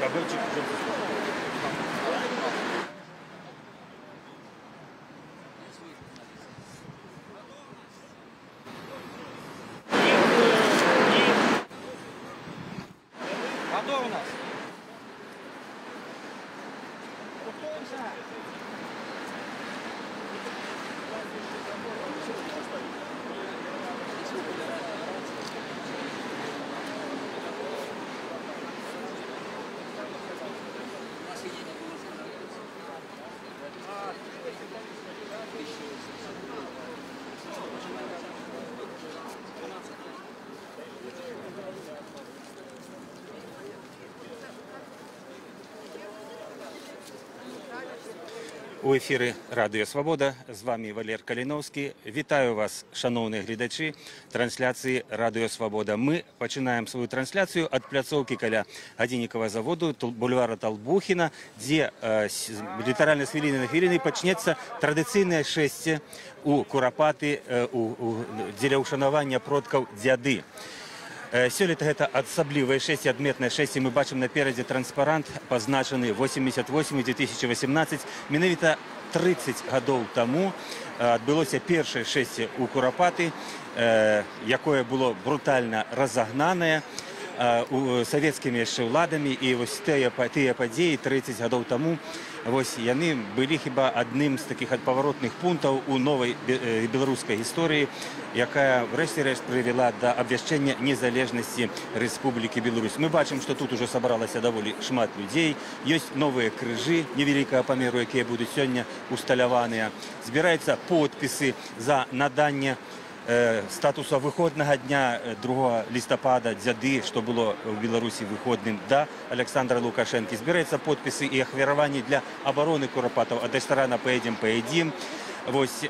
Кабельчик уже. А кто у нас? У ефірі Радіо Свобода, з вами Валер Каліновський. Вітаю вас, шановні глядачі трансляції Радіо Свобода. Ми починаємо свою трансляцію від пляцовки каля Годинникового заводу, бульвара Толбухіна, де літерально з хвилини на хвилину почнеться традиційне шестя у Куропати для ушанування продків дзяды. Сёлета гэта асаблівае шэсце, адметнае шэсце. Мы бачым наперадзе транспарант, пазначаны 88-2018. Менавіта 30 гадоў таму адбылося першае шэсце ў Куропаты, якое было брутальна разагнанае савецкімі яшчэ ўладамі. І вось тыя падзеі 30 гадоў таму, вось яны былі хіба адным з такіх паваротных пунктаў у новай беларускай гісторыі, якая врэшце-рэшт прывяла да абвяшчэння незалежнасці Рэспублікі Беларусь. Мы бачым, што тут ужо сабралася даволі шмат людзей. Ёсць новыя крыжы невялікага памеру, якія будуць сёння усталяваныя. Збіраюцца подпісы за наданне статуса выходнага дня 2 лістапада дзяды, што было ў Беларусі выходным да Александра Лукашэнкі. Збіраюцца подпісы і ахвяраванні для абароны Куропатаў. Ад рэстарана паедзем. Вось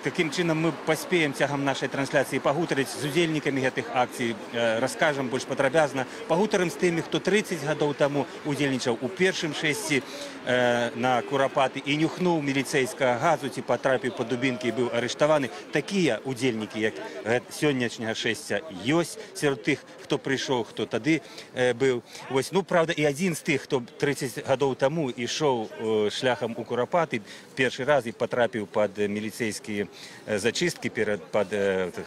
такім чынам мы паспеем цягам нашай трансляцыі пагутарыць з удзельнікамі гэтых акцый, раскажам больш падрабязна, пагутарым з тымі, хто 30 гадоў таму удзельнічаў у першым шэсці на Куропаты і нюхнуў міліцэйскага газу ці патрапіў пад дубінкі і быў арыштаваны. Такія удзельнікі, як сённяшняга шэсця, ёсць сярод тых, хто прыйшоў, хто тады быў. Вось, ну, правда, і адзін з тых, хто 30 гадоў таму ішоў шляхам у Куропаты першы раз і патрапіў пад міліцэйскія зачысткі пад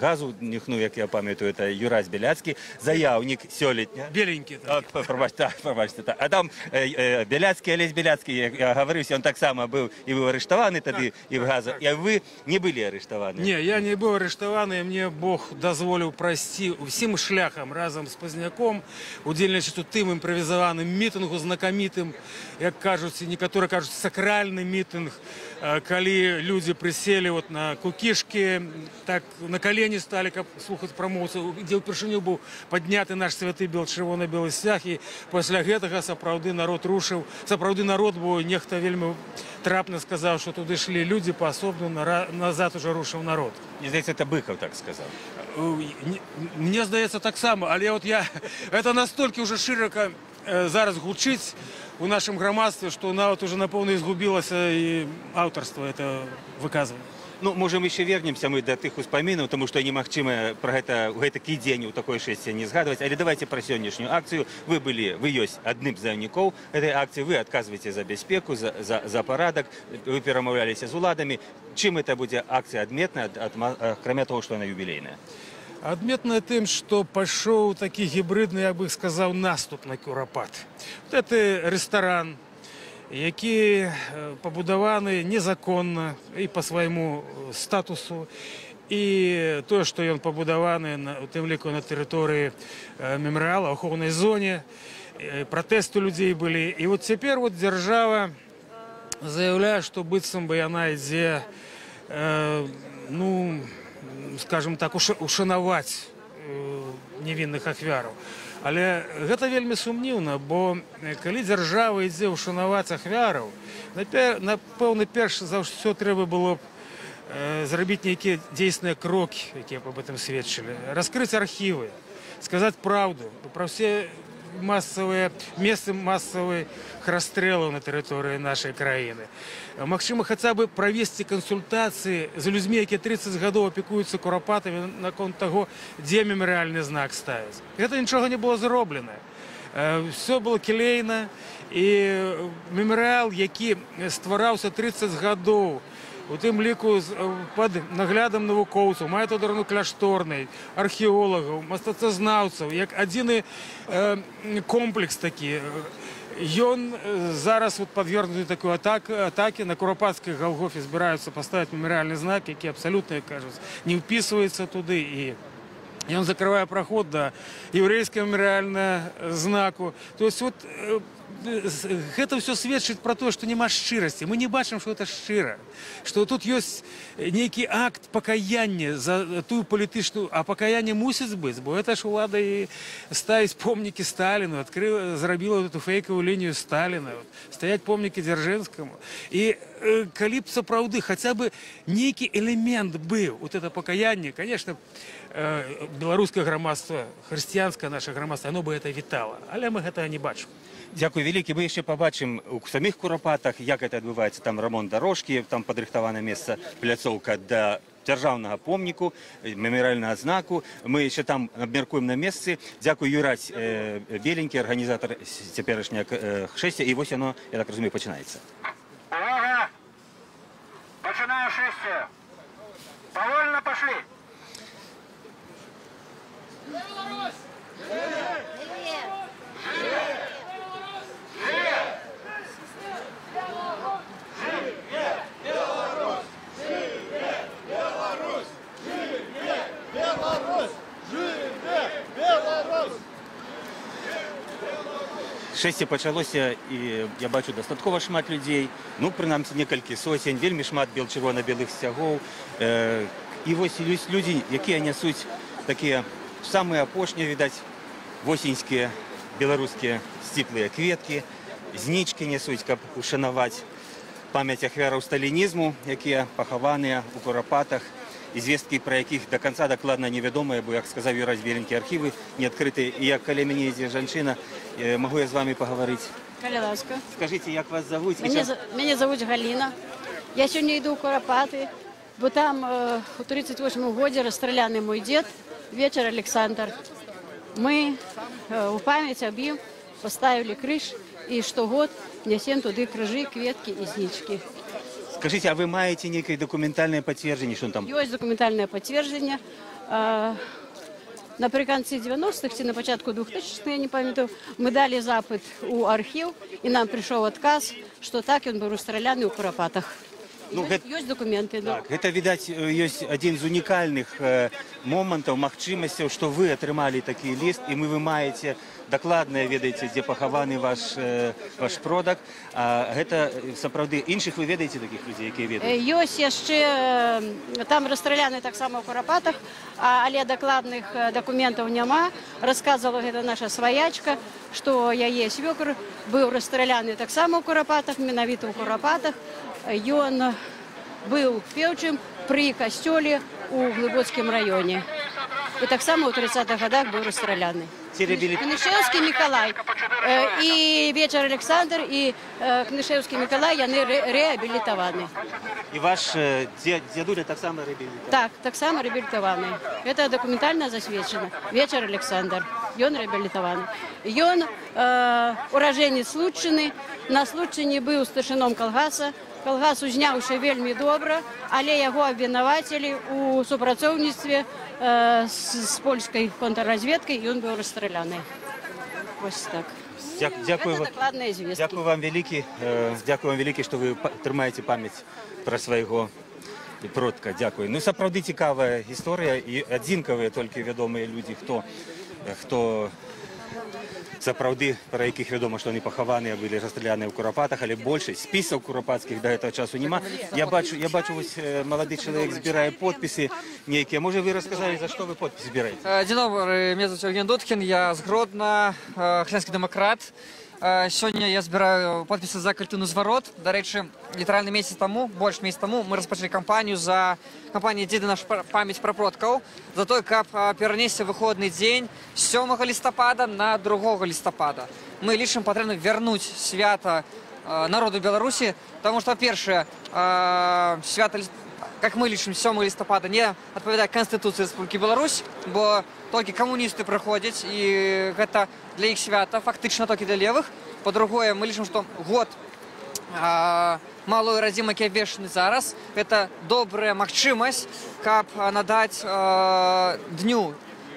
газу нюхнуў, як я памятаю, это Юрась Беляцкі, заяўнік сёлетня. Беленький. Пробачте, так. А там Беляцкі, Олесь Беляцкі, я гаварыўся, он таксама быў і быў арыштаваны тады і в газу. А вы не былі арыштаваны? Не, я не быў арыштаваны, мне Бог дазволіў прайсці ўсім шляхам разам з Пазняком, удзельнічаць у тым імправізаваным мітынгу знакамітым, як кажуць, некаторыя кажуць, сакральны мітынг, калі людзі прыселі вот на кукішкі, так на калені сталі, каб слухаць прамоўцу, дзе ўпершыню быў падняты наш святы чырвона-белы сцяг, і пасля гэтага сапраўды народ рушыў. Сапраўды народ, бо нехта вельмі трапна сказаў, што туды шлі людзі паасобна, назад уже рушыў народ. Мне здаецца, это Быкаў так сказаў. Мне здаецца таксама, але вот это настолькі ўжо шырока зараз гучыць у нашым грамадстве, што нават уже напэўна згубілася і аўтарства это выказванне. Ну, можем еще вернемся мы до тых успамінаў, тому што немагчыма пра гэта ў гэтакі дзень у такой шэсце не згадваць. Але давайте пра сённяшнюю акцыю. Вы ёсць адным з заяўнікоў этой акцыі, вы адказваеце за бяспеку, за парадак, вы перамаўляліся з уладамі. Чым это будзе акцыя адметная, акрамя того, што яна юбілейная? Адметная тым, што пайшоў такі гібридны, як бы сказаў, наступ на Куропат. Вот это рэстаран, які пабудаваны незаконна і па свайму статусу, і тое, што ён пабудаваны у тым ліку на тэрыторыі мемарыяла, ахоўнай зоне, пратэсты людзей былі. І вот цяпер вот дзяржава заяўляе, што быццам бы яна ідзе, ну, скажем так, ушанаваць невінных ахвяраў. Але гэта вельмі сумнеўна, бо калі дзяржава ідзе ушанаваць ахвяраў, напэўна, перш за ўсё трэба было б зрабіць нейкія дзейсныя крокі, якія б об этом сведчылі. Раскрыць архівы, сказаць праўду пра ўсе месцы массовых расстрелов на территории нашей краины. Магчыма хаця бы провести консультации з людьми, які 30 гадоў опікуюцца курапатамі наконт того, дзе мемарыяльны знак ставіць. Гэта нічога не было зроблена. Все было келейна, і мемарыял, які ствараўся 30 гадоў, у тым ліку пад наглядам навукоўцаў, методу кляшторнай, археолагаў, мастацазнаўцаў, як адзіны комплекс такі. Ён зараз подвергнуты такой атаке. На Куропатской Голгофе збираюцца поставить мемориальный знак, які абсолютно, кажется, не вписывается туды. И он закрывает проход до еврейского мемориального знаку. То есть вот это все сведчыць про то, что няма шчырасці. Мы не бачым, что это шчыра, что тут есть некий акт покаяния за ту палітычную, а покаяние мусіць быць, бо это ж улада и ставіць помнікі Сталину, зрабіла эту фейковую линию Сталина, стоять помнікі Дзяржынскаму. И калі б сапраўды хотя бы некий элемент был, вот это покаяние, конечно, беларускае грамадства, хрысціянскае наше грамадство, оно бы это вітала, але мы гэтага не бачым. Дякую вялікі. Мы яшчэ пабачым у самих Курапатах, як это адбываецца. Там рамонт дарожкі, там падрыхтавана месца, пляцоўка да дзяржаўнага помніку, мемарыяльнага знаку. Мы яшчэ там абмяркуем на месцы. Дзякую, Юраць Беленькі, арганізатар цяперашняга шэсця. І вось яно, я так разумею, пачынаецца. Увага! Пачынаю шэсце. Павольна пашлі. Беларусь! Шэсце пачалося, і я бачу дастаткова шмат людзей, ну, прынамсі, некалькі сотень, вельмі шмат чырвона-белых сцягоў. І вось ёсць людзі, якія нясуць такія самыя апошнія, відаць, восеньскія беларускія сціплыя кветкі, знічкі нясуць, каб ушанаваць памяць ахвяраў сталінізму, якія пахаваныя ў Курапатах, і звесткі пра якіх да канца дакладна невядомыя, бо, як сказаў Юраць Беленькі, архівы не адкрытыя. І як каля мяне ідзе жанчына, могу я з вами паговорить? Каля ласка. Скажите, як вас зовут? Меня зовут Галина. Я сегодня иду в Куропаты, бо там в 38-м году расстреляный мой дед, Вечер Александр. Мы в память об им поставили крыш, и штогод несем туды крыжи, кветки и знички. Скажите, а вы маете некое документальное подтверждение, что он там? Есть документальное подтверждение. Наприкінці 90-х чи на початку 2000-х, я не пам'ятаю, ми дали запит у архів, і нам прийшов відказ, що так він був розстріляний у Куропатах. Ну, Есть документы. Так, это, видать, есть один из уникальных моментов, магчимостей, что вы отрымали такие лист, и вы маете докладно, ведаете, где похованы ваш продак. А это, сапраўды, інших вы ведаете таких людей, які ведаете? Есть еще, там расстреляны так само в Куропатах, але докладных документов нема. Рассказывала это наша своячка, что яе свекр был расстреляны так само в Куропатах, менавіта в Куропатах. Ён быў пеўчым пры касцёле у Глыбоцкім раёне. І таксама ў 30-х годах быў расстреляны. Кнышевский Миколай и Вечер Александр и Кнышевский Миколай, яны реабилитованы. И ваш дедуля так само реабилитован? Так, так само реабилитованы. Это документально засведчено. Вечер Александр, ён реабилитованы. Ён уроженец Луччыны, на Луччыне быў старшыном калгаса. Калгас узняўся вельмі добра, але яго абвінавацілі у супрацоўніцтве з польскай контрразведкай, і ён быў расстреляны. Вось так. Дякую вам вялікі, што вы трымаеце памяць пра свайго продка. Дякую. Ну, сапраўды цікавая гісторыя, і адзінкавыя толькі вядомыя людзі, хто сапраўды, пра якіх вядома, што яны пахаваныя былі расстреляныя ў Куропатах, але большасць спісаў куропатскіх да гэтага часу няма. Я бачу, вось малады чалавек збірае подпісы нейкія. Можа, вы расказалі, за што вы подпісы збіраеце? Дзень добры, меня зовут Евген Дудкин, я з Гродна, християнский демократ. Сёння я збіраю подпісы за кальтыўны зварот. Дарэчы, літаральна месяц таму, больш месяц таму мы распачалі кампанію за кампанію «Дзеды наша памяць пра продкаў» за той, каб перанесці выходны дзень з 7 лістапада на 2 лістапада. Мы лічым патрэбна вярнуць свята народу Беларусі, таму што, па-першае, свята, как мы лічым, 7 лістапада не адпавядае Канстытуцыі Рэспублікі Беларусь, бо толькі камуністы прыходзяць, і гэта для іх свята, фактычна толькі для левых. Па-другое, мы лічым, што год малой радзімы, які абвешчаны зараз, гэта добрая магчымасць, каб надаць дню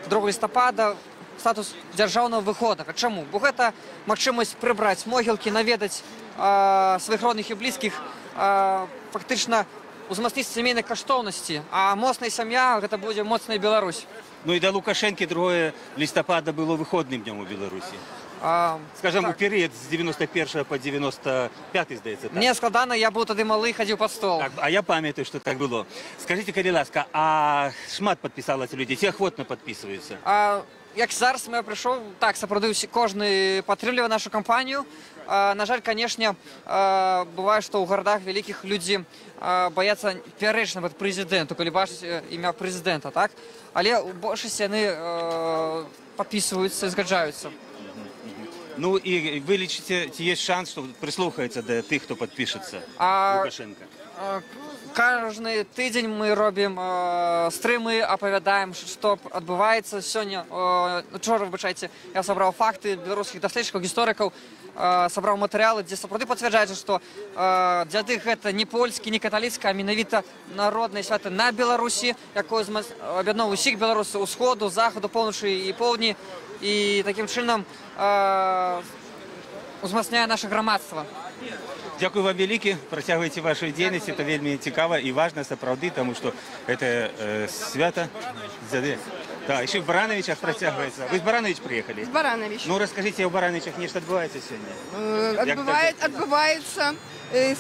2 лістапада статус дзяржаўнага выходнага. Чаму? Бо гэта магчымасць прыбраць могілкі, наведаць сваіх родных і блізкіх, фактычна узмацніць сямейнай каштоўнасці, а моцная сям'я гэта будзе моцная Беларусь. Ну і для Лукашэнкі 2 лістапада было выходным днём у Беларусі. Скажем, у перыяд з 91 по 95, здаецца, так? Мне складана, я быў тады малы, хадзіў пад стол. Так, а я памятаю, што так было. Скажыце, калі ласка, а шмат падпісалася людзей, ці ахвотна падпісваюцца? Як зараз я прыйшоў, так, сапраўды кожны падтрымлівае нашу кампанію. На жаль, канешне, бывае, што ў гарадах вялікіх людзі баяцца пярэчна пад прэзідэнту, калі бачаць імя прэзідэнта, так? Але ў большасці яны падпісваюцца і згаджаюцца. Ну і вы лічыце, ці ёсць шанс, што прыслухаецца да тых, хто падпішацца Лукашенка? Кожны тыдзень мы робім стрымы, апавядаем, што адбываецца. Сёння, учора, выбачайце, я сабраў факты беларускіх даследчыкаў, гісторыкаў, сабраў матэрыялы, дзе сапраўды пацвярджаецца, што дзяды гэта не польскі, не каталіцкі, а менавіта народнае свята на Беларусі, якое аб'ядноўвае усіх беларусаў усходу, захаду, поўначы і поўдні, і такім чынам узмацняе наша грамадства. Дзякуй вам вялікі, працягвайце вашу дзейнасць, это вельмі цікава і важна сапраўды, таму што гэта свята дзяды. Так, еще в Барановичах працягваецца. Вы з Баранович приехали? З Баранович. Ну, расскажите, у Барановичах нешта адбываецца сёння? Адбываецца.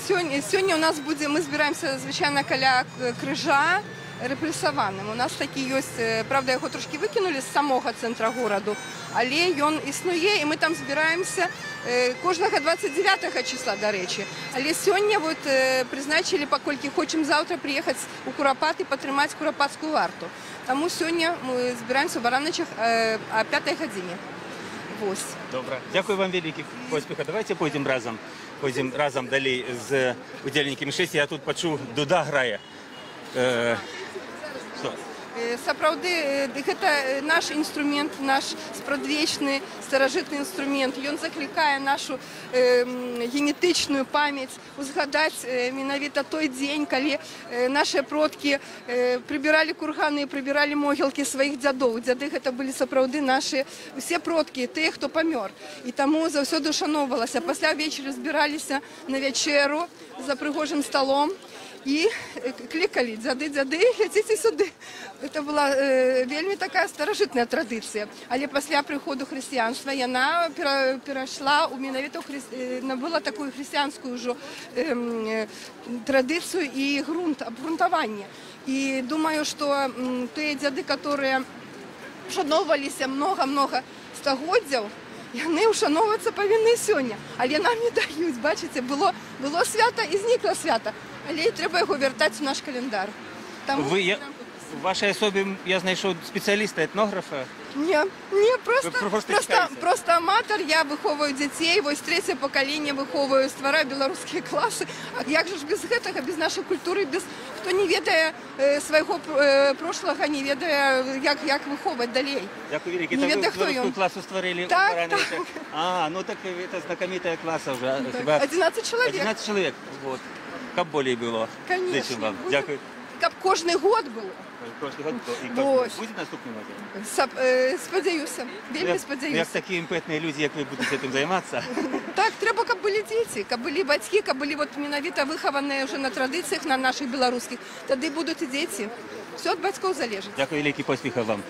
Сёння у нас будзе, мы збіраемся, звычайна, каля крыжа рэпрэсаваным. У нас такі ёсць, правда, яго трошкі выкінулі з самога цэнтра гораду, але ён існуе, і мы там збіраемся кожнага 29 числа, дарэчы. Але сёння вот прызначылі, паколькі хочам заўтра прыехаць у Курапат і падтрымаць курапатскую варту. Таму сёння мы збіраемся ў Барановичах о 5 гадзіне. Вось. Добра. Дзякуй вам вялікі. Поспеха. Давайте пойдзем разам далей з удзельнікамі шэсіі. Я тут пачуў, дуда грае. Што? Сапраўды, гэта наш інструмент, наш спрадвечны, старажытны інструмент. Ён заклікае нашу генетычную памяць узгадаць менавіта той дзень, калі нашыя продкі прыбіралі курганы, прыбіралі могілкі сваіх дзядоў. Дзяды гэта былі сапраўды нашы усе продкі, тыя, хто памёр. І таму заўсёды ушаноўвалася. Пасля вечара збіраліся на вячэру за прыгожым сталом і клікалі: дзяды, дзяды, ляціце сюды. Гэта была вельмі такая старажытная традыцыя. Але пасля прыходу хрысціянства яна перайшла ў менавіта набыла такую хрысціянскую ўжо традыцыю і абгрунтаванне. І думаю, што тыя дзяды, которые ушаноўваліся многа-многа стагоддзяў, яны ўшаноўвацца павінны сёння. Але нам не даюць, бачыце, было свята і знікла свята. Але трэба яго вяртаць у наш календар. У вашай асобе я знайшоў спецыяліста, этнографа? Не, просто аматар, я выхоўваю дзяцей, вось трэцяе пакаленне выхоўваю, ствараю беларускія класы. А як жа ж без гэтага, без нашай культуры, хто не ведае свайго прошлага, не ведае, як выхоўваць далей. Дзякуй вялікі. Не ведае, хто ён. Класу стварылі ў Барановичах? Ну так это знакомитая класа уже. 11 чалавек. 11 чалавек, вот. Каб болей было. Конечно. Дзякуй. Каб кожны год было. Кожны год было. Будзе наступны год? Спадзяюся, вельмі спадзяюся. Як такія імпэтныя людзі, як вы будзеце гэтым займацца? Так, трэба, каб былі дзеці, каб былі бацькі, каб былі менавіта выхаваныя ўжо на традыцыях, на нашых беларускіх. Тады будуць і дзеці. Все ад бацькоў залежыць. Дзякуй вялікі, поспеха вам.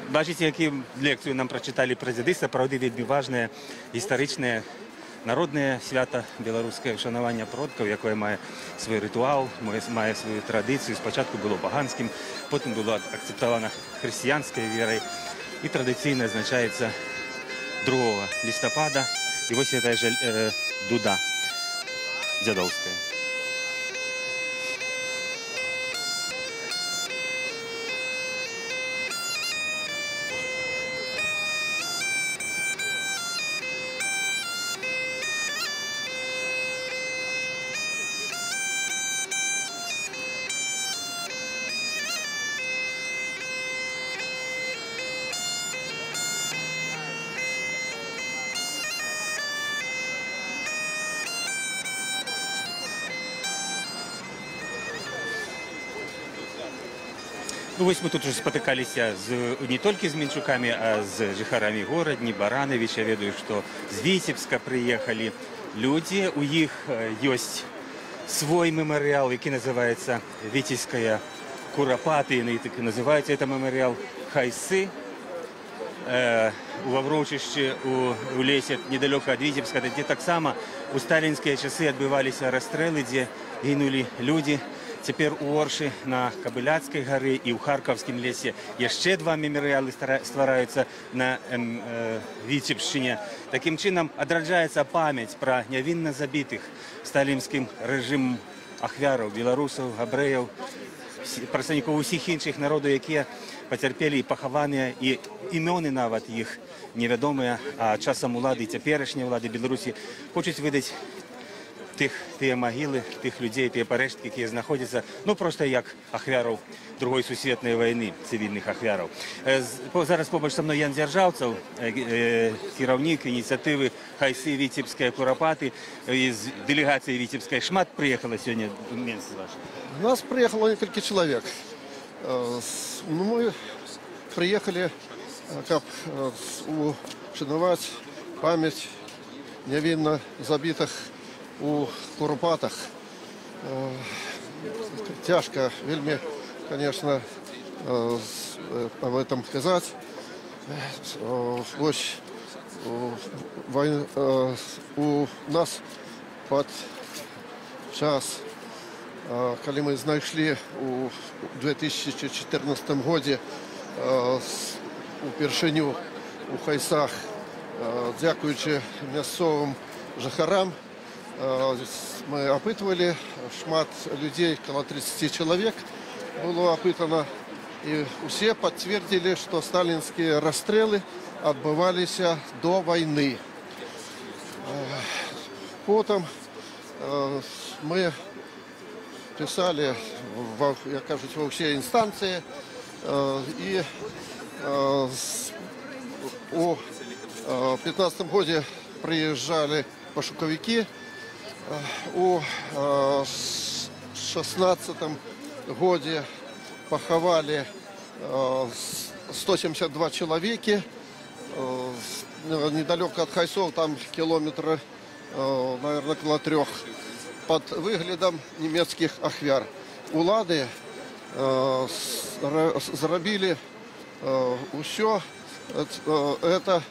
Бачыце, якую лекцыю нам прачыталі прэзіды, сапраўды вельмі важныя, гістарычныя, народнае свята беларускае, ушанаванне продкаў, якое мае свой рытуал, мае сваю традыцыю. Спачатку было паганскім, потым было акцэптавана хрысціянскай верай і традыцыйна азначаецца 2 лістапада. І ось ця ж дуда дзядоўская. Ну, вось мы тут уже спатыкаліся не толькі з мінчукамі, а з жыхарамі горадні, Баранович. Я ведаю, што з Віцебска прыехалі людзі. У іх ёсць свой мемарыял, які называецца Віцебская курапаты. Яны так і называюцца. Это мемарыял Хайсы. У Ваврочышчы, у лесе недалёка ад Віцебска, дзе таксама у сталінскія часы адбываліся расстрэлы, дзе гінулі людзі. Цяпер у Оршы на Кабыляцкай гары і ў Харкаўскім лесе яшчэ два мемарыялы ствараюцца на Віцебшчыне. Такім чынам адраджаецца памяць пра нявінна забітых сталінскім рэжымам ахвяраў, беларусаў, габрэяў, прадстаўнікоў усіх іншых народаў, якія пацярпелі і пахаваныя, і імёны нават іх невядомыя, а часам улады, цяперашнія ўлады Беларусі хочуць выдаць тыя магілы, тых людзей, тыя парэшткі, якія знаходзяцца, ну, проста як ахвяраў Другой сусветнай вайны, цывільных ахвяраў. Зараз побач са мной Ян Дзяржаўцаў, кіраўнік ініцыятывы Хайсы Віцебская курапаты, з дэлегацыі Віцебскай. Шмат прыехала сёння ў Менск ваш? У нас приехало несколько человек. Мы приехали, как ушанувати память невинно забитых у Курпатах. Тяжко, вельми, конечно, об этом сказать. Ось у нас под час, когда мы знайшли у 2014 году упершыню у Хайсах, дякуючи мясцовым жыхарам, мы опытывали шмат людей, около 30 человек было опытано, и все подтвердили, что сталинские расстрелы отбывались до войны. Потом мы писали, я кажу, во все инстанции, и у 15 году приезжали пошуковики, у 16 году поховали 172 человека, недалеко от Хайсов, там километра, наверное, около 3, под выглядом немецких ахвяр. Улады зробили все это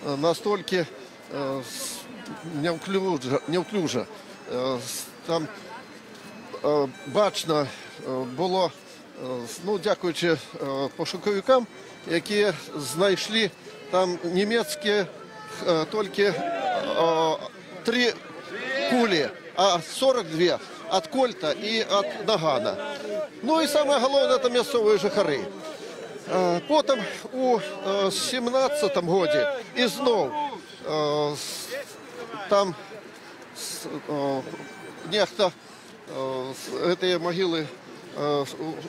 настолько неуклюже. Там бачно було, ну, дякуючи пошуковикам, які знайшли там німецькі тільки 3 кулі, а 42 от Кольта и от Нагана. Ну и самое главное, это местные жихари. Потом у 17 году и знов там нехто эти могилы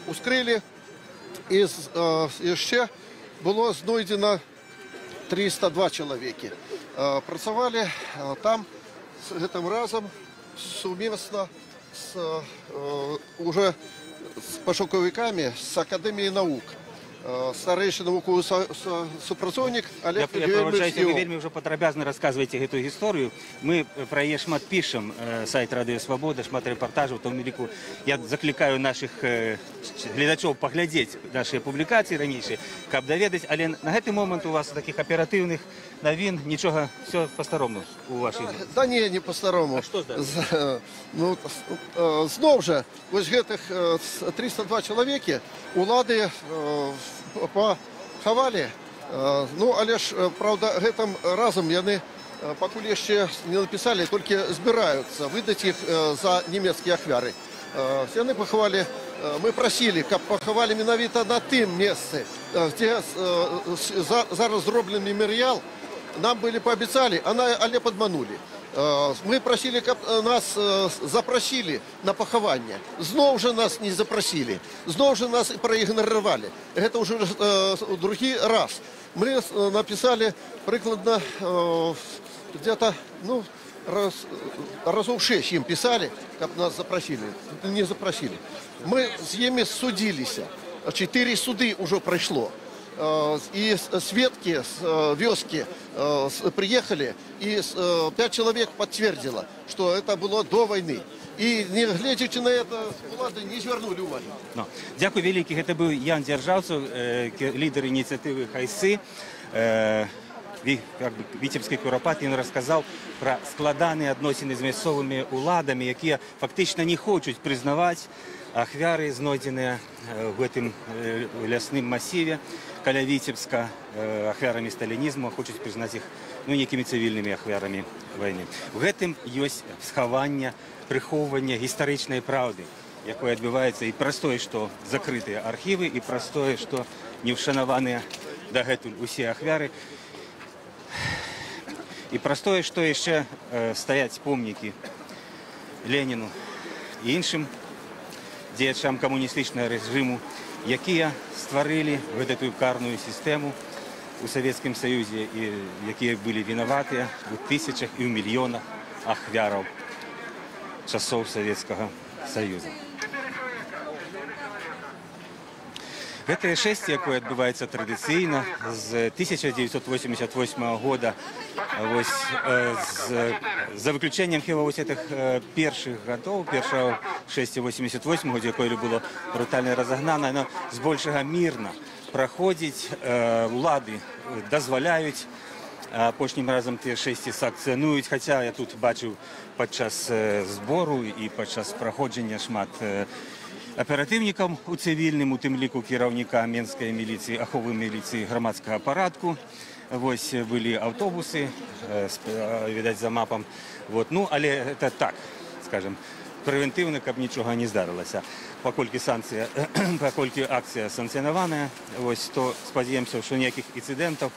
ускрили, и еще было знайдено 302 человека. Працевали там с этим разом совместно уже с пошуковиками с Академией наук. Старейший науковый супрацоўнік Олег Юрьевич. Вы вельмі ўжо падрабязна расказваеце гэтую гісторыю. Мы пра яе шмат пішам, сайт Радыё Свабода, шмат рэпартажаў, там ліку. Я заклікаю наших гледачоў паглядзець нашыя публікацыі ранейшыя, каб даведаць, але на гэты момант у вас таких аператыўных навін нічога, все па-старому у вашай. Да не па-старому. А што здарылася? Ну, знов жа, вось гэтых 302 чалавекі улады пахавалі. Ну, але ж, правда, гэтым разам яны покуль еще не написали, только собираются выдать их за немецкие ахвяры. Все они поховали, мы просили, как поховали менавіта на тым месте, где зараз зроблений меморіал, нам были пообещали, але подманули. Мы просили, как нас запросили на похование. Знову же нас не запросили. Знову же нас проигнорировали. Это уже другий раз. Мы написали прикладно где-то, ну, разов 6 им писали, как нас запросили. Не запросили. Мы с ними судились. 4 суды уже прошло. И сведки с вёски приехали, и 5 человек подтвердило, что это было до войны. И не глядячи на это, влады не звернули уваги. Ну, дякую великих. Это был Ян Державцев, лидер инициативы «Хайсы». Вітебський Куропат, він розказав про складані відносини з місцевими уладами, які фактично не хочуть признавати ахвяри, знайдені в цьому лясному масиві каля Вітебська, ахвярами сталінізму, хочуть признати їх, ну, якими цивільними ахвярами війни. В цьому є сховання, приховування історичної правди, яке відбувається, і простое, що закриті архіви, і простое, що не вшановані догетуль усі ахвяри. І простое, що ще стоять пам'ятники Леніну і іншим діячам комуністичного режиму, які створили цю карну систему у Совєтському Союзі, і які були винуваті у тисячах і в мільйонах ахвярів часов Совєтського Союзу. Це шествие, яке відбувається традиційно з 1988 року, за виключенням хіба ось цих перших років, першого шествия 88-го, яке було брутально розогнано, воно збільшого мирно проходить, влади дозволяють, апошнім разом ті шествия санкціонують, хоча я тут бачив під час збору і під час проходження шмат оперативникам у цивільному, у тим ліку керівника Мінської міліції, ахової міліції громадського апаратку. Ось були автобуси, видать, за мапом. Вот. Ну, але це так, скажімо, превентивно, щоб нічого не здарилося. Покольки акція санкціонована, ось, то сподіваємося, що ніяких інцидентів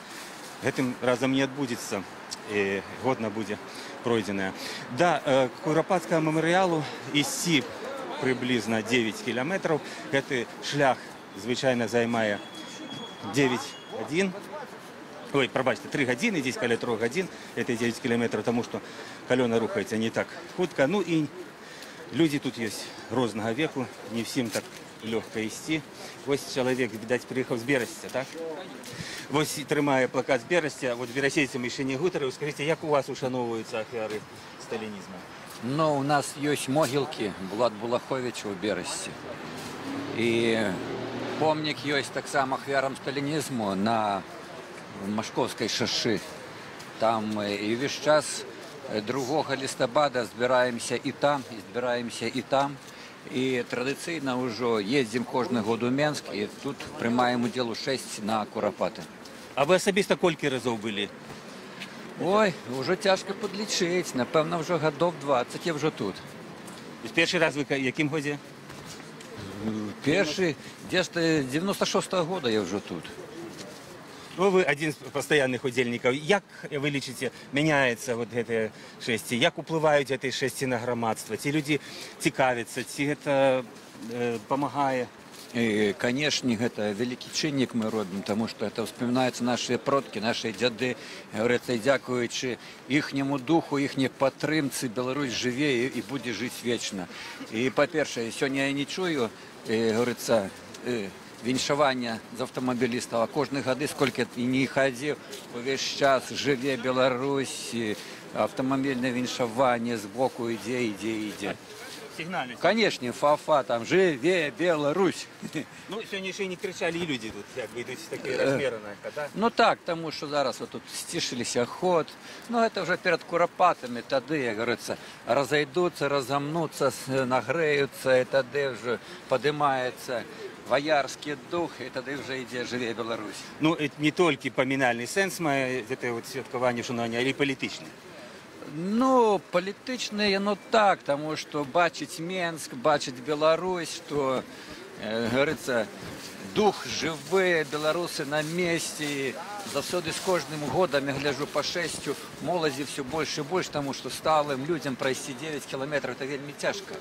цим разом не відбудеться і годно буде пройдено. Да, Куропатського меморіалу ісці приблизно 9 кілометрів. Цей шлях, звичайно, займає 9 годин. Ой, пробачте, 3 години, здесь каля 3 годин, это 9 километров, потому что колена рухается не так худко. Ну и люди тут есть разного веку, не всем так легко идти. Ось человек, видать, приехал с Берестя, так? Ось тримає плакат з Берестя, от берестейцям ще не гутарив. Скажіть, як у вас ушановуються ахвяри сталінізму? Ну, у нас есть могилки Булат Булаховича у Бересті. І помник есть так само ахвярам сталінізму на Машковской шаши. Там и весь час 2 листопада збираємося і там, і збираємося і там. І традиційно вже їздимо кожен год у Менськ, і тут приймаємо уділ 6 на Куропати. А ви особисто кілька разів були? Ой, вже тяжко підлічити. Напевно, вже годів 20 я вже тут. Перший раз ви яким годі? Перший, десь 96-го года я вже тут. Ну, ви один з постійних удільників. Як ви лічите, міняється вот це шестя? Як впливають ці шесті на громадство? Ці люди цікавляться, ці це допомагає? И, конечно, это великий чинник мы робим, потому что это вспоминаются наши продки, наши дяды. Говорится, и дякуючи ихнему духу, ихней підтримці, Беларусь живе и будет жить вечно. И, по-перше, сегодня я не чую, говорится, віншування з автомобілістів, а кожні годи, скільки і не ходив, весь час живе Білорусь, автомобільне віншування з боку іде. Сигнали. Конечно, фа-фа, там, живе Беларусь. Ну, сьогодні ще й не кричали і люди тут, як йдуть такі розмірені, да? Ну так, тому що зараз тут стишилися ход. Ну, це вже перед Куропатами, тоді, як говориться, розійдуться, розомнуться, нагреються, і тоді вже підіймається ваярский дух, и тогда уже иди живее Беларусь. Ну, это не тільки помінальний сенс має це от святкування шанування, але й політичний. Ну, політичне, ну так, тому що бачить Мінськ, бачить Білорусь, що, говориться, дух живий, білоруси на місці. Завсёды з кожним годом я гляжу по шестю, молоді все більше і більше, тому що сталим людям пройти 9 кілометрів – це вельми тяжко.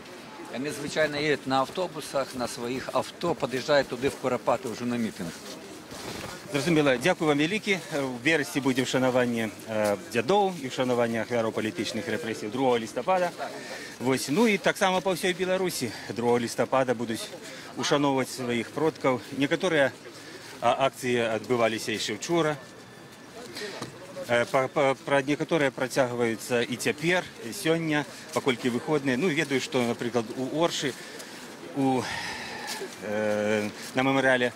Вони, звичайно, їдуть на автобусах, на своїх авто, під'їжджають туди в Куропати вже на мітинг. Зрозуміло, дякую вам велике. В вересні буде вшанування дядов і вшанування ахвярів політичних репресій 2 листопада. Ось. Ну і так само по всій Білорусі 2 листопада будуть ушановувати своїх продків. Некоторі акції відбувалися ще вчора. Про некоторые протягиваются и теперь, и сегодня, покольки выходные. Ну, ведаю, что, например, у Орши, на меморіалі,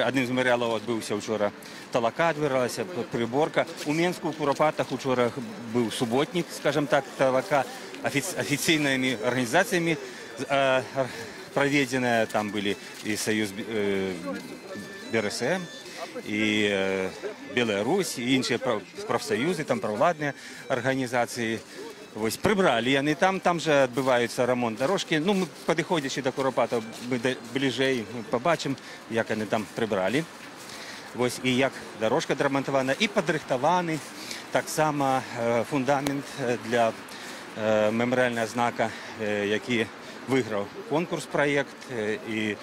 одним з меморіалів відбувся вчора талака, відбиралася приборка. У Мінську, в Куропатах вчора був суботник, скажімо так, талака офіційними організаціями проведена. Там були і Союз БРСМ, і Білорусь, і інші профсоюзи, там провладні організації. Ось, прибрали вони там же відбувається ремонт дорожки. Ну, ми, підходячи до Куропата ближче, ми побачимо, як вони там прибрали. Ось, і як дорожка доремонтована, і підрихтований так само фундамент для меморіального знака, який виграв конкурс-проєкт, і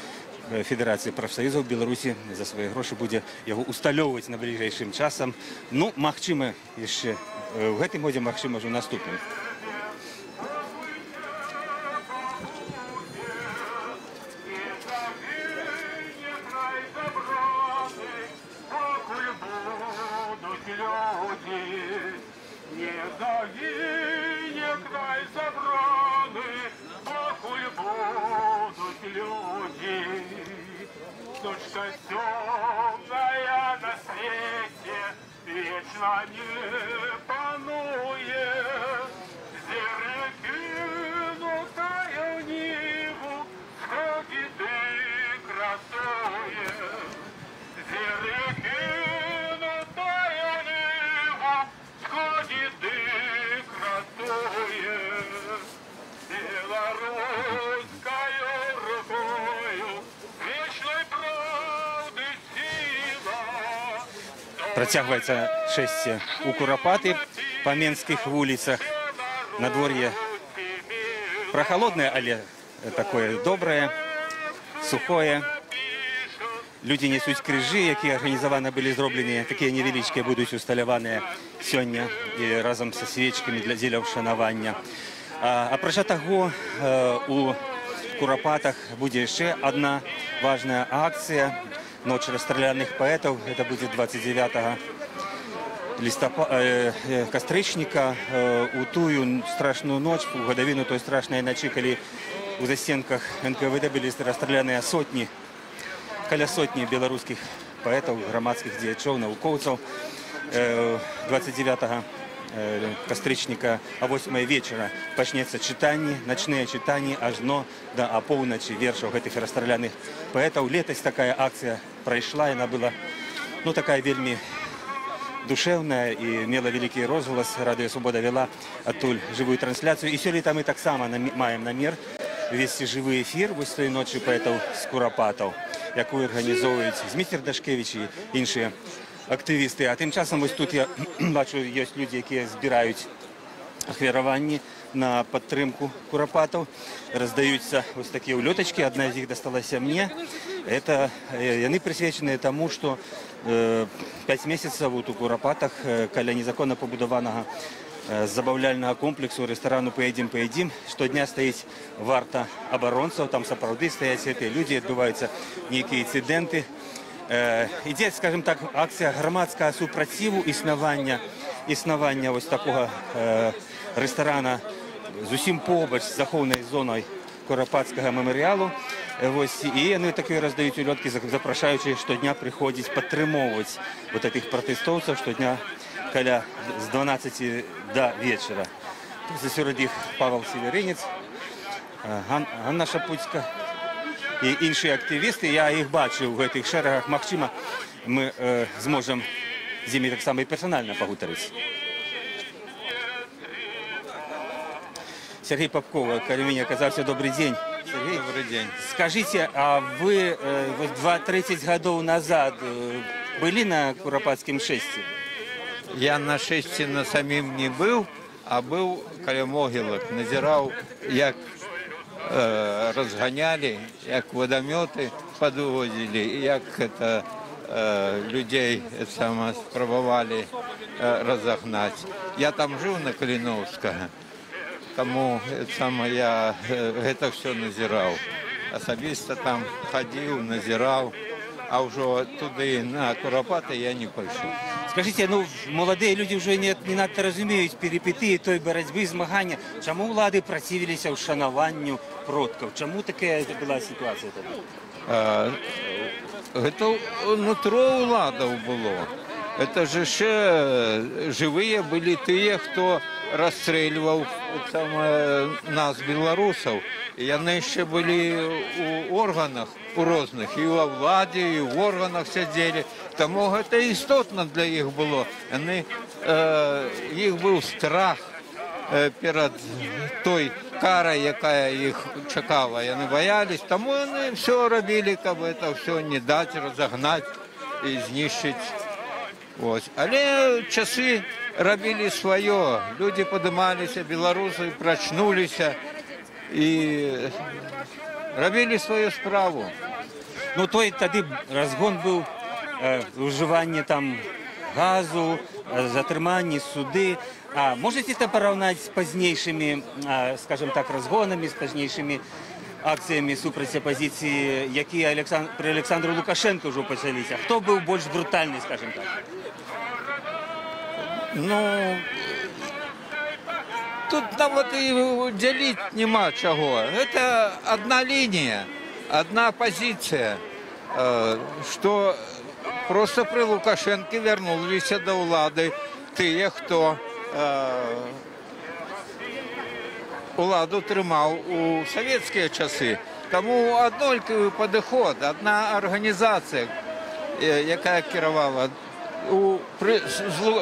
Федерація профсоюзів Білорусі за свої гроші буде його устальовувати найближчим часом. Ну, можливо, ще в цьому році, можливо, вже наступним. Точка темная на свете вечно не панует, перекинутая в Ниву сходит и красует, перекинутая в Ниву сходит и красует, белорусскою рукою вечной правды сила. Протягивается шествие у Куропаты по Менских улицах. Надворье прохолодное, але такое доброе, сухое. Люди несуть крижі, які організовано були зроблені, такі невеличкі будуть усталювані сьогодні і разом зі свічками для вшанування. А проти того, у Куропатах буде ще одна важна акція «Ночь розстріляних поетів». Це буде 29 кастричника. У тую страшну ніч, у годовину той страшної ночі, коли у застінках НКВД були розстріляні каля сотні білоруських поетів, громадських діячів, науковців. 29 кастричника о 8 вечера почнется читание, ночные читания аж до опівночі вершов этих расстрелянных поэтов. Летось такая акция прошла, и она была, ну, такая вельми душевная и имела великий розголос. Радио Свобода вела оттуль живую трансляцию. И сьогодні ми так само маємо намір вести живий ефір ось тої ночі поетів з Куропатов, яку організовують Змістер Дашкевич і інші активісти. А тим часом ось тут я бачу, є люди, які збирають ахвярування на підтримку Куропатов. Роздаються ось такі ульоточки, одна з них досталася мені. Вони присвячені тому, що 5 місяців у Куропатах каля незаконно побудованого забавляльного комплексу ресторану «Поедим». Щодня стоїть варта оборонців, там сапраўды стоять ці люди, відбуваються які інциденти. Іде, скажімо так, акція громадського супротиву існування ось такого ресторана зусім побач з заховною зоною Куропатського меморіалу. Ось, і вони такі роздають ульотки, запрошуючи щодня приходити підтримувати вот цих протестовців щодня каля з 12 до вечора. Серед їх Павел Северинець, Ганна Шапуцька, і інші активісти. Я їх бачив в цих шерегах. Махчима, ми зможемо з ними так само і персонально поговорити. Сергей Попков, Калимине оказался. Добрый день. Сергей, Добрый день. скажите, а вы 30 годов назад были на Куропатском шесте? Я на шесті на самім не був, а був каля могилок. Назирав, як розганяли, як водомети підвозили, як людей спробували розогнати. Я там жив на Калиновського. Тому я це все назирав. Особисто там ходив, назирав, а вже туди на Куропати я не пішов. Скажите, ну молодые люди уже не надто розуміють перипетії той боротьби, змагання. Чому влади противилися вшануванню продків? Чому така була ситуація тоді? Це нутро владів було. Це ж ще живі були ті, хто розстрілював нас, білорусів. І вони ще були у органах, у різних, і у владі, і в органах сиділи. Тому це істотно для їх було. Їх був страх перед той карою, яка їх чекала. Вони боялись, тому вони все робили, щоб це все не дати, розогнати і знищити. Ось. Але часи робили своє. Люди піднімалися, білоруси прочнулися і робили свою справу. Ну той тоді розгон був вживання там газу, затримання, суди. А можете це порівняти з пізнішими, скажімо так, розгонами, з пізнішими акціями супроти опозиції, які при Олександру Лукашенку вже почалися? Хто був більш брутальний, скажімо так? Ну, тут вот и делить нема чего. Это одна линия, одна позиция, что просто при Лукашенке вернулись до влади ті, хто владу тримав у совєтські часи. Тому одноліковий підход, одна організація, яка керувала.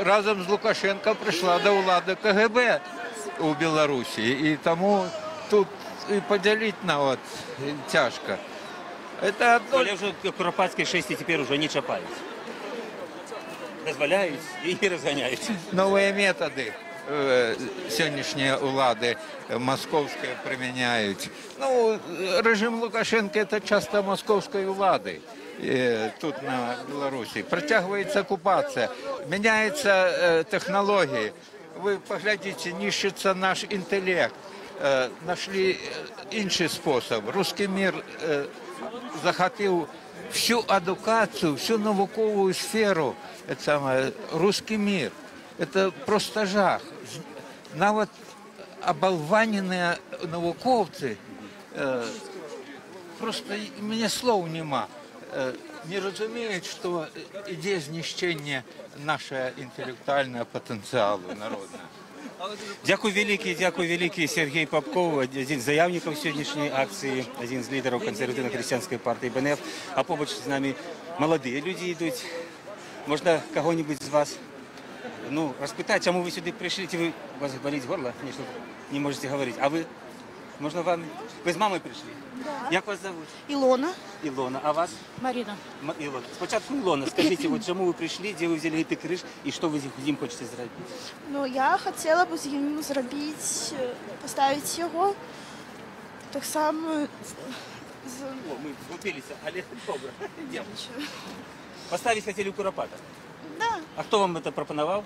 Разом з Лукашенко прийшла до влади КГБ у Білорусі, і тому тут і поділити на тяжко. Але вже Куропатські шесті тепер вже не чапають. Дозволяють і розганяють. Нові методи сьогоднішні влади московські приміняють. Ну, режим Лукашенка – це часто московської влади. Тут на Білорусі. Протягується окупація, міняються технології. Ви поглядите, нищиться наш інтелект. Нашли інший спосіб. Русский мир захопив всю едукацію, всю наукову сферу. Русский мир. Це просто жах. Навіть оболванені науковці, просто у мене слов нема. Не розуміють, що йде знищення нашого інтелектуального потенціалу народного. Дякую великий Сергій Попков, один з заявників сьогоднішньої акції, один з лідерів консервативно-християнської партії БНФ. А поруч з нами молоді люди йдуть. Можна кого-нибудь з вас розпитати, чому ви сюди прийшли? У вас болить горло, звісно, не можете говорити. А ви? Можна вам? Ви з мамою прийшли? Да. Як вас зовут? Илона. Илона. А вас? Марина. Илона. Спочатку Илона, скажіть, чому ви прийшли, де ви взяли цей криш і що ви з ним хочете зробити? Ну, я хотіла б з ним зробити, поставити його. Так само... Ми згубилися, але добре. Йдемо. Поставити хотіли у Куропата? Да. А хто вам це пропонував?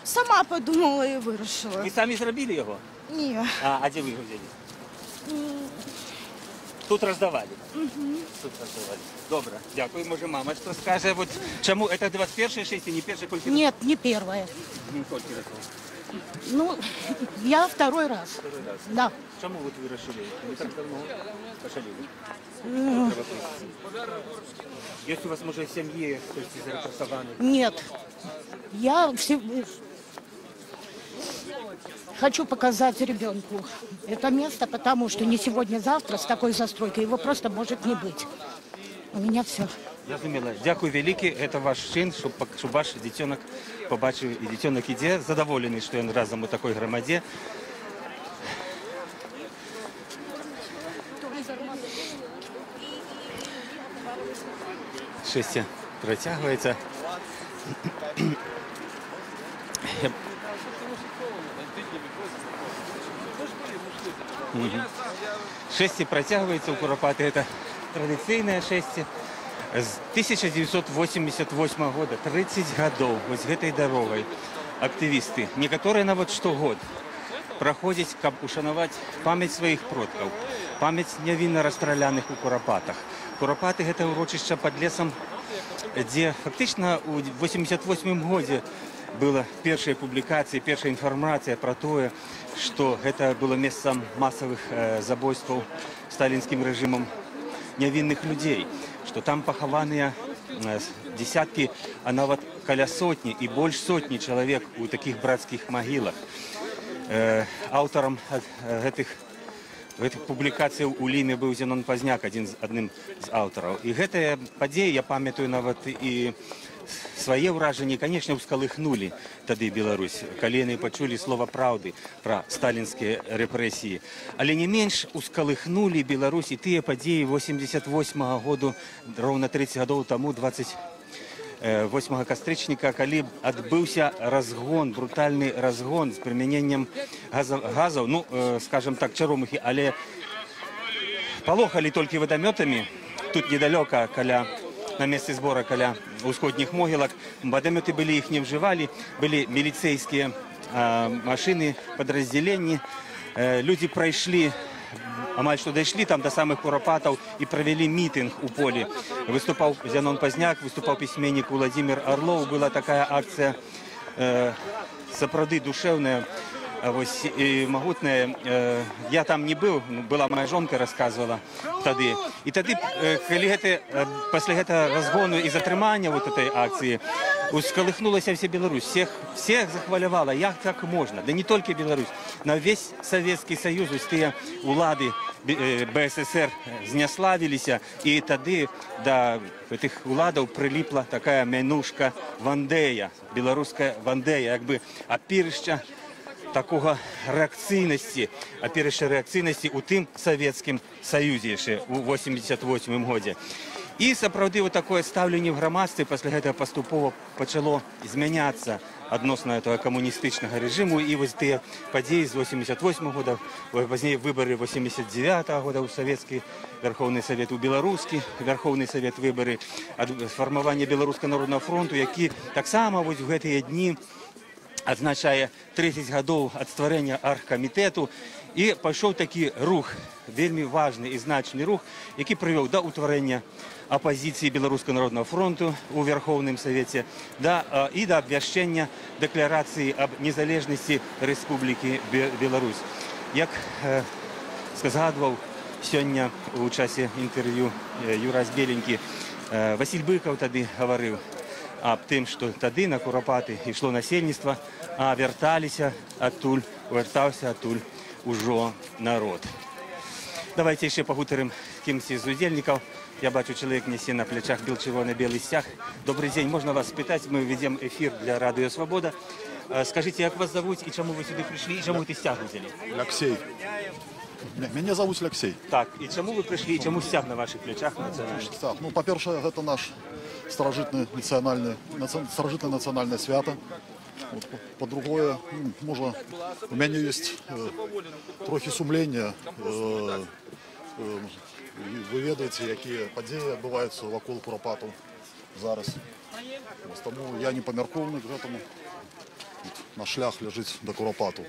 Сама подумала і вирішила. Ви самі зробили його? Ні. А де ви його взяли? Тут роздавали? Угу. Тут роздавали. Добре, дякую. Може, мама що скаже? Вот, чому? Це 21-й шесті, не перший кольки? Нет, не первое. Не кольки разом. Ну, я второй раз. Второй раз? Да. Чому вот ви вирішили? Не так давно пошли. Есть у вас, може, в сім'ї хтось зарепресований? Нет. Я Хочу показать ребенку это место, потому что не сегодня-завтра с такой застройкой его просто может не быть. У меня все. Зрозуміло. Дякую велике. Це ваш чин, щоб ваш дитинок побачив, і дитинок іде задоволений, що він разом у такій громаді. Шестя протягується. Шесті протягується у Куропати. Це традиційне шесті. З 1988 года, 30 годов, вот с этой дорогой активисты, некоторые на вот что год, проходят, как ушановать память своих продков, память невинно расстрелянных у Куропатах. Куропаты – это урочище под лесом, где фактично у 88 году была первая публикация, первая информация про то, что это было местом массовых забойств сталинским режимом невинных людей, что там похованы десятки, а нават каля сотни и больше сотни человек у таких братских могилах. Автором этих публікацій у Лімі був Зенон Пазняк, одним з авторів. І гэтая падзея, я пам'ятаю нават і свае ўражанні, конечно, ускалыхнули тады Беларусь, калі яны пачулі слова праўды пра сталінскія рэпрэсіі. Але не менш ускалыхнули Беларусь і тыя падзеі 88-го году, роўна 30 гадоў таму, 28 кастрычніка, калі адбыўся разгон, брутальны разгон з прымяненнем газаў, ну, скажем так, чаромухі, але палохалі толькі вадамётамі, тут недалёка, на месцы збора каля усходніх могілак. Вадамёты былі, іх не ўжывалі, былі міліцэйскія машыны, падраздзяленні. Людзі прайшлі, амаль што дайшлі там да самых Куропатаў і правялі мітынг у полі. Выступаў Зенон Пазняк, выступаў пісьменнік Владзімир Орлоў. Была такая акцыя сапраўды душэўная, вось, і магутная. Я там не быў, была моя жонка, рассказывала тады. І тады, калі пасля гэтага разгону і затрымання вот этой акцыі, ускалыхнулася вся Беларусь, всех захвалявала, як так можна. Да не толькі Беларусь, на весь Савецкі Саюз, тыя улады БССР зняславіліся, і тады да гэтых уладаў прыліпла такая мянушка Вандея, беларуская Вандея, як бы апірышча такого рэакцыйнасці, апірышча рэакцыйнасці ў тым Савецкім Саюзе яшчэ у 88 годзе. І сапраўды вот такое стаўленне ў грамадстве пасля гэтага паступова пачало змяняцца адносна этого камуністычнага рэжыму, і вось тыя падзеі з 88 года, пазней выбары 89 года ў Савецкі Верховны Савет, у Беларускі Верховны Савет, выбары фармавання Беларускага народнага фронту, які таксама вось у гэтыя дні адзначае 30 гадоў ад стварэння аргкамітэту, і пайшоў такі рух, вельмі важны і значны рух, які прывёў да ўтварэння апазіцыі Беларускага народнага фронту у Верховным Савеце і да абвяшчэння дэкларацыі аб незалежнасці Рэспублікі Беларусь. Як згадваў сёння у часе інтэрв'ю Юрась Беленькі, Васіль Быкаў тады гаварыў аб тым, што тады на Куропаты ішло насельніцтва, а вяртаўся адтуль ужо народ. Давайте яшчэ пагутарым кімсьці з удзельнікаў. Я бачу, чалавек нясе на плячах чырвона-белы сцяг. Добрый дзень, можна вас спытаць? Мы ведзем эфір для Радыё Свабода. Скажите, як вас зовут і чаму вы сюды прыйшлі, і чаму ты сцяг узялі? Алексей. Меня зовут Алексей. Так, і чаму вы прыйшлі, і чаму сцяг на ваших плячах нацыянальны? Ну, па-першае, гэта наш старажытнае нацыянальнае свята. Вот, по-другое, можа, у мяне ёсць трохі сумлення. Вы ведаеце, якія падзеі адбываюцца вакол Куропатаў зараз. Таму я не памяркоўны к гэтаму. Наш шлях ляжыць да Куропатаў.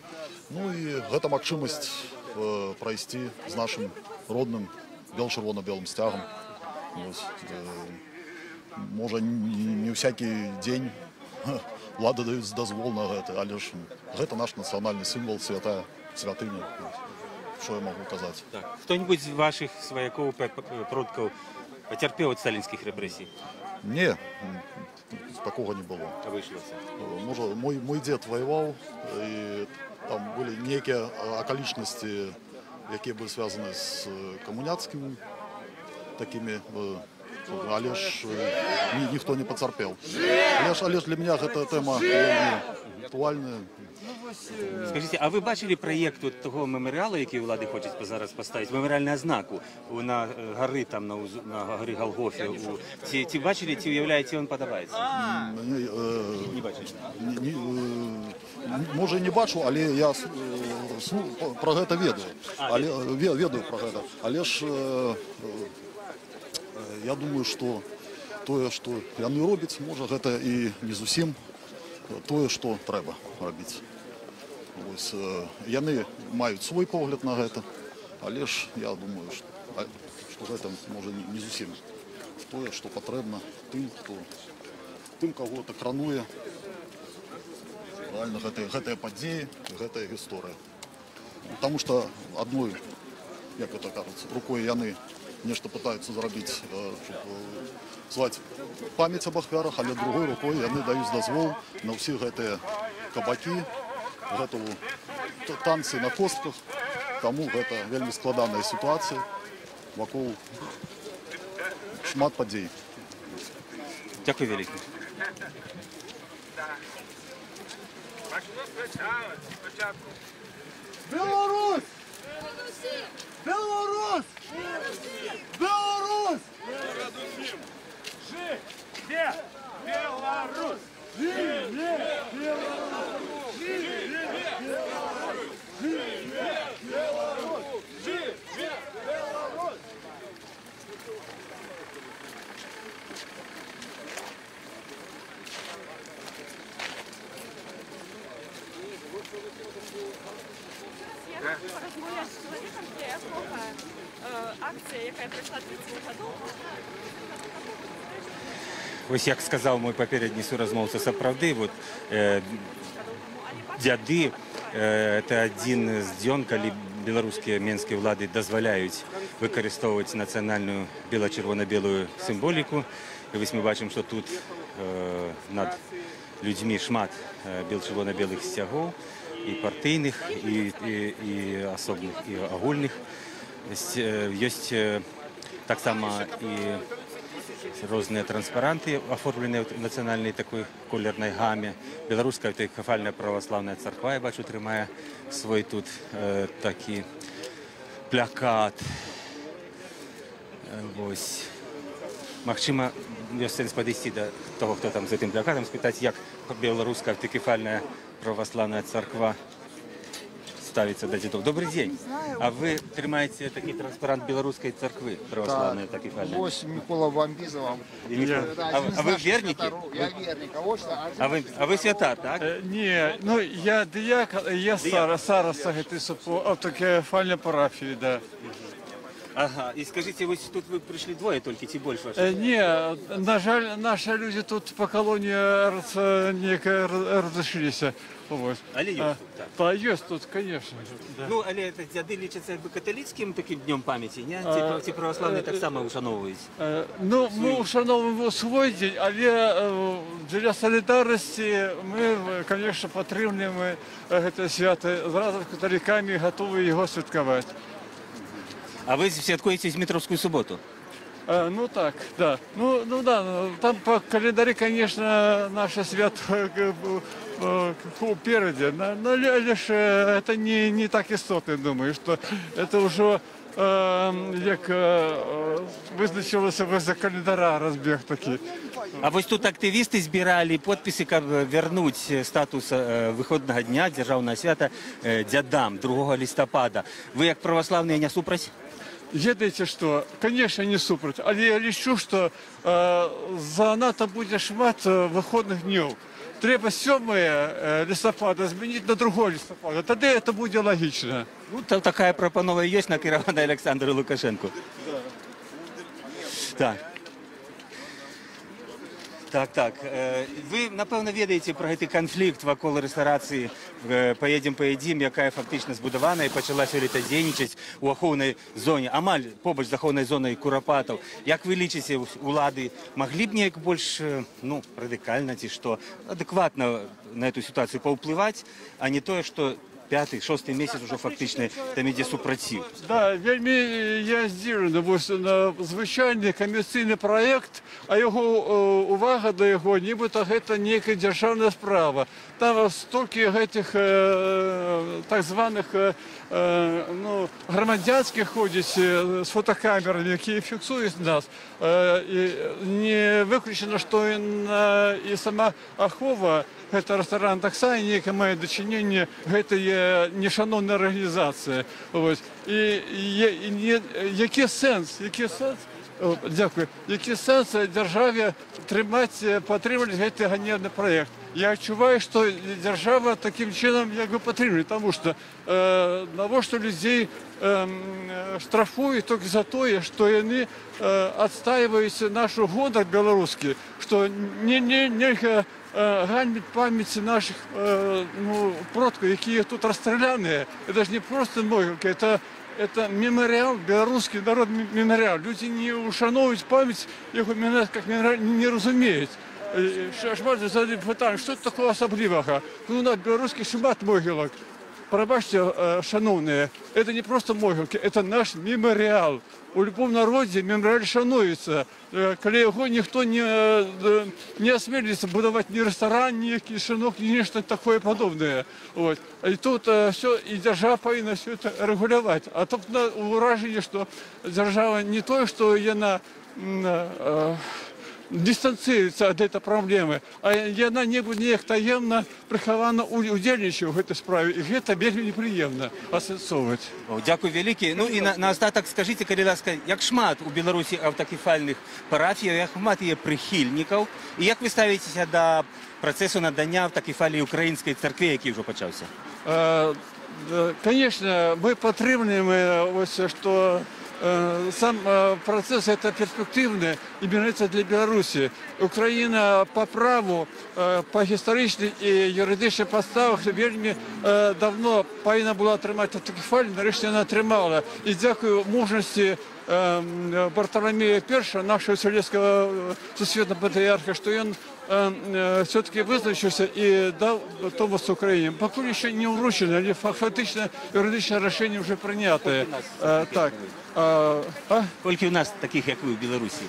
Ну і гэта магчымасць прайсці з нашым родным чырвона-белым сцягам. Можа, не всякі дзень улады даюць дазвол на гэта, але ж гэта наш нацыянальны сімвал, святая святыня. Што я магу казаць? Хто-нибудь з вашых сваякоў, продкаў пацярпеў ад сталінскіх рэпрэсій? Не, такого не было. А вийшло це? Может, мой дед воевал, и там были некие околичности, які були зв'язані з комуняцькими такими, але ж ніхто не потерпів. Але ж для мене ця тема актуальна. Скажіть, а ви бачили проєкт от того меморіалу, який влади хочуть зараз поставити, меморіальну ознаку на гори, там, на горі Голгофі? Ці бачили, ці уявляєте, він подобається? Не бачили? Може, не бачу, але я про це ведаю про це. Але ж я думаю, що те, що вони роблять, може, це і не зовсім те, що треба робити. Ось, вони мають свій погляд на це, але ж я думаю, що це може не зовсім те, що потрібно тим, кого це кранує. Реально, гэта події, гэта історія. Тому що одною, як це кажуть, рукою вони нечто намагаються зробити, щоб звати пам'ять об ахвярах, але другою рукою вони дають дозвол на всі ці кабаки, танці на костках. Тому це вельми складана ситуація, вокруг шмат подій. Дякую велике. Білорусь! Білорусь! Білорусь! Жиє Білорусь! Жиє Білорусь! Жиє Білорусь! Жиє Білорусь! Жиє Білорусь! Розмовляти з чоловіком, для якого акція, яка пройшла 30 років. Ось як сказав мій попередній суразмовця, сапраўды, вот, дзяды це один з дзён, калі беларускія менскія ўлады дазваляюць выкарыстоўваць нацыянальную бела-чырвона-белую сімволіку. І вось мы бачым, што тут над людзьмі шмат бел-чырвона-белых сцягоў, і партыйных, і асобных, і агульных. Ёсць таксама і розныя транспаранты, аформленыя ў нацыянальнай такой колернай гаме. Беларуская кафальная праваслаўная царква, я бачу, трымае свой тут такі плакат. Вось. Магчыма, ёсць сэнс падысці да таго, хто там з гэтым плакатам, спытаць, як беларуская аўтакефальная православная церква ставится до дедов. Добрый день. А вы трымаете такой транспарант белорусской церкви православной автокефальной? Ось Микола Бомбизова. А вы верники? Я верник. А вы святар, так? Не, ну я диакон, я староста по автокефальной парафии, да. Ага, и скажите, вы тут вы пришли двое только, ці больше ваших? Не, на жаль, наши люди тут по колонии некое разошлись. Вот. Але есть тут, так? Да, есть тут, конечно. Да. Ну, але это дзяды лічацца якби каталіцким таким днем памяти, не? Ці православные так само ушановують? Ну, мы ушановуємо свой день, але для солідарності ми, конечно, підтримуємо це свято. Разом з католиками готові його святкувати. А вы святкуете Дмитровскую субботу? Ну так, да. Ну да, там по календарю, конечно, наше свято впереди. Но лишь это не так істотно, думаю, что это уже як визначилося за календаря розбіг такий. А вот тут активисты збирали подписи, как вернуть статус выходного дня, державного свята дядам 2 листопада. Вы, как православные, не супраць? Ведаеце што, конечно, не супраць, але я лічу, што занадта будзе шмат выходных днёў. Трэба 7 лістапада змяніць на 2 лістапада, тады это будзе лагічна. Ну, такая прапанова ёсць, накіравана Александру Лукашенку. Да. Так. Так. Ви, напевно, ведаєте про цей конфлікт вакол рэстарацыі «Поедем, поедим», якая фактично збудавана і почала сёлета дзейнічаць у ахоўнай зоне, амаль побач з ахоўнай зонай Курапатаў. Як вы лічыце, улады маглі б неяк больш радыкальна ці што адэкватна на эту сітуацыю паўплываць, а не тое, што 5-6 месяц уже фактично там ідзе супраціў. Да, вельмі я здзіўлены. Вось на звычайны камерцыйны праект, а яго увага да яго, нібыта гэта нейкая дзяржаўная справа. Там столькі гэтых так званых грамадзянскіх ходзяць з фотокамерамі, якія фіксуюць нас. Не выключана, што і сама ахова, гэта рэстаран таксама нейкае мае дачыненне, гэтая нешаноўная арганізацыя. І які сэнс? Дякую. Які сэнс дзяржаве падтрымліваць гэты ганебны праект? Я адчуваю, што дзяржава такім чынам як бы падтрымлівае, таму што навошта людзей штрафуюць толькі за тое, што яны адстаиваюць нашу гонар беларускі, што нельга ганьбіць памяць наших продкаў, якія тут расстраляныя. Это ж не просто могилки, это мемориал, белорусский народ мемориал. Люди не ушановують память, яго как мемориал не разумеюць. Шмат задали питання, що це такого особливого? У нас белорусских шмат могилок. Пробачьте, шановные, это не просто могилки, это наш мемориал. У любом народе мемориал шануецца. Калі яго ніхто не асмеліцца будаваць ні рэстаран, ні кішанок, ні нешта такое падобнае. І тут все, і дзяржава павінна все это рэгуляваць. А тут ўражанне, што дзяржава не тое, што яна дистанцыюецца ад этой праблемы, а яна неяк таемна прыхавана удзельнічае ў гэтай справе, і гэта вельмі непрыемна асэнсоўваць. Дзякуй вялікі. Ну і наастатак скажыце, калі ласка, як шмат у Беларусі аўтакефальных парафіяў, як шмат яе прыхільнікаў, і як вы ставіцеся да працэсу надання аўтакефаліі украінскай царкве, які ўжо пачаўся? Конечно, мы падтрымліваем, што сам процесс это перспективный и берется для Беларуси. Украина по праву, по историчным и юридичным подставах вельми давно повинна была атрымаць аўтакефалію, нарэшце она атрымала. И дякую мужности Барталомея I, нашего Вселенского Сусветного Патриарха, что он все-таки вызначился и дал Томас Украине. Пока еще не вручено, але фактично юридичное решение уже принятое. Так. Сколько у нас таких, як ви в Білорусі?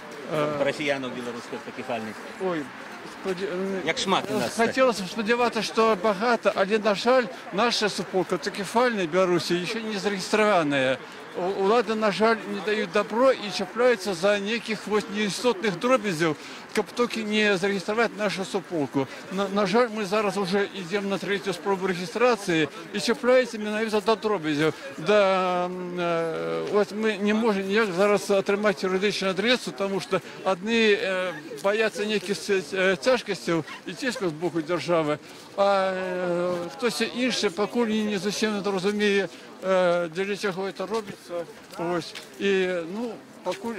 Парафіянів білоруських аўтакефальних? Ой, як шмат у нас? Хотелось бы сподіватися, что багато, але, на жаль, наша суполка аўтакефальная в Беларуси еще не зарегистрированная. Улады, на жаль, не дают добро и чапляются за неких неистотных дробязев, каб тільки не зарегистрировать нашу суполку. На жаль, мы зараз уже идем на третью спробу регистрации и чапляются именно до дробязев. Да, вот мы не можем ніяк зараз атрымаць юридичную адресу, потому что одни боятся неких тяжкостей и тисков з боку державы, а хтось інший, покуль не зовсім не розуміє, для чого це робиться. І, покуль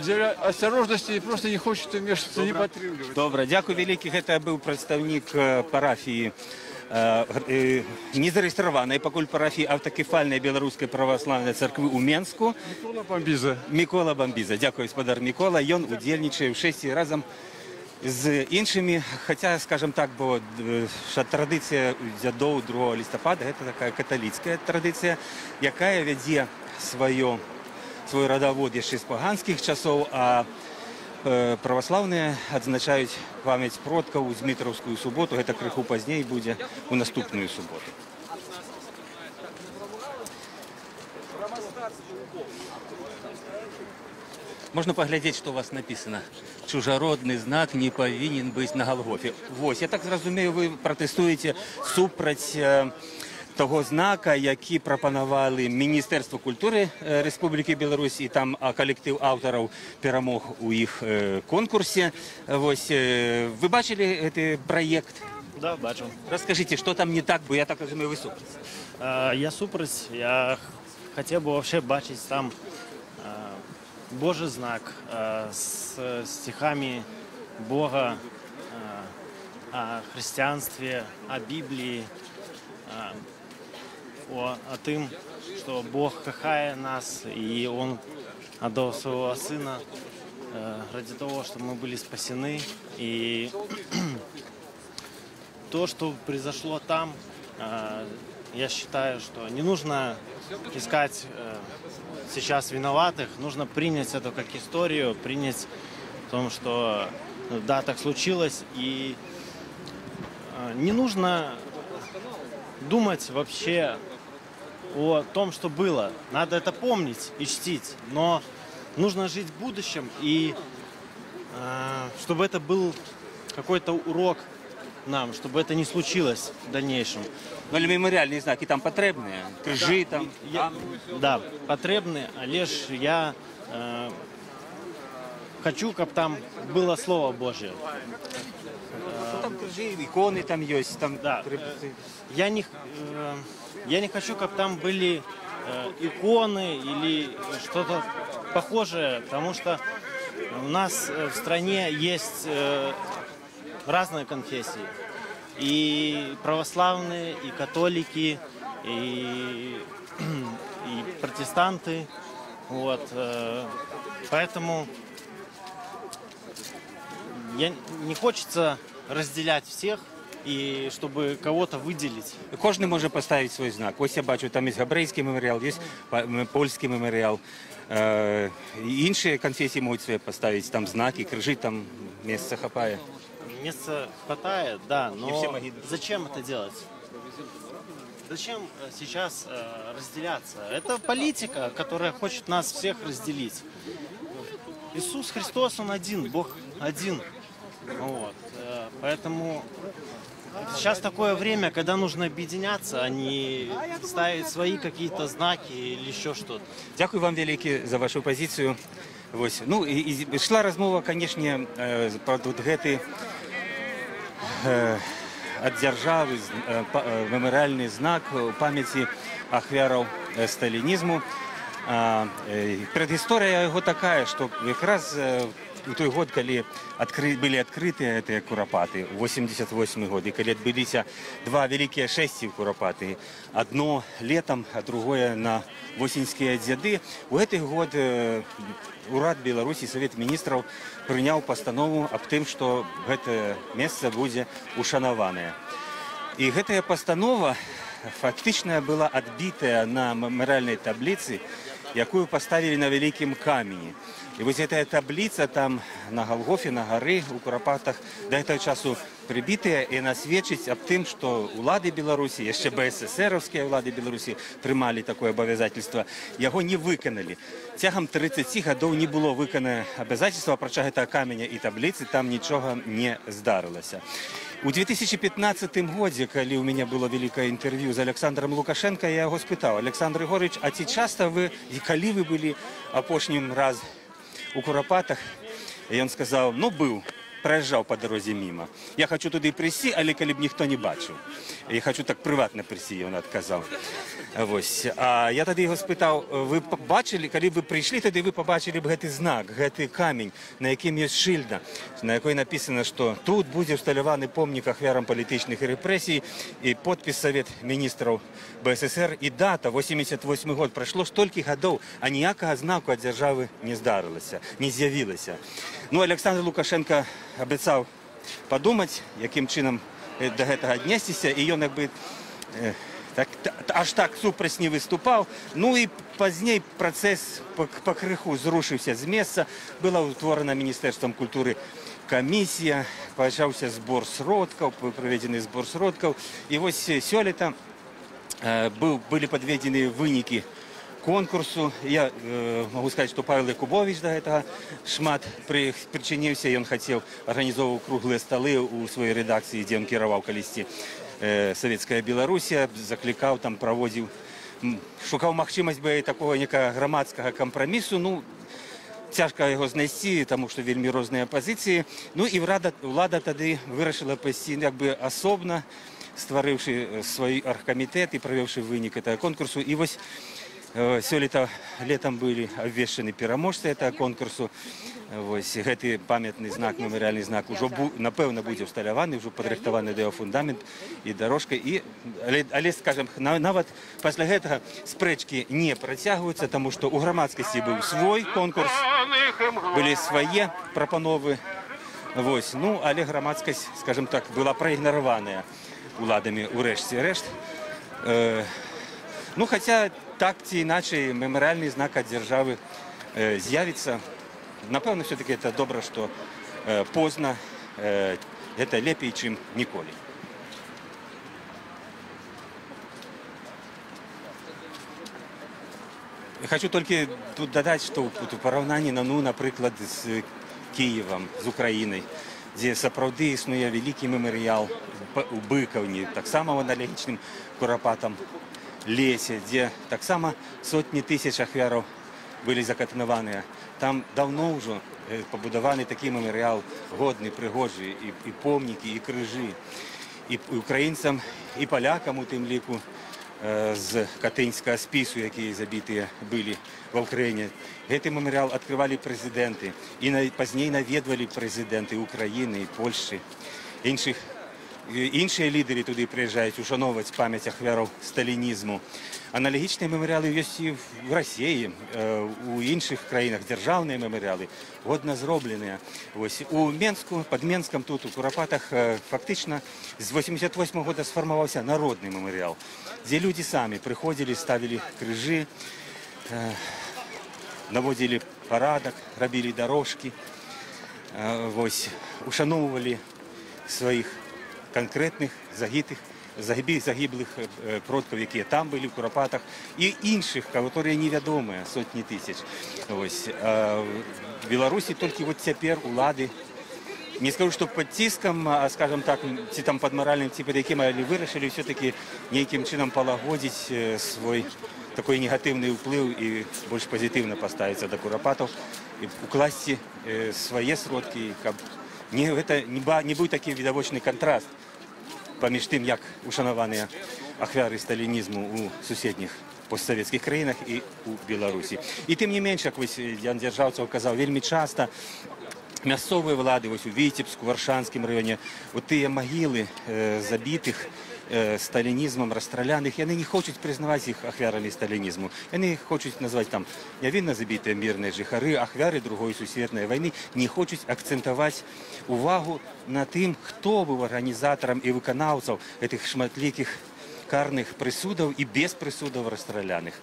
для осторожности просто не хочет вмешиваться, не подтримливать. Добре, дякую великі. Гэта быў прадстаўнік парафіі незарэгістраванай пакуль парафіі аўтакефальнай беларускай праваслаўнай царквы ў Менску. Мікола Бамбіза. Дякую, гаспадар Мікола. Ён удзельнічае ў 6 разам з іншымі, хаця, скажем так, бо традыцыя дзядоў 2 лістапада гэта такая каталіцкая традыцыя, якая вядзе свой радавод яшчэ з паганскіх часоў, а праваслаўныя адзначаюць памяць продкаў у Змітраўскую суботу, гэта крыху пазней будзе у наступную суботу. Можна паглядзець, што у вас напісана. Чужародны знак не павінен быць на Галгофе. Вось, я так зразумею, вы пратэстуеце супраць того знака, які прапанавалі Міністэрства культуры Рэспублікі Беларусь, і там калектыў аўтараў перамог у іх конкурсе. Вось, вы бачылі гэты праект? Да, бачу. Раскажите, что там не так, бо я так разумею, вы супраць. Я супраць. Я хотел бы вообще бачить там Божий знак с стихами Бога, о христианстве, о Библии, о том, что Бог кохает нас, и Он отдал своего Сына ради того, чтобы мы были спасены. И то, что произошло там, я считаю, что не нужно искать сейчас виноватых, нужно принять это как историю, принять в том, что да, так случилось, и не нужно думать вообще о том, что было. Надо это помнить и чтить, но нужно жить в будущем, и чтобы это был какой-то урок нам, чтобы это не случилось в дальнейшем. Ну, але меморіальні знаки там потрібні, крижі там. Да, потребны, але ж я хочу, чтобы там было Слово Божье. Ну, там крижі, ікони там є, там. Да. Я не хочу, чтобы там были иконы или что-то похожее, потому что у нас в стране есть разные конфессии. И православные, и католики, и протестанты. Вот. Поэтому не хочется разделять всех, и чтобы кого-то выделить. Кожен може поставити свій знак. Ось я бачу, там є габрейський меморіал, є польський меморіал. Інші конфесії можуть собі поставити там знаки, крижі, там місце хапає. Места хватает, да, но зачем это делать? Зачем сейчас разделяться? Это политика, которая хочет нас всех разделить. Иисус Христос, Он один, Бог один. Вот. Поэтому сейчас такое время, когда нужно объединяться, а не ставить свои какие-то знаки или еще что-то. Дякую вам велике за вашу позицію. Ось. Ну, і йшла розмова, звісно, про гэты ад дзяржавы меморіальний знак памяці ахвяраў сталінізму. Предыстория його такая, что якраз у той год, калі былі адкрытыя гэтыя курапаты, 88 год, і калі адбыліся два вялікія шэсці курапаты, одно летом, а другое на восеньскія дзяды, у гэты год урад Беларусі, Савет міністраў прыняў пастанову аб тым, што гэтае месца будзе ушанаванае. І гэтая пастанова фактычна была адбітая на меморіальнай табліцы, якую поставили на великом камені. И вот эта таблица там на Голгофе, на горы, у Куропатах до этого часу прибитая, и она свідчить об тем, что улады Беларуси, еще БССРовские улады Беларуси приймали такое обовязательство, его не виконали. Тягом 30 годов не было виконано обовязательство, проча этого каменя и таблицы, там ничего не здарилося. У 2015 году, когда у меня было великое интервью с Александром Лукашенко, я его спитал: Александр Егорович, а ці часто вы, и коли вы были опошнім раз у Куропатах? И он сказал: ну, был, проезжал по дороге мимо. Я хочу туди прийти, але коли б ніхто не бачив. Я хочу так приватно прийти, він відказав. Ось. А я тоді його спитав: ви побачили, коли ви прийшли, тоді ви побачили б гэтый знак, гэтый камінь, на яким є шильда, на якій написано, що тут буде встановлений помник ахвярам політичних репресій, і підпис Совет міністрів БССР, і дата, 88 год, пройшло стільки годів, а ніякого знаку від держави не здарилося, не з'явилося. Ну, Олександр Лукашенко обіцяв подумати, яким чином до гэтага аднесціся, і ён якби аж так супраць не выступаў. Ну і пазней працэс пакрыху зрушыўся з месца. Была ўтворана Міністэрствам культуры камісія, пачаўся збор сродкаў, праведзены збор сродкаў. І вось сёлета былі падведзены вынікі конкурсу. Я могу сказать, что Павел Якубович до этого шмат причиніўся, і ён хацеў арганізоўваў круглыя сталы у сваёй рэдакцыі, дзе ён кіраваў калісьці Советская Беларусія, заклікаў, там праводзіў, шукаў магчымасць бы такого некага грамадскага кампрамісу. Ну, цяжка яго знайсці, таму што вельмі розныя пазіцыі. Ну і ўлада тады вырашыла пайсці як бы асобна, стварыўшы свой аргкамітэт і правёўшы вынік гэтага конкурсу. І вось Сёлета летом были обвешаны пераможцы этого конкурсу. Вось гэты памятны знак, мемарыяльны знак ужо напэўна будзе ўсталяваны, ўжо падрыхтаваны да яго фундамент і дарожка. Але скажем, нават пасля гэтага спрэчкі не працягваюцца, таму што ў грамадскасці быў свой конкурс, былі свае прапановы. Вось, ну, але грамадскасць, скажем так, была праігнараваная уладамі ў рэшце рэшт. Ну, хаця так ці іначай мемарыяльны знак ад дзяржавы з'явіцца. Напэўна, все-таки это добра, што позна, это лепей, чым ніколі. Хочу толькі тут дадаць, што у параўнанні, напрыклад, з Кіевам, з Украінай, дзе сапраўды існуе вялікі мемарыял у Быкаўні, таксама ў аналагічным курапатам лесе, дзе таксама сотні тысяч ахвяраў былі закатанаваныя. Там давно ўжо пабудаваны такі мемарыял годны, прыгожы, і помнікі, і крыжы. І украінцам, і палякам у тым ліку з катынскага спісу, якія забітыя былі ва ўкраіне. Гэты мемарыял адкрывалі прэзідэнты, і пазней наведвалі прэзідэнты Украіны, Польшчы, іншыя лідары туды прыязджаюць ушановаць памяць ахвяраў сталінізму. Аналагічныя мемарыялы ёсць і в Расіі, у іншых краінах дзяржаўныя мемарыялы, годна зробленыя. У Менску, пад Менскам тут, у Курапатах, фактычна з 88 года сфармаваўся народны мемарыял, дзе людзі самі прыходзілі, ставілі крыжы, наводзілі парадак, рабілі дарожкі, ушаноўвалі сваіх конкретных загиблых продкаў, якія там былі ў Курапатах, і іншых, которые невядомыя, сотні тысяч. В Беларусі толькі цяпер улады, не скажу, што пад ціскам, а, скажем так, ці там пад маральным, ці пад якім, але вырашылі ўсё-таки нейкім чынам палагодзіць свой такой негатыўны ўплыў і больш пазітыўна паставіцца да Курапатаў, і укласці свае сродкі, каб не быў такі відавочны кантраст паміж тым, як ушанаваныя ахвяры сталінізму ў суседніх постсавецкіх краінах і ў Беларусі. І тым не менш, як Ян Дзяржаўцаў казаў, вельмі часта мясцовыя ўлады у Віцебску, Варшанскім раёне, тыя магілы забітых сталінізмам, расстраляных, яны не хочуць прызнаваць іх ахвярамі сталінізму. Яны хочуць назваць там нявінна забітыя мірныя жыхары, ахвяры другой сусветнай вайны, не хочуць акцэнтаваць увагу на тым, хто быў арганізатарам і выканаўцаў гэтых шматлікіх карных прысудаў і без прысудаў расстраляных.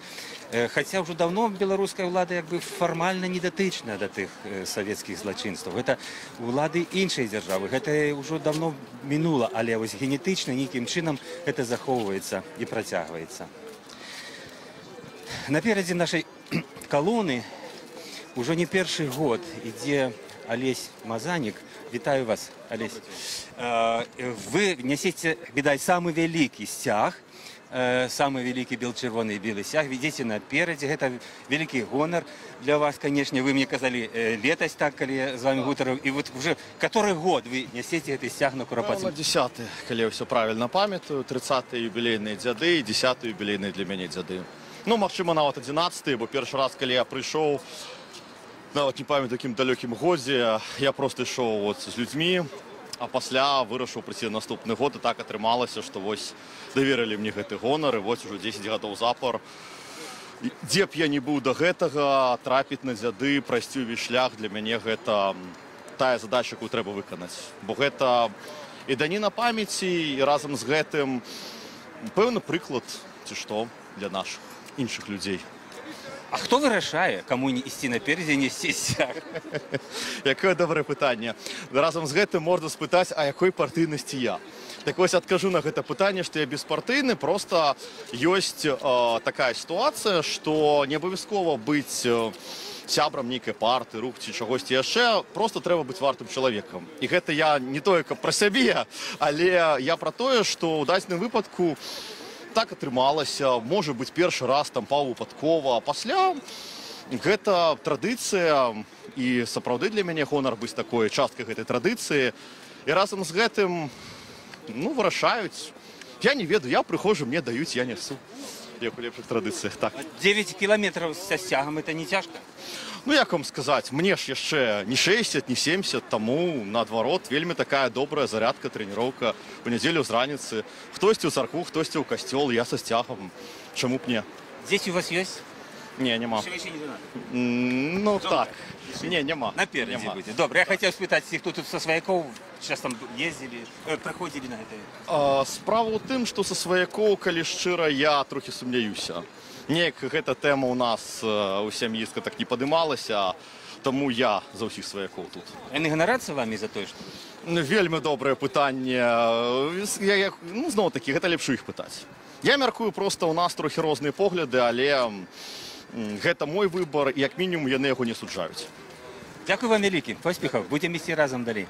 Хаця ўжо давно беларуская ўлада фармальна не датычная да тых савецкіх злачынстваў. Гэта ўлады іншай дзяржавы. Гэта ўжо давно мінула, але генетычна нейкім чынам гэта захоўваецца і працягваецца. Наперадзе нашай калоны ўжо не першы год ідзе Алесь Мазанік. Вітаю вас, Алесь. Вы нясеце, відаць, самы вялікі сцяг, самый великий бел-червоный белый сяг, видите напереди, это великий гонор для вас, конечно. Вы мне сказали летось так, коли я с вами гутарил, и вот уже который год вы несете этот сяг на Курапатах? На 10-й, коли я все правильно памятаю, 30-й юбилейные дзяды и 10-й юбилейные для меня дзяды. Ну, магчыма, нават 11-й, бо першы раз, коли я пришел, нават не памятаю, таким далеким годзе, я просто шел с людьми. А пасля вырашыў прыйсці наступны год, і так атрымалася, што вось даверылі мне гэты гонар, і вось ужо 10 гадоў запар. Дзе б я не быў да гэтага, трапіць на дзяды, прайсці ўвесь шлях, для мяне гэта тая задача, якую трэба выканаць. Бо гэта і даніна памяці, і разам з гэтым пэўны прыклад, ці што, для нашых іншых людзей. А хто вырашае, каму не ісці наперадзе, не ісці сяг? Якое добрае пытанне. Разам з гэтым можна спытаць, а якой партыйнасці я. Так вось адкажу на гэта пытанне, што я беспартыйны, проста ёсць такая сітуацыя, што не абавязкова быць сябрам нейкай партыі, рух ці чагосьці яшчэ, проста трэба быць вартым чалавекам. І гэта я не тое, каб пра сябе, але я пра тое, што ў дадзеным выпадку так атрымалася, можа быць, першы раз там паўвыпадкова, а пасля гэта традыцыя, і сапраўды для мяне гонар быць такой часткай гэтай традыцыі. І разам з гэтым, вырашаюць. Я не ведаю, я прыходжу, мне даюць, я нясу. як у лепшых традыцыях. Так. 9 километров со стягом, это не тяжко? Ну, як вам сказаць, мне ж яшчэ не 60, не 70, таму, наадварот, вельмі такая добрая зарядка, трэніроўка. У нядзелю з раніцы. Хтосьці ў царкву, хтосьці ў касцёл, я са сцягам. Чаму б не? Здесь у вас есть? Не, няма. Еще не донат? Ну, так. Не, няма. Напереди будете. Добре, я хотел спытаць, хто тут со сваякоў сейчас там ездили, проходили на это? Справа ў тым, што са сваякоў, калі шчыра, я трохі сумняюся. Неяк гэта тэма ў нас у сям'і так не падымалася, таму я за ўсіх сваякоў тут. Яны ганарацца вамі за тое, што? Вельмі добрае пытанне. Ну, зноў-такі, гэта лепш у іх пытаць. Я мяркую, проста ў нас трохі розныя погляды, але гэта мой выбар, і як мінімум яны яго не суджаюць. Дзякуй вам вялікі, поспехаў, будзем ісці разам далей.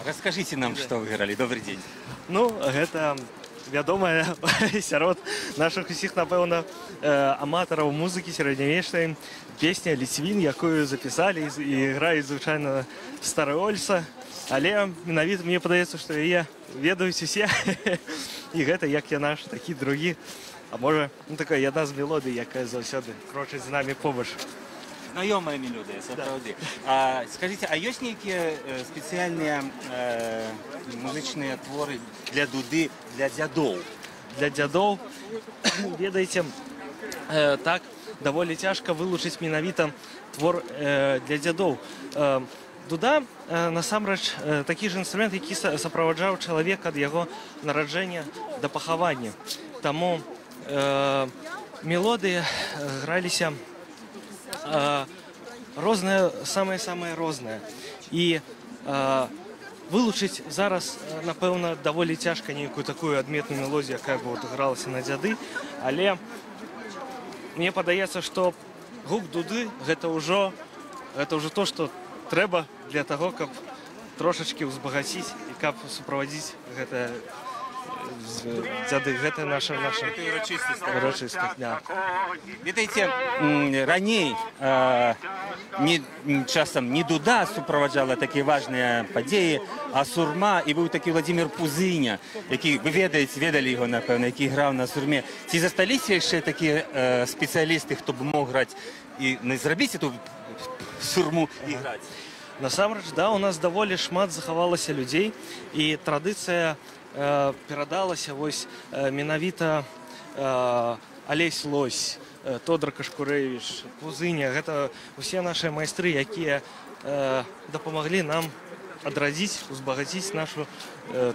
Расскажите нам, что вы играли. Добрый день. Ну, гэта вядомая сярод нашых усіх, напэўна, аматараў музыкі сярэднявечнай песня «Ліцвін», якую запісалі і граюць звычайна староольца. Але менавіта мне падаецца, што яе ведаюць усе. І гэта як яна ж такі другі. А можа, ну такая адна з мелодый, якая заўсёды крочыць з намі побач. Знаёмая мелодыя, сапраўды. Скажите, а ёсць нейкія спецыяльныя музычныя творы для дуды, для дзядоў? Для дзядоў, ведаеце, так, даволі цяжка вылучыць менавіта твор для дзядоў. Дуда, насамрэч, такі ж інструмент, які сапроваджаў чалавека ад яго нараджэння да пахавання. Таму мелодыі граліся розныя, самыя-самыя розныя. І вылучыць зараз, напэўна, даволі цяжка нейкую такую адметную мелодію, якая бы гралася на дзяды, але мне падаецца, што гук дуды гэта ўжо то, што трэба для таго, каб трошачкі ўзбагаціць і каб суправадзіць гэта дзяды. Гэта наша урачыстасць. Ведаеце, раней часам не дуда суправаджала такія важныя падзеі, а сурма, і быў такі Владзімір Пузыня, які, вы ведалі яго, напэўна, які граў на сурме. Ці засталіся яшчэ такія спецыялісты, хто б мог граць і зрабіць эту сурму і граць? Насамрэч, да, у нас даволі шмат захавалася людзей, і традыцыя перадалася вось менавіта Алесь Лось, Тодар Кашкурэвіч, Пузыня. Гэта усе нашыя майстры, якія дапамаглі нам адрадзіць, узбагаціць нашу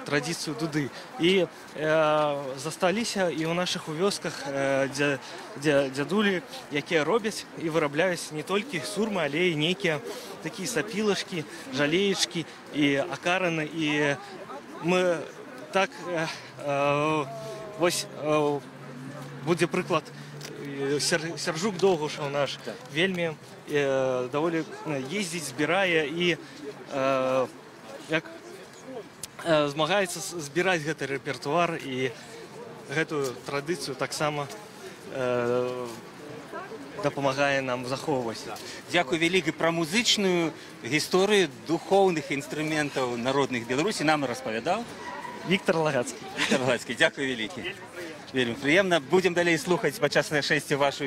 традыцыю дуды. І засталіся і ў нашых вёсках дзядулі, якія робяць і вырабляюць не толькі сурмы, але і нейкія такія сапілачкі, жалеечкі і акараны. І мы так, вось будзе прыклад, Сяржук Доўгушаў наш вельмі даволі ездзіць, збірае і як змагаецца збіраць гэты рэпертуар і гэтую традыцыю таксама дапамагае нам захоўваць. Дзякуй вялікі. Пра музычную гісторыю духоўных інструментаў народных Беларусі нам распавядаў Віктор Лагацкі. Віктор Лагацкі, дзякуй вялікі. Вельмі прыемна. Будзем далей слухаць падчас нашэсця вашу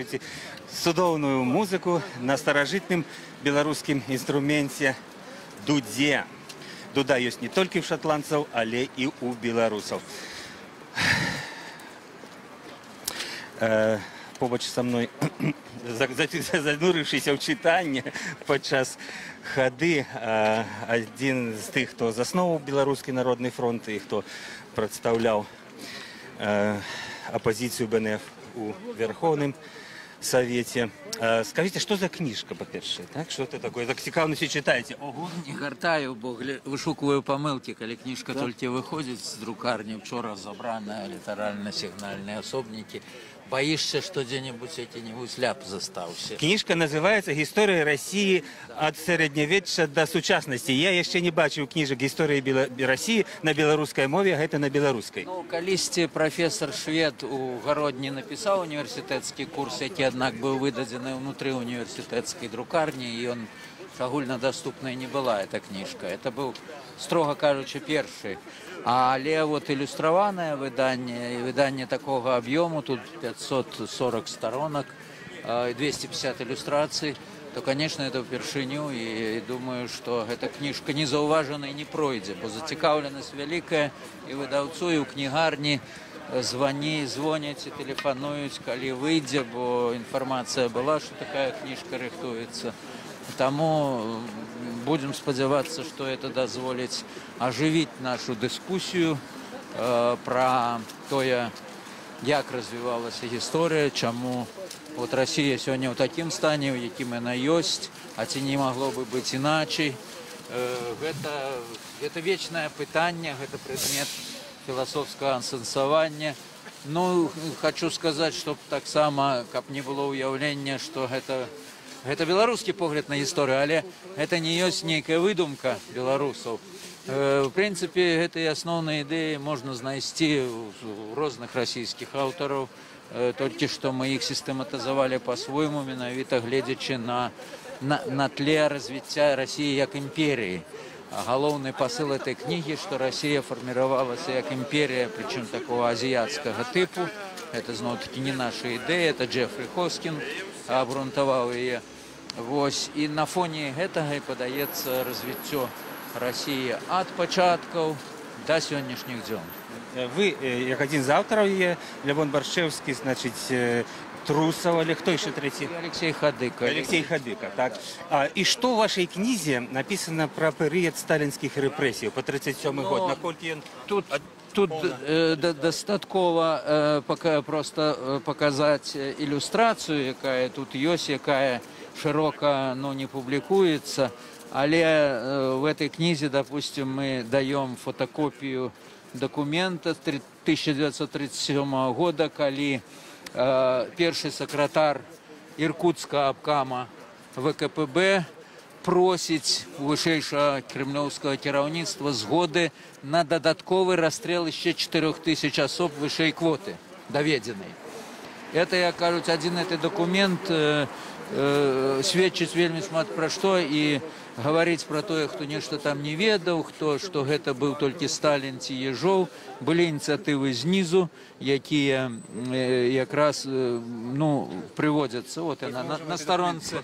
цудоўную музыку на старажытным беларускім інструменце дудзе. Дуда ёсць не толькі ў шатландцаў, але і ў беларусаў. Побач са мной, занурыўшыся ў чытанне падчас хады, адзін з тых, хто засноваў Беларускі народны фронт і хто прадстаўляў апозіцыю БНФ у Верховным Совете. Скажите, что за книжка, по-перше? Так? Что это такое? Так цікавності читаете? Ого. Не гартаю, бо вышукиваю помилки, коли книжка тільки виходить з друкарні. Вчора забрана літерально-сигнальні особники. Боишься, что где-нибудь який-нибудь ляп застався. Книжка называется «История России от средневечья до сучасности». Я еще не бачив книжек «Истории России» на белорусской мове, а это на белорусской. Ну, колісті профессор Швед у Городні написал университетский курс, який, однако, был выдаден внутри университетской друкарни, и он огульнодоступной не была, эта книжка. Это был, строго кажучи, перший. Але вот иллюстрованное выдание такого объема, тут 540 сторонок, 250 иллюстраций, то, конечно, это впершыню, и думаю, что эта книжка незауважена не пройдзе, бо зацікаўленасць вялікая і выдаўцу, і ў кнігарні звоняць і тэлефануюць, калі выйдзе, бо інфармацыя была, што такая книжка рыхтуецца. Тому будем сподеваться, что это дозволит оживить нашу дискуссию про то, как развивалась история, чему вот Россия сегодня в таким стане, в яким она есть, а ці не могло бы быть иначе. Это вечное питание, это предмет философского ансенсования. Ну, хочу сказать, чтобы так само, как не было уявления, что это беларускі погляд на гісторыю, але это не ёсць нейкая выдумка беларусаў. В прынцыпе, гэтыя асноўныя ідэі можна знайсці у розных расійскіх аўтараў, толькі што мы іх сістэматызавалі па-свойму, менавіта гледзячы на тле развіцця Расіі як імперіі. Галоўны пасыл этой кнігі, што Расія фарміравалася як імперія, прычым такого азіяцкага тыпу. Это, зноў-такі, не наша ідэя, это Джефрі Хоскін абрунтаваў яе. Вось, і на фоне гэтага і падаецца развіццё Расіі ад пачаткаў да сённяшніх дзён. Вы, як адзін з аўтараў яе, Лявон Баршчэўскі, значыць, Трусов, але хто яшчэ трэці? Алексей Хадыка. Алексей Хадыка, так. І што ў вашай кнізе напісана пра перыяд сталінскіх рэпрэсій па 37 год? Наколькі ён... Тут достатково просто показать иллюстрацию, якая тут есть, якая широко не публикуется. Але в этой книге, допустим, мы даем фотокопию документа 1937 года, когда первый секретарь Иркутского обкама ВКПБ просить вышэйшага кремлёўскага кіраўніцтва згоды на дадатковы расстрел еще 4000 особ вышэй квоты доведенной. Это, я кажуць, один этот документ сведчыць вельмі шмат пра што і гаварыць пра тое, хто нешта там не ведаў, хто што гэта быў толькі Сталін ці Ежоў. Былі ініцыятывы знізу, якія якраз прыводзяцца вот на сторонцы.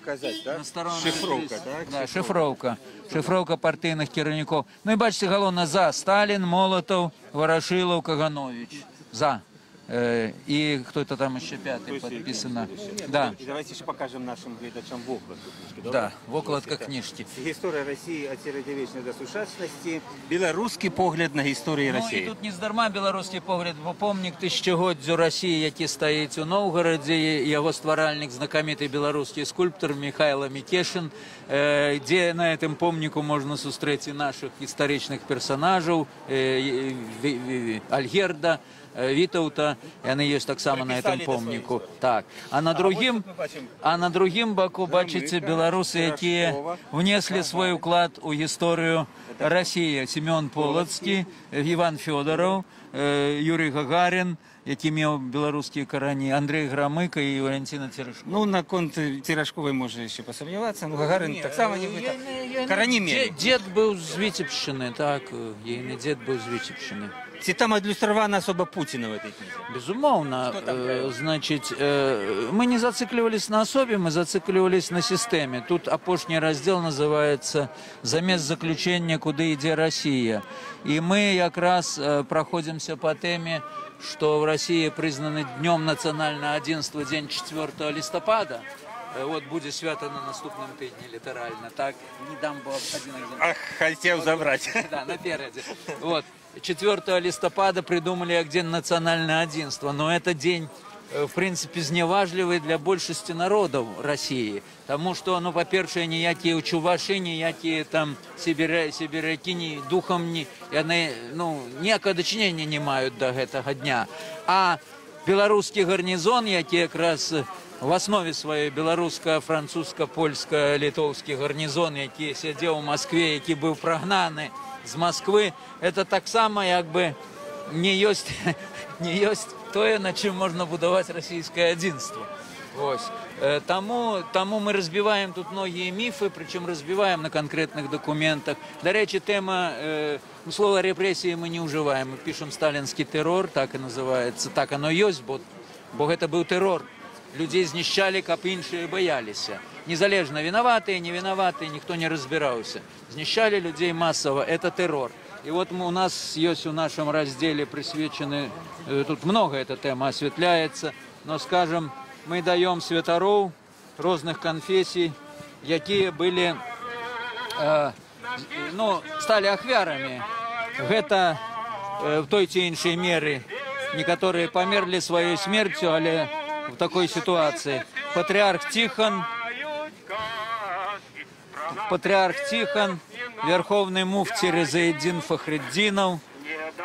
Шифровка, так? Да, шифровка партыйных кіраўнікоў. Ну і бачыце, галоўна за Сталін, Молотов, Ворошилов, Каганович. За. И кто-то там еще пятый подписано. Да. Давайте еще покажем нашим глядачам вокладку. Да, вокладка книжки. История России от середньовечной до сучасности. Белорусский погляд на историю России. Ну, и тут не здарма белорусский погляд, бо помнік тысячагоддзю России, який стоїть у Новгороде, его стваральник, знакомитый белорусский скульптор Михайло Микешин, где на этом помнику можно сустрэць и наших историчных персонажей, Альгерда, Вітаўта, яны ёсць таксама на этом помніку. Так. А на другім баку бачыце беларусы, якія внеслі свой уклад у гісторыю России. Семен Полоцкий, Иван Федоров, Юрий Гагарин, які меў беларускія карані, Андрей Грамыка і Валентина Терешкова. Ну, на конт Терешковой можно еще посомневаться, но Гагарин так само не будет. Карані мели. Дед был з Витебщины, так, ейный дед был з Витебщины. Ці там адлюстравана особа Путина в этой книге? Безумовно. Значит, мы не зацикливались на особе, мы зацикливались на системе. Тут опошний раздел называется «Замес заключения, куда идет Россия». И мы как раз проходимся по теме, что в России признаны днем национального единства день 4 листопада. Вот будет свято на наступном тыдні, литерально. Так, не дам бы один экземпляр. Ах, хотел забрать. Да, напереди. Вот. 4 листопада придумали как день национального единства, но это день, в принципе, зневажливый для большасці народов России. Потому что, ну, по-перше, ніякие чуваши, ніякие там сибиряки, духом яны, ну, ніякого дочинения не мають до этого дня. А белорусский гарнизон, які якраз в основе своей белорусско-французско-польско-литовский гарнизон, які сидел в Москве, які был прогнаны з Москвы, это так само как бы не есть то, на чем можно будовать российское единство. Тому мы разбиваем тут многие мифы, причем разбиваем на конкретных документах. До речи, тема, слово репрессии мы не уживаем, мы пишем сталинский террор, так и называется, так оно есть, бо это был террор. Людей знищали, каб іншыя боялися. Незалежно виноватые, не виноватые, никто не разбирался. Знищали людей массово, это террор. И вот у нас есть в нашем разделе присвящены, тут много эта тема осветляется, но, скажем, мы даем святаров разных конфессий, якія были, ну, стали ахвярами. Это в той ці іншай меры. Некоторые померли своей смертью, але в такой ситуации. Патриарх Тихон, верховный муфти Резаэддин Фахретдинов,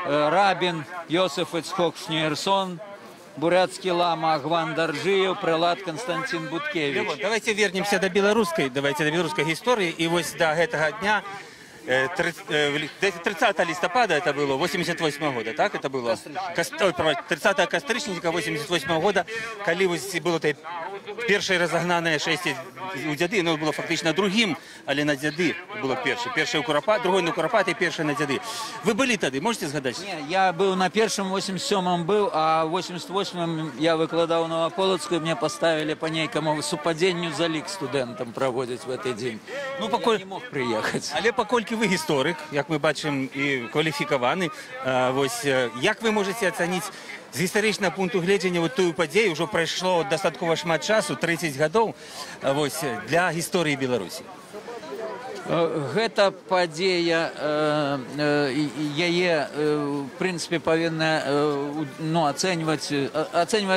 рабин Йосиф Ицхок Шниерсон, бурятский лама Агван Даржиев, прелат Константин Буткевич. Давайте вернемся до белорусской истории. И вот до этого дня, 30 листопада это было, 88 года, так это было? 30 кастрычника 88 года, коли было першее разогнанное шествие у дзяды, оно было фактично другим, але на дзяды было першее у Куропат, другое на Куропат и першее на дзяды. Вы были тогда, можете згадать? Не, я был на первом, 87-м был, а в 88-м я выкладал на Полоцкую, мне поставили по нейкому супадению за лик студентам проводить в этот день. Ну, я не мог приехать. Але паколькі вы гісторык, як мы бачым, і кваліфікаваны, як вы можете оценить з гістарычнага пункту гледжання тую падзею, ўжо прайшло дастаткова шмат часу, 30 гадоў, для гісторыі Беларусі? Гэта падзея, яе, в прынцыпе, павінна ацэньваць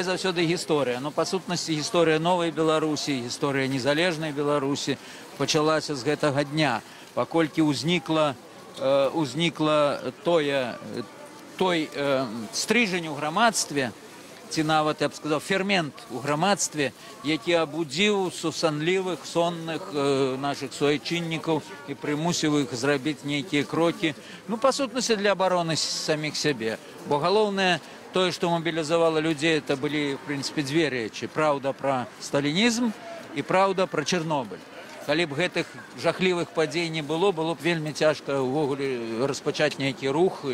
заўсёды гісторыя. Но, па сутнасці, гісторыя новай Беларусі, гісторыя незалежнай Беларусі пачалася з гэтага дня, паколькі ўзнікла той стрыжань у грамадстве, ці нават, я б сказаў, фермент у грамадстве, які абудзіў сусанлівых, сонных нашых суайчыннікаў і прымусіў іх зрабіць нейкія крокі, ну, па сутнасці, для абароны саміх сябе. Бо галоўнае, тое, што мабілізавала людзей, это былі, в прынцыпе, дзве рэчы. Праўда пра сталінізм і праўда пра Чарнобыль. Калі б гэтых жахлівых падзей не было, было б вельмі цяжка ўвогуле распачаць нейкі рух,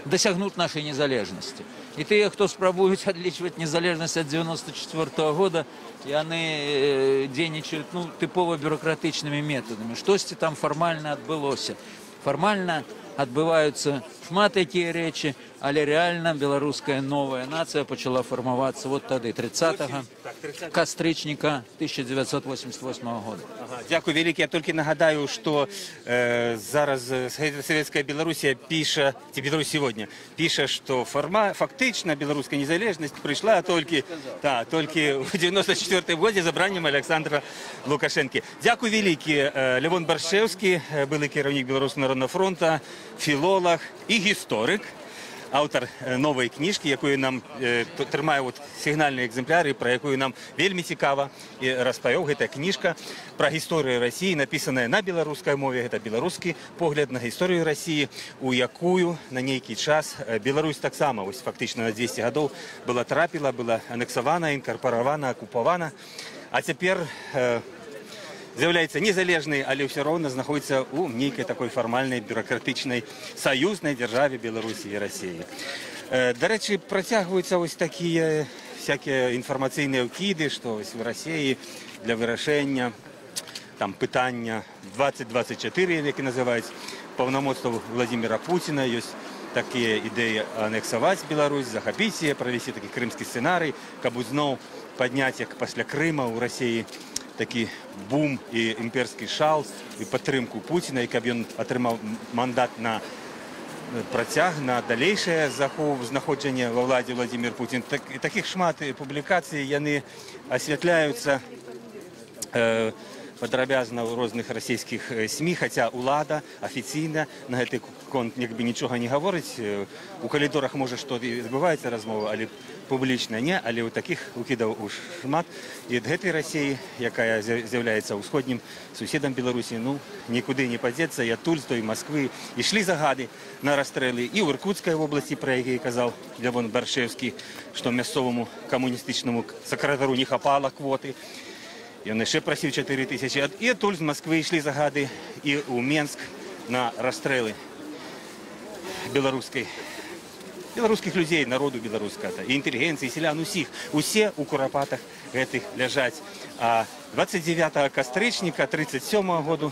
дасягнуць нашай незалежнасці. І тыя, хто спрабуюць адлічваць незалежнасць ад 94-го года, яны дзейнічаюць тыпова бюрократычнымі метадамі. Штосьці там фармальна адбылося. Фармальна адбываюцца шмат якія рэчы, але рэальна беларуская новая нацыя пачала фармавацца вот тады, 30-го кастрычніка 1988 года. Дякую вялікі. Я толькі нагадаю, што зараз Советская Белоруссия піша, ці Беларусь сегодня, піша, што фактычна беларуская незалежнасць прыйшла толькі ў 94-м годзе забраннем Александра Лукашэнкі. Дякую вялікі. Левон Баршчэўскі, былы кіраўнік Беларускага народнага фронта, філолог і гісторык. аўтар новай кніжкі, якую нам трымае сігнальны экземпляр, і пра якую нам вельмі цікава і распавёў. Гэта кніжка пра гісторыю Расіі, напісаная на беларускай мове. Гэта беларускі погляд на гісторыю Расіі, у якую на нейкі час Беларусь таксама, фактычна на 200 гадоў, была трапіла, была анексавана, інкарпаравана, акупавана, а цяпер з'яўляецца незалежнай, але ўсё роўна знаходзіцца ў нейкай такой фармальнай бюракратычнай саюзнай дзяржаве Беларусі і Расіі. Дарэчы, працягваюцца такія всякія інфармацыйныя ўкіды, што в Расіі для вырашэння пытання 2024, які называюць паўнамоцтва Владимира Путина, ёсць такія ідэі анексаваць Беларусь, захапіць яе, правесці такі крымскі сцэнарый, каб зноў падняць, як пасля Крыма ў Расіі, такі бум і імперскі шал і падтрымку Пуціна, і каб ён атрымаў мандат на працяг, на далейшае знаходжанне ва ўладзе Владимир Путін. Такіх шмат публікацый, яны асвятляюцца падрабязна ў розных расійскіх СМІ, хаця ўлада афіцыйна на гэты конт нічога не гаворыць. У калідорах можа што адбываецца размова, але публічна не, але ў такіх укідаў шмат. І ад гэтай Расіі, якая з'яўляецца ўсходнім суседам Беларусі, нікуды не падзецца. І адтуль, з той Масквы, ішлі загады на расстрэлы і ў Іркутскай вобласці, пра які казаў Лявон Баршэўскі, што мясцоваму камуністычнаму сакратару не хапала квоты. Ён яшчэ прасіў 4000. І адтуль з Масквы ішлі загады і ў Менск на расстрэлы беларускіх людзей, народу беларускага, і інтэлігенцыі, селян, усіх. Усе ў курапатах гэтых ляжаць. А 29 кастрычніка 1937 году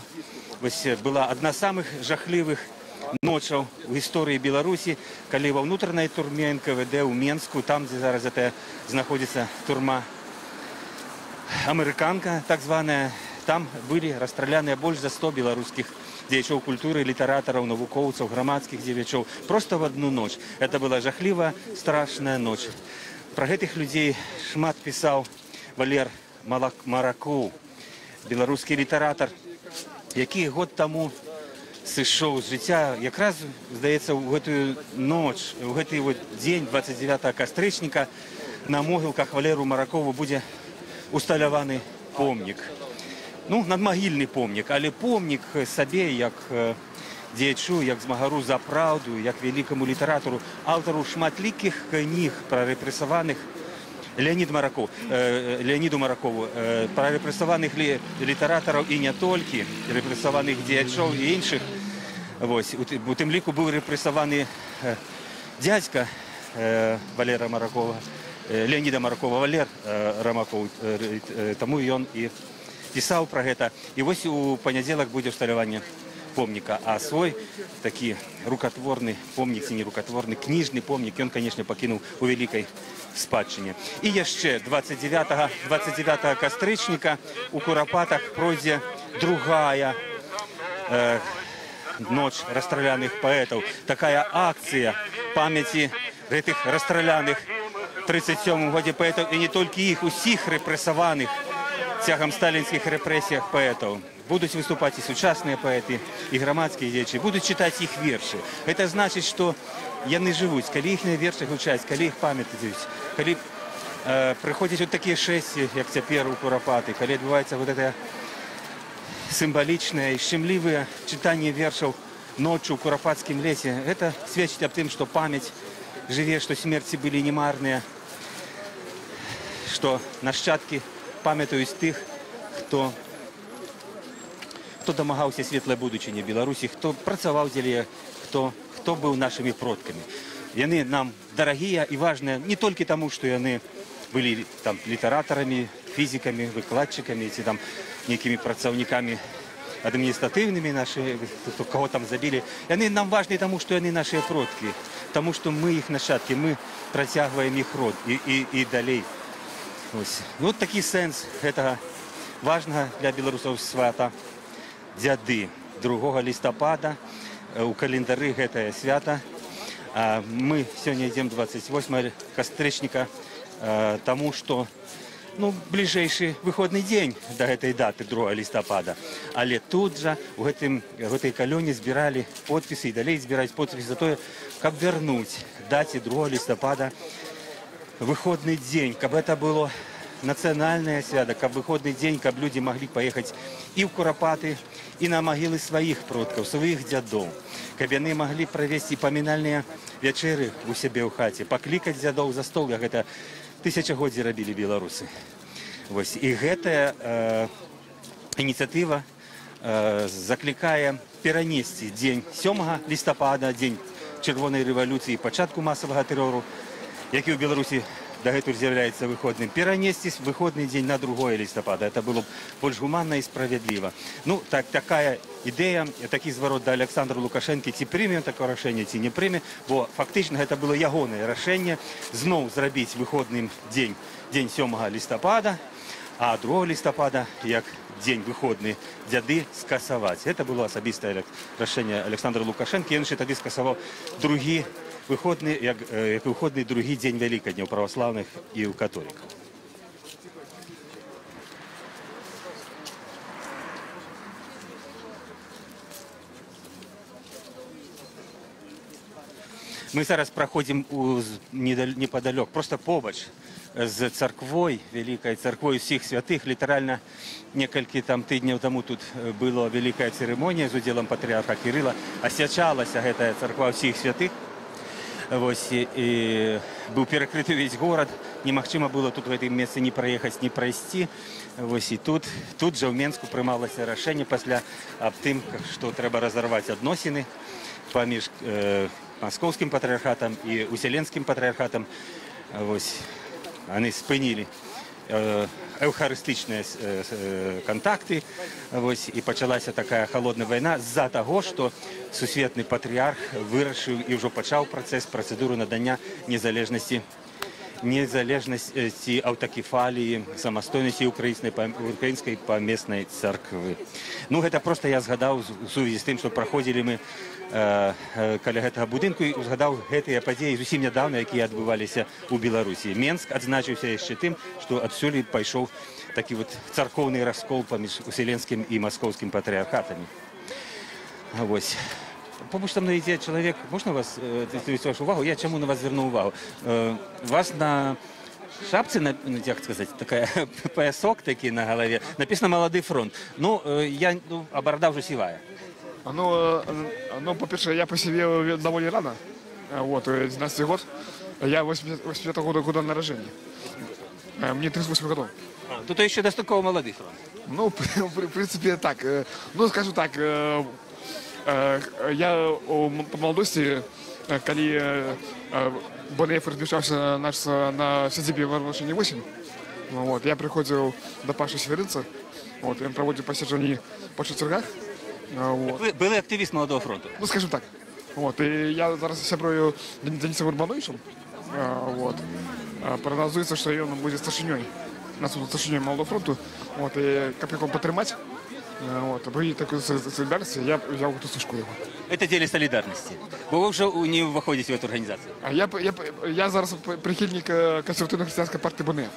была адна з самых жахлівых ночаў у гісторыі Беларусі, калі ва ўнутранай турме НКВД ў Менску, там, дзе зараз знаходзіцца турма амерыканка, так званая, там былі расстраляныя больш за 100 беларускіх дзеячоў культуры, літаратараў, навукоўцаў, грамадскіх дзеячоў. Проста в одну ноч. Это была жахлівая, страшная ноч. Пра гэтых людзей шмат пісаў Валер Маракоў, беларускі літаратар, які год таму сышоў з жыцця. Якраз, здаецца, у гэтую ноч, у гэты дзень 29 кастрычніка на могілках Валеру Маракову будзе усталяваны помнік. Надмагільны помнік, але помнік сабе, як дзеячу, як змагару за праўду, як вялікаму літаратару, аўтару шматлікіх кніг пра рэпрэсаваных Леоніду Маракову, пра рэпрэсаваных літаратараў і не толькі, рэпрэсаваных дзеячоў і іншых. У тым ліку быў рэпрэсаваны дзядзька Валера Маракова, Леоніда Маракова, Валер Рамакоў, таму ён і пісаў пра гэта. І вось у панядзелак будзе ўсталяванне помніка. А свой такі рукатворны помнік, ці не рукатворны, кніжны помнік ён, канешне, пакінуў у вялікай спадчыне. І яшчэ 29 кастрычніка у Курапатах пройдзе другая ноч расстраляных паэтаў. Такая акцыя памяці гэтых расстраляных 37 годзе паэтаў, і не толькі іх, усіх рэпрэсаваных цягам сталінскіх рэпрэсіях паэтаў. Будуць выступаць і сучасныя паэты, і грамадскія дзеячы, будуць чытаць іх вершы. Гэта значыць, што яны жывуць, калі іхныя вершы гучаць, калі іх памятаюць, калі прыходзяць такія шэсці, як цяпер у Курапаты, калі адбываецца гэтае сімвалічнае і шчымлівае чытанне вершаў ноччу ў курапацкім лесе, гэта сведчыць аб тым, што памяць жыве, што смерці былі немарныя, што нашчадкі памятаюць тых, хто дамагаўся светлай будучыні Беларусі, хто працаваў дзеля, хто быў нашымі продкамі. Яны нам дарагія і важныя не толькі таму, што яны былі літаратарамі, фізікамі, выкладчыкамі, ці нейкімі працаўнікамі адміністратыўнымі, каго там забілі. Яны нам важныя таму, што яны нашыя продкі, таму што мы іх нашчадкі, мы працягваем іх род і далей. Вот такі сэнс гэтага важнага для беларусаў свята дзяды. 2 лістапада у календары гэтае свята. Мы сёння ідзем 28 кастрычніка, таму што бліжэйшы выходны дзень да гэтай даты 2 лістапада. Але тут жа у гэтай калоне збіралі подпісы і далей збіраць подпісы за тое, каб вярнуць даце 2 лістапада выходны дзень, каб это было нацыянальнае свята, каб выходны дзень, каб людзі маглі паехаць і ў Курапаты, і на магілы сваіх продкаў, сваіх дзядоў, каб яны маглі правесці памінальныя вячэры у сябе ў хаце, паклікаць дзядоў за стол, як гэта тысячагоддзі рабілі беларусы. І гэтая ініцыятыва заклікае перанесці дзень 7 лістапада, дзень чырвонай рэвалюцыі, пачатку масавага тэрору, які ў Беларусі дагэтуль з'яўляецца выходным, перанесці выходны дзень на 2 лістапада. Это было б больш гуманна і справядліва. Такая ідэя, такі зварот да Александра Лукашэнкі, ці прыме такое рашэнне, ці не прыме, бо фактычна гэта было ягонае рашэнне зноў зрабіць выходным дзень 7 лістапада, а 2 лістапада, як дзень выходны дзяды, скасаваць. Это было асабістае рашэнне Александра Лукашэнкі. Ён яшчэ тады скасаваў другі выходны, як выходны другі дзень Вялікадня ў праваслаўных і ў католікаў. Мы зараз праходзім непадалёк, проста побач з царквой, вялікай царквой усіх святых. Літаральна некалькі тыдняў таму тут была вялікая цырымонія з удзелам патрыарха Кірыла. Асвячалася гэтая царква ўсіх святых. І быў перакрыты ўвесь горад. Немагчыма было тут у гэтым месцы не праехаць, не прайсці. І тут жа ў Менску прымалася рашэнне пасля аб тым, што трэба разарваць адносіны паміж маскоўскім патрыархатам і уселенскім патрыархатам. Яны спынілі эўхарыстычныя кантакты, і пачалася такая халодная вайна з-за таго, што сусветны патрыарх вырашыў і ўжо пачаў працэдуру надання незалежнасці, аўтакефаліі, самастойнасці украінскай памеснай царквы. Гэта проста я згадаў у сувязі з тым, што праходзілі мы каля гэтага будынку, і узгадаў гэтыя падзеі зусім нядаўна, якія адбываліся ў Беларусі. Менск адзначыўся яшчэ тым, што адсюль пайшоў такі царкоўны раскол паміж уселенскім і маскоўскім патрыархатамі. Побач там ідзе чалавек, можна вас звярнуць вашу увагу? Я чаму на вас звярнуў увагу? У вас на шапцы, як сказаць, такая паясок такі на галаве, напісана «Малады фронт». А барада ўжо сівая. По-перше, я посевел довольно рано, 12 год. Я 85-го года нарождения. Мне 38 годов. Тут еще достаточно молодых. В принципе, так. Скажу так, я по молодости, когда БНФ размещался на сидзибе в Ворошине 8, я приходил до Паши Северинца, он проводил посещение по четвергах. Были активист Молодого фронту? Скажем так. И я зараз сябрую Денисом Урбановичем. Прогнозуется, что он будет старшиней. Нас будет старшиней Молодого фронту. И как его подтримать. При такой солидарности я вот услышку его. Это деле солидарности. Вы уже не входите в эту организацию? Я зараз прихильник консервативно-християнской партии БНФ.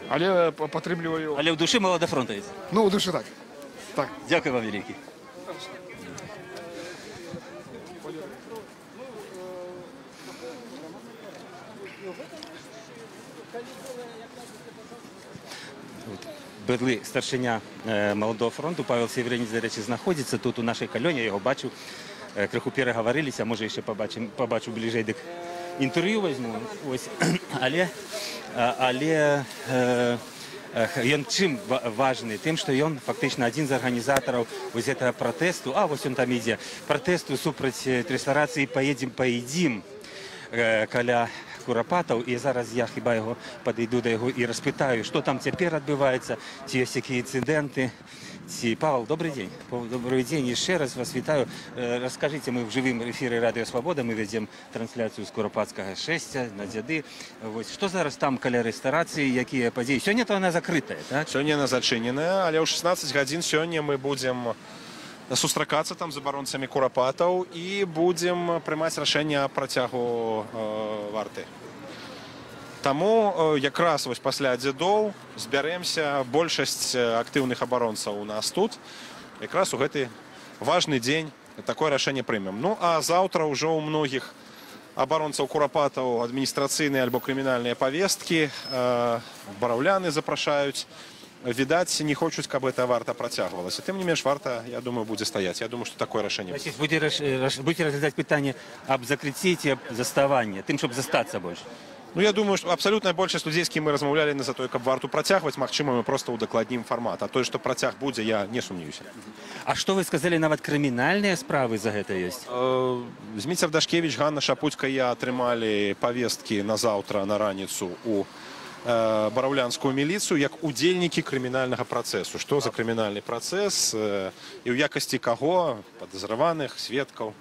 Але підтримую... Але в душі Молодого фронту є? В душі так. Дякую вам велике. Быдлы старшыня Молодого фронту Павел Северинец, до речі, знаходзіцца тут у нашай калёне, я яго бачу, крыху перагаварыліся, можа яшчэ пабачу бліжэй, дык інтэрв'ю возьму. Але ён чым важны? Тым, што ён фактычна адзін з арганізатараў вось гэтага пратэсту, вось ён там ідзе, пратэсту супраць рэстарацыі «Паедзім» каля Курапатаў, і зараз я хіба яго падыйду да яго і распытаю, што там цяпер адбываецца, ці ёсць якія інцыдэнты. Павел, добрый день. Добрый день. Еще раз вас вітаю. Расскажите, мы в живым эфире Радио Свобода, мы ведем трансляцию з Куропатскага 6 на дзяды. Что зараз там каля рэстарацыі, якія падзеі? Сёння то она закрытая, так? Сёння она зачыненая, але ў 16 гадзін сёння мы будем сустракацца там з абаронцамі Курапатаў і будем прымаць рашэнне аб працягу варты. Таму якраз вось пасля дзедоў збяремся большасць актыўных абаронцаў у нас тут. Якраз у гэты важны дзень такое рашэнне прымем. Ну а заўтра ўжо ў многіх абаронцаў курапатаў адміністрацыйныя альбо крымінальныя павесткі, бараўляны запрашаюць. Відаць, не хочуць, каб гэта варта працягвалася. Тым не менш, варта, я думаю, будзе стаяць. Я думаю, што такое рашэнне будзе. Будете разглядаць пытанне аб закрыцці ці аб заставанні, тым, щоб застацца больш? Ну, я думаю, што абсалютная большасць людзей, з кім мы размаўлялі за той, каб варту працягваць, магчыма, мы проста ўдакладнім фармат. А тое, што працяг будзе, я не сумнююся. А што вы сказалі, нават крымінальныя справы за гэта ёсць? Зміцер Дашкевіч, Ганна Шапуцька і я атрымалі павесткі на заўтра, на раніцу у бараўлянскую міліцыю як удзельнікі крымінальнага працэсу. Што за крымінальны працэс і ў якасці каго, падазраваных, сведкаў,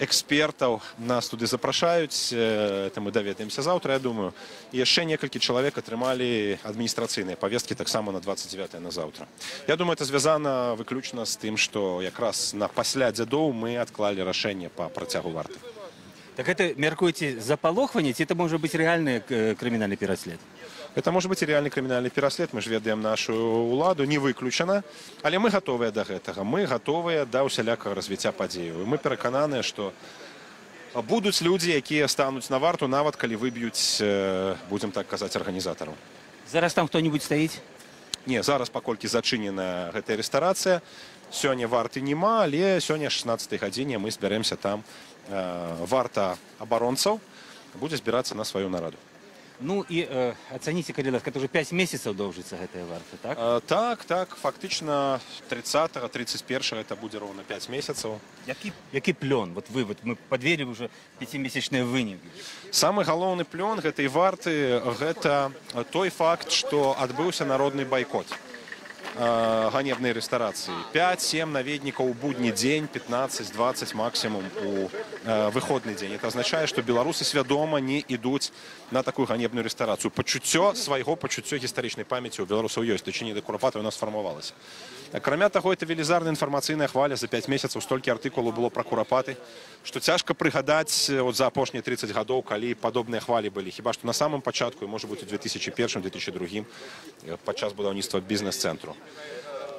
экспертаў нас туды запрашаюць, это мы даведаемся заўтра, я думаю. І яшчэ некалькі чалавек атрымалі адміністрацыйныя павесткі таксама на 29 на заўтра. Я думаю, это звязана выключна з тым, што якраз пасля дзядоў мы адклалі рашэнне па працягу варты. Так это, мяркуеце, запалохванне, ці это можа быць рэальны крымінальны пераслед? Это может быть и реальный криминальный пераслед. Мы же ведаем нашу уладу, не выключена. Але мы готовы до гэтага. Мы готовы до усялякага развіцця падзеяў. Мы перакананыя, што будуць людзі, якія стануць на варту, нават калі выб'юць, будзем так казаць, арганізатараў. Зараз там хто-нибудь стаіць? Не, зараз паколькі зачынена гэтая рэстарацыя. Сёння варты нема, але сёння 16 гадзіне мы збярэмся там. Варта абаронцаў будзе збірацца на сваю нараду. Ну і ацаніце, калі ласка, это уже 5 месяцаў доўжыцца гэтая варта, так? Так, фактычна 30-31 это будзе роўна 5 месяцаў. Які плён? Вот мы падвелі уже 5-месячныя вынікі. Самы галоўны плён гэтай варты гэта той факт, што адбыўся народны байкот ганебнай рэстарацыі. 5-7 наведнікаў у будні дзень, 15-20 максімум у выходны дзень. Это азначае, што беларусы свядома не ідуць на такую ганебную рэстарацыю. Пачуццё гістарычнай памяці ў беларусаў ёсць, дачыненне да курапата ў нас сфармавалася. Акрамя таго, это велізарная інфармацыйная хваля. За 5 месяцаў столькі артыкулаў было пра курапаты, што цяжка прыгадаць за апошнія 30 гадоў, калі падобныя хвалі былі. Хіба што на самым пачатку, і можа быць у 2001-2002 падчас будаўніцтва бізнес-цэнтру.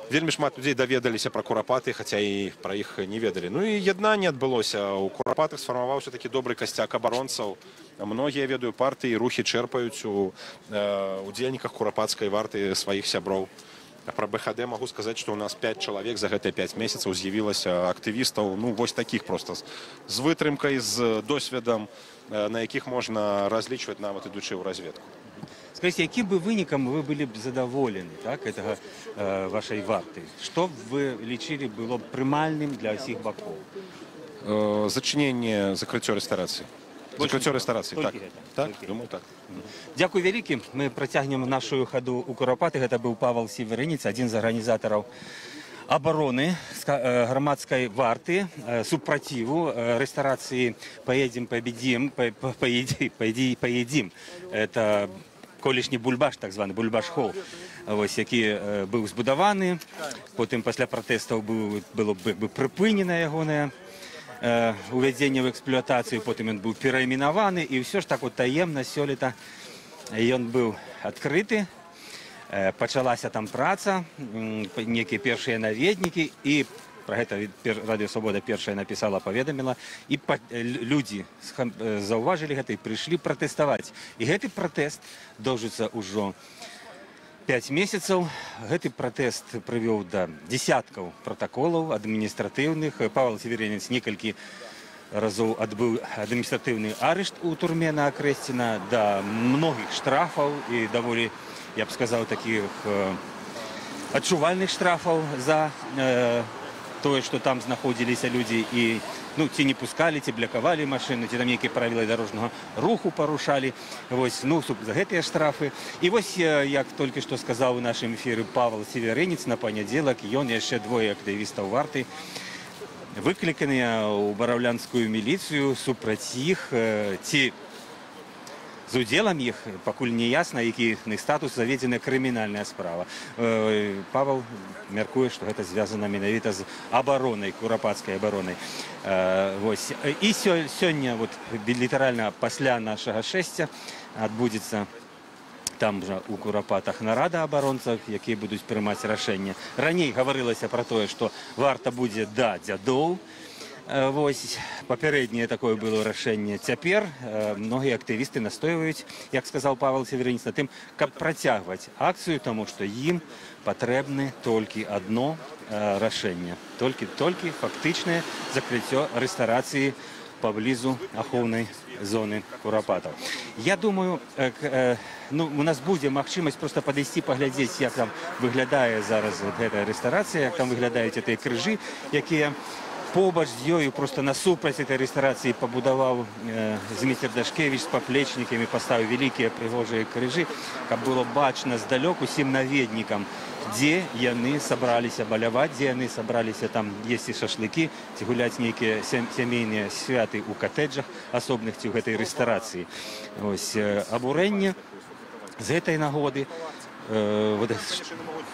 Вельмі шмат людзей даведаліся пра курапаты, хаця і пра іх не ведалі. Ну і яднанне адбылося. У курапатах сфармаваўся такі добры касцяк абаронцаў. Многія, ведаю, партыі і рухі чэрпаюць у удзельніках курапатскай варты сваіх сяброў. Пра БХД могу сказаць, што у нас 5 чалавек за гэтыя 5 месяцаў з'явілася актывістаў, ну, вось такіх проста, з вытрымкай, з досведам, на якіх можна разлічваць нават ідучы ў разведку. Скажите, яким бы вынікам вы были б задоволены, так, этого вашей варты? Что вы лічили было прымальным для всіх бакоў? Зачыненне, закрыццё рэстарацыі. Закрыццё рэстарацыі, так, думаю, так. Дзякуй вялікі. Мы працягнем нашу хаду ў Курапаты. Гэта быў Павел Северынец, адзін з арганізатараў обороны громадской варты, супротиву, ресторации «Поедем, победим», «Поедим». Это колішні бульбаш, так званий бульбаш-холл, який був збудований, потім після протестів було припинено ягоне уведення в експлуатацію, потім він був переименований, і все ж так от таємно сьогодні він був відкритий. Почалася там праця, некие першие наведники, и про это Радио Свобода першая написала, поведомила, и люди зауважили это и пришли протестовать. И этот протест доўжыцца уже 5 месяцев. Этот протест привел до десятков протоколов административных. Павел Северинец некалькі разоў адбыў административный арешт у турме на Акрэсціна, до многих штрафов и довольно, я бы сказал, таких адчувальных штрафов за то, что там знаходились люди и, ну, те не пускали, те блокировали машины, те там некие правила дорожного руху порушали, вось, ну, за гэтыя штрафы. И вось, як только что сказал в нашем эфире Павел Северинец, на понедельник, ён яшчэ двое активистов варты выкликаныя ў бараўлянскую милицию супраць іх, ці з удзелам іх пакуль не ясна, які іх статус, заведзена крымінальная справа. Павел мяркуе, што гэта звязана менавіта з абаронай, курапатскай абаронай. І сёння, вот, літаральна пасля нашага шэсця, адбудзецца там жа у Курапатах нарада абаронцаў, якія будуць прымаць рашэнне. Раней гаварылася пра тое, што варта будзе да дзядоў. Вось папярэдняе такое было рашэнне. Цяпер многія актывісты настойваюць, як сказаў Павел Севериніц, на тым, каб працягваць акцыю, таму што ім патрэбны толькі адно рашэнне. Толькі фактычнае закрыццё рэстарацыі паблізу ахоўнай зоны Курапатаў. Я думаю, у нас будзе магчымасць проста падысці, паглядзець, як там выглядае зараз гэтая рэстарацыя, як там выглядаюць гэтыя крыжы, якія побач з ёю проста насупраць этой рэстарацыі пабудаваў Зміцер Дашкевіч з паплечнікамі, паставіў вялікія прыгожыя крыжы, каб было бачна здалёк усім наведнікам, дзе яны сабраліся баляваць, дзе яны сабраліся там есці шашлыкі, ці гуляць нейкія сямейныя святы ў катэджах асобных ці ў гэтай рэстарацыі. Ось абурэнне з гэтай нагоды,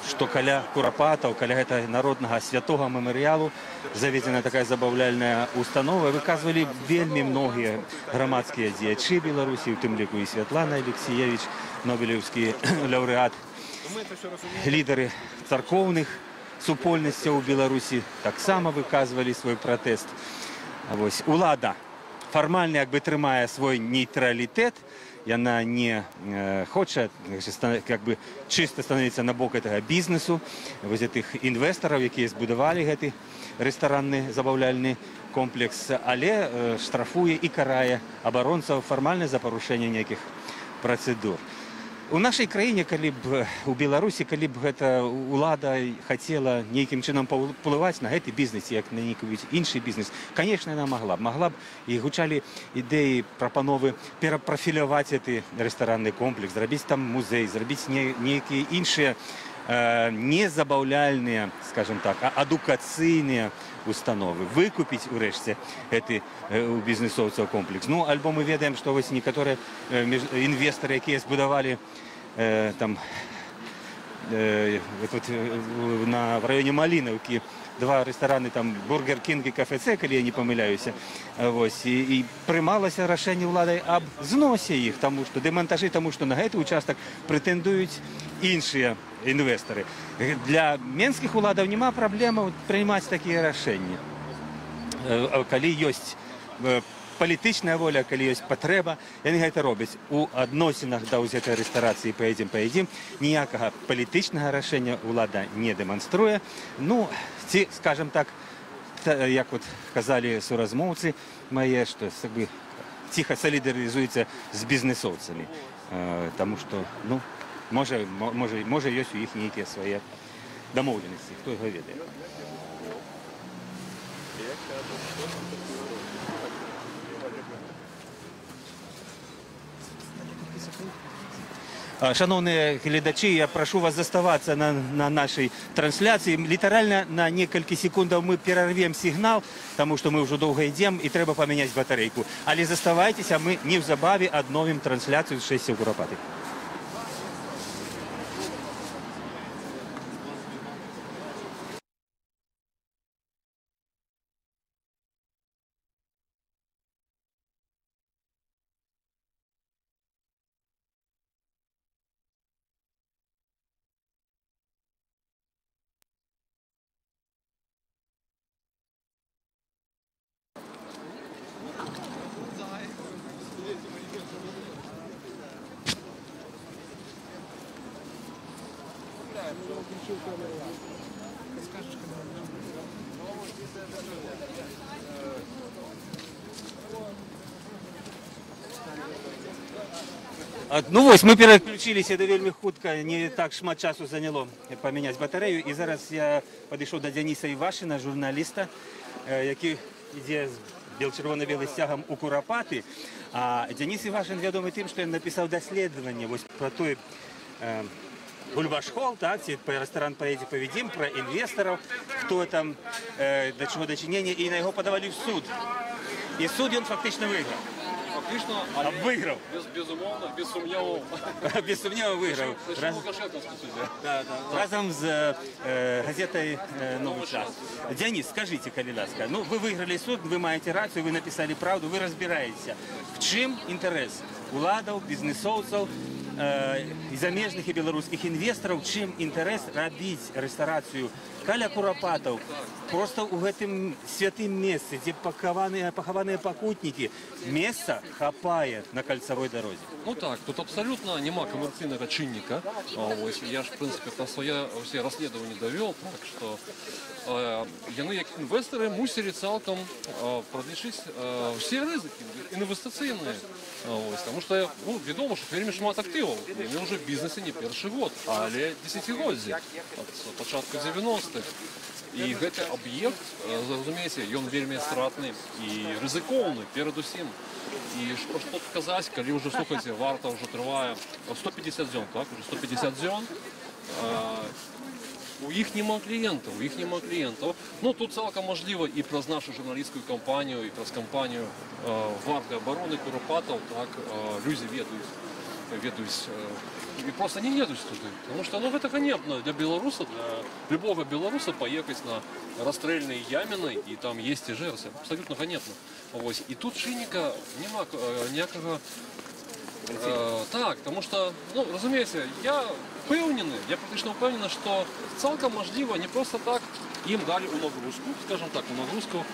што каля Курапатаў, каля гэтага народнага святога мемарыялу заведзена такая забаўляльная установа. Выказвалі вельмі многія грамадскія дзеячы Беларусі, у тым ліку і Святлана Алексіевіч, нобелеўскі лаўрэат. Лідары царкоўных супольнасцяў у Беларусі таксама выказвалі свой пратэст. Улада фармальна як бы трымае свой нейтралітэт, яна не хоча чыста становіцца на бок гэтага бізнесу, гэтых інвестараў, якія збудавалі гэты рэстаранны забаўляльны комплекс, але штрафуе і карае абаронцаў фармальна за парушэнне нейкіх працэдур. У нашай краіне, калі б у Беларусі, калі б гэта ўлада хацела нейкім чынам паўплываць на гэты бізнес, як на нейкі іншы бізнес, канешне, яна магла б. І гучалі ідэі, прапановы перапрафіляваць гэты рэстаранны комплекс, зрабіць там музей, зрабіць нейкія іншыя не забаўляльныя, скажем так, а адукацыйныя установы, выкупіць урэшце гэты у бізнесоўцаў комплекс. Ну, альбо мы ведаем, што вось некаторыя інвестары, якія збудавалі там в раёне Малінаўкі два рэстараны, там Бургер Кинг і Кафе-Це, калі я не памыляюся, і прымалася рашэнне ўладай аб зносе іх, таму што дэмантажы, таму што на гэты участак прэтэндуюць іншыя інвестары. Для менскіх уладаў няма праблемаў прымаць такія рашэнні. Калі ёсць палітычная воля, калі ёсць патрэба, яны гэта робяць. У адносінах да гэтай рэстарацыі паедзем, ніякага палітычнага рашэння ўлада не дэманструе. Ну, ці, скажем так, як вот казалі суразмоўцы мае, што ціха салідарызуецца з бізнесоўцамі. Таму што, ну, можа, ёсць у іх нейкія свае дамоўленасці, хто яго ведае. Шановні глядачі, я прошу вас заставатися на нашій трансляції. Літерально на некілька секундів ми перервемо сигнал, тому що ми вже довго йдемо і треба поміняти батарейку. Але заставайтеся, ми незабаві відновимо трансляцію з 6 Куропати. Ну вось, мы пераключиліся, да вельмі хутка, не так шмат часу заняло памяняць батарэю. І зараз я падышоў да Дзяніса Івашына, журналіста, які ідзе з бел-чырвона-белым сцягам у Курапаты. А Дзяніс Івашын вядомы тым, што ён напісаў даследаванне пра той гульбаш-хол, ці рэстаран «Поедзе поведзім», пра інвестараў, хто там, да чаго дачынення, і на яго падавалі ў суд. І суд ён фактычна выйграў. Фактично, выиграл. Безумовно, без сумневов. Без сумневов выиграл. Разом с газетой «Новый час». Денис, скажите, коли ласка, ну вы выиграли суд, вы маете рацию, вы написали правду, вы разбираетесь. В чем интерес уладов, бизнесовцев і замежных і беларускіх інвестараў, чым інтарэс рабіць рэстарацыю каля курапатаў просто ў гэтым святым месцы, дзе пахаваныя пакутнікі. Месца хапае на кальцавой дарозе. Ну так, тут абсолютно нема коммерційного чинника. Ось, я ж, в принципі, про своє всі розслідування довів, так що яны, як інвестори, мусили цілком продлічити всі ризики інвестиційні. Ось, тому що, ну, відомо, що вельми шмат активів. Вони вже в бізнесі не перший год, але десятигоддзі, з початку 90-х. І гэты аб'ект, разумееце, ён вельмі стратны і рызыкоўны перадусім. І што тут казаць, калі ўжо, слухайце, варта ўжо трывае 150 дзён, так? Уже 150 дзён. У іх няма кліентаў. Ну, тут цалкам можліва і праз нашу журналістскую кампанію, і праз кампанію варты абароны курапатаў, так, людзі ведаюць, і просто не едуць туды. Потому что, ну, гэта ганебна для беларуса, для любого беларуса поехать на расстрельные ямины и там есть и жерся. Абсолютно ганебна. Ось. І тут чынніка нема ніякага... Так, тому що, ну, разумееце, я практично упевнений, що цалком можливо не просто так їм дали у нагрузку, скажем так, у нагрузку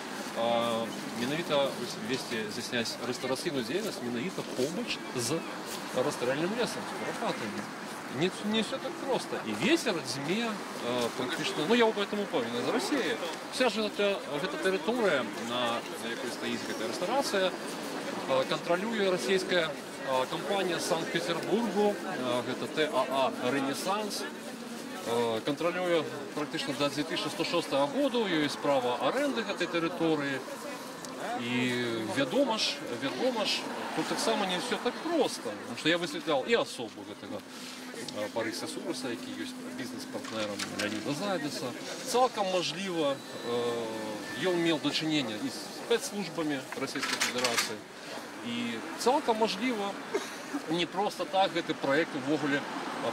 менавіта вести здійснять рэстарацыйную дзейнасць менавіта побач з расстрельным лесом, з курапатамі. Не все так просто. И ветер, зиме, практично, ну я об этом упевнений, з Росії. Вся ж гэта тэрыторыя, на якой стаіць гэта рэстарацыя, кантралюе расійская компания Санкт-Петербургу, гэта ТАА «Ренессанс», контролюе практично до 2006 года, ёсць права аренды гэтай тэрыторыі. І вядома ж, тут таксама не все так просто, потому что я высветлял і асобу гэтага Бориса Суроса, які ёсць бізнес-партнерам Леонида Зайдеса. Цалкам можліва, ён меў дачыненне і з спецслужбамі Расійскай Федэрацыі. І цалкам можліва, не просто так гэты праект увогуле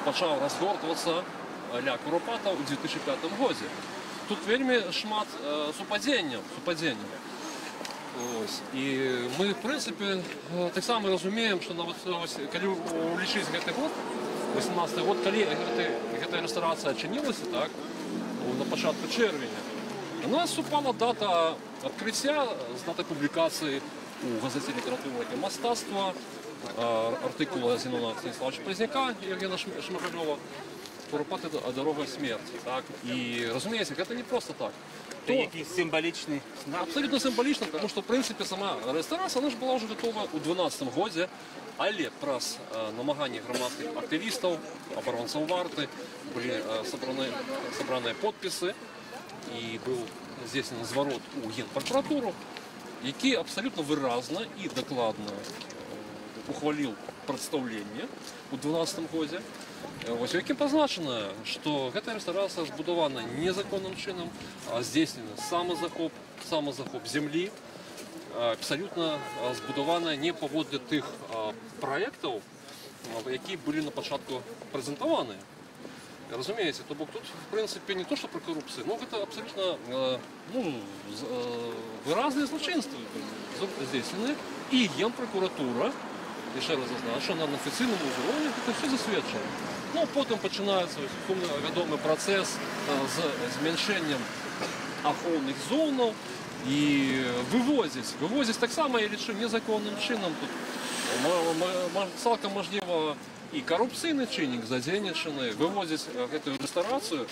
пачаў разгортвацца ля курапатаў у 2005 годзе. Тут вельмі шмат супадзенняў. І мы, в прынцыпе, таксама разумеем, што нават калі улічыць гэты год, 18 год, калі гэтая рэстарацыя адчынілася, так, на пачатку чэрвеня, у нас супала дата адкрыцця з датай публікацыі у газеце «Література і мастацтва» артыкула Зенона Станіславовича Пазняка і Євгена Шмагалёва «Курапаты – дорога смерти». Так? І, разумеется, это не просто так. Это якийсь символичный знак? Абсолютно символично, потому что, в принципе, сама рэстарацыя, она ж была уже готова у 2012 годзе, але праз намаганні громадских активистов, оборонцев варты, были собраны подписи, и был здійснений зворот у Генпрокуратуру, який абсолютно выразно и докладно ухвалил представление у 2012 годзе, ось у якім позначено, что эта рэстарацыя збудована незаконным чином, а здійснений самозахоп землі, абсолютно збудована не паводле тих проєктів, які були на початку презентовані. Разумеете, то бок тут, в принципе, не то, что про коррупцию, но это абсолютно выразные злочинства здійснені. І Генпрокуратура, ще раз зазначу, що на офіційному узроні це все засвідчено. Ну, потім починається відомий процес з зменшенням охоронних зон і вивозять так само, я лічу, незаконним чином. Тут цілком можливо і корупційний чинник задействований, вивозять цю рэстарацыю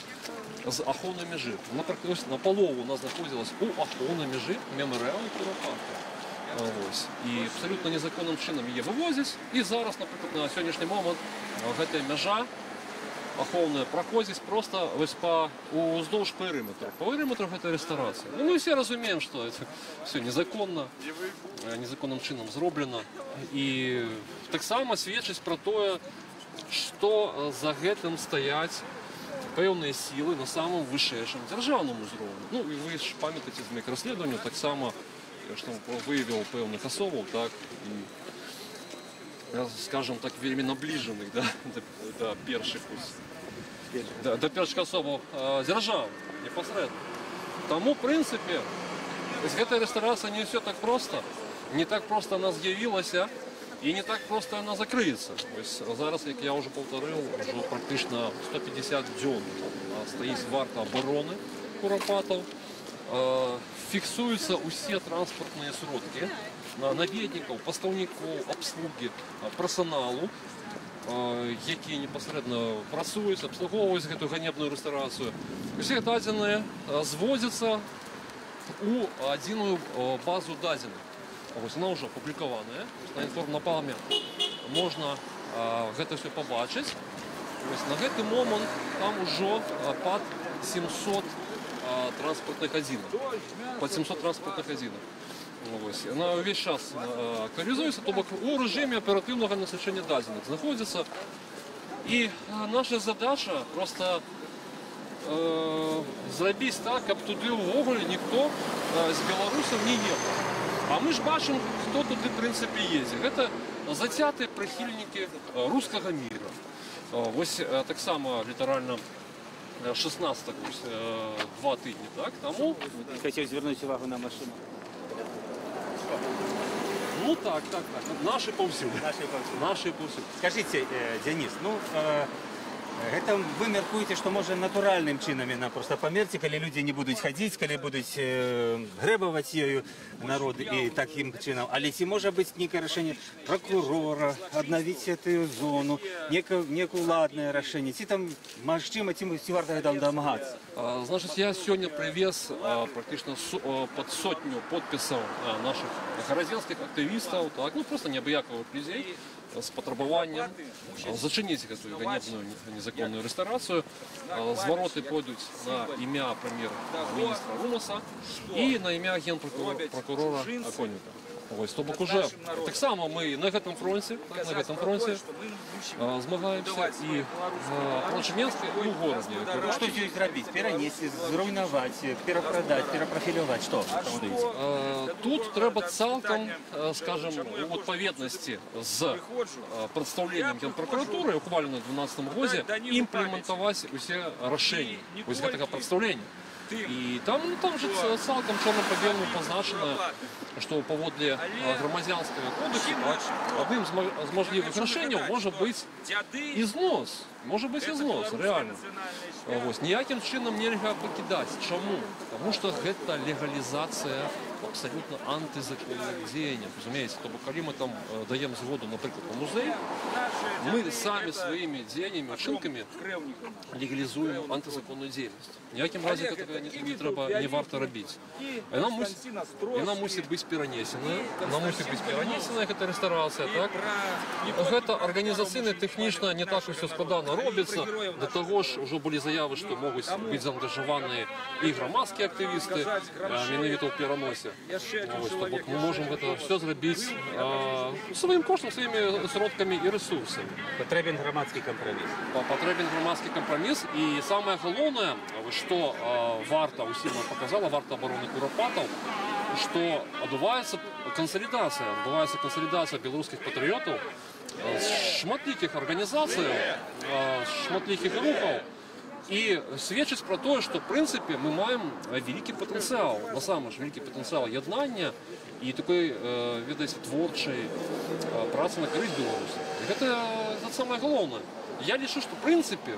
з охоронної межі. Вона практично наполовину у нас знаходилась у охоронної межі меморіалу Куропатки. Ось. І абсолютно незаконним чином її вивозять. І зараз, наприклад, на сьогоднішній момент ця межа охоронна проходить просто уздовж периметру. По периметру цієї рэстарацыі. Ну, ми всі розуміємо, що це все незаконно, незаконним чином зроблено. І так само свідчить про те, що за гэтым стоять певні сили на самому вищому державному узровні. Ну, і ви ж пам'ятаєте з моїх розслідувань, так само, что выявил певних особов, так, и, скажем так, вельми наближених, да, до перших до перших особов держав непосредственно. Тому, в принципе, эта рэстарацыя не все так просто. Не так просто она з'явилася, І не так просто вона закриється. Ось зараз, як я вже повторив, вже практично 150 днів стоїть варта оборони Куропатов. Фіксуються усі транспортні сродки навідників, поставників, обслуги, персоналу, які непосередньо працюють, обслуговують цю ганебну реставрацію. Усі дані зводяться у єдину базу даних. Ось вона вже опублікована. На інформпалмі можна це все побачити. Ось на цей момент там вже під 700 транспортних одиниць. Під 700 транспортних одиниць. Ось. Вона весь час актуалізується, тобто у режимі оперативного насичення даних знаходиться. І наша задача просто зробити так, щоб туди ввогуле ніхто з білорусів не їхав. А ми ж бачимо, хто туди, в принципі, їздить. Це затяті прихильники руського міра. Ось так само літерально 16 2 тижні. Так? Тому... Хотів звернути увагу на машину. Ну так. Наші повсюди. Наші повсюди. Скажите, Денис, это вы мяркуеце, што можа натуральным чынам яна просто памерці, калі людзі не будуць хадзіць, калі будуць грэбаваць ёю народ і такім чынам. Але ці можа быць нейкае рашэнне прокурора, аднавіць гэтую зону, некае уладнае рашэнне, ці там магчыма, ці варта там дамагацца? Значит, я сегодня привез практически под 100 подписов наших городенских активистов, так, ну просто необъяковых людей с потребованием зачинить эту ганебную незаконную реставрацию. Звороты пойдут на имя премьер-министра Румаса и на имя генпрокурора Аконика. Ось, то бок уже так само ми на гэтым фронте змагаемся і проти Мінська, і у городі. Што здесь зрабіць? Перанесці, зруйнаваць, перапрадаць, перапрафіляваць? Што? Тут трэба цалкам, скажем, у адпаведнасці з прадстаўленнем Генпракуратуры, ухваленым у 2012 годзе, імплементаваць усе рашэнні вось гэтага прадстаўлення. І там же цалкам чорным па белому позначено, што паводле грамадзянскага кодексу адным з можлівых рашэнняў можа быць ізнос. Можа быць ізнос, реально. Вось, ніякім чынам нельга пакідаць. Чаму? Таму што гэта легалізацыя абсолютно антизаконных дзеянняў. Разумееце, то бок калі мы там даем згоду, напрыклад, на музей, мы самі сваімі дзеяннямі, учынкамі легалізуем антизаконную дзейнасць. Ніякім разе гэтага не варта рабіць. Яна мусіць быць перанесеная. Яна мусіць быць перанесеная, гэта рэстарацыя, так? Гэта арганізацыйна, тэхнічна не так усё складана робіцца. Да таго ж ужо былі заявы, што могуць быць заангажаваныя і грамадскія актывісты, менавіта ў пераносе. То бок мы можам гэта все зрабіць сваім коштам, сваімі сродкамі і рэсурсамі. Патрэбен грамадскі кампраміс. Патрэбен грамадскі кампраміс. І самае галоўнае, што варта усім показала, варта обороны Куропатов, што адбываецца кансалідацыя беларускіх патрыётаў з шматлікіх арганізацый, шматлікіх рухаў, і сведчыць пра тое, што, в прынцыпе, мы маем вялікі патэнцыял, насамрэч вялікі патэнцыял яднання і такой, ведаеце, творчай працы на карысць Беларусі. Гэта самае галоўнае. Я лічу, што, в прынцыпе,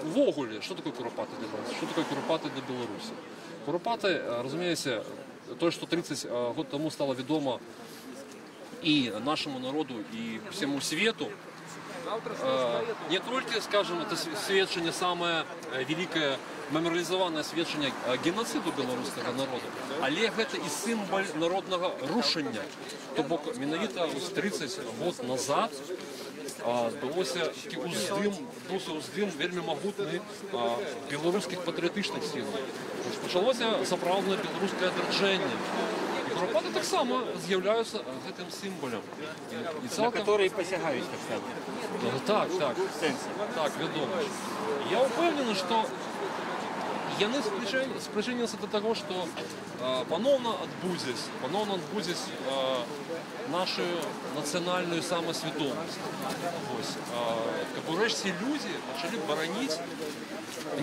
увогуле, што такое Куропаты для нас? Што такое Куропаты для Беларусі? Куропаты, разумееце, тое, што 30 год таму стала вядома і нашаму народу, і всему свету, не толькі, скажем, это сведчанне самае великае мемарыялізаванае сведчанне геноциду беларускага народа, але гэта і сімвал народнага рушання. То бок менавіта 30 год назад адбылося такі ўздым вельмі магутны беларускіх патрыятычных сіл. Пачалося сапраўднае беларускае адраджэнне. Куропаты таксама з'яўляюцца гэтым сімвалем. На которые посягаюць так само. Так, вядома. Я ўпэўнены, што яны спрычыняцца да таго, што паноўна адбудзець нашу нацыянальную самасвядомасць. Каб урэшце людзі пачалі бараніць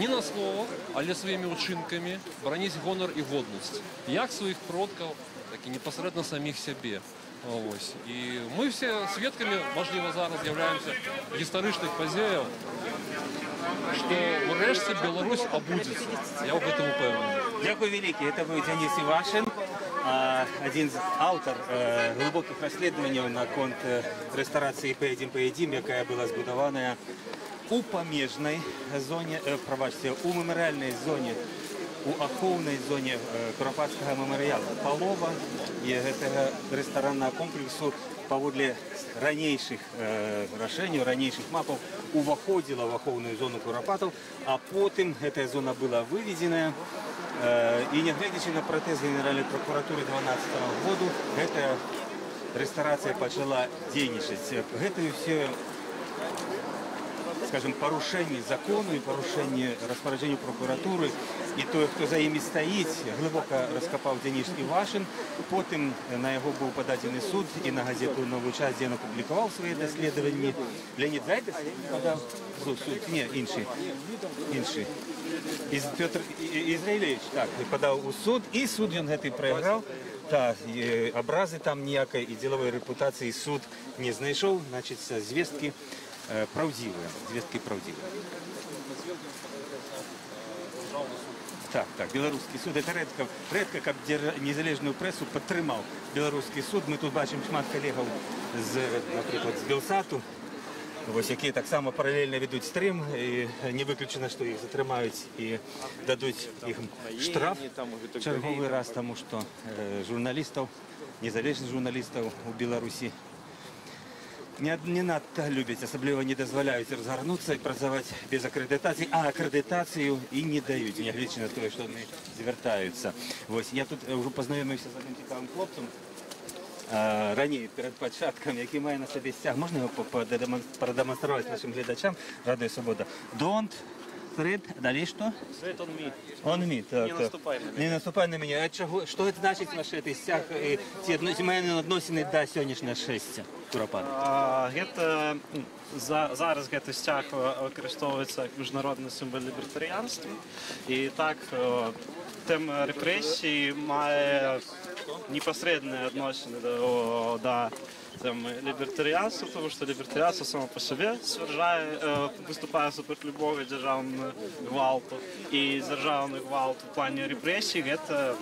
не на словах, але сваімі ўчынкамі, бараніць гонар і годнасць. Як сваіх продкаў, так і непасрэдна саміх сябе. Ось. І ми всі свідками, можливо, зараз з'являємося історичних подій, що врешті Білорусь обудеться. Я в этом упевнений. Дякую велике. Це був Денис Івашин, один з авторів глибоких розслідувань на конт ресторації «Поїдім», яка була збудована у паміжній зоні, пробачте, у меморіальній зоні, у ахоўнай зоне Куропатскага меморіалу. Палова гэтага рэстараннага комплексу паводле ранейшых рашэнняў, ранейшых мапаў уваходзіла ў ахоўную зону Куропатаў, а потым гэтая зона была выведзеная. І нягледзячы на пратэз Генеральнай прокуратуры 2012 году, гэтая рэстарацыя пачала дзейнічаць. Гэтыя ўсе, скажем, парушэнні закону і парушэнні распараджэння прокуратуры і той, хто за імі стаіць, глыбока раскапаў Денис Івашин. Потым на яго быў пададзены суд і на газету «Новы час», дзе ён апублікаваў свае даследаванні. Леонид Зайцев падаў суд, не, іншы. Пётр Ізраілевич, так, падаў у суд, і суд ён гэты прайграў. Так, абразы там ніякай і дзелавой рэпутацыі суд не знайшоў, значыць, звесткі праўдзівыя, звесткі праўдзівыя. Так, беларускі суд. Это рэдка, каб незалежную прэсу падтрымаў беларускі суд. Мы тут бачым шмат калегаў, напрыклад, з Белсату, якія таксама паралельна ведуць стрым, і не выключана, што іх затрымаюць і дадуць ім штраф чарговы раз, таму што журналістаў, незалежных журналістаў у Беларусі не надта любяць, асабліва не дазваляюць разгарнуцца і працаваць без акрэдытацыі, а акрэдытацыю і не даюць, нягледзячы на тое, што яны звяртаюцца. Я тут ўжо пазнаёміўся з адным цікавым хлопцам раней, перад пачаткам, які мае на сабе сцяг. Можна яго прадэманстраваць нашым гледачам? Радыё Свабода. Don't tread, далей што? Tread on me. On me, так. Не наступай на меня. Не наступай на меня. Што гэта значыць наш гэты сцяг? Ці мае адносіны да сённяшняга шэсця Куропата? Гэта зараз гэты сцяг выкарыстоўваецца як міжнародны сімвол лібертарыянства. І так тэма рэпрэсій мае непосредственные отношения до либертарианства, потому что либертарианство само по себе выступает против любого державного гвалту. И державный гвалт в плане репрессий – это,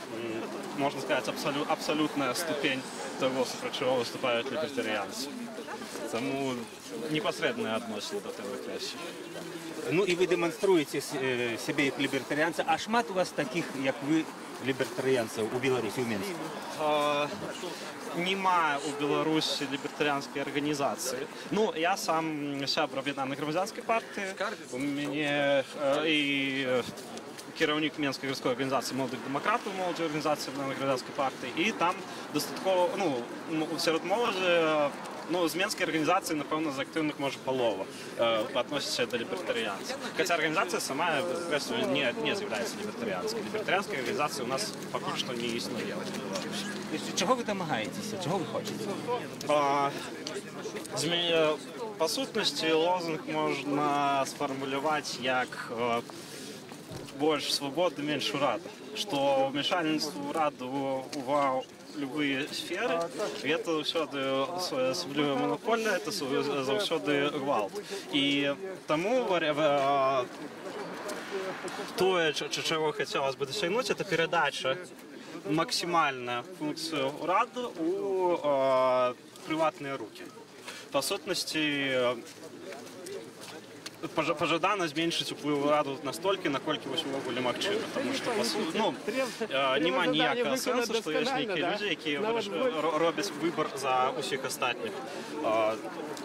можно сказать, абсолютная ступень того, против чего выступают либертарианцы. Тому непосредственное отношение до этой репрессии. Ну і ви демонструєте себе як лібертаріанця. А шмат у вас таких, як ви, лібертаріанців у Білорусі, у Мінську? Нема у Білорусі лібертаріанської організації. Ну, я сам сябр об'єднаної громадянської партії. У мене і керівник Мінської громадської організації молодих демократів, молодої організації об'єднаної громадянської партії. І там достатково, серед молоді, з Мінської організації, напевно, з активних, може, полова відноситься до лібертаріанців. Хоча організація сама не з'являється лібертаріанською. Лібертаріанської організації у нас поки що не існує. Чого ви домагаєтеся? Чого ви хочете? По сутності, лозунг можна сформулювати як «больше свободы, меньше урада». Что вмешательство урада в любые сферы, это всюди особливо монопольне, це завсюди гвалт. І тому то, чего хотелось бы достигнуть, это передача максимальная функция урада у приватные руки. По сутности, пожадано зменшыць уплыў ураду настолькі, наколькі вось увогуле магчыма, тому што няма ніякага сэнсу, што ёсць нейкія людзі, якія робяць выбар за ўсіх астатніх.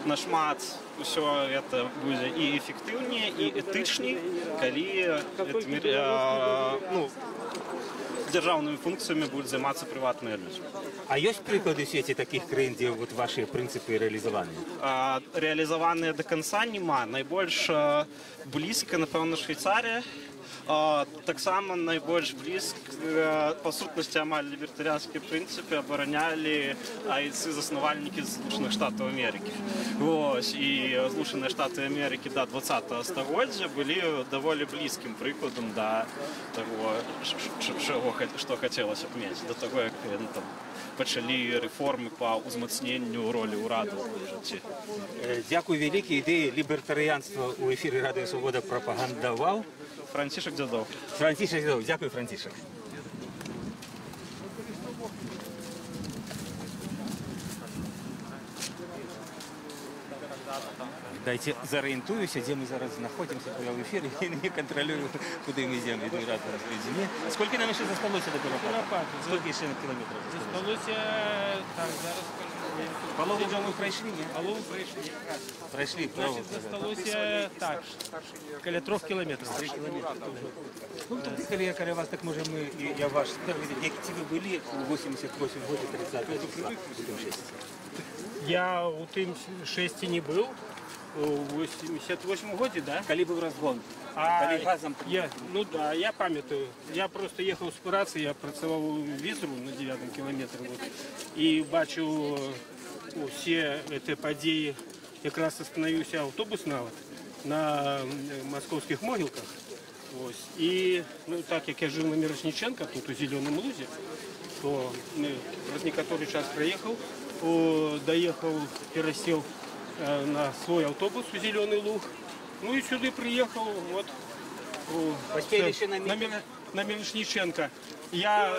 Нашмат усё гэта будзе і эфектыўней, і этычней, калі державными функциями будут заниматься приватные люди. А есть приклади в свете таких країн, где вот ваши принципы реализованы? Реализованные до конца нема. Найбольш близко, напевно, Швейцария. так само найбольш блізка, па сутнасці амаль лібертарыянскія прынцыпы абаранялі айцы заснавальнікі Злучаных Штатаў Амерыкі. Вось, і Злучаныя Штаты Амерыкі да 20-го стагоддзя былі даволі блізкім прыкладам да таго, што хацелася б мець, да таго, як яны там пачалі рэформы па ўзмацненню ролі ўраду ў жыцці. Дзякуй вялікі, ідэі лібертарыянства ў эфіры Радыё Свабода прапагандаваў Францішак Дзядоў. Францішак Дзядоў, дзякуй, Францішак. Дайте зарыентуюся, дзе мы зараз знаходзімся, я ў эфіры, я не кантралюю, куды мы ідзем, іду разам з людзьмі. Сколькі нам яшчэ засталося да Курапату? Сколькі яшчэ кіламетраў засталося? Так, зараз скажу. Палову ўжо мы прайшлі, не? Палову прайшлі. Прайшлі, Значит, засталося так, каля 3 кілометрів. 3 кілометри. Ну, тобто, каля вас, так може ми, я ваш, які ви були у 88 годів 30-го числа? Я у тым 6 не был, у 88 году, да? Калі быў разгон? Калі газом? Ну да, я памятаю. Я просто ехал з працы, я працаваў у Візру на 9 кілометрі. Вот, і бачу усе эти падзеі. Якраз остановился автобус нават на московских могилках. Ось. І ну, так як я жив на Мирошниченко, тут у Зеленом Лузе, то праз некаторы час проехал, доехал, пересел на свой автобус у Зеленый Луг, ну и сюда приехал, вот, на Мирошниченко. Я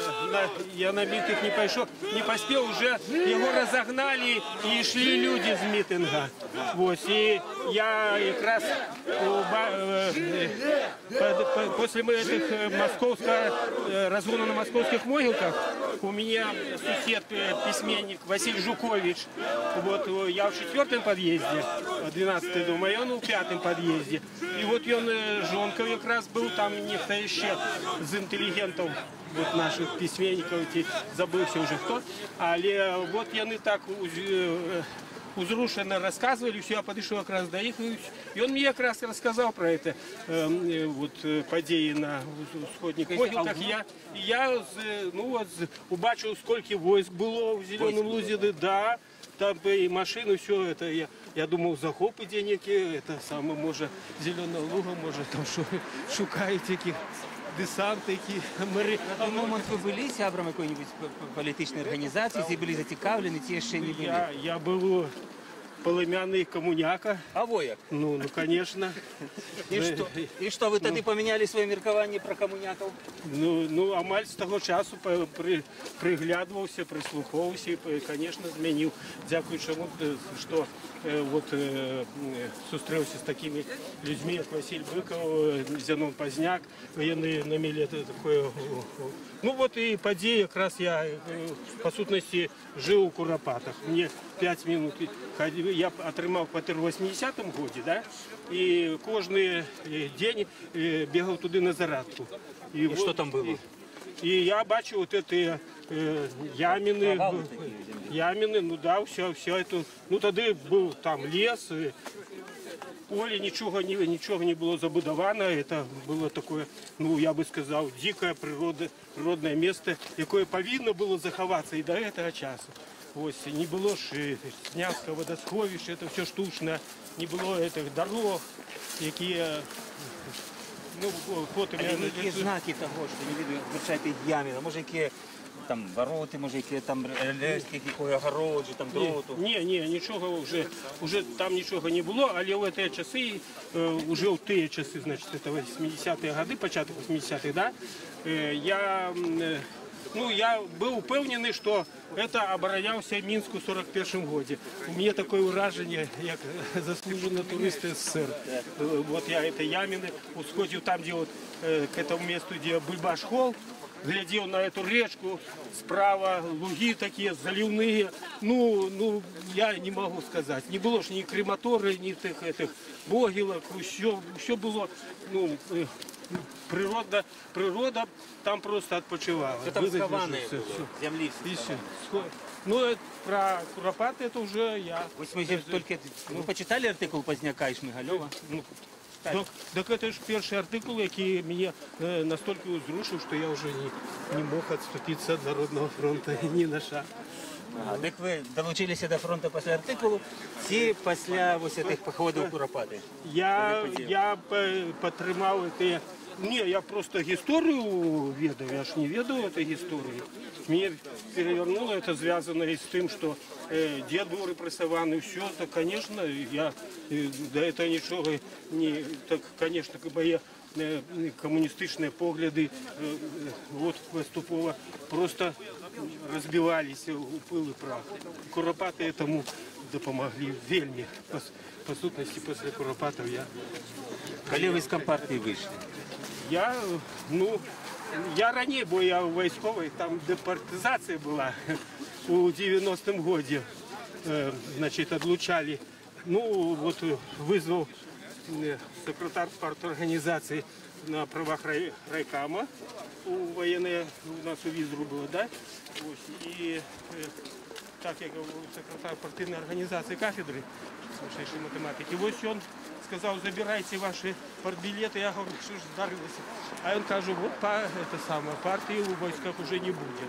на митинг не пошел, не поспел, уже его разогнали и шли люди с митинга. Вот, и я как раз после этих разгона на московских могилках у меня сусед, письменник Василий Жукович, вот я в 4-м подъезде, 12-й дом, а он в 5-м подъезде. И вот он жонка как раз был там, ніхто еще из интеллигентов, вот наших письменников, забывся уже кто, але вот яны так узрушенно рассказывали, все, я подошел как раз до их, и он мне как раз рассказал про это, вот, подеи на сходних могилках. Я ну, вот, убачил, сколько войск было в Зеленом Лузе, да, там и машины, все это, я думал, захопы денег, это самое, может, Зеленого Луга, может, там шукають таких десант, які мери. На той момент ви були сябром якої-небудь політичної організації, ці були зацікавлені, ті ще не були? Я был полымянный коммуняка. А во як? Ну, конечно. І що, ви тоді поміняли своє міркування про коммуняков? Ну, амаль з того часу приглядувався, прислуховувався і, конечно, змінив. Дякую чому, що вот зустрівся з такими людьми, як Василь Быков, Зенон Поздняк, военные намели такое. Ну вот и подея, как раз я, по сутности, жил у Куропатах. Мне 5 минут, я отримав квартиру в 80-м году, да, и кожный день бегал туда на зарадку. И вот, что там было? И я бачу вот это ямины, ну да, все это, ну тогда был там лес, поле, ничего не было забудовано, это было такое, ну я бы сказал, дикое природное место, якое повинно было заховаться и до этого часу. Ось, не было ж Снявского водосховища, это все штучно, не было этих дорог, які, ну, потім... Які знаки того, що не видно, вивчайте ями, може які там вороти, може які там лески, якої огороджі, там дроту? Ні, нічого вже там нічого не було, але в ті часи, вже в ті часи, значить, це 80-ті роки, початок 80-х, да, я был упевнений, что это оборонялся Минск у 41 году. У меня такое уражение, як заслуженный турист СССР. Вот я это Ямины, сходил там, где вот к этому месту, где Бульбаш-холл, глядел на эту речку, справа луги такие заливные. Ну, я не могу сказать. Не было ж ни крематорий, ни этих могилок, все было, ну, природа там просто отпочивала. Все там схованное было, земли. Ну, про Куропаты это уже я. Вы почитали артикул Поздняка и Шмигалева? Ну, Так это ж перший артикул, який мене настільки узрушив, що я вже не мог відступитися від Народного фронту ні на шаг. Ага, так ви долучилися до фронту після артикулу чи після ось цих походів у Куропати? Я підтримав це. Ні, я просто історію ведав, я ж не ведав цієї історії. Мене перевернуло, це зв'язано з тим, що дід був репресований, все, так, звісно, я до цього нічого не, так, звісно, мої комуністичні погляди от поступово просто розбивалися у пил і прах. Куропати цьому допомогли вельми. По сутності, після Куропатів я... Коли ви з Компартії вийшли? Я раніше, бо я військовий, там департизація була у 90-м году. Значить, отлучали. Ну, от визвав секретар парторганізації на правах райкама у воєнної, у нас у Візру було, да? Ось, і так як секретар партійної організації кафедри высшей математики. Ось він сказав, забирайте ваші партбілети. Я говорю, що ж здарилося. А він каже, от партії у військах вже не буде.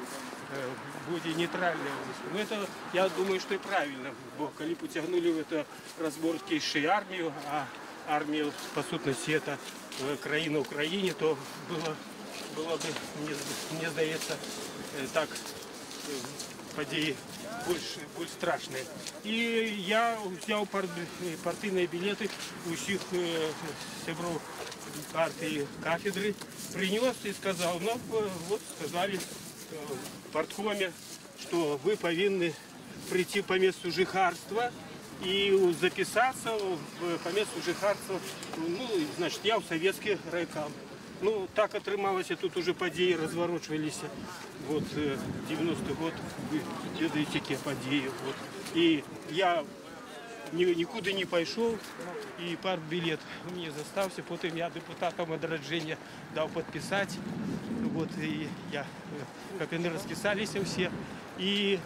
Буде нейтральне військо. Ну, це, я думаю, що і правильно, бо коли потягнули в це розборки ще й армію, а армія, по сутності, це країна Україні, то було б, мені здається, так, події більш страшні. І я взяв партійні білети усіх сябров партії кафедри, приніс і сказав, ну, от сказали в парткоме, что вы повинны прийти по месту жихарства и записаться по месту жихарства, ну, значит, я в советский райкам. Ну, так отрымалось, тут уже подеи разворачивались. Вот 90-й год, вы ведаете, какие подеи. Вот. И я никуда не пошел, и партбилет мне застався. Потом я депутатам одраджения дал подписать. Вот, и я, как они расписались все. И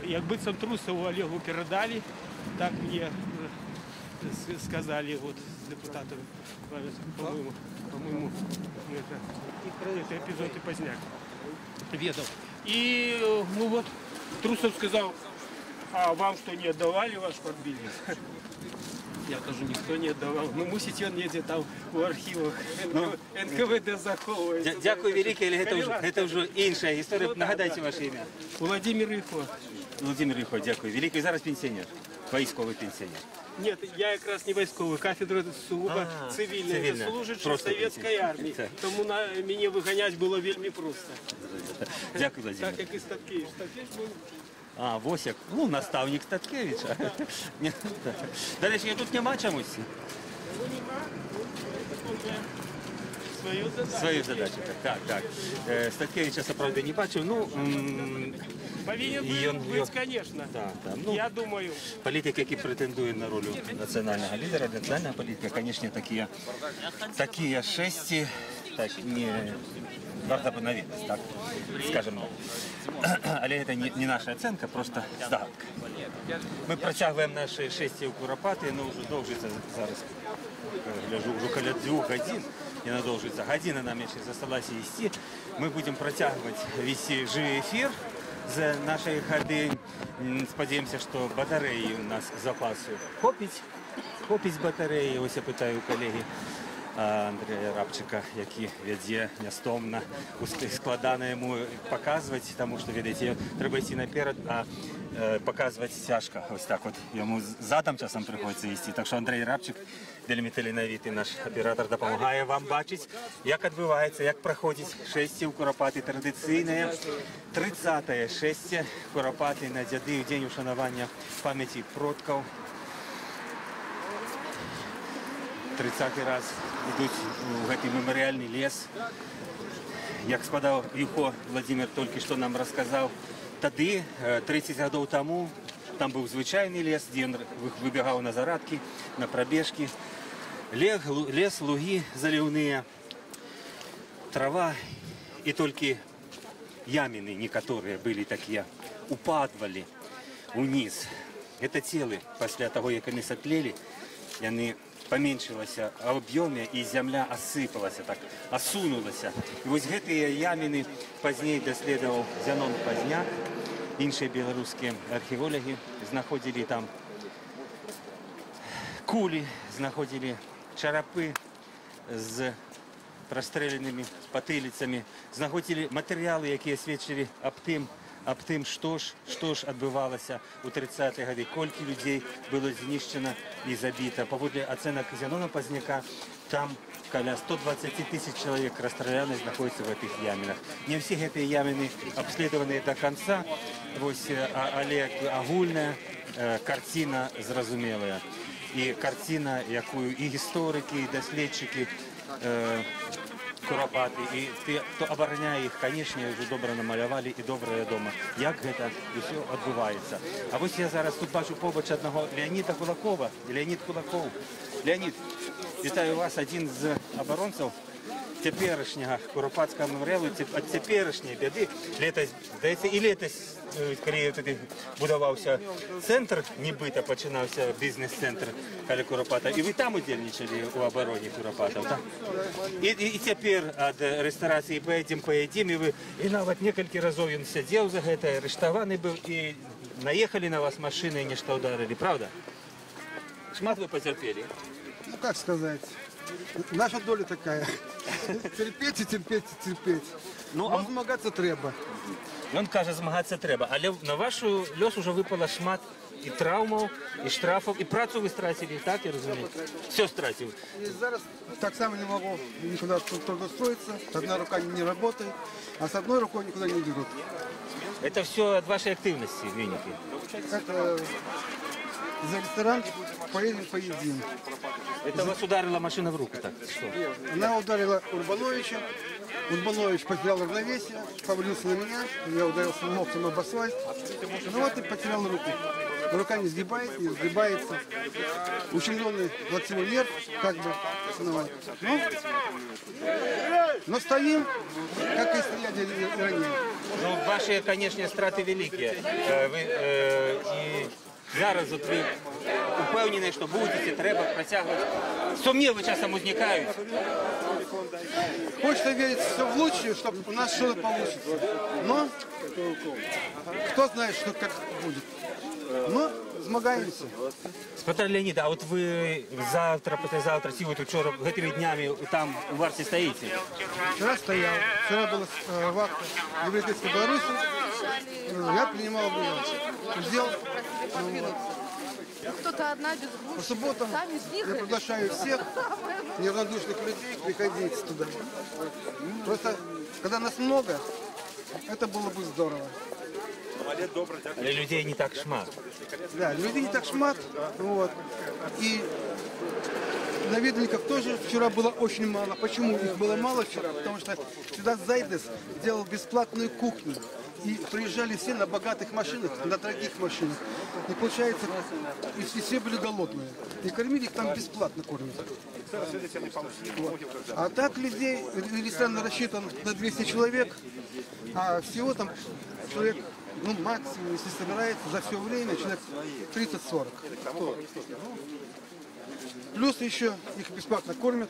як быццам Трусову Олегу передали, так мне сказали вот депутатам, по-моему, это эпизод и поздняк ведал. И ну вот Трусов сказал, а вам что, не отдавали ваш партбилет? Я кажу, ніхто не віддавав. Ну, мусить він є там у архівах. НКВД заховується. Дякую велике, але це вже інша історія. Нагадайте ваше ім'я. Володимир Ілько. Володимир Ілько, дякую. Великий зараз пенсіонер, військовий пенсіонер. Ні, я якраз не військовий, кафедра сугубо цивільна, служить в совєтській армії. Тому мені виганяти було вельми просто. Дякую, Владимир. Так, як і Статкевич. Статкевич був... А, Восяк, ну, наставник Статкевича. До речі, я тут нема чомусь. Ну, нема. Свою задачу, так. Статкевича, справді, не бачив. Ну, повинен бути, звісно. Я думаю. Політик, який претендує на роль національного лідера, національна політика, звісно, такі шесті, так, не варто би навідати, так, скажімо. Але це не наша оцінка, просто здогадка. Ми протягуємо наші шесті у Куропати, але вже довжиться зараз, гляжу, вже біля 2 годин, не надовжується. Година нам ще залишилася вести. Ми будемо протягувати вести живий ефір з нашої ходи. Сподіваємося, що батареї у нас запасу хопить батареї. Ось я питаю у колеги Андрія Рабчика, який веде нестомно, складано йому показувати, тому що, видите, треба йти наперед, а показувати тяжко. Ось так от йому задом часом приходиться вести. Так що Андрій Рабчик, вельми талановитий наш оператор, допомагає вам бачити, як відбувається, як проходить шестя у Куропати. Традиційне 30-е шестя Куропати на дяди у день ушанування пам'яті продків. 30-й раз йдуть у цей меморіальний ліс. Як складав Юхо Владимир тільки що нам розказав, тоді, 30 років тому, там був звичайний ліс, де він вибігав на зарадки, на пробіжки. Лес, луги заливні, трава, і тільки ямины некоторые были такие, упадали вниз. Это телы, после того, как они сотлели, они паменшылася ў аб'ёме і зямля асыпалася, так асунулася. І вось гэтыя яміны пазней даследаваў Зянон Пазняк. Іншыя беларускія археолагі знаходзілі там кулі, знаходзілі чарапы з прастрэленымі патыліцамі, знаходзілі матэрыялы, якія сведчылі аб тым, што ж адбывалася ў 30-е гады, колькі людзей было знішчана і забіта. Паводле ацэнак Зянона Пазняка, там каля 120 тысяч чалавек расстраляны знаходзяцца в гэтых ямінах. Не ўсе гэтыя яміны абследаваныя да канца, але агульная карціна зразумелая. І карціна, якую і гісторыкі, і даследчыкі Курапаты, і ті, хто абараняе іх, канешне, ўжо добра намалявалі і добра вядома, як гэта ўсё адбываецца. А вось я зараз тут бачу побач аднаго Леаніда Кулакова. Леанід Кулаков. Леанід, вітаю вас, адзін з абаронцаў цяперашняга Курапатскага мемарыялу, ад цяперашняй бяды. Здаецца, і летась, калі будаваўся цэнтр, нібыта пачынаўся бізнес-цэнтр каля Курапата, і вы там удзельнічалі ў абароне Курапатаў, так? І цяпер ад рэстарацыі паядзім, і нават некалькі разоў ён сядзеў за гэта, арыштаваны быў, і наехалі на вас машыны і нешта ўдарылі, правда? Шмат вы пацярпелі? Ну, как сказать, наша доля такая. Терпеть и терпеть и терпеть. Ну, а змагаться трэба. Ён кажа, змагацца трэба, але на вашу лёс ужо выпала шмат і траўмаў, і штрафаў, і працу вы страцілі, так, я разумею? Все страціў. И зараз так само не могу никуда трудоустроиться, одна рука не работает, а с одной рукой никуда не идут. Это все от вашей активности, веники? Это за ресторан поедим. Это вас ударила машина в руку, так? Что? Она ударила Урбановича. Урбанович потерял равновесие, повалился на меня, я ударился ногтем об асфальт. Ну вот и потерял руку. Рука не сгибается. Ущемленный локтевой нерв, как бы. Но стоим, как и стояли ранее. Ну, ваши, конечно, страты великие. И зараз вот вы упевнены, что будете, треба протягивать. Сумневы часом возникают. Хочется верить все в лучшее, чтобы у нас что-то получится. Но кто знает, что как будет. Но змагаемся. Спитаю Леонида, а вот вы завтра, послезавтра, сегодня, вчера, этими днями там у Варте стоите? Вчера стоял. Вчера была вахта в Европейской Беларуси. Я принимал удел. Кто-то одна без По субботам я приглашаю всех неравнодушных людей приходить туда. Просто, когда нас много, это было бы здорово. Але людей не так шмат. Да, людей не так шмат. Вот. И наведников тоже вчера было очень мало. Почему их было мало вчера? Потому что сюда Зайдес делал бесплатную кухню. И приезжали все на богатых машинах, на дорогих машинах. И получается, и все были голодные. И кормили их там бесплатно кормят. Вот. А так людей, ресторан рассчитан на 200 человек, а всего там человек, ну максимум, если собирается, за все время человек 30-40. Плюс еще их бесплатно кормят.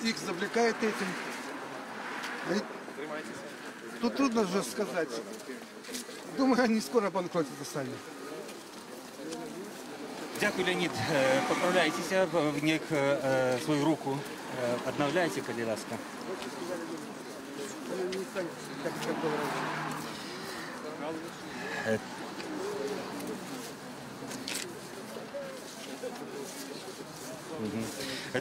Их завлекают этим. Тут трудно же сказать. Думаю, они скоро банкротятся сами. Дякую, Леонид. Поправляйтеся, свою руку обновляйте, коли ласка.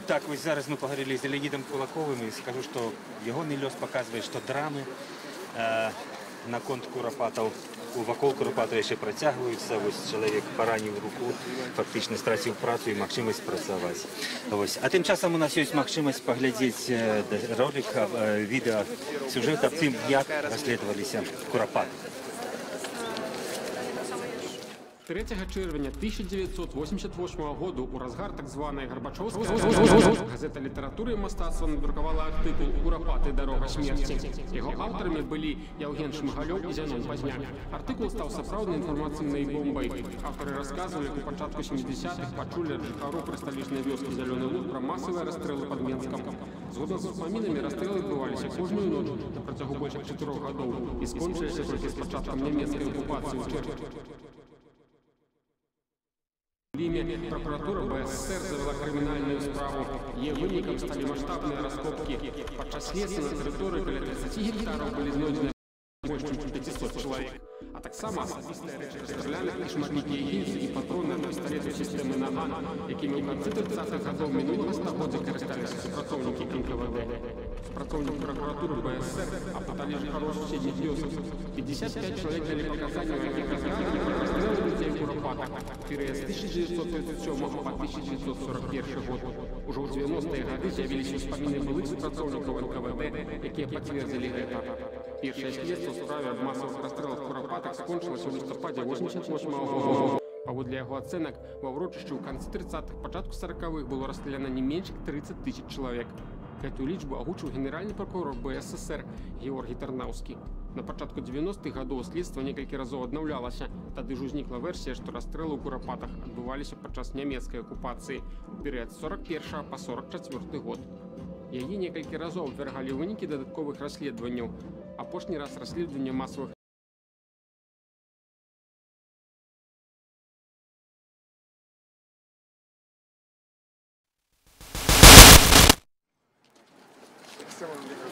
Так, ось зараз ми поговорили з Леонідом Кулаковим і скажу, що його лёс показує, що драми на конт Куропатов, вакол Куропатова ще протягуються. Ось чоловік поранив руку, фактично страціў працу і магчымасць працаваць. Ось. А тим часом у нас є магчымасць паглядзець ролик, відео, сюжет аб тым, як расследаваліся Куропаты. 3 червня 1988 году у разгар так званої Горбачовської газета «Література і мистецтво» надрукувала артикул «Куропати. Дорога смерті». Його авторами були Євген Шмигалев і Зенон Позняк. Артикул став сапраўднай інфармаційнай бомбай. Автори розказували, як у початку 70-х почули жихару при столичной вёске Зеленый Луг про массовые расстрелы под Минском. Згодом з успамінами, расстрелы відбувалися кожную ніч на протягу більше 4 років і скончилися тільки з початком німецької окупації в червні. Прокуратура БССР завела криминальную справу. Ее выником стали масштабные раскопки. Подчас следствия на территории около 30 гектаров были знойдены больше, чем 500 человек. А так само особистые речи стрелянных шматники гильзы и патроны на пистолеты системы «Наган», якими в конце 30-х годов минулого століття користалися співробітники НКВД. Співробітники прокуратури БССР опитали жихарів сусідніх вёсок. 55 человек дали показания в яких разгадали расстрелы людей в Куропатах в период с 1937 по 1941 год. Уже в 90-е годы з'явились успоміни былых співробітників НКВД, які підтвердили це. Першее следство в справе об массовых расстрелах в Куропатах скончилось у листопаде 1988 года. Паводле яго оценок, во урочышчы ў канцы 30-х, пачатку 40-х было расстреляно не менш 30 000 чалавек. Гэтую лічбу агучыў генеральны прокурор БССР Георгій Тарнаўскі. На пачатку 90-х гадоў следства некалькі разоў аднаўлялася. Тады ж узнікла версія, што расстрэлы ў Куропатах адбываліся падчас нямецкай акупацыі ў перыяд з 41 па 44 год. Яе некалькі разоў абвяргалі вынікі дадатковых расследаванняў. Апошні раз расследавання масавых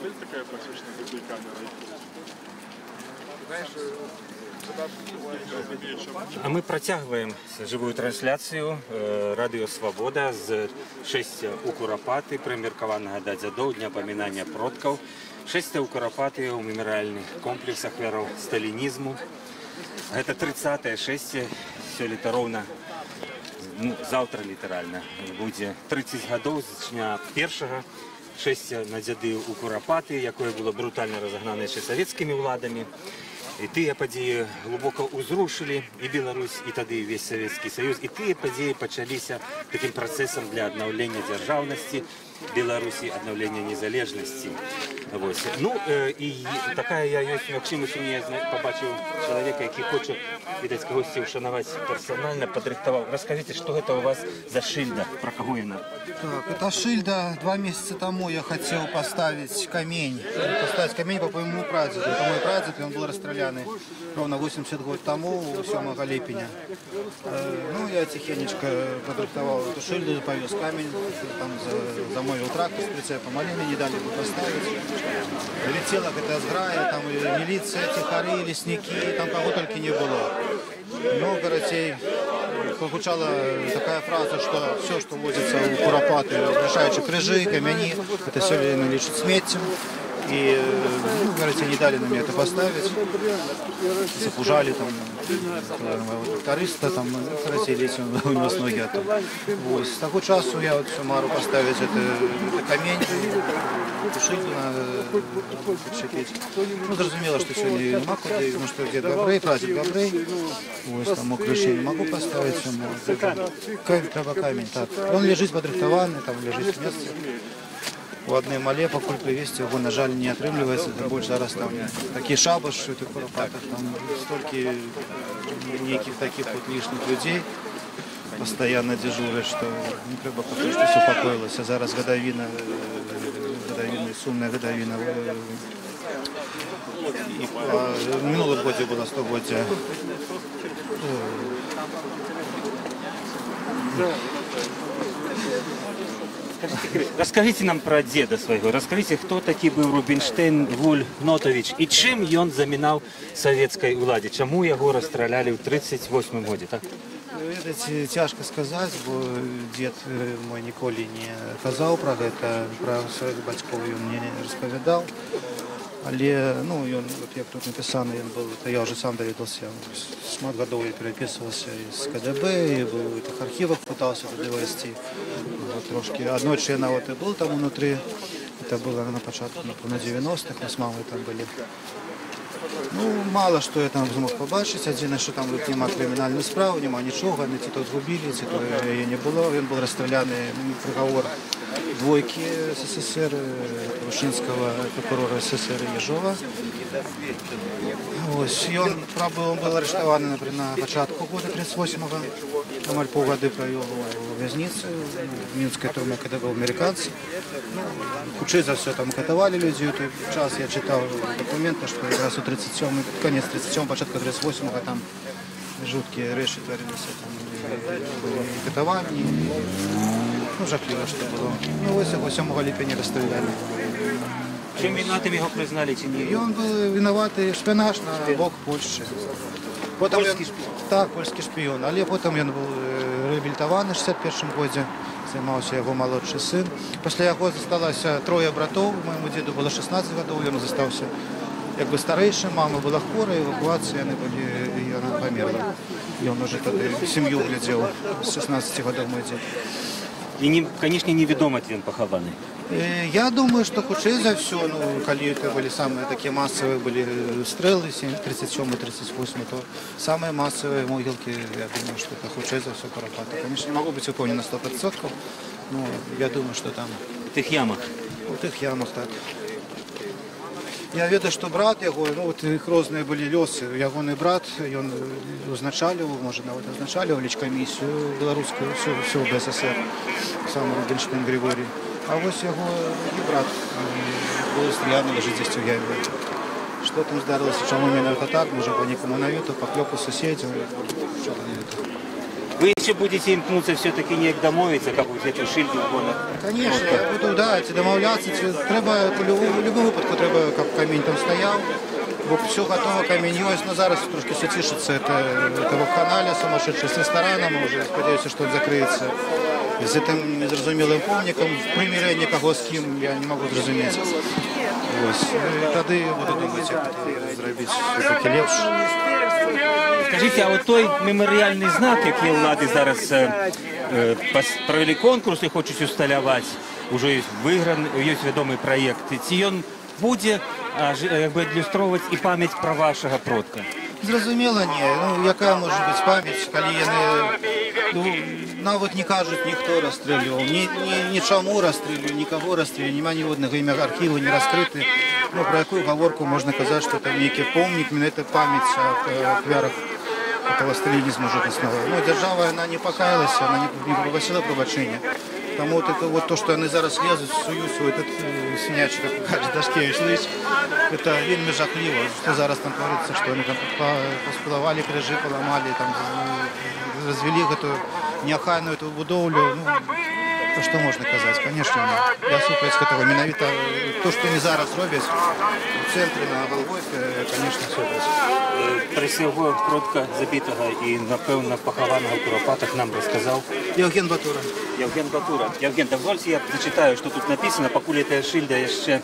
Есть такая пластичная видеокамера? Знаешь, А мы протягиваем живую трансляцию Радио Свобода з 6 у Куропаты, примеркованного до дзядоў, Дня поминания продков. 6 у Куропаты у мемориальных комплексах ахвяраў сталинизму. Это 30-е 6, сёлета ровно, ну, завтра литерально, будет 30 годов з дня першага. 6 на дзяды у Куропаты, якое было брутально разогнано еще советскими владами. И тыя падзеі глубоко узрушили и Беларусь, и тады весь Советский Союз. И тыя падзеі пачаліся таким процессом для обновления державности Беларуси, обновления незалежности. Вот. Ну, и такая я ёсць магчымасць, мне побачив человека, який хоче, видать, когось ушановать персонально, подрыхтовал. Расскажите, что это у вас за шильда, про кого она? Так, это шильда. 2 месяца тому я хотел поставить камень. Поставить камень по моему прадеду. Это мой прадед, и он был расстреляный ровно 80 год тому, 7 липня. Ну, я тихонечко подрыхтовал эту шильду, повез камень, там замовил трактор с прицепом, они мне не дали его поставить. Летела какая-то сграя, там и милиция, тихари, лесники, там кого только не было. Но, короче, прозвучала такая фраза, что все, что возится у Куропаты, решаючи крыжи, камени, это все лечит сметтем. И, ну, короче, не дали на меня это поставить. Запужали там, тракториста, там, короче, лечим, у него с ноги оттом. Вот. С такого часу я вот суммару поставить это камень, тушить надо, чекить. Ну, зрозуміло, что сегодня нема куда, потому что где Габрей, прадед Габрей. Вот, там крыши не могу поставить. Треба камень, так. Он лежит подрыхтованный, там лежит в месте. У одной мале, покуль привезти, его, на жаль, не отрымливается, больше зараз там такие шабаши в Куропатах, там столько неких таких вот лишних людей постоянно дежурят, что не треба поки що все покоилось. А зараз годовина, сумная годовина. И в минулом году было 100-годие. Расскажите нам про деда своего. Расскажите, кто таки был Рубинштейн Вуль Гнотович и чем он заминал советской владе? Чему его расстреляли в 1938 году? Так? Это тяжко сказать, бо дед мой ніколи не казав про это, про своих батьков он мне розповідав. Але, ну, он, вот як тут написано, я уже сам довідався, шмат годов я переписывался из КДБ, и в этих архивах пытался туда вести. Вот, трошки. Одной члена вот и был там внутри, это было на початку, на 90-х, мы с мамой там были. Ну, мало що я там змог побачити. Єдине, що там нема кримінальної справи, нема нічого, не ті то згубили, ті то її не було. Він був розстріляний, приговор двойки СССР, Рушинського прокурора СССР Єжова. Ось, і він був арештований, наприклад, на початку года 38-го. Там полгода провел в в'язниці, в Мінській тюрмі, коли був американці. Ну, худший за все там катували людей. В той час я читав документи, що якраз у 37-й, кінець 37-го, початку 38-го там жуткі речі творилися. Там були і катування, ну, жахливо, що було. Ну, ось 7 липня розстріляли. Чим винуватим його признали чи ні? І він був винуватий шпіонаж на бок Польщі. Польський шпіон? Так, польський шпіон. Але потім він був реабілітований в 61-му році, займався його молодший син. Після його залишилося 3 братів, моєму діду було 16 років, він залишився якби старішим, мама була хвора, евакуація, і вона померла. І він вже тоді сім'ю глядів з 16 років мій дід. І, звісно, невідомо, де він похований. Я думаю, что худшее за все, ну, коли это были самые такие массовые были стрелы, 37-38, то самые массовые могилки, я думаю, что это худшее за все Куропатов. Конечно, не могу быть уповнен на 100%, но я думаю, что там... В тих ямах? В тих ямах, так. Я ведаю, що брат його, ну от їх різні були льоси, його брат, він узначалював, може навіть узначалював лічкомісію білоруську, всю БССР, сам Рубінштейн Григорій. А ось його і брат був стріляний, лежить здесь у ямі. Що там здарилося, чому іменно так, може по нікому навіту, по кльопу сусідів, що там навіту. Вы еще будете имкнуться все-таки не домовиться, как вот эти шильки в гонах? Конечно, я буду, да, домовлятися. Треба, в будь-якому випадку, треба, щоб камінь там стояв. Бо все готово, камінь є. Ну, зараз трошки все тишиться. Це вакханалія сумасшедшая з рестораном. Уже сподіваюся, що він закриється. З цим незрозумілим помником, примирення кого з ким, я не можу зрозуміти. Ось. І тоді буду думати, як зробити все-таки легше. Скажіть, а от той меморіальний знак, який влади зараз провели конкурс і хочуть усталювати, вже виграний, є відомий проєкт, чи він буде ілюструвати і пам'ять про вашого продка? Зрозуміло, ні. Ну, яка може бути пам'ять, коли навіть не кажуть, ніхто розстрілював, нічому розстрілював, нікого розстрілював, немає ні одного ім'я архіву, не розкрити. Ну, про яку говорку можна казати, що це некий помник, це пам'ять о квярах этого сталинизма жутостного. Ну, держава, она не покаялась, она не попросила пробачення. Тому вот это вот то, что они зараз лезут, суються, этот свинячий, как кажет Дашкевич, это вельми жахливо, что зараз там творится, что они там посплавали, крыжи поломали, там развели эту неохайную эту будовлю. Ну, то що можна казати? Звісно, ні. Я супець того. Менавіта то, що вони зараз роблять в центрі на Голгофі, звісно, супець. Про свого продка забитого і, напевно, похованого в Куропатах нам розказав Євген Батура. Євген Батура. Євген, дозвольте, я зачитаю, що тут написано, покуль ця шильда ще,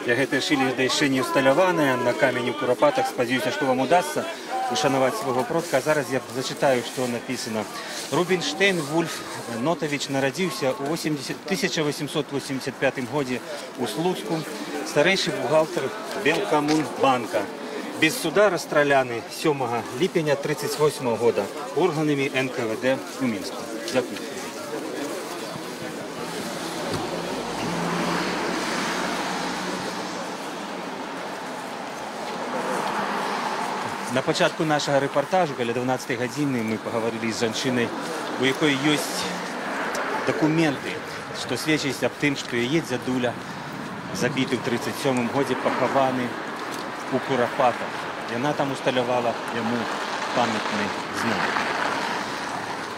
як ця шильда ще не усталювана на камені в Куропатах, сподіваюся, що вам удасться ушанувати свого продка. А зараз я зачитаю, що написано. Рубінштейн Вульф Нотович народився у 1885 году у Слуцку, старейший бухгалтер Белкоммунбанка. Без суда розстріляний 7 липня 1938 года органами НКВД у Мінську. Дякую. На початку нашого репортажу, біля 12 години, ми поговорили з жінкою, у якої є документи, що свідчать об тим, що її дядуля, забитий в 1937 році, похований у Куропатах. І вона там усталювала йому пам'ятний знак.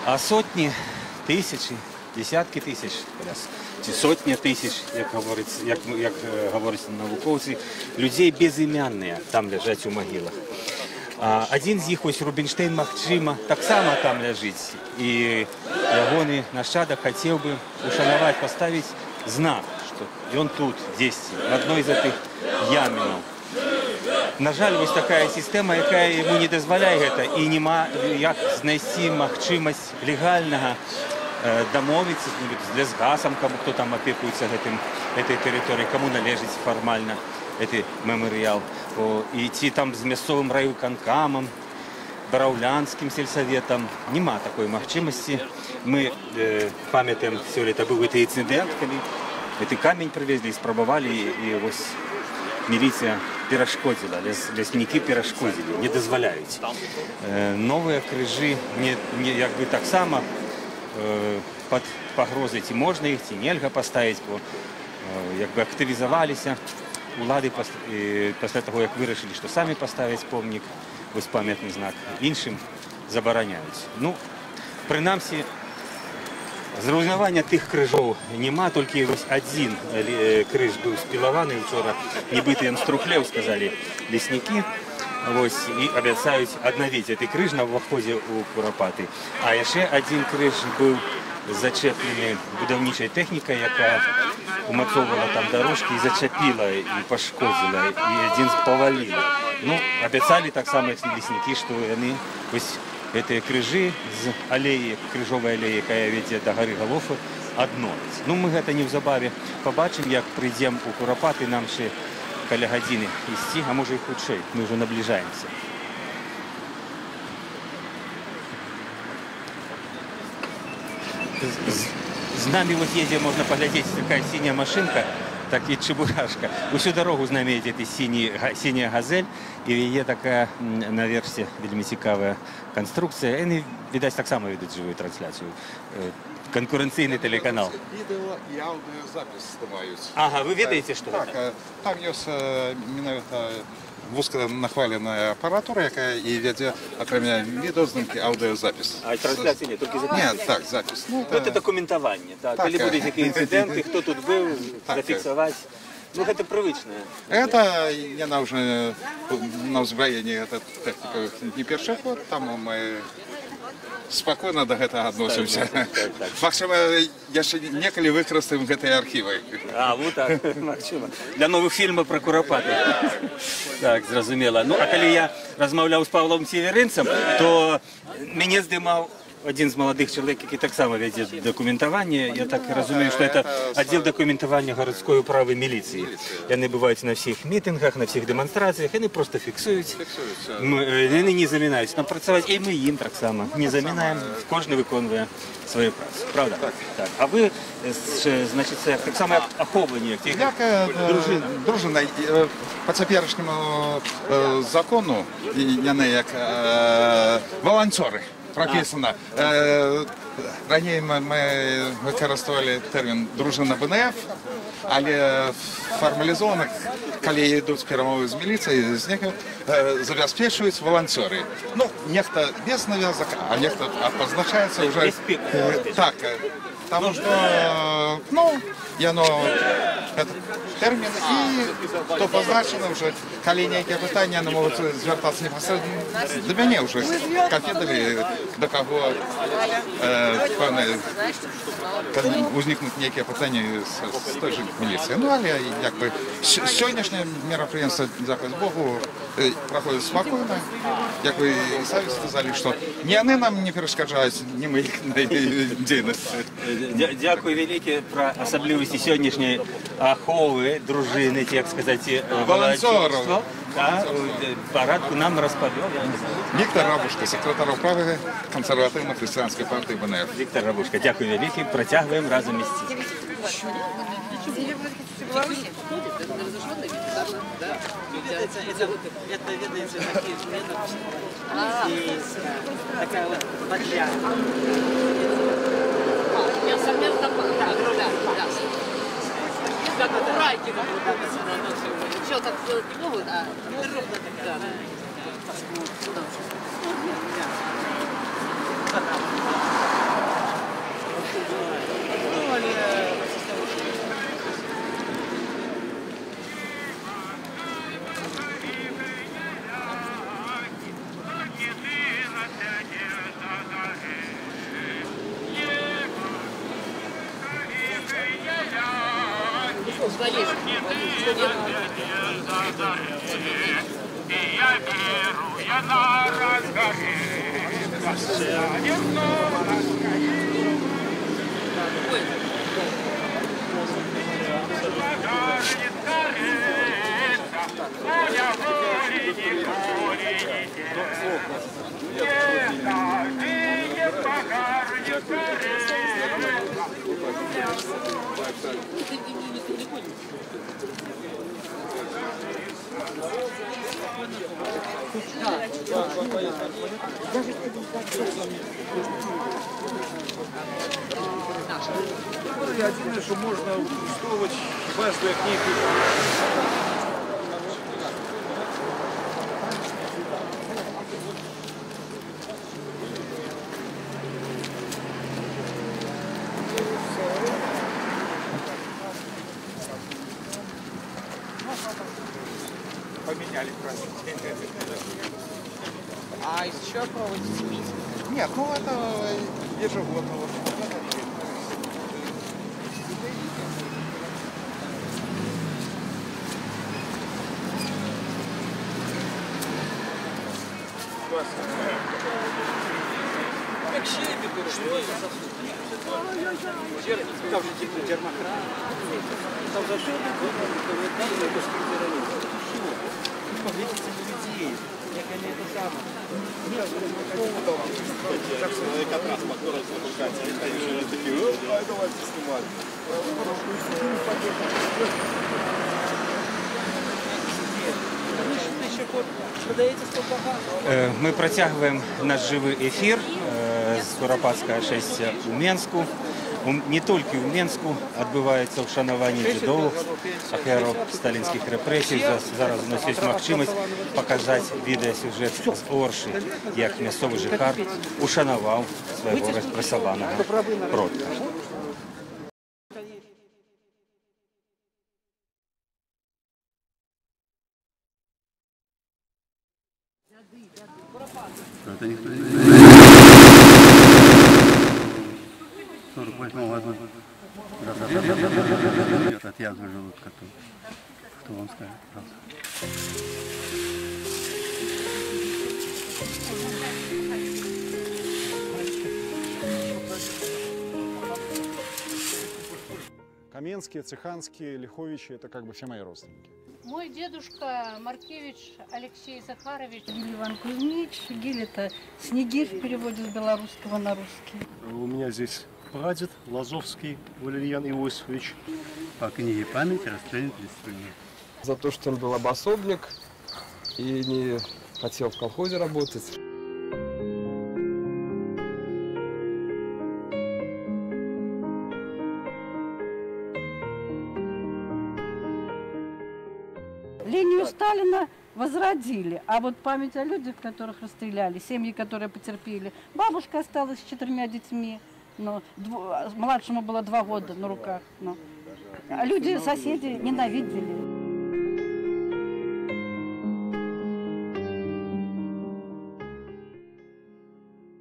А сотні, тисячі, десятки тисяч, чи сотні тисяч, як говорять науковці, людей безім'янні там лежать у могилах. Один з їх, ось Рубінштейн Махчима, так само там лежить. І його нащадок хотів би ушанувати, поставити знак, що він тут, десь, в одній з цих ямінів. На жаль, ось така система, яка йому не дозволяє це, і нема як знайти можливість легального домовитися з Лесгасом, хто там опікується цією територією, кому належить формально. гэты мемарыял, ідці там з мясцовым райвыканкамам, бараўлянскім сельсаветам. Няма такой магчымасці. Мы памятаем, сёлета быў гэты інцыдэнт, калі гэты камень прывезлі і спрабавалі, і вось міліцыя перашкодзіла, ляснікі перашкодзілі, не дазваляюць. Новыя крыжы як бы таксама пад пагрозай, ці можна іх, ці нельга паставіць, бо як бы актывізаваліся улады пасля таго, як вырашылі, што самі паставяць помнік, вось памятны знак, іншым забараняюць. Ну, прынамсі, зруйнавання тых крыжоў няма, толькі вось адзін крыж быў спілаваны учора, нібыта ён струхлеў, сказалі леснікі, вось, і абяцаюць аднавіць гэты крыж на ўваходзе ў Курапаты. А яшчэ адзін крыж быў зачэплены будаўнічай тэхнікай, якая умацоўвала там дарожкі і зачапіла і пашкодзіла, і адзін паваліла. Ну, абяцалі таксама леснікі, што яны вось гэтыя крыжы з алеі, крыжовай алеі, якая вядзе да гары Галофы, адновяць. Ну, мы гэта неўзабаве пабачым, як прыйдзем у Курапаты, нам ще каля гадзіны ісці, а можа і хутчэй, мы ўжо набліжаемся. З намі вот едзе, можна паглядзець, такая сіняя машынка, так і чебурашка. Усю дарогу з намі едзе сіняя газель, і яе такая наверсе вельмі цікавая канструкція. Яны, відаць, таксама ведуць жывую трансляцыю. Конкуренційний телеканал. Відео і аудіозапис знімають. Ага, ви ведаєте, що так, це? Там є вузьконахвалена апаратура, яка і веде, окрім відеознімки, аудіозапис. А трансляції ні, тільки запис? Ні, так, запис. Ну, це документування. Коли будуть якісь інциденти, хто тут був, зафіксувати. Ну, это привычное. Это не на уже на узброении, это техника не первый год, там мы спокойно до этого относимся. Максимум, еще неколи выкористаем эти архивы. А, вот так, Максима. Для новых фильмов про Куропаты. Так, зрозуміло. Ну, а коли я розмовляв з Павлом Северинцем, то мене здимав один з молодих чоловік, який так само веде документування. Я так розумію, що це відділ документування городської управи міліції. Вони бувають на всіх мітингах, на всіх демонстраціях, вони просто фіксують. Вони не замінають нам працювати, і ми їм так само не замінаємо. Кожен виконує свою працю. Правда? Так. А ви, значить, це так само аховані, як як дружина. По теперішньому закону, вони як волонтери. Прописано. Ранее мы використовували термін «дружина БНФ», але формалізовано, коли йдуть перемови з міліцією, з них забезпечують волонтери. Ну, нехто без нав'язок, а нехто позначається вже так. Тому що, ну, этот термін, і то позначено вже, коли які питання, вони можуть звертатися непосередньо до мене вже, конфідали, до кого коли возникнуть які питання з той же міліції. Ну, але якби сьогоднішнє мероприємство, дякую Богу, проходить спокійно. Як ви і самі сказали, що ні вони нам не перешкоджають, ні ми їх діяльності. Дякую велике про особливості сьогоднішньої ахови, дружини, як сказати, волонтерів. Парадку нам розповів. Віктор Рабушка, секретар управи консервативно-християнської партії БНФ. Віктор Рабушка, дякую велике. Протягуємо разом ісці. Это видите, такие такая вот подля. Я совместно как это райки ничего так делать не могут, а ровно тогда. Єдине, що можна використовувати без ніяких. Поменяли просто. А из чего проводите митинг? Нет, ну это ежегодно. Как щебет, что это за там же типа термократ, там за что это скриптеронизм. Поглядите на людей, как они это самое. Нет, Как раз по городу выпускать, они уже такие, давайте снимать. Ми протягуємо наш живий ефір з Куропатського 6 у Менську. Не тільки в Менську відбувається вшанування дідових ахерів сталінських репресій. Зараз у нас є можливість показати відеосюжет з Орші, як місцевий жихар ушанував свого репресованого продка. Это никто не 48 году от язвы желудка. Кто вам скажет, пожалуйста? Каменские, Цеханские, Лиховичи – это как бы все мои родственники. Мой дедушка Маркевич Алексей Захарович, Гиль Иван Кузьмич. Гиль – это снегирь в переводе с белорусского на русский. У меня здесь прадед Лазовский Валерьян Иосифович. По книге памяти расстрелян 30 лет. За то, что он был обособник и не хотел в колхозе работать. Линию Сталина возродили, а вот память о людях, которых расстреляли, семьи, которые потерпели. Бабушка осталась с 4 детьми, но младшему было 2 года на руках. Но. А люди, соседи ненавидели.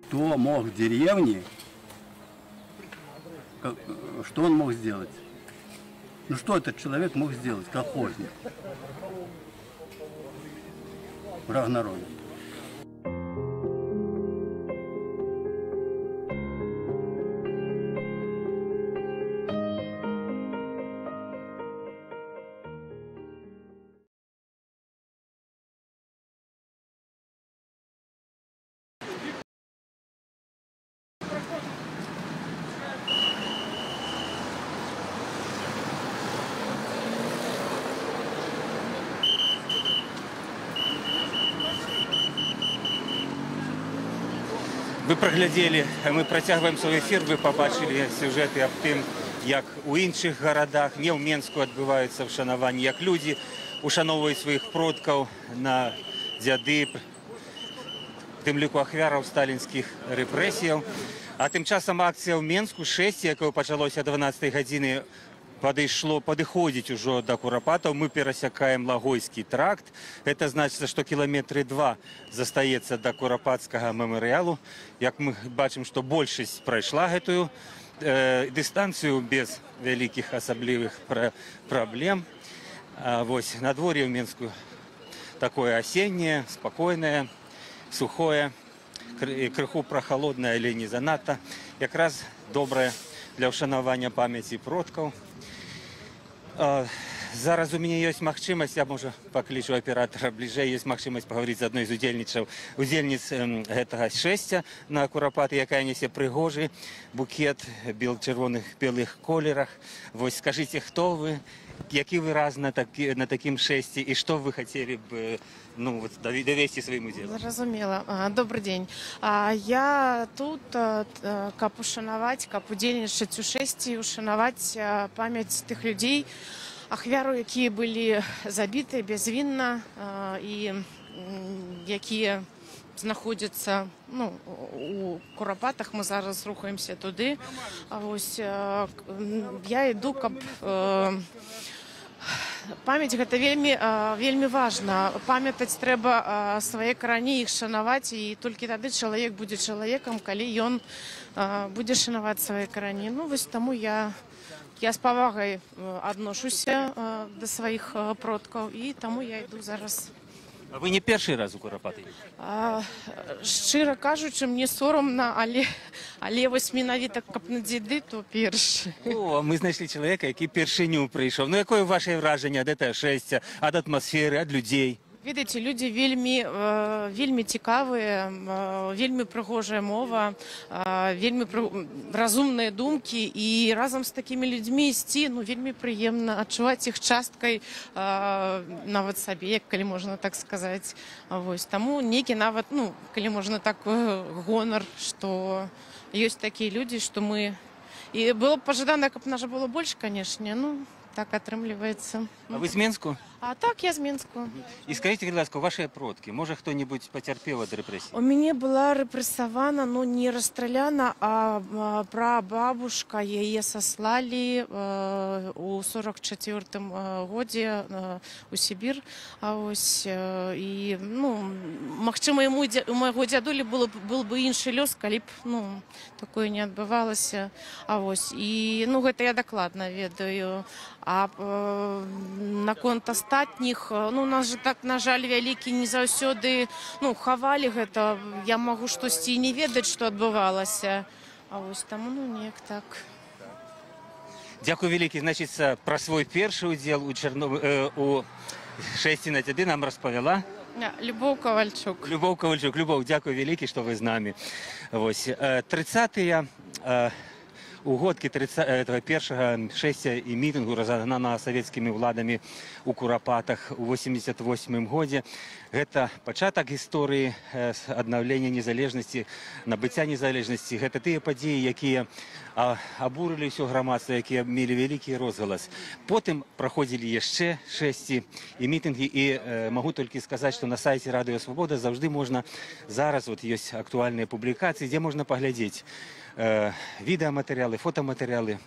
Кто мог в деревне, что он мог сделать? Ну что этот человек мог сделать, колхозник? Враг народа. Ви проглядели, ми протягуємо свій ефір, ви побачили сюжети об тим, як у інших городах, не в Менську відбуваються вшанування, як люди ушановують своїх продків на дяди, тим ліку ахвярів сталінських репресій. А тим часом акція в Менську 6, яка почалася о 12 годині, подходить уже до Куропатов. Мы пересекаем Логойский тракт. Это значит, что километры 2 застається до Куропатского меморіалу. Як ми бачимо, що більшість пройшла эту дистанцію без великих особливих проблем. Ось надворье в Минску такое осеннее, спокойное, сухое, криху прохолодне, але не занадто. Якраз добре для вшанування пам'яті продків. зараз у мяне ёсць магчымасць, я можа паклічу аператара бліжэй, ёсць магчымасць пагаварыць з адной з удзельніц гэтага шэсця на курапаты, якая нясе прыгожы букет чырвоных белых колерах. Вось скажыце, хто вы, які вы раз на такім шэсці і што вы хацелі б давесці сваім удзелам? Зразумела. Добрый день. Я тут, каб ушанаваць, каб удзельнічаць у шэсці, ушанаваць памяць тых людзей, ахвяру, якія былі забіты бязвінна і якія знаходзяцца у курапатах. Мы зараз рухаемся туды. Я іду, каб памяць гэта вельмі важна. Памятаць трэба свае карані, іх шанаваць, і толькі тады чалавек будзе чалавекам, калі ён будзе шанаваць свае карані. Вось таму я з павагай адношуся да сваіх продкаў, і таму я іду зараз. А вы не першы раз у курапаты? Шчыра кажучы, мне сорамна, але вось менавіта каб на дзеды, то першы. О, мы знайшлі чалавека, які першыню прыйшоў. Якое вашае вражанне ад гэтага шэсця, ад атмасферы, ад людзей? Ведаеце, людзі вельмі цікавыя, вельмі прыгожая мова, вельмі разумныя думкі, і разам з такімі людзьмі ісці вельмі прыемна, адчуваць іх часткай нават сабе, калі можна так сказаць. Таму нейкі нават, калі можна так, гонар, што ёсць такія людзі, што мы... І было б пажадана, каб нас было больш, канешне, так атрымліваецца. А вы з Менску? Так, я з Менску. І скажіть, будь ласка, ваші продкі, може хто-небудь потерпів від репресій? У мяне была рэпрэсавана, не расстраляна, а прабабушка, яе саслалі у 44-м годзе у Сібір. І, магчыма, у майго дзядулі был бы іншы лёс, калі б такое не адбывалася. І, гэта я дакладна ведаю. А наконт астатніх, у нас же так, на жаль, вялікі не заўсёды хавалі гэта. Я магу штосьці і не ведаць, што адбывалася. Таму, неяк так. Дзякуй вялікі. Значыць, пра свой першы ўдзел у шэсці на дзяды нам распавяла Любоў Кавальчук. Любоў Кавальчук. Любоў, дзякуй вялікі, што вы з намі. 30-е угодкі першага шэсця і мітынгу, разагнанага савецкімі ўладамі у курапатах у 88-м годзе. Гэта пачатак гісторыі аднаўлення незалежнасці, набыцця незалежнасці. Гэта тыя падзеі, якія абурылі ўсё грамадства, якія мелі вялікі розгалас. Потым праходзілі яшчэ шэсці і мітынгі, і магу толькі сказаць, што на сайце Радыё Свабода заўжды можна, зараз ёсць актуальныя публікацыі, дзе можна паглядзець відэаматэрыялы, фотаматэрыялы,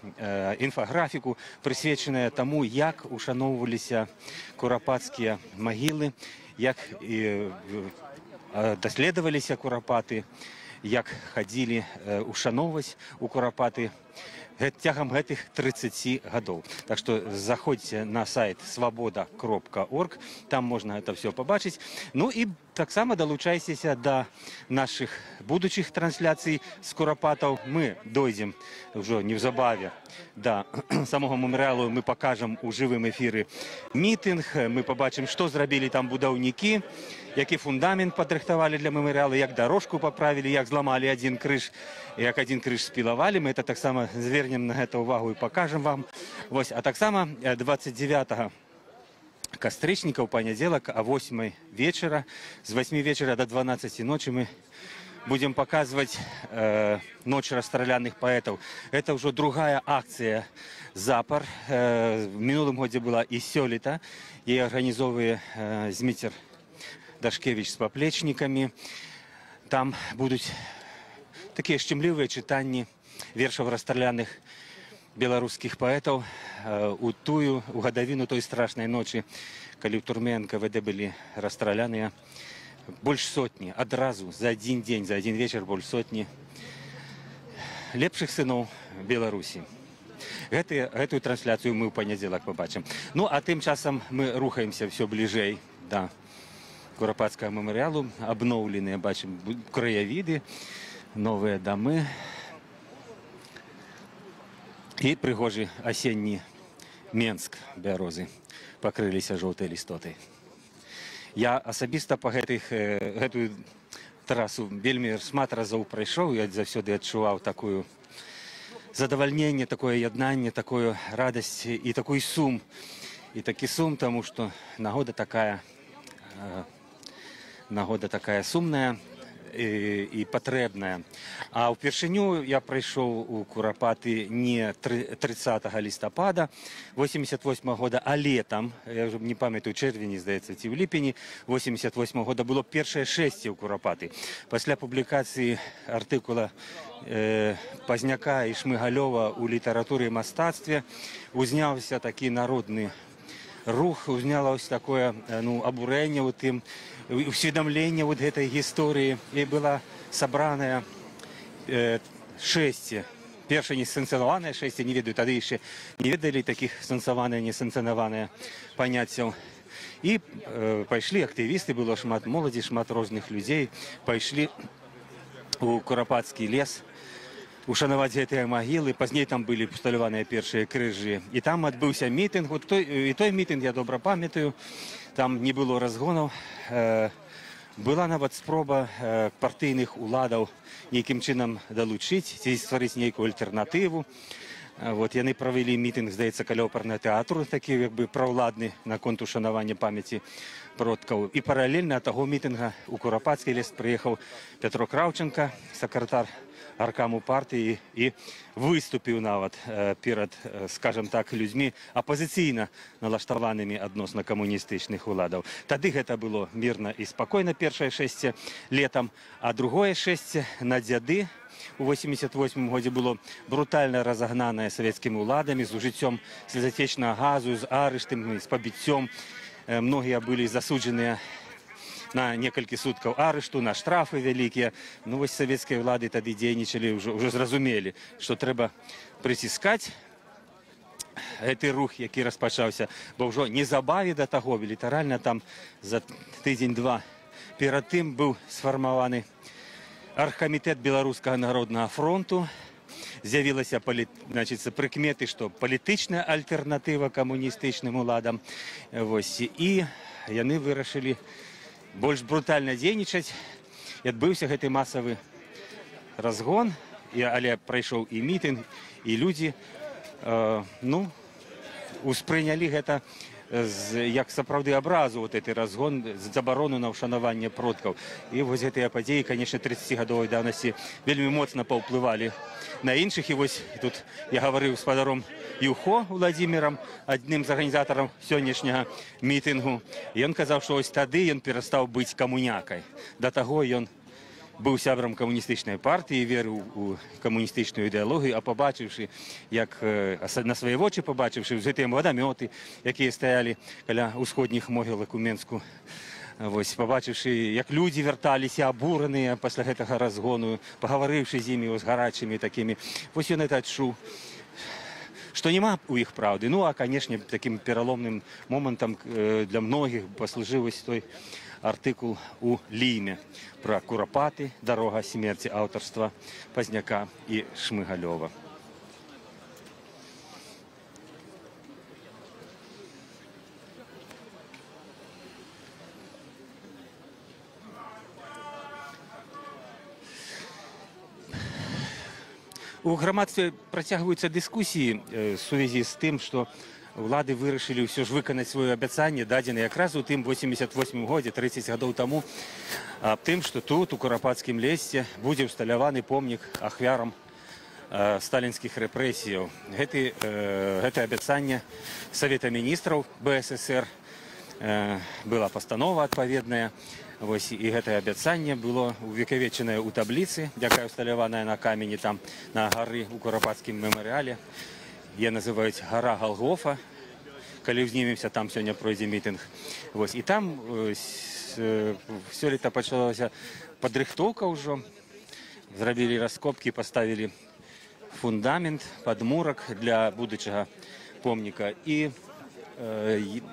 інфаграфіку, прысвечаныя таму, як ушаноўваліся курапацкія магілы, як даследаваліся курапаты, як хадзілі ушаноўваць у курапаты цягам гэтых 30 гадоў. Так што заходзьце на сайт свабода.орг, там можна гэта ўсё пабачыць. І таксама далучайцеся да нашых будучых трансляцый з курапатаў. Мы дойдзем ўжо неўзабаве да самого мемарыялу, мы пакажам у жывым эфіры мітынг, мы пабачым, што зрабілі там будаўнікі, які фундамент падрыхтавалі для мемарыяла, як дарожку паправілі, як зламалі адзін крыж, як адзін крыж спілавалі. Мы это таксама звернем на гэта ўвагу і пакажам вам. А таксама 29 кастрычніка ў панядзелак а 8 вечара, з 8 вечара до 12 ночы мы будем паказваць ноч расстраляных паэтаў. Это ўжо другая акцыя запар. В мінулым годзе была і сёлета. Яе арганізоўвае Зміцер Дашкевіч з паплечнікамі. Там будуць такія шчымлівыя чытанні вершаў расстраляных беларускіх паэтаў у гадавіну той страшнай ночы, калі ў турме НКВД былі расстраляныя больш сотні, адразу за адзін дзень, за адзін вечар больш сотні лепшых сыноў Беларусі. Гэтую трансляцыю мы ў панядзелак пабачым. А тым часам мы рухаемся ўсё бліжэй да курапацкага мемарыялу. Абноўленыя, бачым, краявіды, новыя дамы і прыгожы асенні Менск бярозы пакрыліся жоўтай лістотай. Я асабіста па гэтую трасу вельмі шмат разоў прайшоў, я заўсёды адчуваў такую задавальненне, такое яднанне, такую радасць і такой сум. І такі сум, таму што нагода такая сумная і патрэбная. А ўпершыню я прайшоў у Курапаты не 30 лістапада 88 года, а летам, я ўжо не памятаю, чэрвені, здаецца, ці ў ліпені 88 года было першае шэсце ў Курапаты. Пасля публікацыі артыкула Пазняка і Шмыгалёва ў літаратуры і мастацтве узняўся такі народны рух, узнялось такое абурэнне ў тым, усведамленне вот гэтай гісторыі, і была сабраная шэсце. Першае несанкцыянаванае шэсце, не ведаю, тады яшчэ не ведалі такіх санкцыянаванае, несанкцыянаванае паняццяў. І пайшлі актывісты, было шмат моладзі, шмат розных людзей, пайшлі у Курапацкі лес, ушанаваць гэтыя магілы. Пазней там былі усталяваныя першыя крыжы. І там адбыўся мітынг. І той мітынг я добра памятаю. Там не было разгонаў. Была нават спроба партыйных уладаў нейкім чынам далучыць, ці стварыць нейкую альтэрнатыву. Яны правялі мітынг, здаецца, каля опернага тэатру, такі як бы праўладны наконт ушанавання памяці продкаў. І паралельна ад таго мітынга у Курапацкі лес прыехаў Пятро Краўченка, сакратар аркаму партыі, і выступіў нават перад, скажам так, людзьмі апазіцыйна налаштаванымі адносна камуністычных уладаў. Тады гэта было мірна і спакойна, першае шэсце летам, а другое шэсце на дзяды у 88 годзе было брутальна разагнанае савецкімі ўладамі з ужыццём слезатечнага газу, з арыштамі, з пабіццём. Многія былі засуджаныя на некалькі суткаў арышту, на штрафы вялікія. Савецкія ўлады тады дзейнічалі, ўжо зразумелі, што трэба прыціскаць гэты рух, які распачаўся, бо ўжо незабаве да таго, літаральна там за тыдзень-два перад тым быў сфармаваны аргкамітэт Беларускага народнага фронту. З'явілася прыкметы, што палітычная альтэрнатыва камуністычным уладам. І яны вырашылі больш брутальна дзейнічаць. І адбыўся гэты масавы разгон, але прайшоў і мітынг, і людзі успрынялі гэта як сапраўды абразу, гэты разгон, забарону на ўшанаванне продкаў. І вось гэтыя падзеі, канешне, 30гадовай даўнасці вельмі моцна паўплывалі на іншых. І вось тут я гаварыў з гаспадаром Юхо Владзімірам, адным з арганізатараў сённяшняга мітынгу. Ён казаў, што ось тады ён перастаў быць камунякай. Да таго ён быў сябрам камуністычнай партыі, верыў у камуністычную ідэалогію, а пабачыўшы, як на свае вочы пабачыўшы гэтыя вадамёты, якія стаялі каля ўсходніх могілак у Менску, пабачыўшы, як людзі вярталіся абураныя пасля гэтага разгону, пагаварыўшы з імі з гарачымі такімі, вось ён гэта адчуў, што няма ў іх праўды. А, канешне, такім пераломным момантам для многіх паслужыў той артыкул у Ліме пра Курапаты, дарога смерці, аўтарства Пазняка і Шмыгалёва. У грамадстве працягваюцца дыскусіі ў сувязі з тым, што улады вырашылі ўсё ж выканаць сваё абяцанне, дадзенае якраз у тым 88 годзе, 30 гадоў таму, аб тым, што тут, у Курапацкім лесе, будзе ўсталяваны помнік ахвярам сталінскіх рэпрэсіяў. Гэта абяцанне Савета міністраў БССР, была пастанова адпаведная, і гэтае абяцанне было увекавечанае ў табліцы, якая ўсталяваная на камені там, на гары ў Курапацкім мемарыяле. Я называюць гара Галгофа, калі ўзнімемся, там сёння пройдзе мітынг. І там сёлета пачалася падрыхтоўка ўжо, зрабілі раскопкі, паставілі фундамент, падмурак для будучага помніка. І,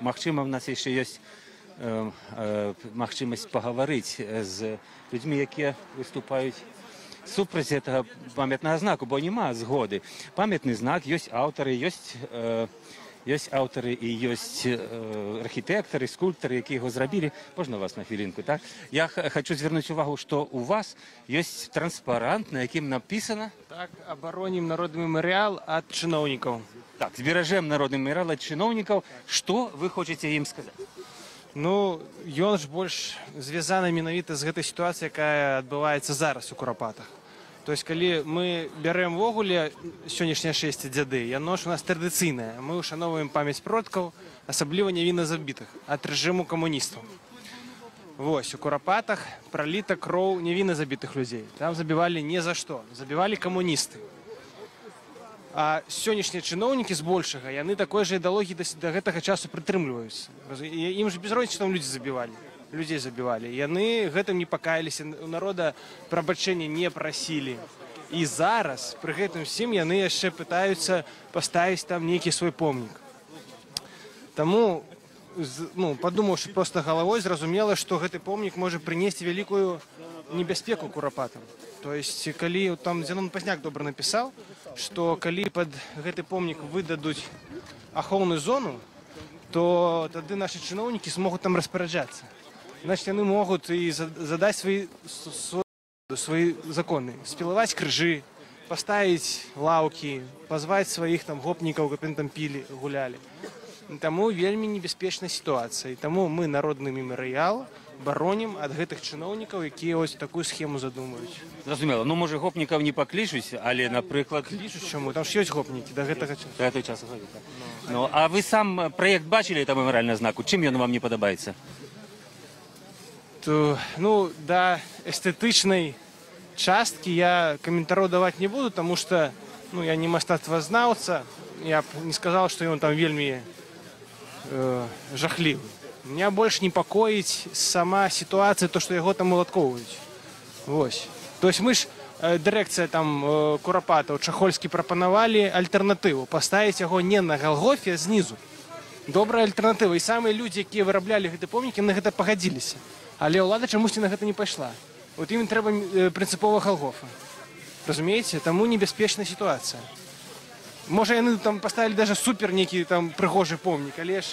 магчыма, у нас яшчэ ёсць магчымасць пагаварыць з людзьмі, якія выступаюць супраць гэтага памятнага знаку, бо няма згоды. Памятны знак, ёсць аўтары, ёсць Ёсць аўтары і ёсць архітэктары, скульптары, які яго зрабілі. Можна вас на хвілінку, так? Я хочу звярнуць увагу, што у вас ёсць транспарант, на якім напісана... Так, абаронім народны мемарыял ад чыноўнікаў. Так, зберажэм народны мемарыял ад чыноўнікаў. Што вы хочаце ім сказаць? Ну, ён ж больш звязаны менавіта з гэтай сітуацыяй, якая адбываецца зараз у Курапатах. То есть, калі мы бярэм ввогуле сённяшняе шэсце дзяды, яно ж у нас традыцыйнае. Мы ушановваем памяць продкаў, асабліва нявінна забітых, ад рэжыму камуністаў. Вось, у Курапатах праліта кроў нявінна забітых людзей. Там забівалі не за што, забівалі камуністы. А сённяшнія чыноўнікі збольшага, яны такой жа ідэалогіі да гэтага часу прытрымліваюцца. Ім ж без розніцы, там людзі забівалі. Людзей забівалі. Яны гэтым не пакаяліся, у народа прабачэння не прасілі. І зараз, пры гэтым всім, яны яшчэ пытаюцца паставіць там нейкі свой помнік. Таму, падумаўшы проста галавой, зразумела, што гэты помнік можа прынесці вялікую небяспеку Курапатам. То есть, калі там Зенон Пазняк добра напісаў, што калі пад гэты помнік выдадуць ахоўную зону, то тады нашы чыноўнікі змогуць там распараджацца. Значит, яны могуць і задаць свае законы. Спілаваць крыжы, паставіць лаўкі, пазваць сваіх там гопнікаў, каб яны там пілі, гулялі. Таму вельмі небяспечная сітуацыя. І таму мы народны мемарыял баронім ад гэтых чыноўнікаў, якія ось такую схему задумаюць. Зразумела, ну можа гопнікаў не паклічуць, але, напрыклад... Клічуць чаму? Там ж ёсць гопнікі да гэтага часу. Да гэтага часу. Ну, а вы сам праект бачылі этого мемарыяльнага знаку? Чым ён вам не падабаецца? Ну, да эстэтычнай часткі я каментараў даваць не буду, таму што я не мастацтвазнаўца, я б не сказаў, што ён там вельмі жахлівы. Меня больш непакоіць сама сітуацыя, то, што яго там уладкоўваюць. Вось. То есть мы ж, дырэкцыя там Курапатаў, Чахольскі прапанавалі альтэрнатыву, паставіць яго не на Галгофе, а знізу. Добрая альтэрнатыва. І самыя людзі, якія выраблялі гэты помнікі, на гэта пагадзіліся. Але ўлада чамусьці на гэта не пайшла. От ім трэба прынцыпова Галгофа. Разумееце? Таму небяспечная сітуацыя. Можа, яны там паставілі даже супер нейкі там прыгожы помнік, але ж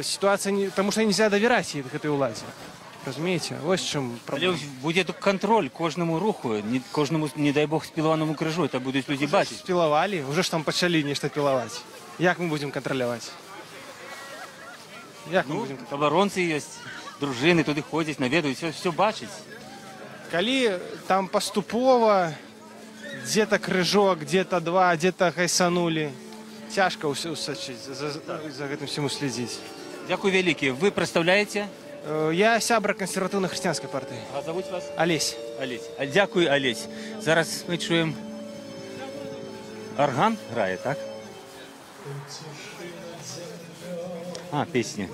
сітуацыя, таму што нельзя давяраць гэтай уладзе. Разумееце? Вось чым праблема. Але будзе тут кантроль кожнаму руху, кожнаму, не дай Бог, спілаванаму крыжу, это будуць людзі бачыць. Спілавалі, уже ж там пачалі нешта пілаваць. Як мы будзем кантраляваць? Як мы будзем кантраляваць? Абаронцы ёсць. Дружыны туды ходзяць, наведаюць, все бачыць. Калі там паступова где-то крыжок, где-то два, где-то гайсанулі, цяжка ўсё сачыць, за гэтым всім уследзіць. Дзякуй вялікі. Вы прадстаўляеце? Я сябра кансерватыўна-хрысціянскай партыі. А завуць вас? Алесь. Алесь. Дзякуй, Алесь. Зараз мы чуем арган грае, так? А, песня.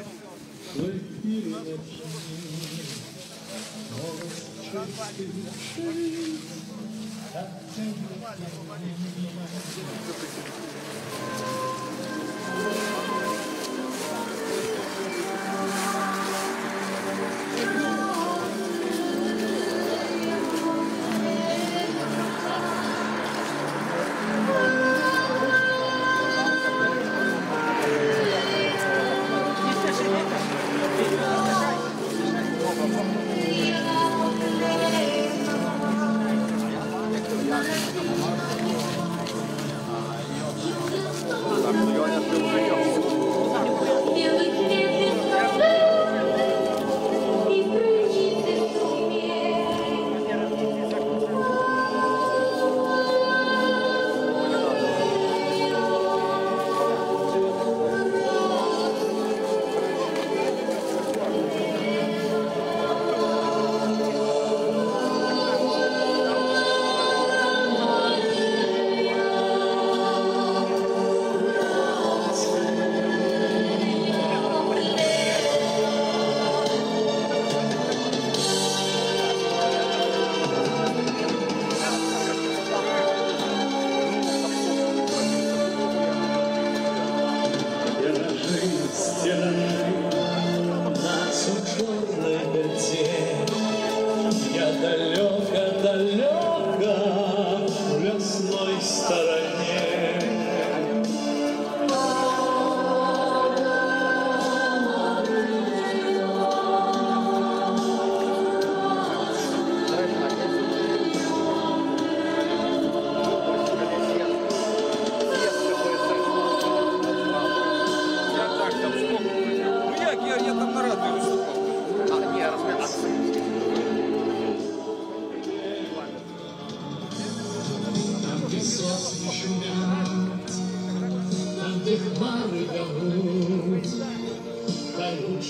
Так, ну я не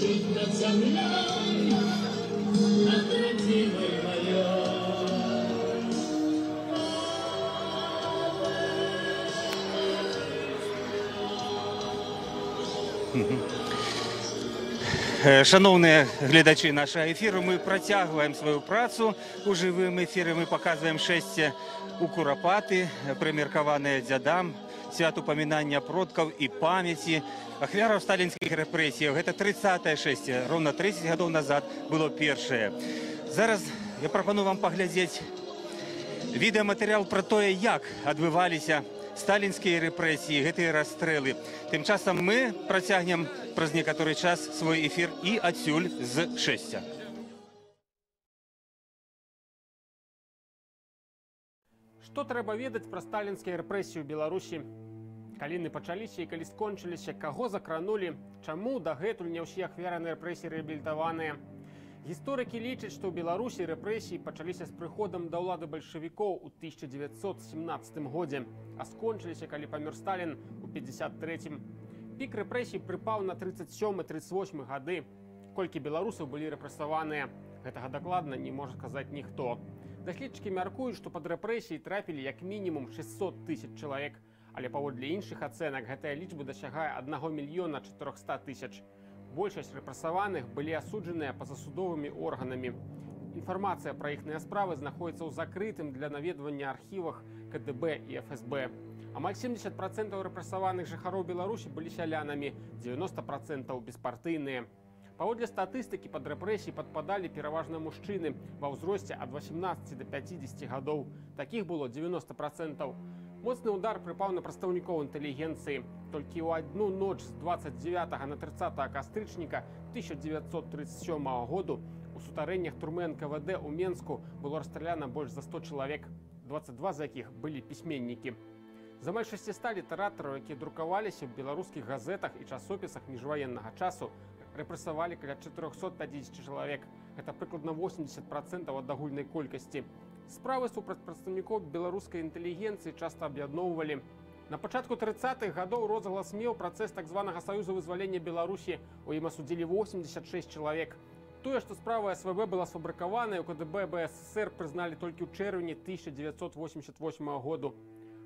шумит над землей, над родиной моей. Шановні глядачі нашого ефіру, ми протягуємо свою працю у живому ефірі. Ми показуємо шестя у Куропати, примірковані дядам, свято поминання продків і пам'яті ахвярів сталінських репресій. Це 30-е шестя, ровно 30 років назад було перше. Зараз я пропоную вам поглядіти відеоматеріал про те, як відбувалися сталінські репресії, гэты расстрелы. Тим часом ми протягнемо праз некоторый час свой ефір і адсюль з шестя. Што трэба ведаць пра сталінскія рэпрэсіі ў Беларусі? Калі яны пачаліся і калі скончыліся, каго закранулі, чаму дагэтуль не ўсе ахвяры рэпрэсій рэабілітаваныя? Гісторыкі лічаць, што ў Беларусі рэпрэсіі пачаліся з прыходам да ўлады бальшавікоў у 1917 годзе, а скончыліся, калі памёр Сталін у 1953. Пік рэпрэсій прыпаў на 37-38 гады. Колькі беларусаў былі рэпрэсаваныя? Гэтага дакладна не можа сказаць ніхто. Даследчыкі мяркуюць, што пад рэпрэсіі трапілі як мінімум 600 000 чалавек, але паводле іншых ацэнак гэтая лічба дасягае 1 400 000. Большасць рэпрэсаваных былі асуджаныя пазасудовымі органамі. Інфармацыя пра іхныя справы знаходзіцца ў закрытым для наведвання архівах КДБ і ФСБ. Амаль 70% рэпрэсаваных жыхароў Беларусі былі сялянамі, 90% беспартыйныя. Паводле статыстыкі пад рэпрэсіі падпадалі пераважна мужчыны ва ўзросце ад 18 до 50 гадоў. Такіх было 90%. Моцны удар прыпаў на прадстаўнікоў інтэлігенцыі. Толькі ў адну ноч з 29 на 30 кастрычніка 1937 году у сутарэннях турмы НКВД ў Менску было расстраляна больш за 100 чалавек, 22 з якіх былі пісьменнікі. З амаль 600 літаратараў, якія друкаваліся ў беларускіх газетах і часопісах міжваеннага часу, рэпрэсавалі каля 450 чалавек. Гэта прыкладна 80% ад агульнай колькасці. Справы супраць прадстаўнікоў беларускай інтэлігенцыі часта аб'ядноўвалі. На пачатку 30-х гадоў розгалас меў працэс так званага Саюза вызвалення Беларусі. У ім асудзілі 86 чалавек. Тое, што справа СВБ была сфабрыкаваная, у КДБ БССР прызналі толькі ў чэрвені 1988 году.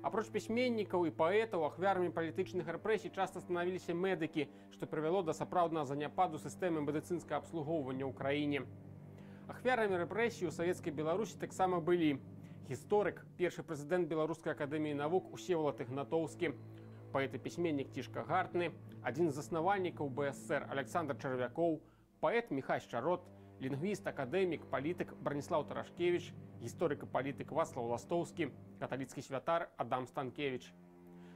Апроч пісьменнікаў і паэтаў, ахвярамі палітычных рэпрэсій часта станавіліся медыкі, што прывяло да сапраўднага заняпаду сістэмы медыцынскага абслугоўвання ў краіне. Ахвярамі рэпрэсій у савецкай Беларусі таксама былі гісторык, першы прэзідэнт Беларускай акадэміі навук Усевалад Ігнатоўскі, паэт і пісьменнік Цішка Гартны, адзін з заснавальнікаў БССР Александр Чарвякоў, паэт Міхай Шчарот, лінгвіст, акадэмік, палітык Браніслаў Тарашкевіч, гісторык і палітык Вацлаў Ластоўскі, каталіцкі святар Адам Станкевіч.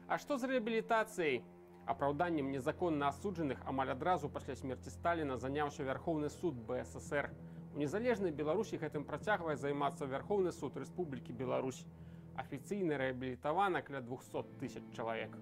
А што з рэабілітацыяй? Апраўданнем незаконна асуджаных амаль адразу пасля смерці Сталіна заняўся Вярхоўны суд БССР. У незалежнай Беларусі гэтым працягвае займацца Вярхоўны суд Рэспублікі Беларусь. Афіцыйна рэабілітавана каля 200 000 чалавек.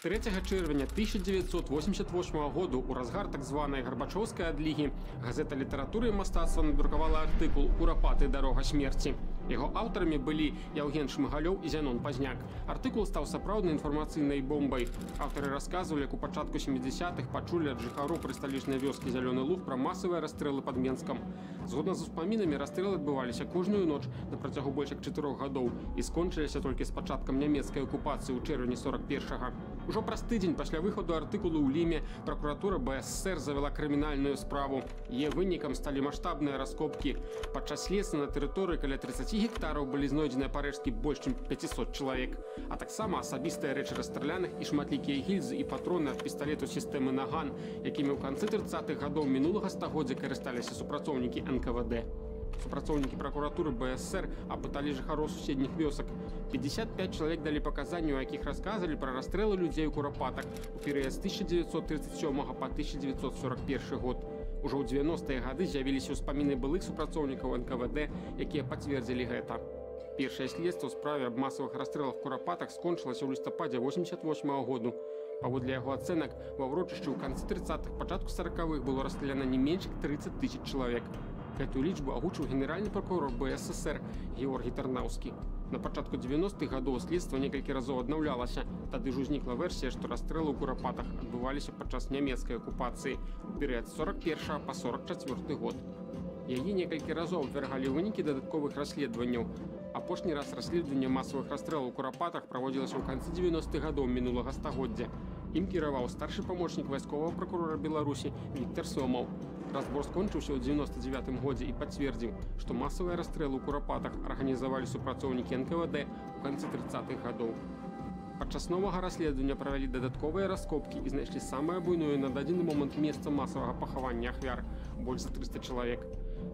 3 чэрвеня 1988 году у разгар так званай гарбачоўскай адлігі газета літаратуры і мастацтва надрукавала артыкул «Курапаты. Дарога смерці». Яго аўтарамі былі Яўген Шмыгалёў і Зянон Пазняк. Артыкул стаў сапраўднай інфармацыйнай бомбай. Аўтары расказвалі, як у пачатку 70-х пачулі ад жыхароў прысталічнай вёскі Зялёны Луг пра масавыя расстрэлы пад Менскам. Згодна з успамінамі, расстрэлы адбываліся кожную ноч на працягу больш як 4 гадоў і скончыліся толькі з пачаткам нямецкай акупацыі ў чэрвені 41-га. Ужо праз тыдзень пасля выхаду артыкулу ў Ліме пракуратура БССР завяла крымінальную справу. Яе вынікам сталі маштабныя раскопкі. Падчас следства на тэрыторыі каля 30 гектараў былі знойдзеныя парэшткі больш чым 500 чалавек, а таксама асабістыя рэчы расстраляных і шматлікія гільзы і патроны ад пісталету сістэмы «Наган», якімі ў канцы 30-х гадоў мінулага стагоддзя карысталіся супрацоўнікі НКВД. Супрацоўнікі пракуратуры БССР апыталі жыхароў суседніх вёсак. 55 чалавек далі паказанні, у якіх расказалі пра расстрэлы людзей у Курапатах у перыяд з 1937 па 1941 год. Ужо ў 90-е гады з'явіліся ўспаміны былых супрацоўнікаў НКВД, якія пацвердзілі гэта. Першае следства ў справе аб масавых расстрэлах у Курапатах скончылася ў лістападзе 1988 году. Паводле яго ацэнак, ва ўрочышчы ў канцы 30-х, пачатку 40-х было расстраляна не менш як 30 000 чалавек. Гэтую лічбу агучыў генеральны пракурор БССР Георгій Тарнаўскі. На пачатку 90-х гадоў следства некалькі разоў аднаўлялася. Тады ж узнікла версія, што расстрэлы ў курапатах адбываліся падчас нямецкай акупацыі ў перыяд з 41 па 44 год. Яе некалькі разоў абвяргалі вынікі дадатковых расследаванняў. Апошні раз расследаванне масавых расстрэлаў у курапатах праводзілася ў канцы 90-х гадоў мінулага стагоддзя. Ім кіраваў старшы памочнік вайсковага пракурора Беларусі Віктор Сомаў. Разбор скончыўся ў 99 годзе і пацвердзіў, што масавыя расстрэлы ў курапатах арганізавалі супрацоўнікі НКВД у канцы 30-х гадоў. Падчас новага расследавання правялі дадатковыя раскопкі і знайшлі самае буйное на дадзены момант месца масавага пахавання ахвяр – больш за 300 чалавек.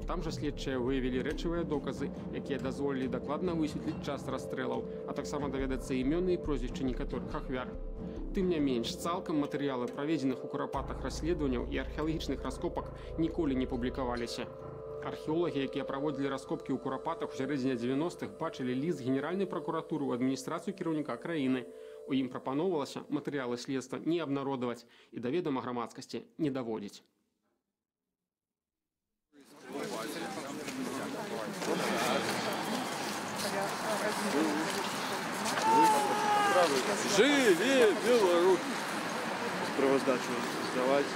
Там жа следчыя выявілі рэчавыя доказы, якія дазволілі дакладна высветліць час расстрэлаў, а таксама даведацца імёны і прозвішчы некаторых ахвяр. Тым не менш, цалкам матэрыялы праведзеных у курапатах расследаванняў і археалагічных раскопак ніколі не публікаваліся. Археолагі, якія праводзілі раскопкі ў курапатах у сярэдзіне 90-х, бачылі ліст Генеральнай пракуратуры ў адміністрацыю кіраўніка краіны. У ім прапаноўвалася матэрыялы следства не абнародаваць і да ведама грамадскасці не даводзіць. Живе Беларусь! Справаздачу здаваць.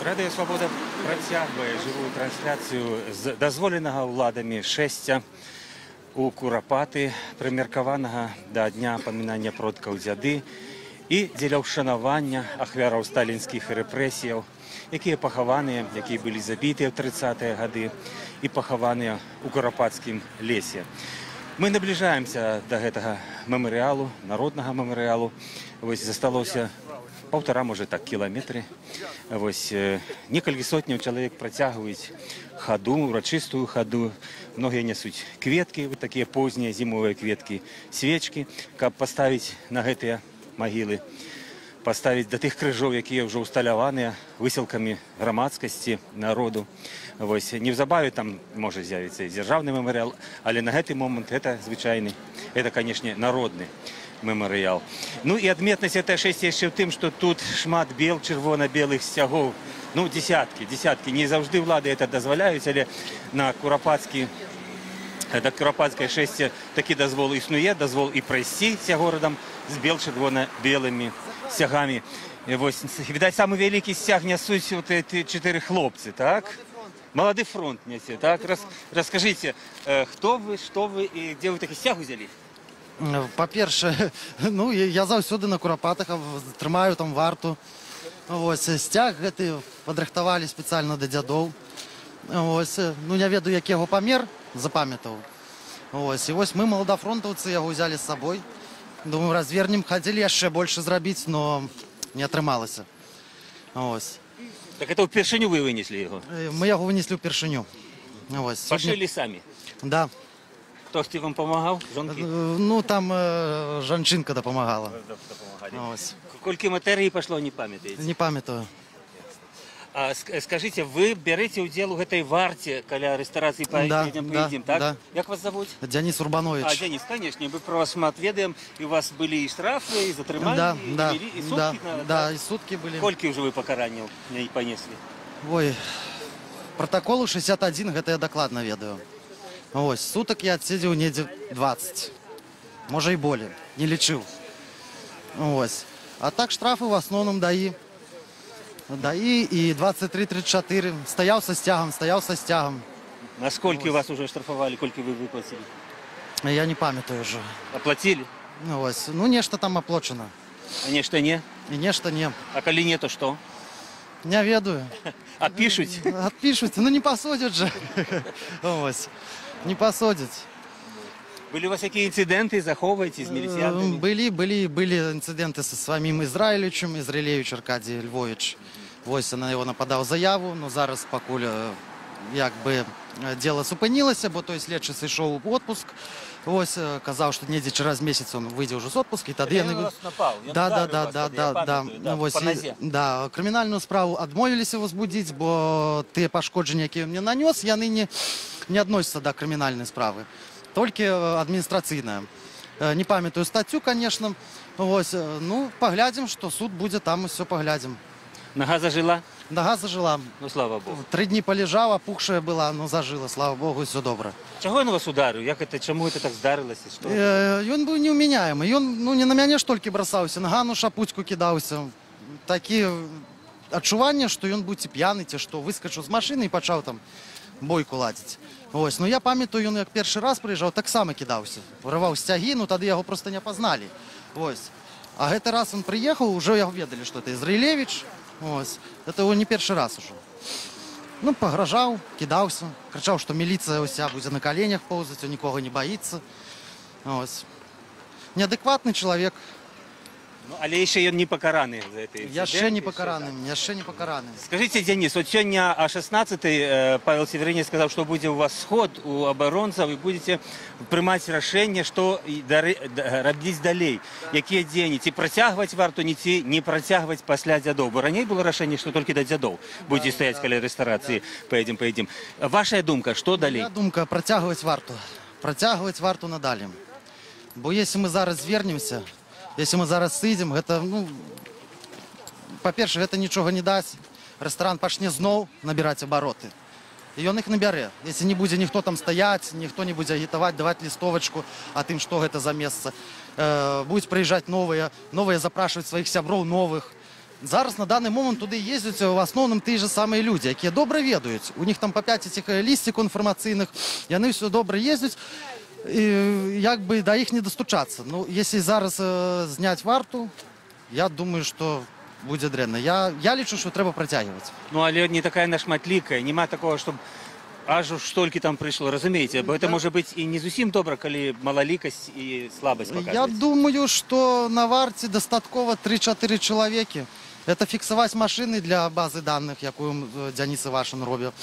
Радыё Свабода працягвае жывую трансляцыю з дазволенага ўладамі шэсця у курапаты, прымеркаванага да дня памінання продкаў дзяды і дзеля ўшанавання ахвяраў сталінскіх рэпрэсіяў, якія пахаваныя, якія былі забітыя ў 30-е гады і пахаваныя ў курапацкім лесе. Мы набліжаемся да гэтага мемарыялу, народнага мемарыялу. Вось засталося 1,5, можа так, кіламетры. Вось некалькі сотняў чалавек працягваюць хаду, урачыстую хаду. Многія нясуць кветкі, вот такія познія зімовыя кветкі, свечкі, каб паставіць на гэтыя магілы, паставіць да тых крыжоў, якія ўжо ўсталяваныя высілкамі грамадскасці, народу. Вось неўзабаве там можа з'явіцца і дзяржаўны мемарыял, але на гэты момант гэта звычайны, гэта, канешне, народны мемарыял. Ну і адметнасць гэтага шэсця яшчэ ў тым, што тут шмат чырвона-белых сцягоў, ну дзесяткі. Не заўжды ўлады гэта дазваляюць, але на курапацкае шэсце такі дазвол існуе, дазвол і прайсці ся горадам з чырвона-белымі сцягамі. Вось, відаць, самы вялікі сцяг нясуць вот эти 4 хлопцы, так? Молодый фронт несе, так? Расскажите, кто вы, что вы и где вы такі сцяг узялі? Па-перше, ну, я заўсёды на курапатах трымаю там варту. Ось, сцяг гэты падрыхтавалі спецыяльна да дзядоў. Ось, ну, не ведаю, які яго памер, запамятаў. Ось, і вось мы, маладафронтаўцы, яго ўзялі з сабой. Думаю, развернем, хацелі яшчэ больше зрабіць, но не атрымалася. Ось. Так это ўпершыню вы вынеслі яго? Мы яго вынеслі ўпершыню. Пашылі самі? Да. Хтосьці вам памагаў? Жонкі? Ну, там жанчынка дапамагала. Колькі матэрыі пашло, не памятаеце? Не памятаю. А скажите, вы берете удел в этой варте, каля ресторации поедем, так? Да. Как вас зовут? Денис Урбанович. А, Денис, конечно, мы про вас ведаем, и у вас были и штрафы, и затрымания, и сутки. Да, и сутки были. Сколько уже вы покаранняў не понесли? Ой, протоколу 61, это я докладно ведаю. Ось, суток я отсидел недзе 20, может и более, не лечил. Ось. А так штрафы в основном даи. ДАИ и 23-34. Стоял со стягом. На сколько вас уже штрафовали, сколько вы выплатили? Я не памятаю уже. Оплатили? Ось. Ну, нечто там оплачено. А нечто не? И нечто не. А коли не, то что? Не ведаю. Отпишут? Отпишут. Ну, не посадят же. Ось. Не посадят. Были у вас какие инциденты, заховываете с милициантами? Были инциденты со самим Израилевич Аркадий Львович. Ось, на его нападал заяву, но зараз пакуль як бы дело супынілася, бо той следчы сышоў у отпуск. Ось, казаў, што недзе через месяц он выйдзе ўжо з отпуск, і тады яны... Да, крымінальную справу адмовіліся возбудзіць, бо тыя пашкоджанні, якія мне нанёс, яны не адносяцца да крымінальнай справы. Только административная. Не памятаю статью, конечно. Ось, ну, поглядим, что суд будет, там мы все поглядим. Нога зажила? Нога зажила. Ну, слава Богу. 3 дні полежала, пухшая була, но зажила, слава Богу, все добре. Чого він вас ударив? Чому це так здарилося? Що? Ён быў неўмяняемы. Ён не на мяне ж толькі бросаўся, на Ганну Шапуцьку кідаўся. Такі адчуванне, што ён быў ці п'яны, ці што, выскачыў з машыны і пачаў там бойку ладзіць. Ось, ну я памятаю, ён як першы раз прыїжджаў, таксама кідаўся. Вырываў сцягі, ну тады яго проста не пазналі. Ось. А гэты раз он прыехаў, ужо яго ведалі, што это Ізраілевіч. Ось. Это его не першы раз ужо. Ну, пагражаў, кідаўся, крычаў, што міліцыя ўся будзе на каленях поўзаць, он нікога не баіцца. Ось. Неадэкватны чалавек. Ну, але яшчэ ён не пакараны за гэты інцыдэнт. Яшчэ не пакараны. Скажите, Денис, вот сегодня о 16-й Павел Северинец сказал, что будет у вас сход у оборонцев, и будете принимать решение, что робить далей. Какие деньги? Ці протягивать варту, не протягивать после дядов. Бо ранее было решение, что только до дядов будете стоять в ресторации. Поедем. Ваша думка, что далей? Моя думка, протягивать варту надалі. Бо если мы зараз звернемся, если мы зараз сыдзем, гэта, ну, па-першае, гэта нічога не дасць. Рэстаран пачне зноў набіраць абароты. І ён іх набярэ. Если не будзе ніхто там стаяць, ніхто не будзе агітаваць, даваць лістовачку о тым, што гэта за месца. Будуць прыязджаць новыя запрашваць сваіх сяброў новых. Зараз на данный момент туды ездзяць в асноўным тыя же самыя людзі, якія добра ведаюць. У них там па 5 этих лісцікаў інфармацыйных, яны ўсё добра ездзяць. И як бы до их не достучаться. Ну, если зараз снять варту, я думаю, что будет дрянно. Я лічу, что треба протягивать. Ну, але не такая нашматлікая, нема такого, чтобы аж уж столько там пришло, разумеете, бо это может быть и не зусім добра, коли малоликость и слабость показывает. Я думаю, что на варте достатково 3-4 человеки. Это фиксовать машины для базы данных, якую Денис Ивашин робил.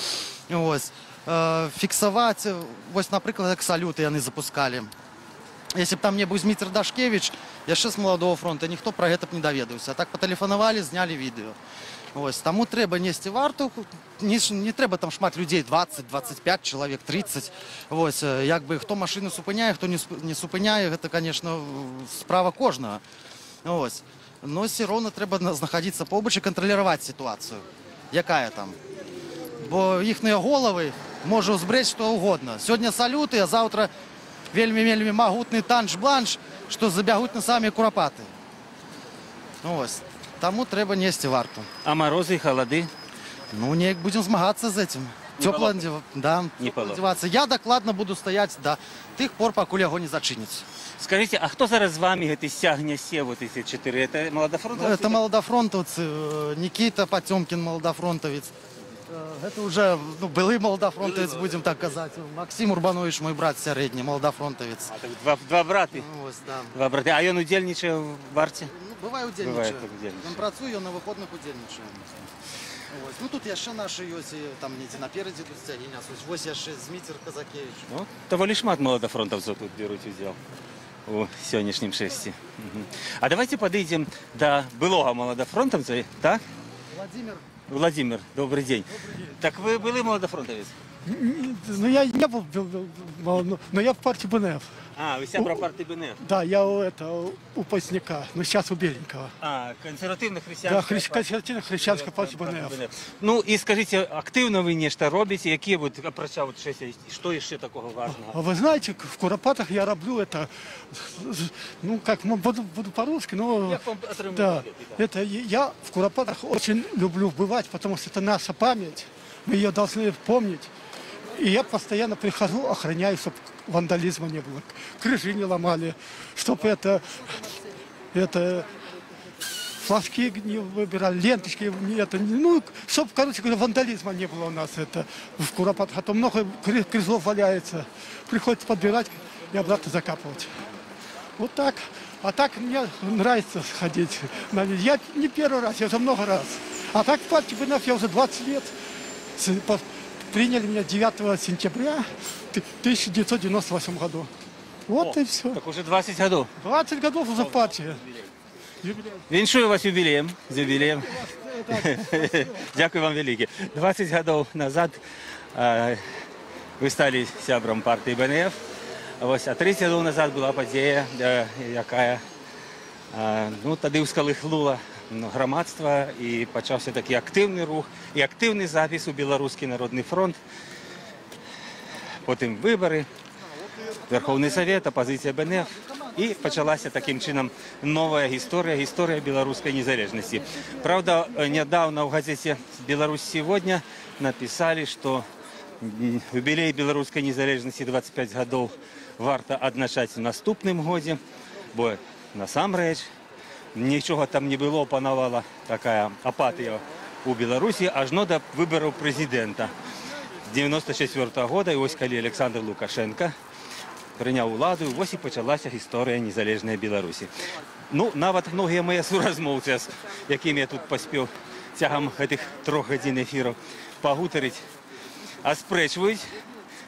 Ось. Фіксаваць, вось, напрыклад, як салюты яны запускалі. Если б там не быў Зміцер Дашкевич, яшчэ з Маладого фронта, ніхто пра гэта б не даведаўся. А так патэлефанавалі, знялі відэо. Ось, таму трэба несці варту, не трэба там шмат людзей, 20, 25 чалавек, 30. Ось, як бы, хто машыну супыняе, хто не супыняе, гэта, конечно, справа кожнага. Ось. Но все роўна трэба знаходзіцца побач і кантраляваць сітуацыю. Якая там? Бо іхныя головы можа ўзбрэць што угодно. Сегодня салюты, а завтра вельмі магутны танч-бланш, што забягуць на самі курапаты. Ось. Таму трэба несці варту. А морозы и холоды? Ну, неяк будем змагацца з этим. Тепло одеваться. Я докладно буду стоять до тых пор, пакуль яго не зачыняць. Скажите, а кто зараз з вами гэты сцягнясе, вот эти 4? Это молодофронтовцы? Это молодофронтовцы. Никита Потемкин, молодофронтовец. Это уже былы молодофронтовец, будем так казать. Максим Урбанович, мой брат сярэдні, молодофронтовец. Два браты? Ось, да. Два браты. А ён удзельнічае в варте? Ну, бывае удзельнічае. Ён працуе, ён на выходных удзельнічае. Ну тут яшчэ нашы ёсць, там недзе наперадзе тут сцягі нясуць. Вось яшчэ Зміцер Казакевич. Ну, даволі шмат молодофронтовцаў тут беруць удзел у сённяшнім шэсці. А давайте подойдем до былога молодофронтовца, так? Владимир, добрый день. Так вы были молодофронтовец? Ну, я не был, но я в партии БНФ. А, вы сябра партии БНФ? Да, я у Поздняка, но сейчас у Беленького. А, консервативно-христианская Да, консервативно-христианская партия БНФ. Ну, и скажите, активно вы нечто робите? Какие вот, проча, вот что еще такого важного? А вы знаете, в Куропатах я роблю это, ну, как, буду по-русски, но... Да, это я в Куропатах очень люблю бывать, потому что это наша память, мы ее должны помнить. И я постоянно прихожу, охраняю, чтобы вандализма не было, крыши не ломали, чтобы это флажки не выбирали, ленточки, ну, чтобы, короче говоря, вандализма не было у нас это в Куропатах. А то много крылов валяется, приходится подбирать и обратно закапывать. Вот так. А так мне нравится ходить. Я не первый раз, я уже много раз. А так в партии БНФ я уже 20 лет. Приняли меня 9 сентября 1998 году. Вот и все. Так уже 20 годов. 20 годов уже в партии. Віншую вас юбілеєм, з юбілеєм. Дякую вам велике. 20 годов назад ви стали сябром партії БНФ. Ось, а 30 годов назад була подія, яка, ну, тоді всколихнула громадства і почався такий активний рух і активний запис у Білоруський народний фронт. Потім вибори, Верховний Совет, опозиція БНФ. І почалася таким чином нова історія білоруської незалежності. Правда, недавно в газеті «Беларусь сегодня» написали, що юбілей білоруської незалежності 25 років варто відзначати в наступному році, бо насамрэч нічого там не було, панувала така апатія у Білорусі аж до виборів президента 1994 року. І ось коли Олександр Лукашенко прийняв владу, ось і почалася історія незалежної Білорусі. Ну, навіть многі мої суразмовці, з якими я тут поспів тягом цих 3 годин ефіру погутарити, оспречують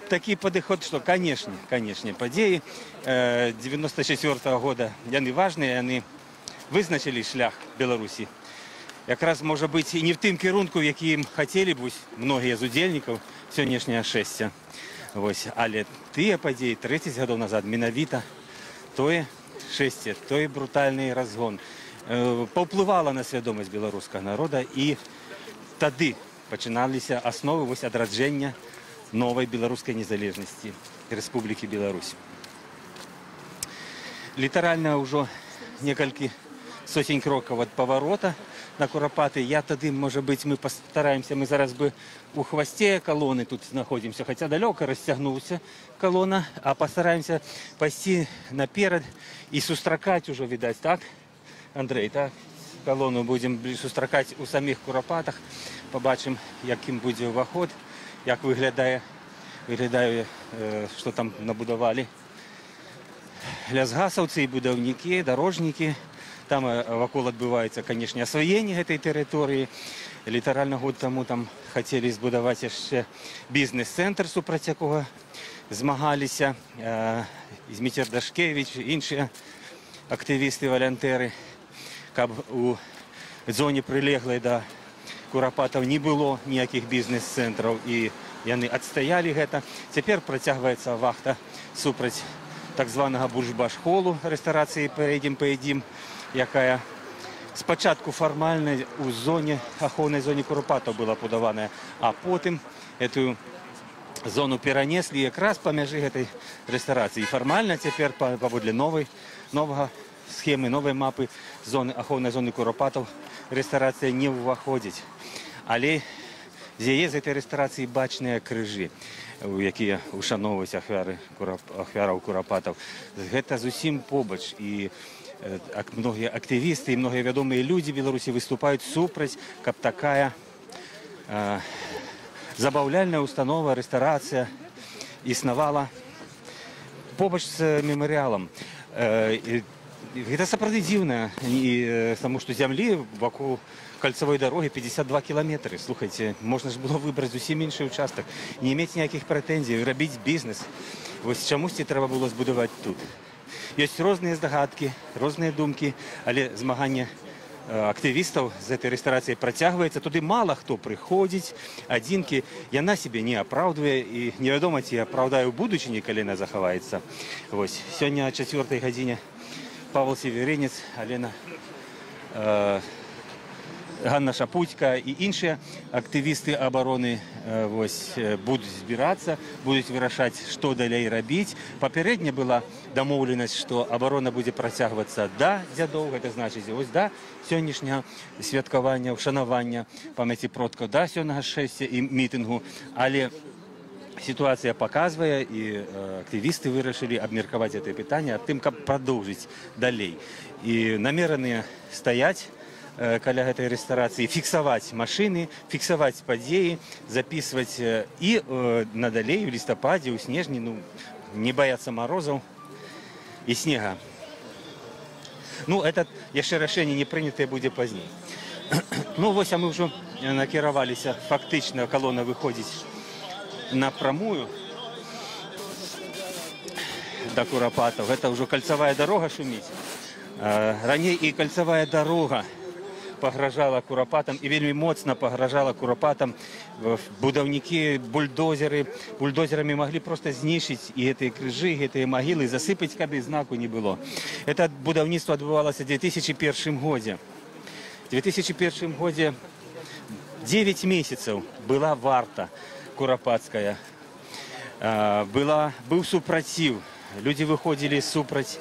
такий підход, що, звісно, події 94 року, вони важливі, вони визначили шлях Білорусі. Якраз, може бути, і не в тим керунку, в яким хотіли б многі з удільників сьогоднішнього шестя. Ось. Але ті події 30 років назад, менавіта, той шестя, той брутальний розгон, повпливало на свідомість білоруського народу, і тоді починалися основи відродження нової білоруської незалежності Республіки Білорусь. Літерально вже кілька сотень кроків від поворота на Куропати. Я тоді, може бути, ми постараємося, ми зараз би у хвості колони тут знаходимося, хоча далеко розтягнувся колона, а постараємося пойти наперед і зустрічати вже, видать, так, Андрей, так? Колону будемо зустрічати у самих Куропатах, побачимо, яким буде виход, як виглядає, що там набудували лясгасовці, будівники, дорожники. Там вокруг відбувається, звісно, освоєння цієї території. Літерально год тому там хотіли збудувати ще бізнес-центр, супроти якого змагалися Змітер Дашкевич, інші активісти, волонтери. Щоб у зоні прилеглої до Куропатів не було ніяких бізнес-центрів, і вони відстояли це. Тепер протягується вахта супроти так званого Буржбаш-холу ресторації «Поїдім», яка спочатку формально у зоні, охоронній зоні Куропатів була подавана, а потім цю зону перенесли якраз по межі цієї ресторації. І формально тепер, поводле нового схеми, нової мапи охоронної зони Куропатів ресторація не виходить. Але є з цієї ресторації бачні крижі, які ушановують ахвярів Куропатів. Це зовсім побач. І многі активісти і многі відомі люди в Білорусі виступають супроть, щоб така забавляльна установа, ресторація існувала побач з меморіалом. Это сапраўды дзіўна, тому что земли вокруг кольцевой дороги 52 километра. Слухайте, можно же было выбрать зусім інший участок, не иметь никаких претензий, робить бізнес. Ось чомусь треба було збудувати тут. Є різні здогадки, різні думки, але змагання активістів з цієї ресторації протягується. Туди мало хто приходить, одинки. Яна себе не оправдує, і невідомо, чи оправдає в будучині, коли вона заховається. Ось, сьогодні о 4-й годині Павел Северинець, Олена, Ганна Шапутька і інші активісти оборони будуть збиратися, будуть вирішати, що далі робити. Попередня була домовленість, що оборона буде протягуватися до дядов, це значить ось до сьогоднішнього святкування, вшанування пам'яті предків, до сьогоднішнього шестя і мітингу. Але ситуація показує, і активісти вирішили обміркувати це питання, тим, як продовжити далі. І намірені стоять каля цієї ресторації, фіксувати машини, фіксувати події, записувати і надалі, в листопаді, у снежні, не бояться морозів і снега. Це ще рішення не прийняте буде пізніше. Ось, а ми вже накерувалися, фактично колона виходить напрямую до Куропатов. Это уже кольцевая дорога шумить. Ранее и кольцевая дорога погрожала Куропатам, и вельми моцно погрожала Куропатам. Будовники, бульдозерами могли просто знищити і ці крижі, і ці могили, засипати, як знаку не було. Це будівництво відбувалося в 2001 році. В 2001 году 9 месяцев была варта куропатская. Был супротив. Люди выходили супроть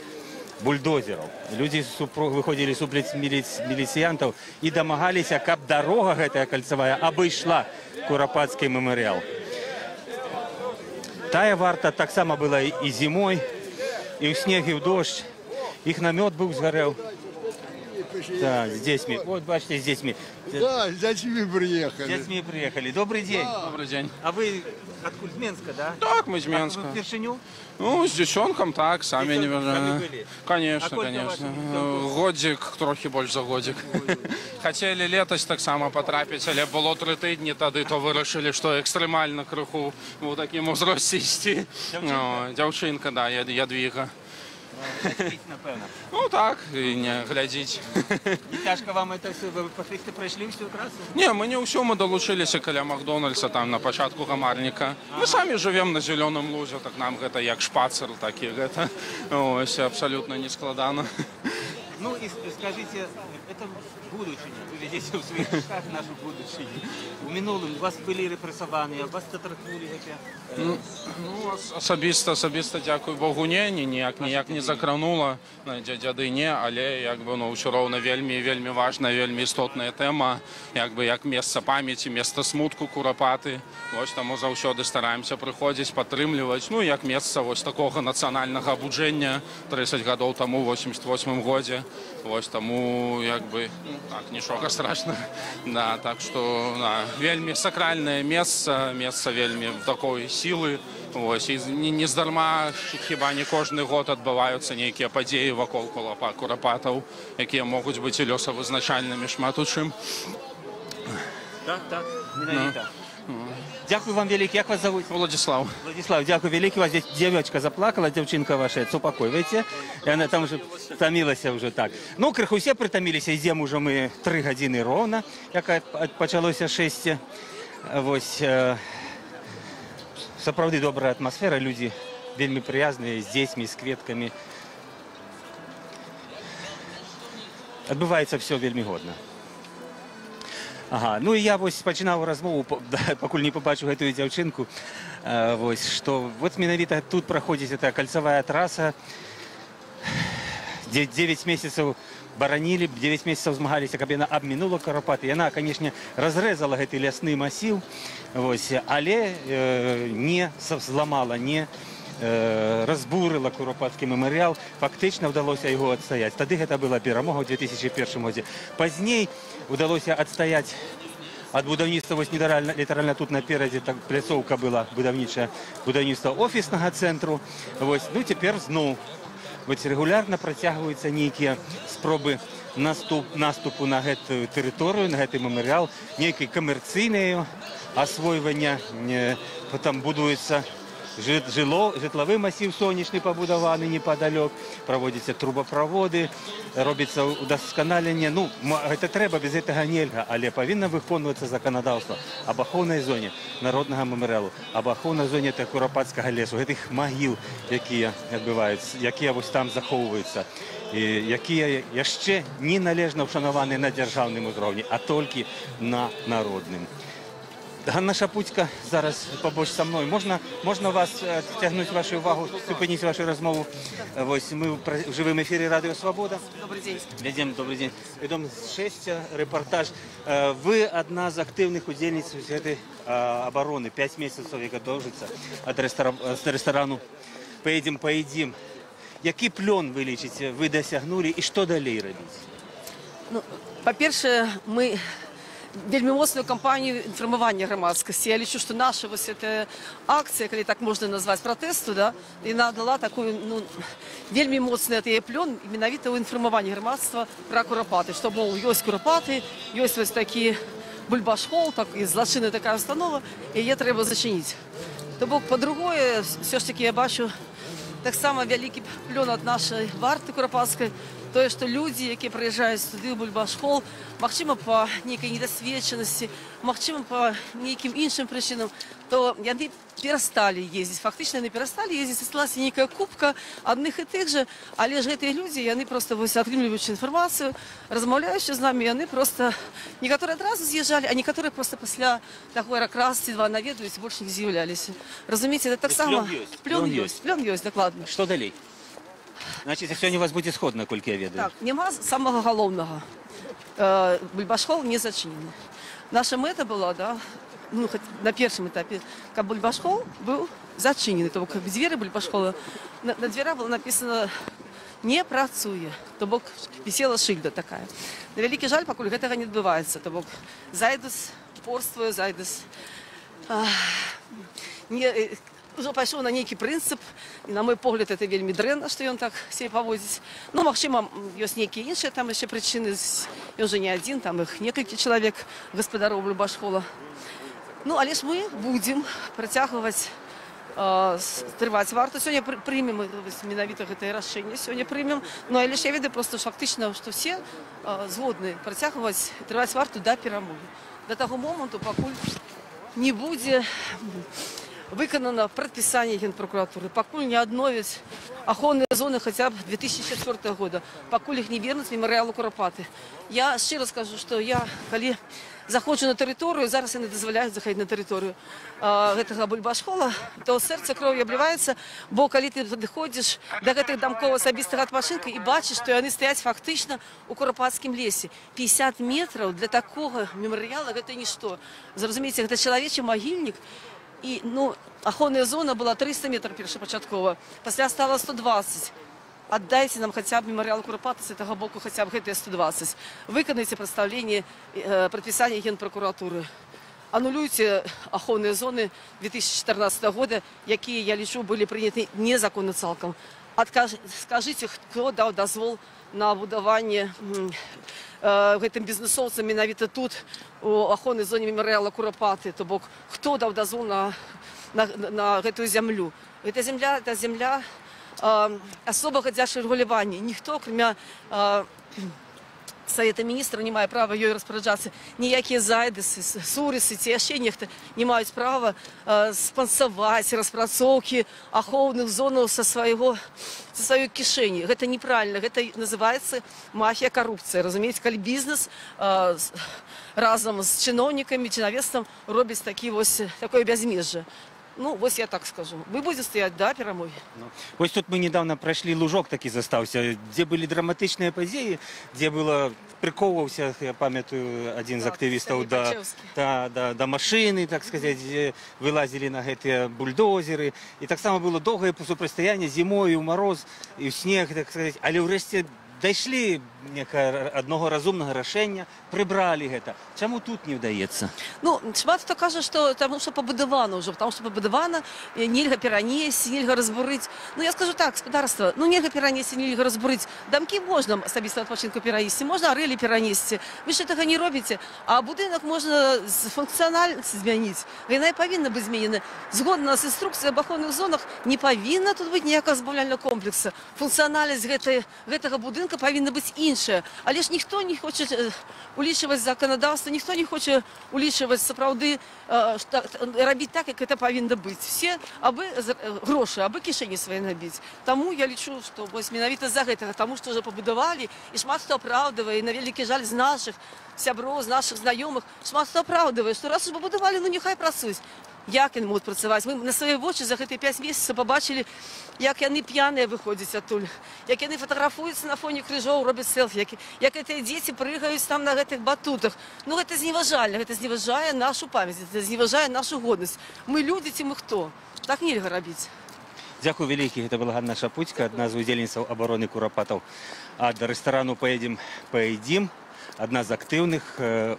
бульдозеров. Люди выходили супроть милициянтов и домогались, каб дорога гэтая кольцевая обышла Куропатский мемориал. Тая варта так само была и зимой, и в снег, и в дождь. Их намет был сгорел. Да, с детьми. Вот, бачите, с детьми. Да, с детьми приехали. С детьми приехали. Добрый день. Добрый день. А вы откуда, с Минска, да? Так, мы из Минска. А вы в Першиню? Ну, с девчонком так, сами не Сами были? Конечно, А конечно. Годик, трохи больше за годик. Хотели летось так само потрапить, але було 3 тижні тоді, то вирішили, що екстремально криху в такому зрості йти. Дівчинка, да, Ядвіга. Напевно. Ну так, і не глядіть. І тяжко вам це все, ви пройшли всю трасу? Ні, ми не усю, ми долучилися біля Макдональдса, там на початку Гамарника. Ми самі живемо на Зеленому лузі, так нам це як шпацер, так і це. Ось, абсолютно не складано. Ну и скажите, это будущее, вы видите в своих руках нашу будущее. У минулому вас були репресовані, вас затрахнули. Ну, особисто, дякую Богу, ніяк не закрануло, дяди ні, але якби, ну, все равно вельми важна, вельми істотна тема, якби, як місце пам'яті, місце смутку Куропати. Ось тому завжди стараємося приходити, підтримувати, ну, як місце ось такого національного обудження 30 років тому, в 88 році. Ось тому, якби, ну, так, нічого страшного. Да, так що, да, вельми сакральне місце вельми такої сили. Ось, і не здарма, хіба не кожен год відбуваються які події вокруг Куропатів, які можуть бути льосовизначальними шмат у чим. Так, менавіта. Дякую вам велике. Як вас зовут? Владислав. Владислав, дякую велике. У вас здесь девочка заплакала, девчинка ваша, успокоивайте. И она там уже томилась уже так. Ну, криху все притомились, идем уже мы 3 години ровно, як почалося 6. Ось, сапраўды добрая атмосфера, люди вельми приязные, с детьми, с кветками. Адбываецца все вельми годно. Ага, ну і я ось починав розмову, покуль не побачив гэтую дзяўчынку, ось, што вот менавіта тут проходит эта кольцевая трасса. 9 месяцев баранили, 9 месяцев змагалися, каб яна абмінула Куропаты. Яна, конечно, разрезала гэты лясны масіў, ось, але не зламала, не разбурила Куропатский мемориал, фактично удалося його адстаяць. Тады гэта была перамога ў 2001 годзе. Пазней удалося адстаяць ад будаўніцтва, вось літаральна тут наперадзе так пляцоўка была будаўнічая, будаўніцтва офіснага цэнтру. Вось, ну цяпер зноў вось рэгулярна працягваюцца нейкія спробы наступу на гэтую тэрыторыю, на гэты мемарыял, нейкай камерцыйнае асвойвання, там будуецца жытлавы масіў сонечны пабудаваны непадалёк, праводзяцца трубаправоды, робіцца удасканаленне. Ну, гэта трэба, без гэтага нельга, але павінна выконвацца заканадаўства аб ахоўнай зоне народнага мемарыялу, аб ахоўнай зоне Куропатскага лесу, гэтых магіл, якія адбываюцца, якія вось там захоўваюцца, якія яшчэ не належна ўшанаваны на дзяржаўным узроўні, а толькі на народным. Ганна Шапуцька зараз побач со мной. Можна вас тягнути вашу увагу, зупинити вашу розмову? Ось ми в живому ефірі Радіо Свобода. Добрый день. Ведем, добрый день. Ведем 6 репортаж. Вы одна из активных удельниц этой обороны. 5 месяцев яка довжиться от ресторану «Поедим». Який плён вы лічыце, вы досягнули и что далей робіць? Ну, по-перше, мы вельми моцную кампанію інформування громадськості. Я лічу, що наша ось ця акція, коли так можна назвати, протесту, да, вона дала такий, ну, вельми моцний пльон, менавіто у інформуванні громадства про Куропати, що, мов, є Куропати, є ось такі бульбашхол, так, і злочинна така установа, і її треба зачинити. Тобто, по-друге, все ж таки я бачу так само великий пльон від нашої варти Куропатської, то, що люди, які приїжджають сюди в Бульбашхол, можливо, по некій недосвідченості, можливо, по яким іншим причинам, то вони перестали ездить. Фактично они перестали ездить, осталась некая купка одних и тых же, але ж гэтыя людзі, яны просто атрымліваюць інфармацыю, размаўляючы з намі, яны просто, некаторыя адразу з'язджалі, а некаторыя просто пасля такой раз ці два наведаюць, больше не з'яўляліся. Разумееце, это таксама... Плён ёсць, дакладна. Што далей? Значит, сёння у вас будзе сход, наколькі я ведаю. Так, няма самага галоўнага. Бульбашхол не зачынены. Наша мэта была, да, ну, на першым этапе, каб бульбашхол быў зачынены. То бок, дзверы бульбашхола, на дверах было написано «не працуе». То бок, висела шыльда такая. На вялікі жаль, пакуль гэтага не адбываецца. То бок, зайдус, порствуе, зайдус. Уже пайшоў на нейкі прынцып, і на мой погляд, это вельмі дрэнна, што ён так себе паводзіць. Ну, магчыма, ёсць нейкія іншыя там яшчэ прычыны, ён жа не адзін, там іх некалькі чалавек, гаспадароў бульбашхола. Ну, але ж мы будзем працягваць трываць варту. Сёння прымем менавіта гэтае рашэнне, сёння прымем. Ну, але ж я ведаю проста фактычна, што все згодны працягваць трываць варту да перамогі. Да таго моманту, пакуль не будзе выканано прадпісанне Генпракуратуры, пакуль не адновяць ахоўныя зоны хаця б 2004 года, пакуль іх не вернуць мемарыялу Курапаты. Я шчыра скажу, што я, калі заходжу на тэрыторыю, зараз яны дазваляюць заходзіць на тэрыторыю гэтага бульбашхола, то сэрца кроўю абліваецца, бо калі ты падыходзіш да гэтых дамкоў асабістага адпачынка і бачыш, што яны стаяць фактычна ў Курапацкім лесе. 50 метраў для такога мемарыяла гэта нішто. Зразумееце, гэта чалавечы магільнік. І, ну, ахоўная зона была 300 метров першапачаткова, пасля стала 120. Аддайце нам хаця б мемарыял Курапаты з гэтага боку хаця б гэтыя 120. Выканайце прадстаўленне прадпісання Генпракуратуры. Анулюйце ахоўныя зоны 2014 года, якія, я лічу, былі прыняты незаконна цалкам. Скажыце, хто даў дазвол на будаванне гэтым бізнесоўцам менавіта тут, у ахоўнай зоне мемарыяла Курапаты, то бок, хто даў дазвол на гэтую зямлю. Гэта земля асобага дзяржаўнага рэгулявання. Ніхто, акрамя Совета міністраў, не мае права ёй распараджацца. Ніякія зайдысы, сурысы ці яшчэ нехта не маюць права спансаваць распрацоўкі ахоўных зонаў са сваёй кішэні. Гэта неправільна, гэта называецца мафія, карупцыя. Разумееце, калі бізнес разам з чыноўнікамі, чынавецтвам робіць такое бязмежжа. Ну, вось я так скажу. Мы будем стоять до перамоги. Вось тут мы недавно прошли, лужок таки застаўся, где были драматычныя падзеі, где было прыковываўся, я памятаю, один з актывістаў да машины, так сказать, вылазили на гэтыя бульдозеры. И таксама было доўгае супрацьстаянне зімой, у мороз, і ў снег, так сказать. Але ўрэшце дайшлі аднаго разумнага рашэння, прыбралі гэта. Чаму тут не ўдаецца? Ну, шмат хто кажа, што таму што пабудавана ўжо, таму што пабудавана, нельга перанесці, нельга разбурыць. Ну, я скажу так, гаспадарства, ну нельга перанесці, нельга разбурыць. Дамкі можна асабіста адпачынку перанесці, можна арэлі перанесці. Вы ж гэтага не робіце, а будынак можна функцыянальнасць змяніць. Яна і павінна быць зменена. Згодна з інструкцыяй аб ахоўных зонах не павінна тут быць ніякага збаўляльнага комплекса. Функцыянальнасць гэтага будынка павінна быць іншая. Але ж ніхто не хоча улічваць заканадаўства, ніхто не хоча улічваць сапраўды, рабіць так, як гэта павінна быць. Все абы грошы, абы кішэні свае набіць. Таму я лічу, што менавіта з-за гэтага, таму што ўжо пабудавалі, і шмат хто апраўдвае, і на вялікі жаль з нашых сяброў, з нашых знаёмых, шмат хто апраўдвае, што раз ужо пабудавалі, ну няхай працуюць. Як яны могуць працаваць? Мы на свае вочы за гэтыя 5 месяцаў пабачылі, як яны п'яныя выходзяць адтуль, як яны фатаграфуюцца на фоне крыжоў, робяць селфі, як гэтыя дзеці прыгаюць там на гэтых батутах. Ну гэта зневажальна, гэта зневажае нашу памяць, гэта зневажае нашу годнасць. Мы людзі ці мы хто? Так нельга рабіць. Дзякуй вялікі, гэта была Ганна Шапуцька, адна з удзельніцаў абароны Курапатаў. Ад рэстарану паедзім, адна з актыўных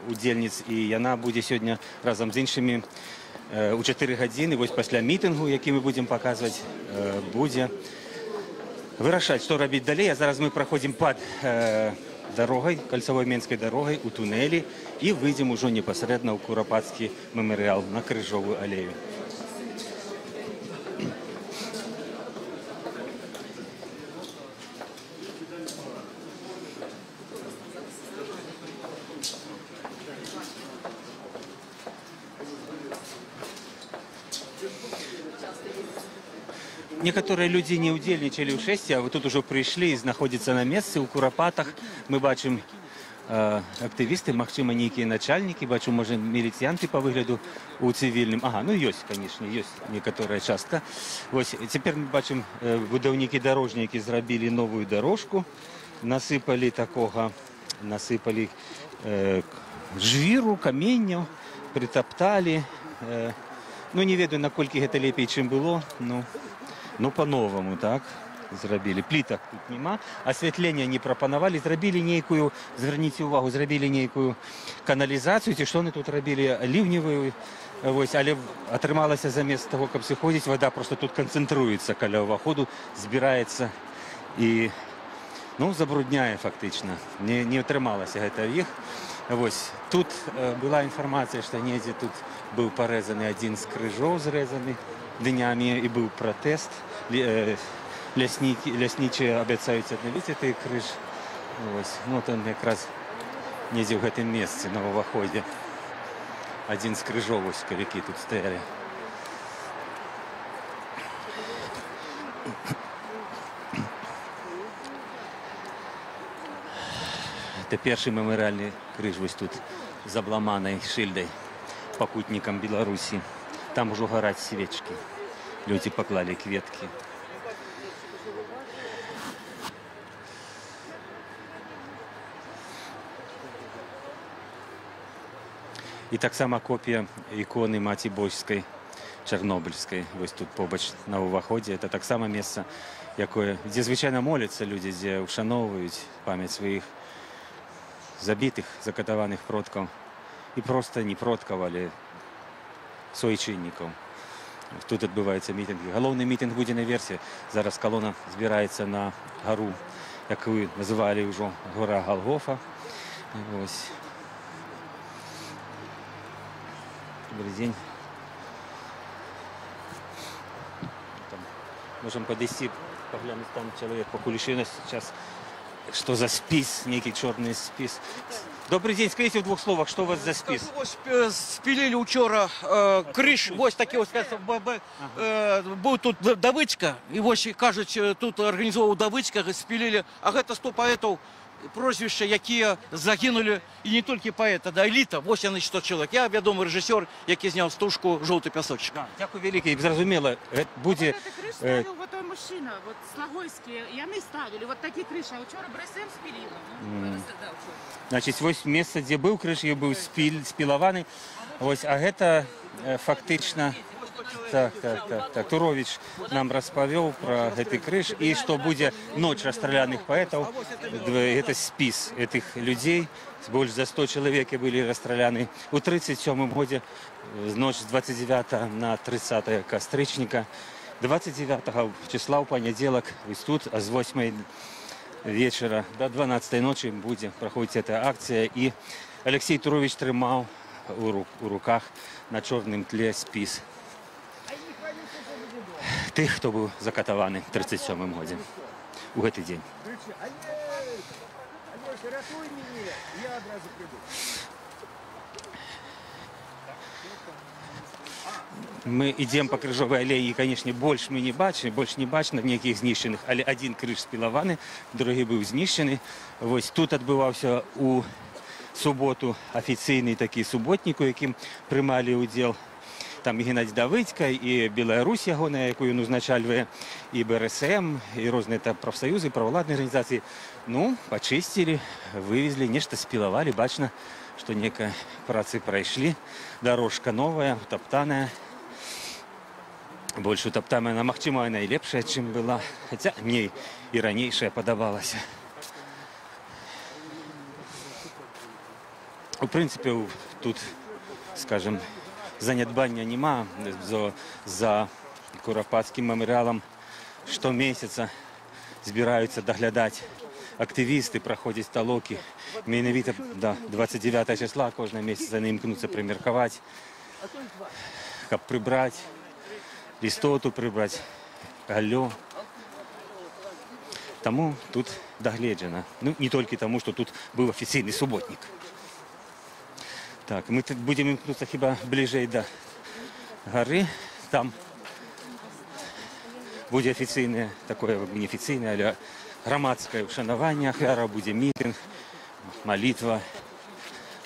удзельніц, і яна будзе сёння разам з іншымі у 4 гадзіны, вось пасля мітынгу, які мы будзем паказваць, будзе вырашаць, што рабіць далей. А зараз мы праходзім пад дарогай, кальцавой менскай дарогай, у тунэлі, і выйдзем ужо непасрэдна ў Курапацкі мемарыял на Крыжовую алею. некоторые люди не удельничали в шествии, а вот тут уже пришли и находятся на месте у Куропатах. Мы бачим активісти, магчыма, нейкія начальнікі, бачу, можа, міліцыянты по выгляду у цивільным. Ага, ну ёсць, конечно, ёсць некаторая частка. Вось, цяпер мы бачым, будаўнікі-дарожнікі зрабілі новую дорожку, насыпалі жвіру, каменняў, прытапталі. Ну, не ведаю, наколькі гэта лепей, чым было, ну по-новаму, так? Зрабілі. Плітак тут нема, асвятлення не прапанавалі, зрабілі нейкую, звярніце ўвагу, зрабілі нейкую каналізацыю, ці што яны тут рабілі, ліўневую, вось, але атрымалася замест таго, каб сыходзіць, вада просто тут канцэнтруецца каля ўваходу, збіраецца і, ну, забрудняе фактычна. Не атрымалася гэта іх. Вось, тут была інфармацыя, што недзе тут быў парэзаны адзін з крыжоў, зрэзаны днямі, і быў пратэст. Ляснічыя абяцаюць аднавіць гэты крыж. Ну, там якраз недзе ў гэтым месцы, на ўваходзе. Адзін з крыжоў, вось, які тут стаялі. Это першы мемарыяльны крыж вось тут з абламанай шыльдай пакутнікам Беларусі. Там ужо гараць свечкі. Людзі паклалі кветкі. І таксама копія іконы Маці Божскай Чарнобыльскай. Вось тут побач на ўваходзе. Это таксама месца, дзе звычайна моляцца людзі, дзе ушаноўваюць памяць сваіх забітых, закатаваных продкаў. І проста не продкаў, але суайчыннікаў. Тут адбываюцца мітынгі. Галоўны мітынг будзе наверсе. Зараз калона збіраецца на гару, якую называлі ўжо гора Галгофа. Вось. Добрый день. Там можем подойти, поглянуть, там человек по кулишину сейчас. Что за спис, некий черный спис. Добрый день, скажите в двух словах, что у вас за спис? Спилили учора крыш, вот такие вот, был тут давычка, и вот, кажуть, тут организовал давычка, спилили, а это 100 поэтов, прозвища, які загинули, і не тільки поета, да, еліта, ось я, 100 чоловік. Я відомий режисер, який зняв стужку «Жовтий пісочок». Дякую велике, зрозуміло, буде... Криш ставив вот той мужчина, вот Слогойський, і вони ставили вот такі криші, а вчора БРСМ спилила. Значить, ось місце, де був криш, і був спілований, ось, а гэта фактично... Так. Турович нам распавёў про гэты крыж і што будзе ноч расстраляных паэтаў. Это спіс этих людзей. Больш за 100 чалавек былі расстраляны у 1937 годзе, ноч з 29 на 30 кастрычніка. 29 числа ў панядзелак вось тут, а з 8 вечара до 12 ночи будзе праходзіць эта акцыя. І Алексей Турович трымаў у руках на чорным тле спіс тых, хто быў закатаваны ў 1937 годзе у гэты дзень. Мы ідзем па крыжовай алеі, і, канешне, больш мы не бачым, больш не бачна нейкіх знішчаных, але адзін крыж спілаваны, другі быў знішчаны. Вось тут адбываўся у суботу афіцыйны такі суботнік, у якім прымалі ўдзел там і Геннадзій Давыдзька, і Беларусь ягоная, якую узначальвае, і БРСМ, і розныя прафсаюзы, праваладныя арганізацыі. Ну, пачысцілі, вывезлі, нешта спілавалі, бачна, што некая працы прайшлі. Дарожка новая, утаптаная. Больш утаптаная, магчыма, найлепшая, чым была. Хаця мне і ранейшая падабалася. У прынцыпе, тут, скажем, занядбання нема. За Куропатскім мемарыялам штомесяца збіраюцца даглядаць актывісты, праходзяць талокі. Менавіта да 29 числа кожнага месяца яны імкнуцца прымеркаваць, каб прыбраць лістоту, прыбраць галлё. Таму тут дагледжана. Ну, не толькі таму, што тут быў афіцыйны суботнік. Так, мы тут будем імкнуцца хіба бліжэй да гары. Там Буде офіційне, таке не офіційне, але громадське вшанування ахвяраў, буде мітинг, молитва,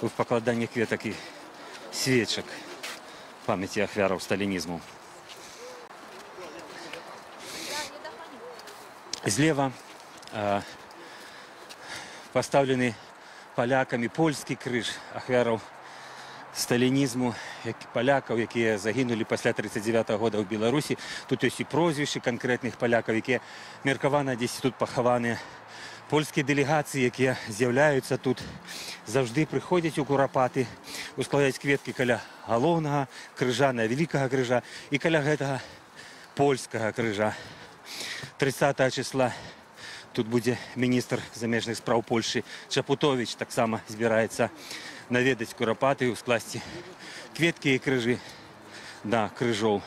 в покладанні кветок і свечок пам'яті ахвяраў сталінізму. Злева поставлены поляками польский крыж ахвяраў сталінізму, полякаў, якія загинули пасля 1939 года в Беларусі. Тут ёсць і прозвішчы конкретных полякаў, якія меркавана дзесь тут пахаваныя. Польскія дэлегацыі, якія з'яўляюцца тут, заўжды прыходзяць у Курапаты, ускладаюць кветкі каля галоўнага крыжа, на вялікага крыжа і каля гэтага польскага крыжа. 30 числа тут будзе міністр замежных спраў Польшы Чапутович, таксама збіраецца наведаць Курапаты і ускласці кветкі і крыжы да крыжоў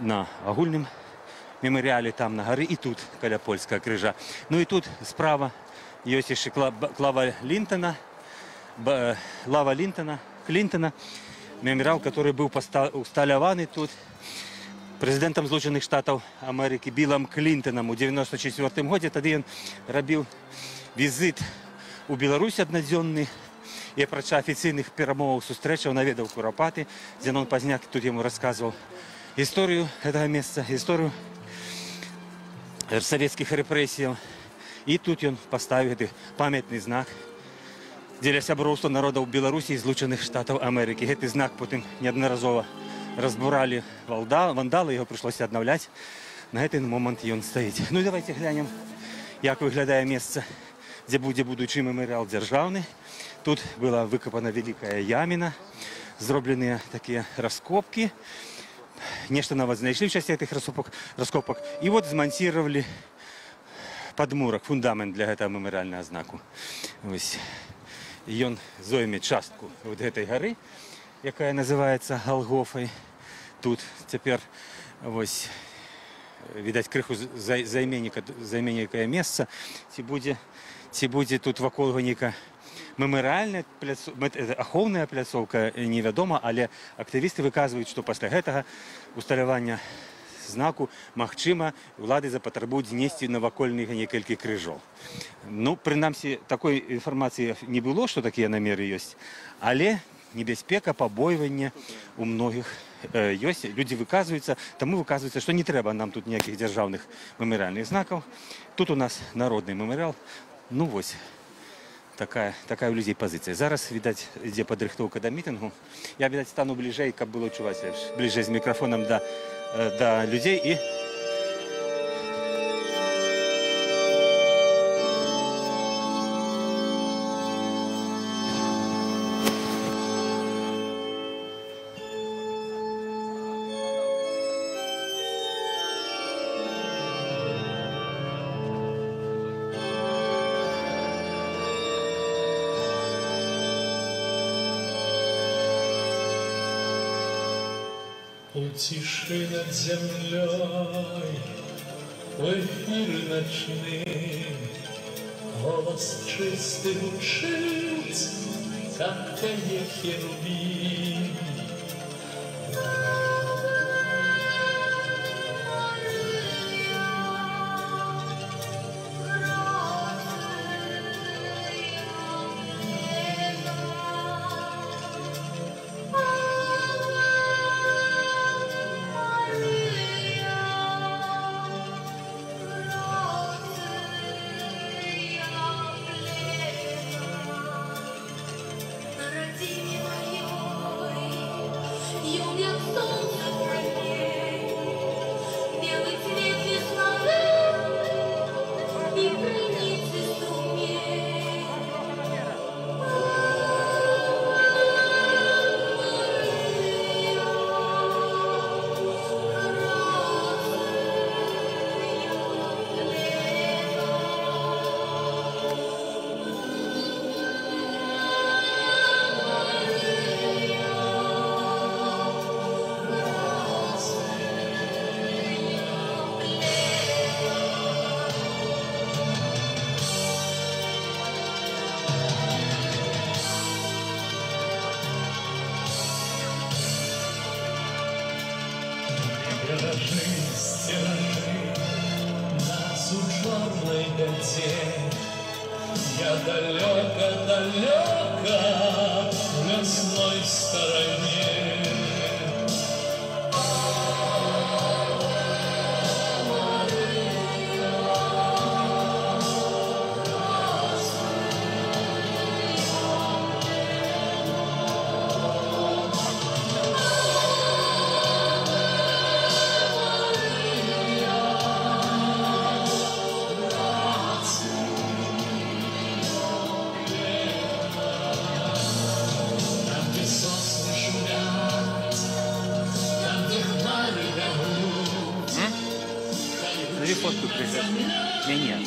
на агульным мемарыяле, там на гары і тут каля польскага крыжа. Ну і тут справа ёсць яшчэ Лава Клінтона, мемарыял, который быў усталяваны тут прэзідэнтам Злучаных Штатаў Амерыкі Білам Клінтонам у 1994 годзе. Тады ён рабіў візит у Беларусь аднадзённы і апрача афіцыйных перамоваў сустрэчаў наведаў Курапаты. Зенон Пазняк тут яму расказваў гісторыю гэтага месца, гісторыю савецкіх рэпрэсіяў. І тут ён паставіў гэты памятны знак дзеля сяброўства народаў Беларусі і Злучаных Штатаў Амерыкі. Гэты знак потым неаднаразова разбуралі вандалы, яго прыйшлося аднаўляць. На гэты момант ён стаіць. Ну і давайте глянем, як выглядае месца, дзе будзе будучы мемарыял дзяржаўны. Тут была выкапана вялікая яміна, зробленыя такія раскопкі. Нешта нават знайшлі ў часці гэтых раскопак. І вот зманціравалі падмурак, фундамент для гэтага мемарыяльнага знаку. Ён зойме частку вот гэтай гары, якая называецца Галгофай. Тут цяпер, вось, відаць, крыху займе некае месца. Ці будзе тут вакол нейкая мемарыяльная ахоўная пляцоўка, невядома, але актывісты выказваюць, што пасля гэтага усталявання знаку, магчыма, улады запатрабуюць знесці навакольных некалькі крыжоў. Ну, прынамсі, такой інфармацыі не было, што такія намеры ёсць, але небяспека, пабойванне у многіх ёсць. Людзі выказваюцца, таму выказваецца, што не трэба нам тут ніякіх дзяржаўных мемарыяльных знакаў. Тут у нас народны мемарыял. Ну вось, такая у людзей пазіцыя. Зараз, відаць, ідзе падрыхтоўка да мітынгу. Я, відаць, стану бліжэй, каб было чуваць лепш. Бліжэй з мікрафонам да людзей і У тиши над землей, в эфир ночным, голос чистый звучит, как пение херувим. Стиражи, стиражи, черной беде. Я далеко-далеко в лесной стороне. Смотри фотку прижать. Меня.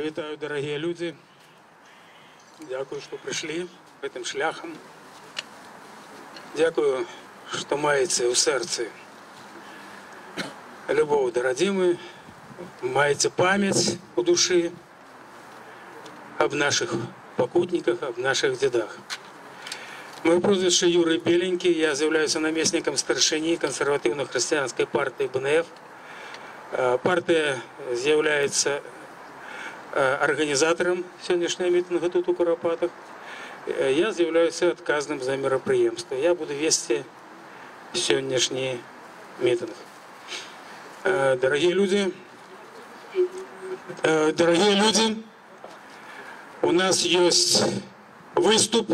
Вітаю, дорогі люди. Дякую, що прийшли цим шляхом. Дякую, що маєте у серці любов до родини, маєте пам'ять у душі об наших покутниках, об наших дідах. Моє прізвище Юрій Беленький, я з'являюся намісником старшини консервативно-християнської партії БНФ. Партія з'являється організатором сьогоднішнього мітингу тут у Куропатах. Я з'являюся відказним за мероприємство. Я буду вести сьогоднішній мітинг. Дорогі люди, у нас є виступ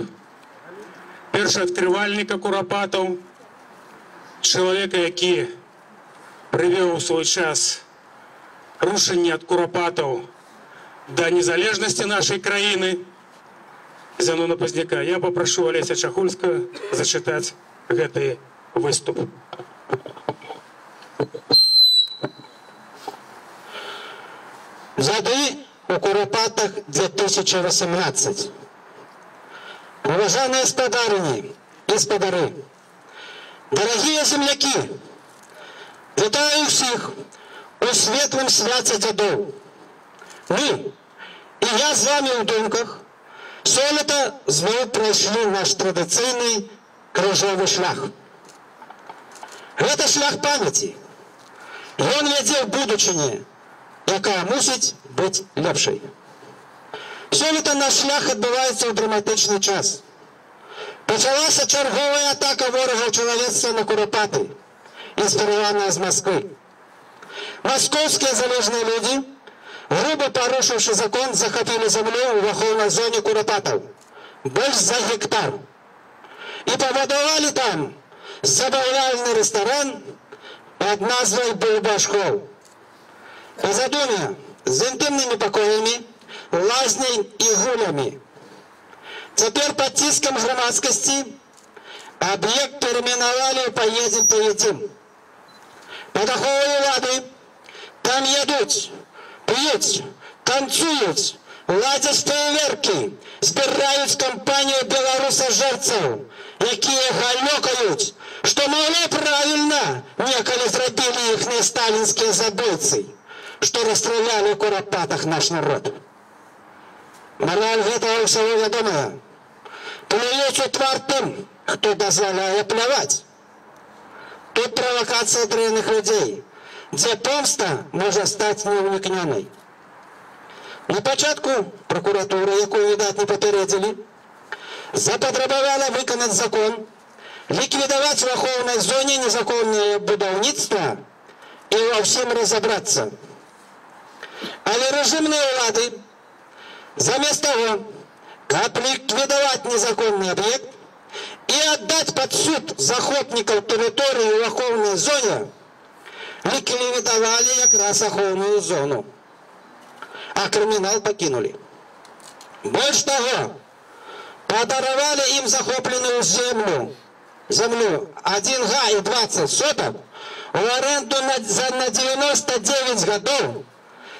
першооткривальника Куропатов, чоловіка, який привів у свій час рушення від Куропатов до незалежности нашей країни, Зенона Поздняка. Я попрошу Олеся Чахульського зачитати цей виступ. Дяди у Куропатах 2018. Уважаемые господарыни и господари, дорогие земляки, вітаю всіх у світлому святі дядов. Ми, і я з вами у думках, сьогодні знову пройшли наш традиційний крижовий шлях. Це шлях пам'яті. Він веде в будучині, яка мусить бути ліпшою. Сьогодні наш шлях відбувається у драматичний час. Почалася чергова атака ворога чоловічства на Куропати, інспірована з Москви. Московські залежні люди, грубо порушивши закон, захопили землю в охоронной зоне Куропатов, больше за гектар. И побудовали там забавляльный ресторан под назвой «Бульбашков». Позадумья с интимными покоями, лазней и гулями. Теперь под тиском громадскости объект переименовали «Поедем-поедим». Под оховой влади там едут п'ють, танцюють, ладять феєверки, збирають компанію білорусожерців, які галёкають, що могли правильно неколи зробили їхні сталінські забойці, що розстріляли в Куропатах наш народ. Мораль гэтага ўсяго вядомая. Плююць у твар тым, хто дазваляе пляваць. Тут правокація древних людей, де помста може стати неуникненной. На початку прокуратура, яку, видать, не попередили, запотребовала виконати закон, ліквідувати в охоронній зоні незаконне будівництво і во всім розібратися. Але режимні влади, замість того, как ликвидовать незаконный объект и отдать под суд захопников территории в охоронной зоне, ликвидовали как раз охоронную зону, а криминал покинули. Больше того, подаровали им захопленную землю 1 га и 20 соток в аренду на 99 годов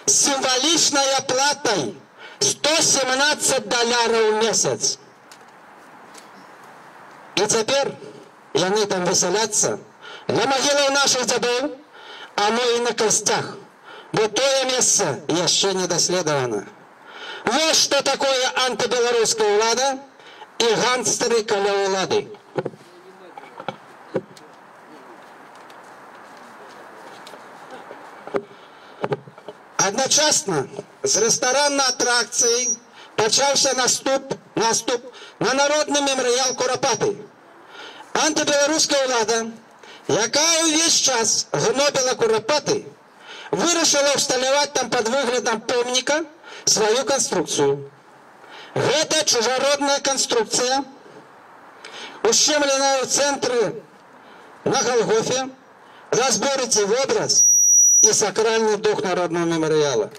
с символичной оплатой $117 в месяц. И теперь яны там веселятся на могилах наших дедов, а мы и на костях. Бо тое место еще не доследовано. Вот что такое антибелорусская влада и гангстеры каля влады. Одночасно з ресторанної атракції почався наступ на народний меморіал Куропати. Антибелоруська влада, яка увесь час гнобила Куропати, вирішила всталювати там під виглядом помника свою конструкцію. Гэта чужородная конструкция, ущемленная в центре на Голгофе, разборите в образ и сакральный дух народного мемориала.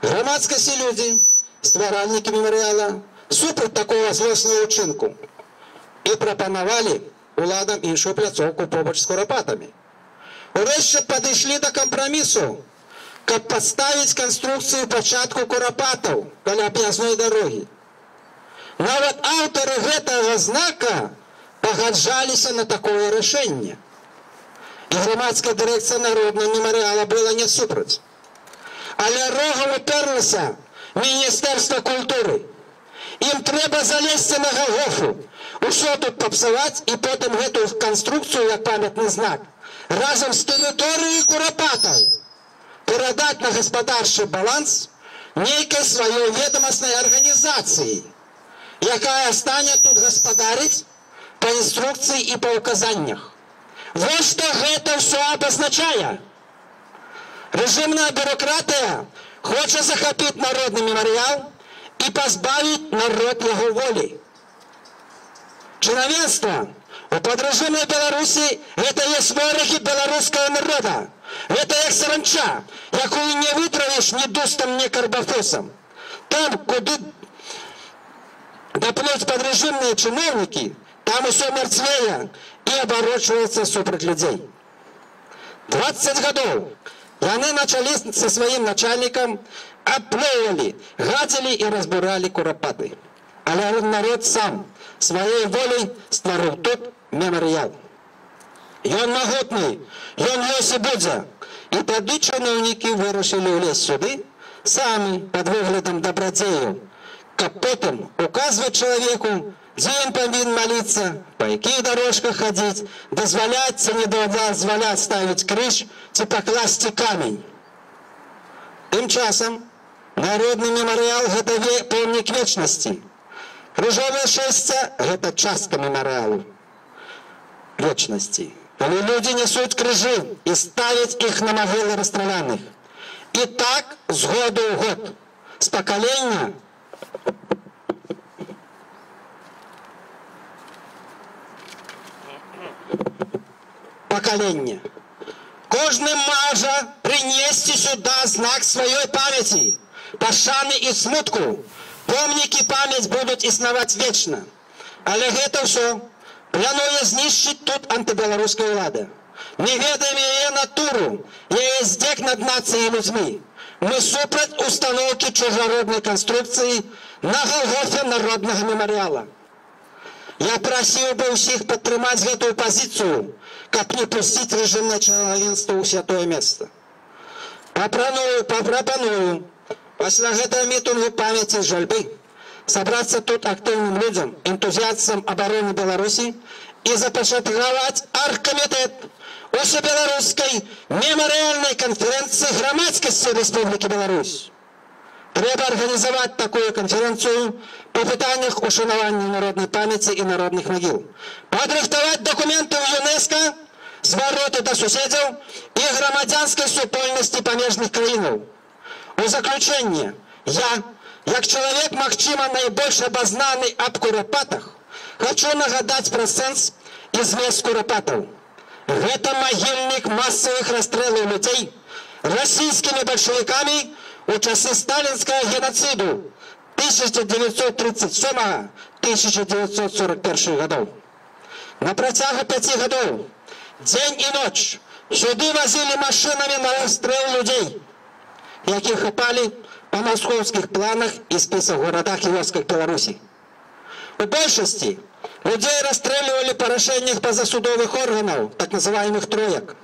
Громадскость и люди, стваральники мемориала, супраць такого злосного учинку и пропоновали уладам іншую пляцовку побач з Куропатами. Урэшце падышлі до компромиссу, каб подставить конструкцию початку Куропатов каля объездной дороги. Нават авторы гэтага знака пагаджаліся на такое решение. И громадская дирекция народного мемориала была не супраць. Але рогом уперлася Министерство культуры. Им треба залезть на Голгофу, усё тут попсовать и потом эту конструкцию, как памятный знак, разом с территорией Куропатов передать на господарчий баланс некой своей ведомостной организации, якая станет тут господарить по инструкции и по указаниях. Вот что это все обозначает. Режимная бюрократия хочет захопить народный мемориал и позбавить народ его воли. Чиновенство у подрежимной Беларуси это есть вороги белорусского народа. Это як саранча, якую не вытравишь ни дустом, ни карбофосом. Там, куда доплыть подрежимные чиновники, там все мертвее и оборачивается супраць людей. 20 годов яны начали со своим начальником, обплевывали, гадили и разбирали Куропаты. Але народ сам своей волей створил тут мемориал. Ён могутный, ён ёсць і будзе. І тады чыноўнікі вырашылі ўлезть сюды самі під выглядам добрадзеяў, каб потым указваць чалавеку, дзе ён павінен маліцца, па якіх дорожках хадзіць, дазваляць ці не дазваляць ставіць крыж ці пакласці камень. Тым часам народны мемарыял гэта помнік вечнасці. Крыжовае шэсце гэта частка мемарыялу вечнасці. Калі людзі несуць крыжы і ставяць іх на магілы расстраляных. І так з году ў год, з пакалення поколения. Кожны можа принести сюда знак своей памяти, пашаны и смутку. Помнікі памяць будуць існаваць вечна. Але гэта ўсё плануе знішчыць тут антыбеларуская ўлада. Не ведаем яе натуру, яе здзек над нацыяй людзьмі. мы супраць установки чужеродной конструкции на Голгофе народного мемориала. Я просил бы всех подтримать эту позицию, как не пустить режимное человечество у святое место. Пропоную после этого митингу памяти и жальбы собраться тут активным людям, энтузиастам обороны Беларуси и започатковать аргкомитет Усебелорусской мемориальной конференции громадскости Республики Беларусь. Треба организовать такую конференцию по питаниях ушанования народной памяти и народных могил. Подрыхтовать документы в ЮНЕСКО, звороты до суседів и громадянской супольности помежных краинов. У заключение, я, как человек, магчыма найбольш обознанный об куропатах, хочу нагадать про сенс и змест куропатов. Это могильник массовых расстрелов людей российскими большевиками у часы сталинского геноциду 1937-1941 годов. На протягу 5 годов, день и ночь, сюда возили машинами на расстрел людей, яких хапали по московских планах и списах в городах и вёсках Беларуси. У большинстве людей расстреливали по решениях позасудовых органов, так называемых троек.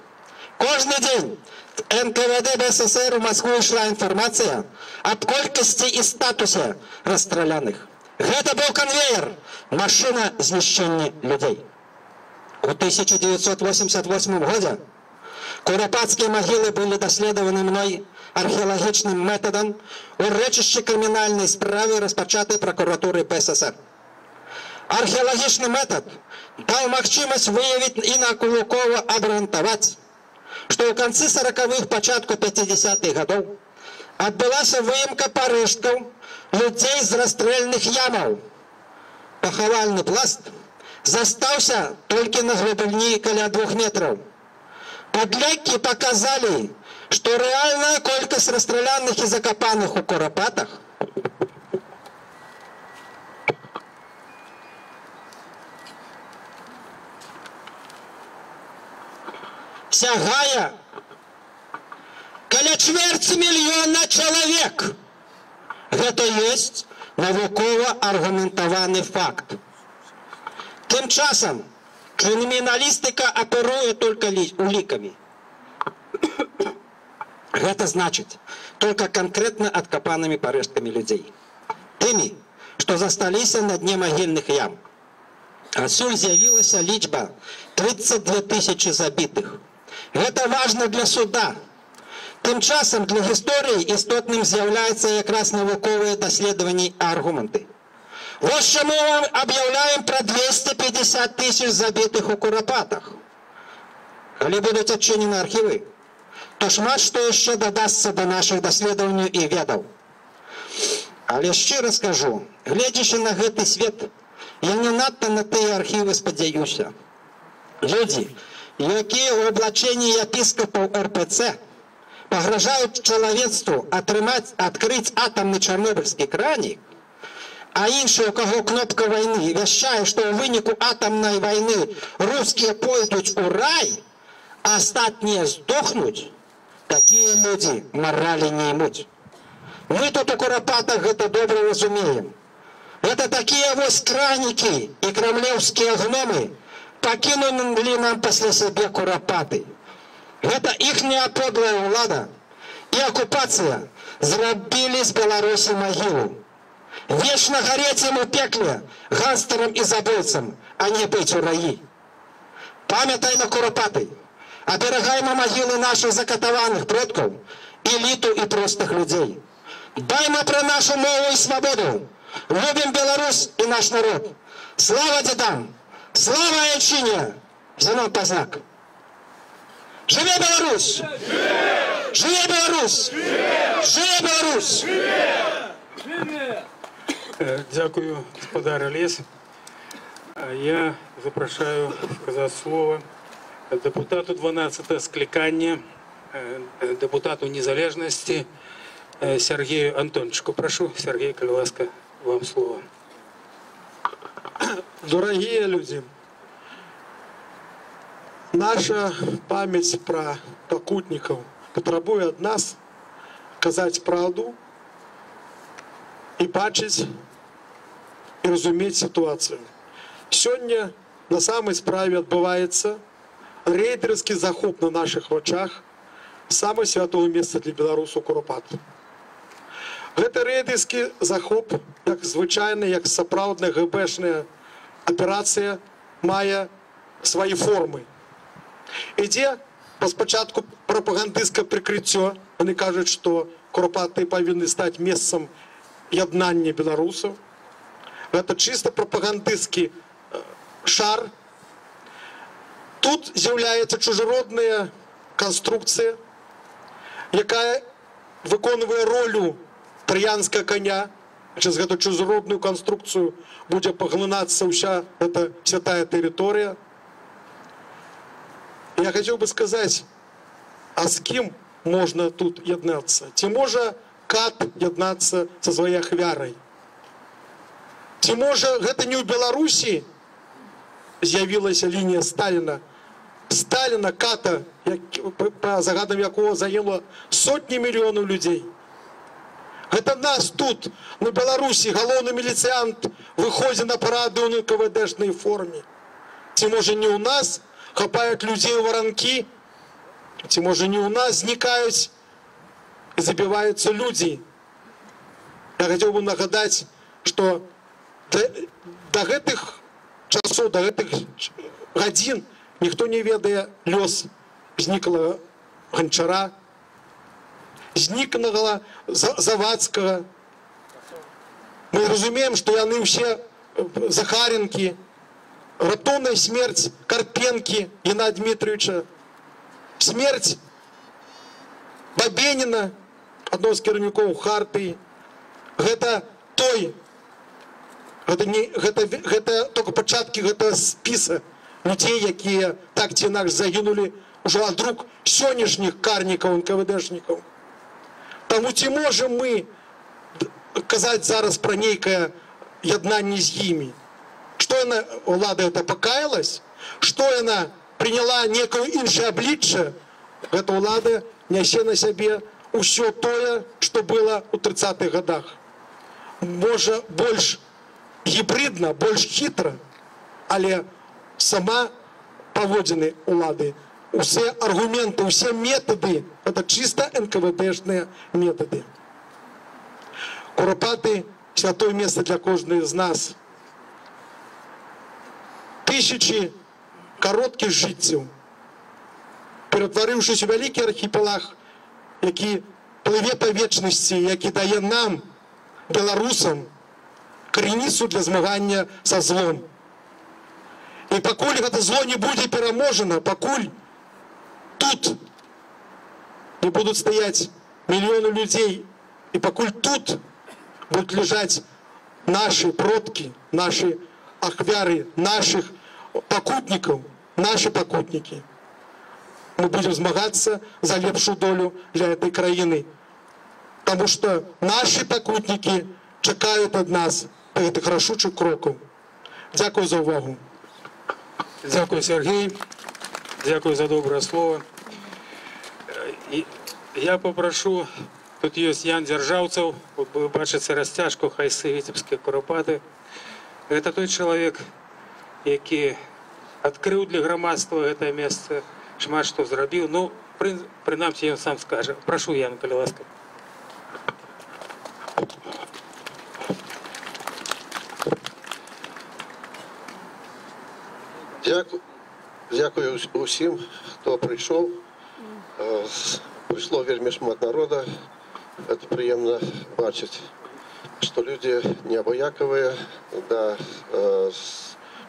Каждый день в НКВД БССР в Москву шла информация об колькости и статусе расстрелянных. Это был конвейер, машина знищения людей. В 1988 году куропатские могилы были доследованы мной археологичным методом у речища криминальной справы, распочатой прокуратурой БССР. Археологичный метод дал магчимость выявить и накулуково обрантовать, что в конце 40-х, початку 50-х годов отбылась выемка порыжков людей из расстрельных ямов. Поховальный пласт застался только на глубине около 2 метров. Подлеги показали, что реальная колькость расстрелянных и закопанных у куропатах сягая каля чвэрці мільёна чалавек. Гэта ёсць навукова аргументаваны факт. Тым часам криминалистика оперует только уликами. Это значит только конкретно откопанными порежками людей. Теми, что застались на дне могильных ям. Отсюль з'явилась лічба 32 тысячи забитых. Это важно для суда. Тим часом для історії істотним з'являються якраз наукові дослідження і аргументи. Ось чому ми об'являємо про 250 тисяч забитих у куропатах. Коли будуть відчинені архіви, то шмат що ще додасться до наших досліджень і ведів. Але щиро скажу, глядячи на гэтый світ, я не надто на ті архіви сподіваюся. Люди, які у облаченні єпископів РПЦ погрожають чоловічеству відкрити атомний Чорнобильський краник, а інші, у кого кнопка війни, віщає, що у винику атомної війни русские пойдуть у рай, а остатні здохнуть, такі люди моралі не имуть. Мы тут у куропатах это добре розуміємо. Это такие вось краники и кремлевские гномы покинули нам после себе куропаты. Это ихняя подлая влада и оккупация зробили с Беларуси могилу. Вечно гореть ему в пекле гангстерам и забойцам, а не быть у раи. Памятай на куропаты, оберегаймо могилы наших закатованных предков, элиту и простых людей. Даймо про нашу мову и свободу. Любим Беларусь и наш народ. Слава дедам! Слава Ельчине! Зенон Познак! Живе Беларусь! Живе Беларусь! Живе Беларусь! Дякую, господар Лес. Я запрошаю сказати слово депутату 12-го скликання, депутату Незалежності Сергею Антончику. Прошу, Сергей, коли ласка, вам слово. Дорогие люди, наша память про покутников потребует от нас казаць праўду і бачыць і разумець сітуацыю. Сёння на самай справе адбываецца рэйдэрскі захоп на нашых вачах самае святое месца для беларусаў Курапат. Гэта рэйдэрскі захоп, як звычайна, як сапраўдная ГБшная аперацыя, мае свае формы. Ідзе спачатку прапагандысцкае прыкрыццё. Яны кажуць, што Курапаты павінны стаць месцам яднання беларусаў. Гэта чыста прапагандысцкі шар. Тут з'яўляецца чужародная канструкцыя, якая выконвае ролю траянскага коня. Через эту чужародную канструкцию будет поглынацца ўся эта святая территория. Я хотел бы сказать, а с кем можно тут яднацца? Ці можа кат яднацца со своей ахвярай? Ці можа гэта не ў Беларусі з'явілася лінія Сталіна? Сталіна, ката, по загадам якого загинуло сотні мільёнаў людей. Это нас тут, на Беларусі, галоўны міліцыянт выходзіць на парады ў НКВДшнай форме. Ці можа не ў нас хапаюць людзей у варанкі? Ці можа не ў нас знікаюць і забіваюцца людзі? Я хацеў бы нагадаць, што да гэтых часоў, да гэтых гадзін ніхто не ведае лёс зніклага Ганчара, зніклага Завадскага. Мы разумеем, што яны ўсе Захаренкі, раптоўная смерць Карпенкі Геннадия Дмитриевича, смерць Бабеніна, адного з кіраўнікоў Хартыі. Гэта той, гэта толькі пачаткі гэтага спіса людзей, якія так ці інакш загінулі ўжо ад рук сённяшніх карнікаў, НКВДшнікаў. Таму ці можем мы казаць зараз пра нейкае яднанне з імі? Што яна, улада это пакаялась? Што яна прыняла некае іншае аблічча? Гэта ўлада нясе на сябе ўсё тое, што было ў 30-х годах. Можа, больш гібридна, больш хітра, але сама паводзіны улады, усе аргументы, усе методы, это чисто НКВДшные методы. Курапаты – святое место для кожного из нас. Тысячи коротких жыццяў, ператварыўшись у вялікі архіпелаг, які плыве па вечнасці, які дае нам, беларусам, крыніцу для змагання са злом. І пакуль гэта зло не будзе пераможана, пакуль тут не будут стоять миллионы людей, и покуль тут будут лежать наши продки, наши ахвяры, наших покутников, наши покутники, мы будем змагаться за лепшую долю для этой краины. Потому что наши покутники чекают от нас этих рашучих кроков. Дякую за увагу. Дякую, Сергей. Дякую за доброе слово. І я попрошу, тут є Ян Дзяржаўцаў, ви бачите розтяжку, хайси Віцебські Курапати. Це той чоловік, який відкрив для громадства це місце, шмат що зробив. Ну, принаймні, він сам скаже. Прошу, Ян, коли ласка. Дякую усім, хто прийшов. Прийшло вельми шмат народу. Це приємно бачити, що люди не обоякові до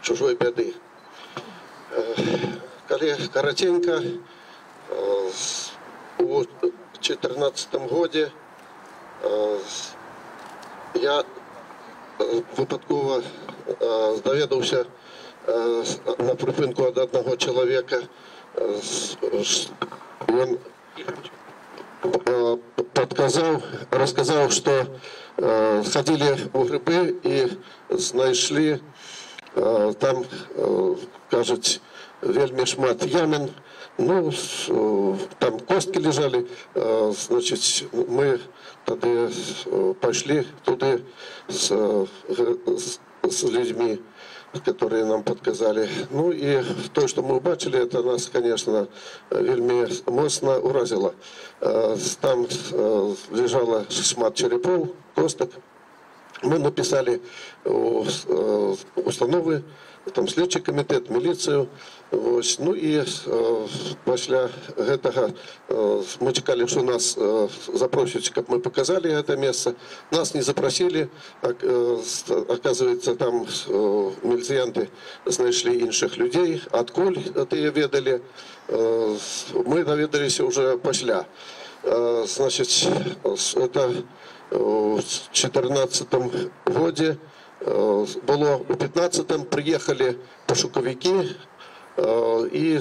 чужої біди. Коли коротенько, у 2014 році я випадково довідався на припинку від одного чоловіка. Він рассказал, что ходили у грибы и знайшли там, кажуть, вельмі шмат ямін, ну, там косткі лежалі, значыць, мы тады пайшлі туды с людьми, которые нам подказали. Ну и то, что мы убачили, это нас, конечно, вельмі моцна уразило. Там лежало шмат черепов, косток. Мы написали установы, там следчий комитет, милицию. Ну и после этого мы чекали, что нас запросят, как мы показали это место. Нас не запросили. Оказывается, там милициянты знайшли інших людей. Откуль ты ведали? Мы доведались уже после. Значит, это в 2014 году было, в 2015 приехали пошуковики и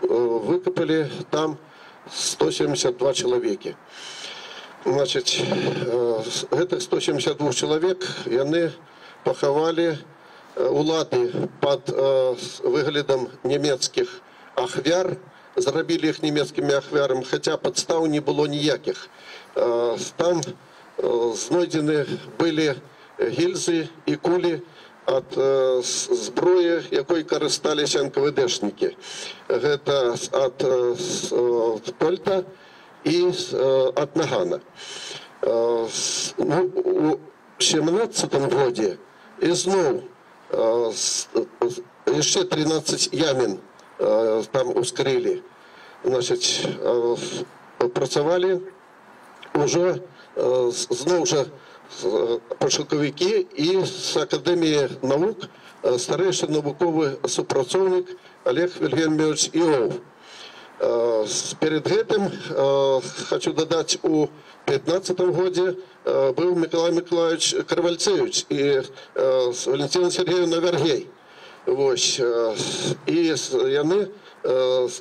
выкопали там 172 человека. Значит, этих 172 человек яны поховали улады под выглядом немецких ахвяр, зрабілі их немецкими ахвярами, хотя подстав не было никаких. Там знойдены были гильзы и кули от зброї, якою користалися НКВДшники. Это от Польта и от Нагана. У 2017 году и снова еще 13 ямин там ускрыли. Значит, працевали уже снова же пошуковики і з Академії наук старейший науковий супрацовник Олег Вильгельмович Іов. Перед этим, хочу додать, у 2015 году был Миколай Миколаевич Кравальцевич и Валентина Сергеевна Вергей. И они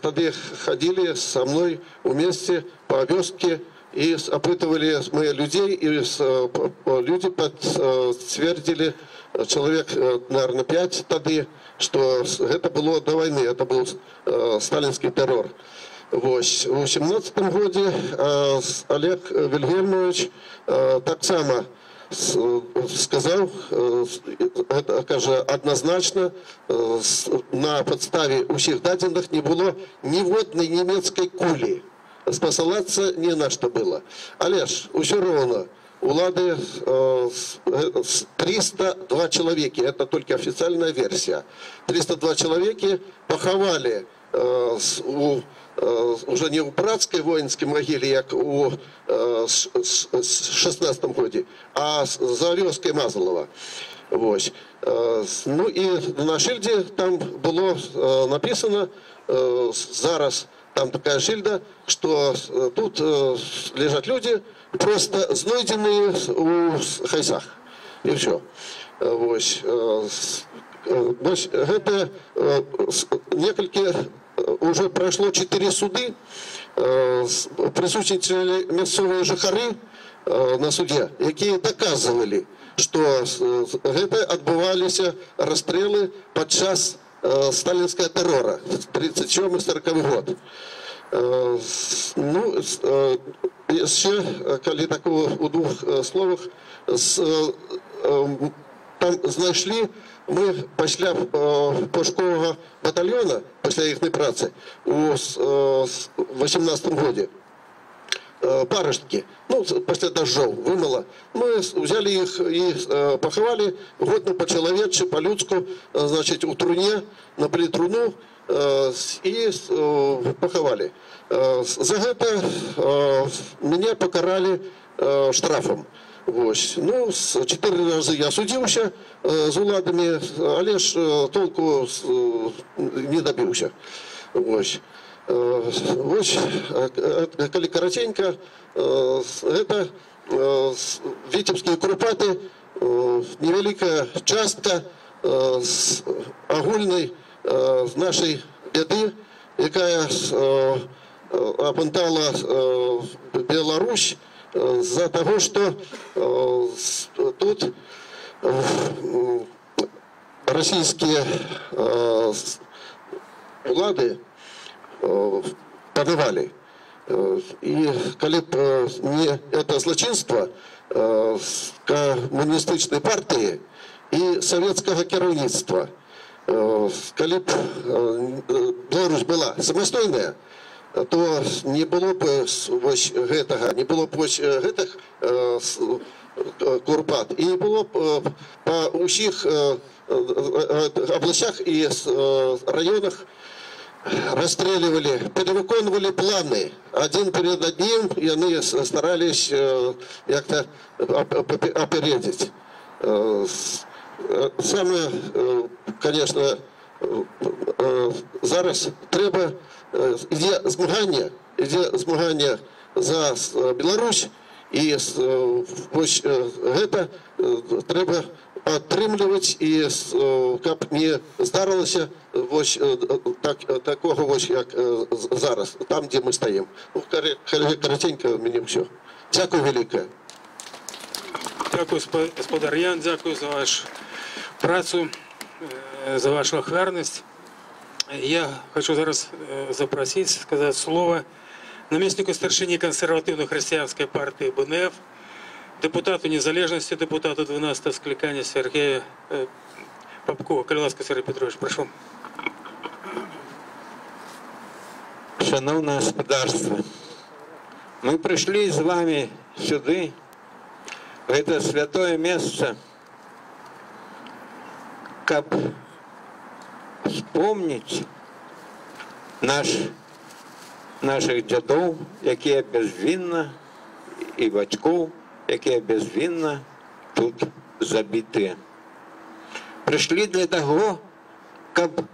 тогда ходили со мной вместе по вёске и опытывали мы людей, и люди подтвердили, человек, наверное, 5 тогда, что это было до войны, это был сталинский террор. В 2017 году Олег Вильгельмович так само сказал, это, каже, однозначно, на подставе усіх дадених не было ни одной немецкой кули. Спосылаться не на что было. Але ж, все равно, улады 302 человека, это только официальная версия. 302 человека поховали уже не у братской воинской могиле, как у 16 году, а за вёской Мазалова. Ну и на шильде там было написано зараз, там такая шильда, что тут лежат люди, просто знойденные у хайсах. И все. Это несколько, уже прошло 4 суды, присутствовали местные жихары на суде, которые доказывали, что это отбывались расстрелы подчас сталинского террора 37-40 год. Ну, еще, коли такого у двух словах, там знайшли, мы після пошукового батальйона, після їхньої праці, у 18 году, паростки, ну, після дождів, вимило, ми взяли їх і поховали, годно по-человечі, по-людську, значить, у труні, набили труну і поховали. За это меня покарали штрафом. Ну, 4 раза я судился с уладами, але ж толку не добился. Коли коротенько, это Витебские Куропаты, невеликая частка огульной нашей беды, якая опантала Беларусь за того, что тут российские улады подавали. И коли не это злочинство коммунистической партии и советского кіраўніцтва, коли б Беларусь была самостойная, то не было б вось гэтага, не было б вось гэтых курпат, і не было б па ўсіх областях и районах расстреливали, перевыконывали планы. Один перед одним, и они старались как-то опередить. Самое, конечно, зараз треба, ідзе змагання за Беларусь, і вось гэта треба падтрымліваць, і каб не здарылася вось такого вось як зараз, там, дзе мы стаім. Караценька у мяне ўсё. Дзякуй вялікае. Дякую, господар Ян, дякую за вашу працу, за вашу ахвярность. Я хочу зараз запросить, сказать слово наместнику старшині консервативно-християнской партии БНФ, депутату незалежности, депутату 12-го скликания Сергея Попкова. Коли ласка, Сергій Петрович, прошу. Шановне господарство, мы пришли с вами сюда, в это святое место, как вспомнить наших дядов, які безвинно, і батьків, які безвинно тут забиті. Прийшли для того, щоб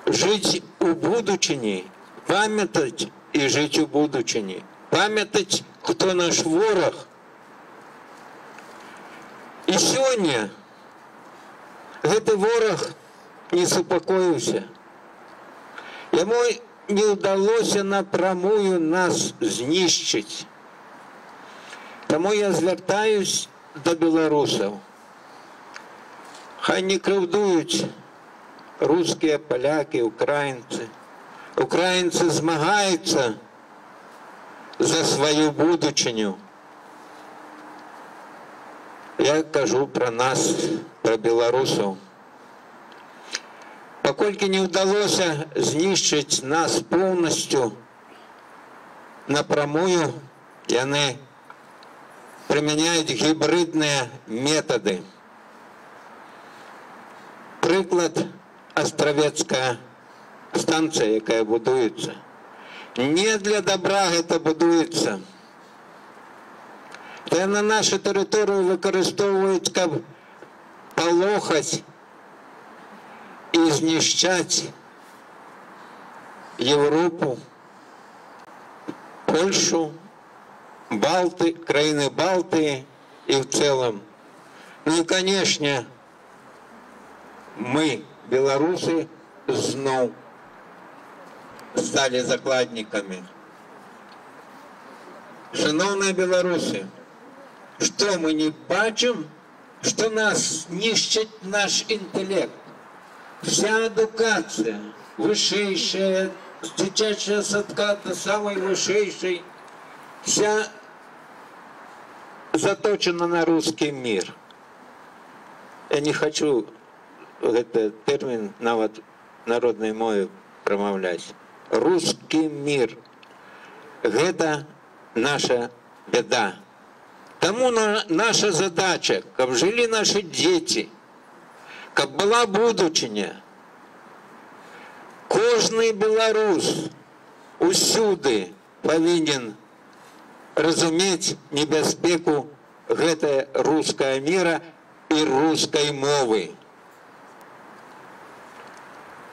жити у будучині, пам'ятати і жити у будучині. Пам'ятати, хто наш ворог. І сьогодні цей ворог не супокоївся. Йому не вдалося напрямую нас знищити. Тому я звертаюсь до білорусів. Хай не кривдують русські, поляки, українці. Українці змагаються за свою будучиню. Я кажу про нас, про білорусів. Покольки не вдалося знищити нас повністю напрямую, вони приміняють гібридні методи. Приклад – Островецька станція, яка будується. Не для добра це будується. Це на нашу територію використовують як полохать і знищати Європу, Польщу, країни Балтії і в цілому. Ну і, звісно, ми, білоруси, знов стали закладниками. Шановні білоруси, що ми не бачимо, що нас нищить наш інтелект. Вся едукация, высшая, с дитячего садка до самой высшей, вся заточена на русский мир. Я не хочу этот термин нават народной мове промовлять. Русский мир – это наша беда. Тому наша задача, как жили наши дети, как была будучиня. Кожний білорус усюди повинен розуміти небезпеку гэтага руского мира и русской мовы.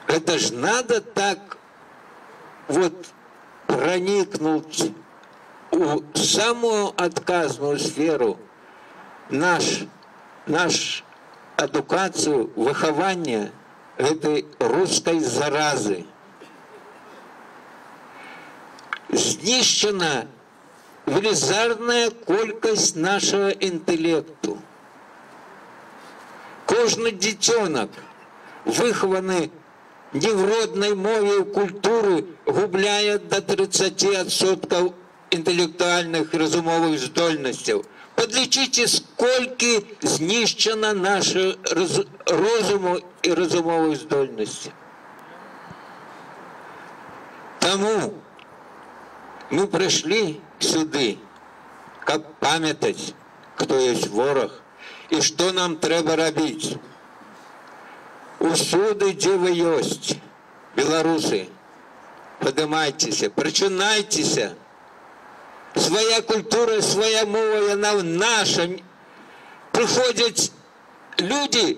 Это ж надо так вот проникнуть у самую отказную сферу наш адукацию, выхование этой русской заразы. Знищена велізарная колькость нашего интеллекту. Кожный детенок, выхованный ні в родній мові і культурі губляє до 30% інтелектуальних розумових здольностей. Подлічите, скільки знищено нашого розуму і розумової здольності. Тому ми прийшли сюди, як пам'ятати, хто є ворог і що нам треба робити. Усюди, де ви є, білоруси, піднімайтеся, починайтеся. Своя культура, своя мова, вона наша. Приходять люди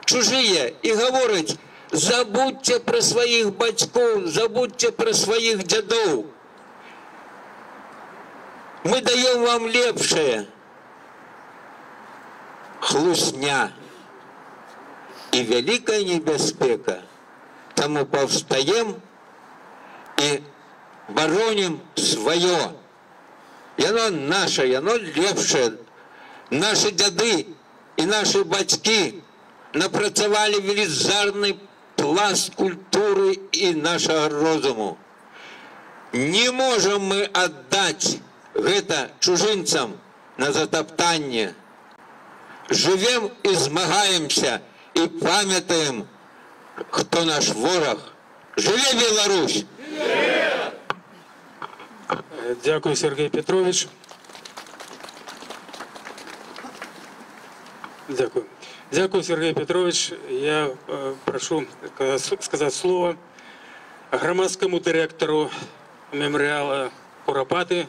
чужі і говорять: забудьте про своїх батьків, забудьте про своїх дідів. Ми даємо вам лепше. Хлусня і велика небезпека. Тому повстаємо і бороним своє. Яно наше, яно лепше. Наші дяди і наші батьки напрацювали величезний пласт культури і нашого розуму. Не можемо ми віддати це чужинцям на затоптання. Живемо і змагаємося, і пам'ятаємо, хто наш ворог. Живе Білорусь! Дякую, Сергій Петрович. Дякую. Дякую, Сергій Петрович. Я прошу сказати слово громадському директору меморіалу Куропати,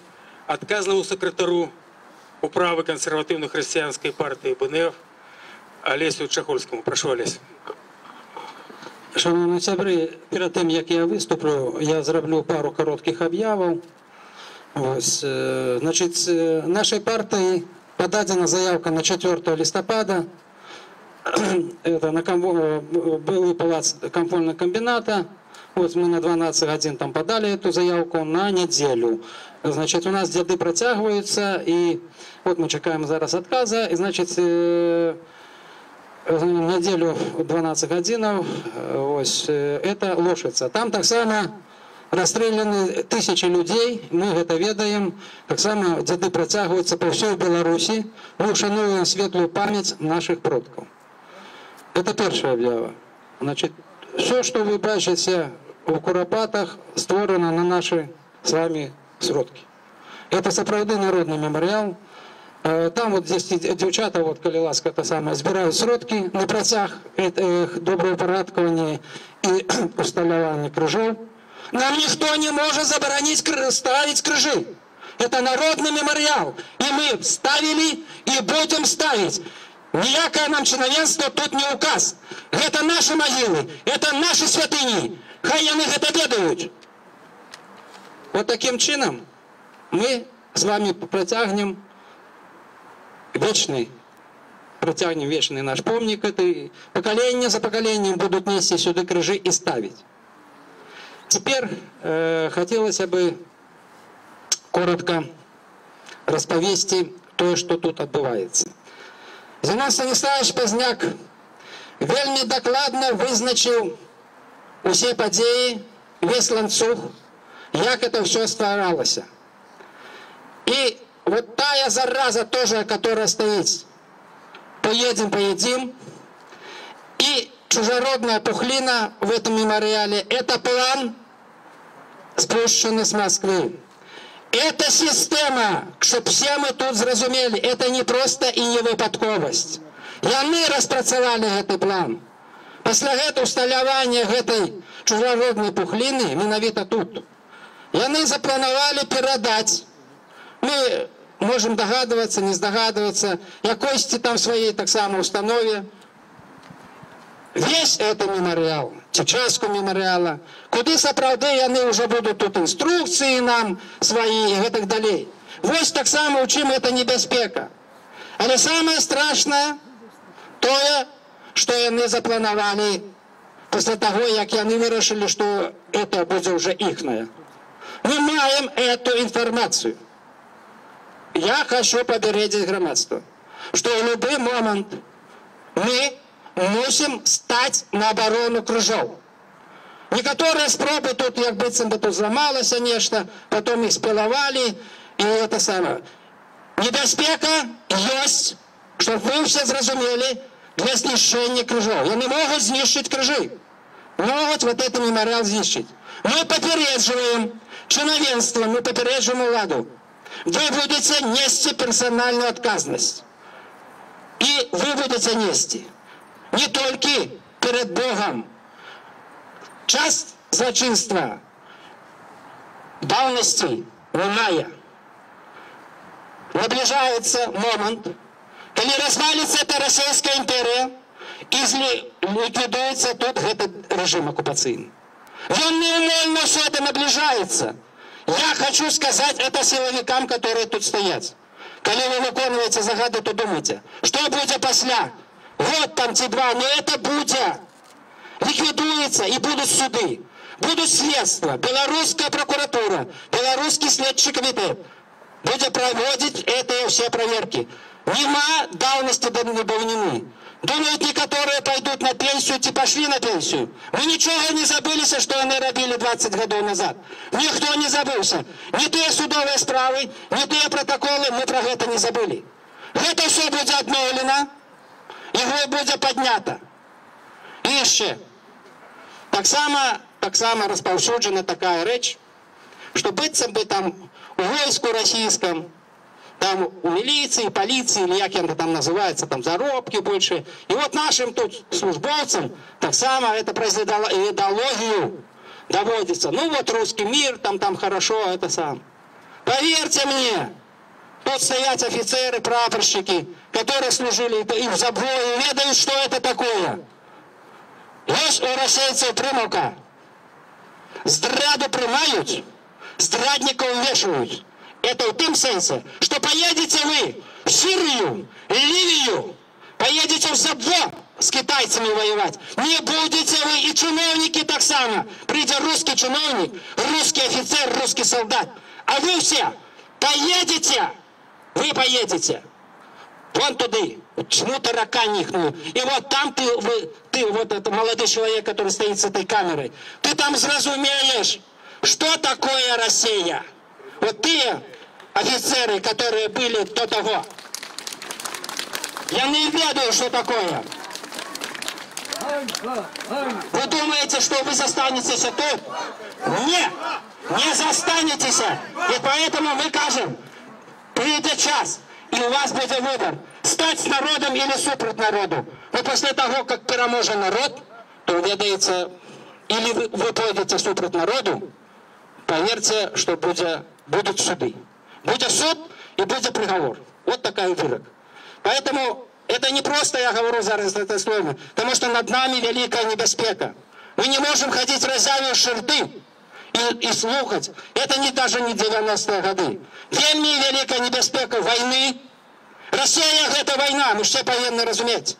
відказному секретарю управи консервативно-християнської партії БНФ Олесю Чахольському. Прошу, Олесь. Шановні сябри, перед тим, як я виступлю, я зроблю пару коротких об'явів. Ось, значить, нашій партії подадена заявка на 4 листопада. Это на былый палац комфольного комбината. Вот мы на 12 годин там подали эту заявку на неделю. Значит, у нас дяды протягиваются, и вот мы чекаем зараз отказа. И, значит, неделю 12 годин, ось, это Лошица. Там так само расстреляны тысячи людей, мы это ведаем. Так само дяды протягиваются по всей Беларуси. Мы ушануем светлую память наших предков. Это первая объява. Значит, все, что вы бачите в Куропатах, створено на наши с вами сродки. Это сапраўды народный мемориал. Там вот здесь девчата, вот, коли ласка, это самое, збирають сродки на працях доброупорядкування и усталявання крыжов. Нам никто не может заборонить ставить крыжи. Это народный мемориал. И мы ставили и будем ставить. Ніякое нам членство тут не указ. Это наши могилы, это наши святыни. Хай яны гэта ведаюць. Вот таким чином мы с вами протягнем вечный наш помник. Это поколение за поколением будут нести сюда крыжи и ставить. Теперь хотелось бы коротко расповести то, что тут отбывается. Зіновій Станіславович Пазняк вельми докладно визначив усі події, весь ланцюг, як это все стваралося. И вот тая зараза тоже, которая стоит, поедим, и чужеродная пухлина в этом мемориале, это план, спущенный с Москвы. Это система, чтобы все мы тут зразумели, это не просто и не выпадковость. Яны распрацавалі гэты план. Пасля гэта усталявання гэтай чужароднай пухліны менавіта тут. Яны запланавалі перадаць. Мы можем догадываться, не здогадываться, якости там своей так само установе. Весь это мемориал, частку мемориала, куды сапраўды яны уже будут тут инструкции нам свои и так далее. Вось так само, у чым это небяспека. Але самое страшное тое, что яны запланавалі после того, як яны вырашылі, что это будет уже ихное. Мы маем эту информацию. Я хочу попередить громадство, что в любой момент мы мусим стать на оборону крыжов. Некоторые спробы тут, як быццам бы тут зламалася нешта, потом их спілавалі, і это самое. Небяспека ёсць, чтобы вы все зразумели, для знішчэння крыжоў. Яны могуць знішчыць крыжы. Могуць вот это мемориал знішчыць. Мы попередживаем чиновенство, мы попередживаем уладу. Вы будете нести персональную отказность. И вы будете нести не только перед Богом. Часть злочинства давности немая. Наближается момент, когда развалится эта Российская империя и ликвидуется тут этот режим оккупационный. Он неумольно все это наближается. Я хочу сказать это силовикам, которые тут стоят. Когда вы выполняете загады, то думайте, что будет после? Вот там те два, но это будет. Ликвидуется и будут суды, будут следства, белорусская прокуратура, белорусский следчий комитет будет проводить это все проверки. Нема давности добавлены. Думают, некоторые пойдут на пенсию, типа пошли на пенсию. Мы ничего не забылись, что они робили 20 годов назад. Никто не забылся. Ни те судовые справы, ни те протоколы, мы про это не забыли. Это все будет обновлено, и будет поднято. И еще. Так само распаўсюджена такая речь, что быццам бы там у войску российском, там у милиции, полиции, или как это там называется, там заробки больше. И вот нашим тут службовцам так само это про идеологию доводится. Ну вот русский мир, там хорошо, это сам. Поверьте мне, тут стоят офицеры, прапорщики, которые служили и в забое, и ведают, что это такое. Есть у российцев примука. Здраду приймають, здрадников вешают. Это в том сенсе, что поедете вы в Сирию, Ливию, поедете в Забво с китайцами воевать. Не будете вы, и чиновники так само. Придет русский чиновник, русский офицер, русский солдат. А вы все поедете, вы поедете. Вон туды, чему таракань нихнул. И вот там ты вот этот молодой человек, который стоит с этой камерой, ты там зразумеешь, что такое Россия. Вот те офицеры, которые были до того, я не ведаю, что такое. Вы думаете, что вы застанетесь тут? Нет, не застанетесь. И поэтому мы кажем, придет час, и у вас будет выбор, стать с народом или супроть народу. Но после того, как переможен народ, то, ведаете, или вы пойдете супроть народу, поверьте, что будут суды. Будет суд и будет приговор. Вот такая вырок. Поэтому это не просто, я говорю зараз это слово, потому что над нами великая небеспека. Мы не можем ходить разявивши рты и слухать. Это даже не 90-е годы. Вельми великая небеспека войны. Россия – это война, мы все повинны разуметь.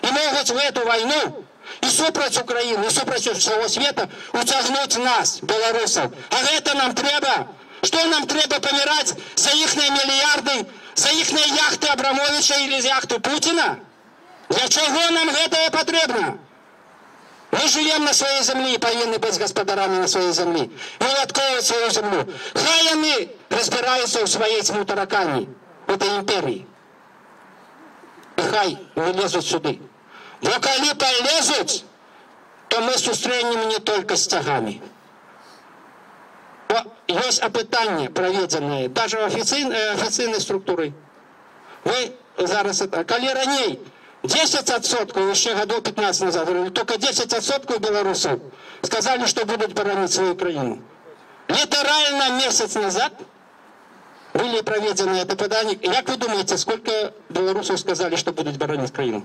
И могут в эту войну и супроть Украины, и супроть всего света утягнуть нас, белорусов. А это нам треба. Что нам треба помирать за их миллиарды, за их яхты Абрамовича или за яхты Путина? Для чего нам это потребно? Мы живем на своей земле и повинны быть господарами на своей земле. И уладковывать свою землю. Хай они разбираются в своей тьму таракани, в этой империи. И хай не лезут сюда. Но коли полезут, то мы сустренем не только стягами. Есть опытания проведенные, даже официальной структурой. Вы зараз это, коли раней 10% еще году 15 назад, только 10% белорусов сказали, что будут боронить свою Украину. Литерально месяц назад были проведены это опытания. Как вы думаете, сколько белорусов сказали, что будут боронить Украину?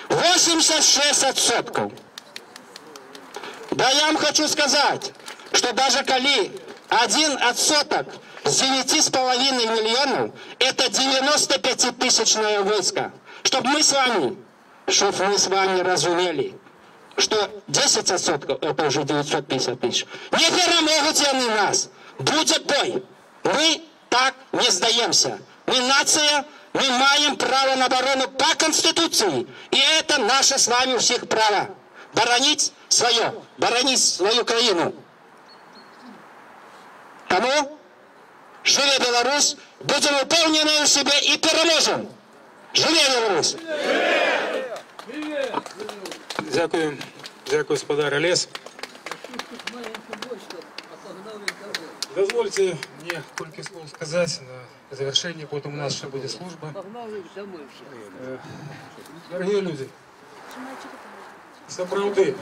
86%. Да я вам хочу сказать, что даже коли 1% с 9,5 миллионов, это 95-тысячное войско. Чтобы мы с вами разумели, что 10% это уже 950 тысяч. Не перемогут они нас. Будет бой. Мы так не сдаемся. Мы нация, мы маем право на оборону по Конституции. И это наше с вами всех право. боронить свою країну. Тому живе Білорусь, будемо впевнені у себе і переможемо. Живе Білорусь! Дякую. Дякую, господар Олесь. Дозвольте мне колькі слов сказать на завершение, потом у нас еще будет служба. Дорогие люди, сапраўды,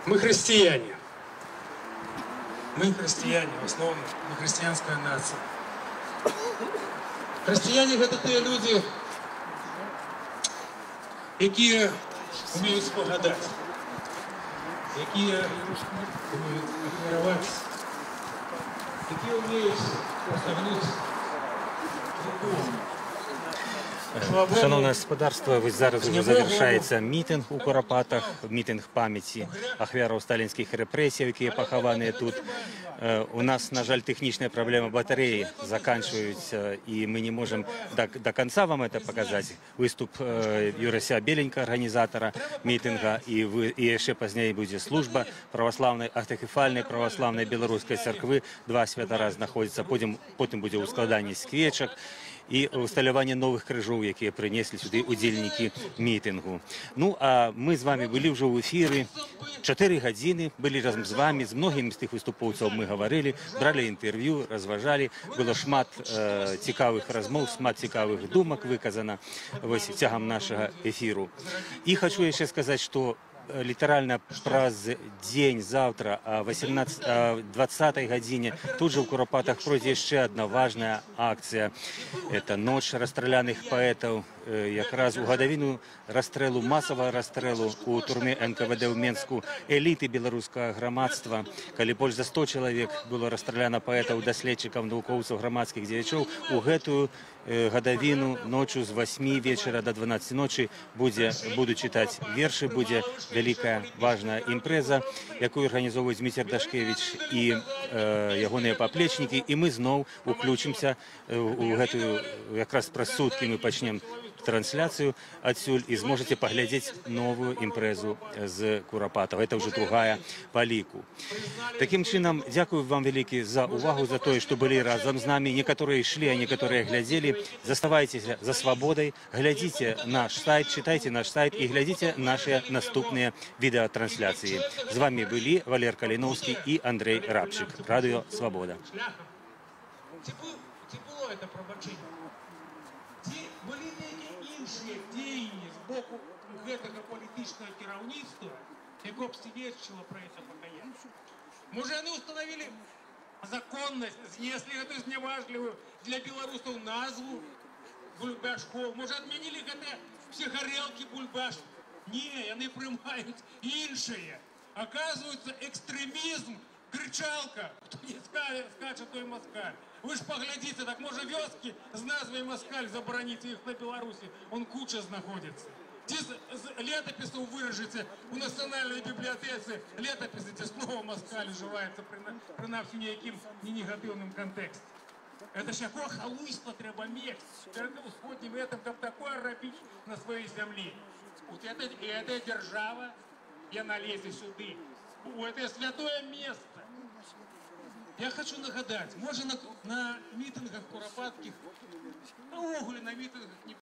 мы христиане. Мы христиане, в основном, мы христианская нация. Христиане — это те люди, которые умеют спогадать, которые умеют тренироваться, которые умеют посягнуть другому. Шановне господарство, ось зараз уже завершається мітинг у Куропатах, мітинг пам'яті ахвярів сталінських репресій, які поховані тут. У нас, на жаль, технічні проблеми батареї закінчуються, і ми не можемо до кінця вам це показати. Виступ Юрія Беленька, організатора мітингу, і ще пізніше буде служба православної, автокефальної православної білоруської церкви. Два святара знаходяться, потім буде ускладання свічок і усталювання нових крижів, які принесли сюди удільники мітингу. Ну, а ми з вами були вже в ефірі 4 години, були разом з вами, з многими з тих виступовців ми говорили, брали інтерв'ю, розважали, було шмат цікавих розмов, шмат цікавих думок виказано ось тягом нашого ефіру. І хочу ще сказати, що литерально праз день завтра о 20 године тут же в Куропатах пройдет еще одна важная акция. Это ночь расстрелянных поэтов. Якраз у годовину расстрелу, массового расстрелу у турне НКВД в Менску элиты белорусского громадства, коли больше за 100 человек было расстреляно поэтов, доследчиков, науковцев, громадских діячів, у гэтую годовину ночью с 8 вечера до 12 ночи буду читать верши, будет великая важная импреза, яку организовывает Дмитрий Дашкевич и ягоные поплечники, и мы знов включимся у гэтую, якраз праз сутки мы почнем трансляцию отсюль и сможете поглядеть новую импрезу з Куропатов. Это уже другая по лику. Таким чином, дякую вам велике за увагу, за то, что были разом с нами. Некоторые шли, а некоторые глядели. Заставайтесь за свободой, глядите наш сайт, читайте наш сайт и глядите наши наступные видеотрансляции. С вами были Валер Калиновский и Андрей Рабчик. Радио Свобода. Дзеянні з боку гэтага палітычнага кіраўніцтва, яко б сведчыла пра гэта пакаянне. Можа, яны установілі законнасць, знеслі гэтую зняважлівую для беларусаў назву бульбашкоў. Можа, адмянілі гэтыя все гарэлкі бульбаш. Не, яны прымаюць іншае. Оказывается, экстремизм, кричалка, кто не скачет, той москаль. Вы ж поглядите, так может вёски с назвой москаль забороните их на Беларуси, он куча находится. Здесь летопису выражите у национальной библиотецы, летописите снова москаль уживается при навсі неким не негативным контексте. Это ж якое халуйство треба мець перед Усходнім этом, как такое робить на своей земле. Вот эта держава, яна лезе сюды, это святое место. Я хочу нагадать, может на митингах Куропатких, на митингах не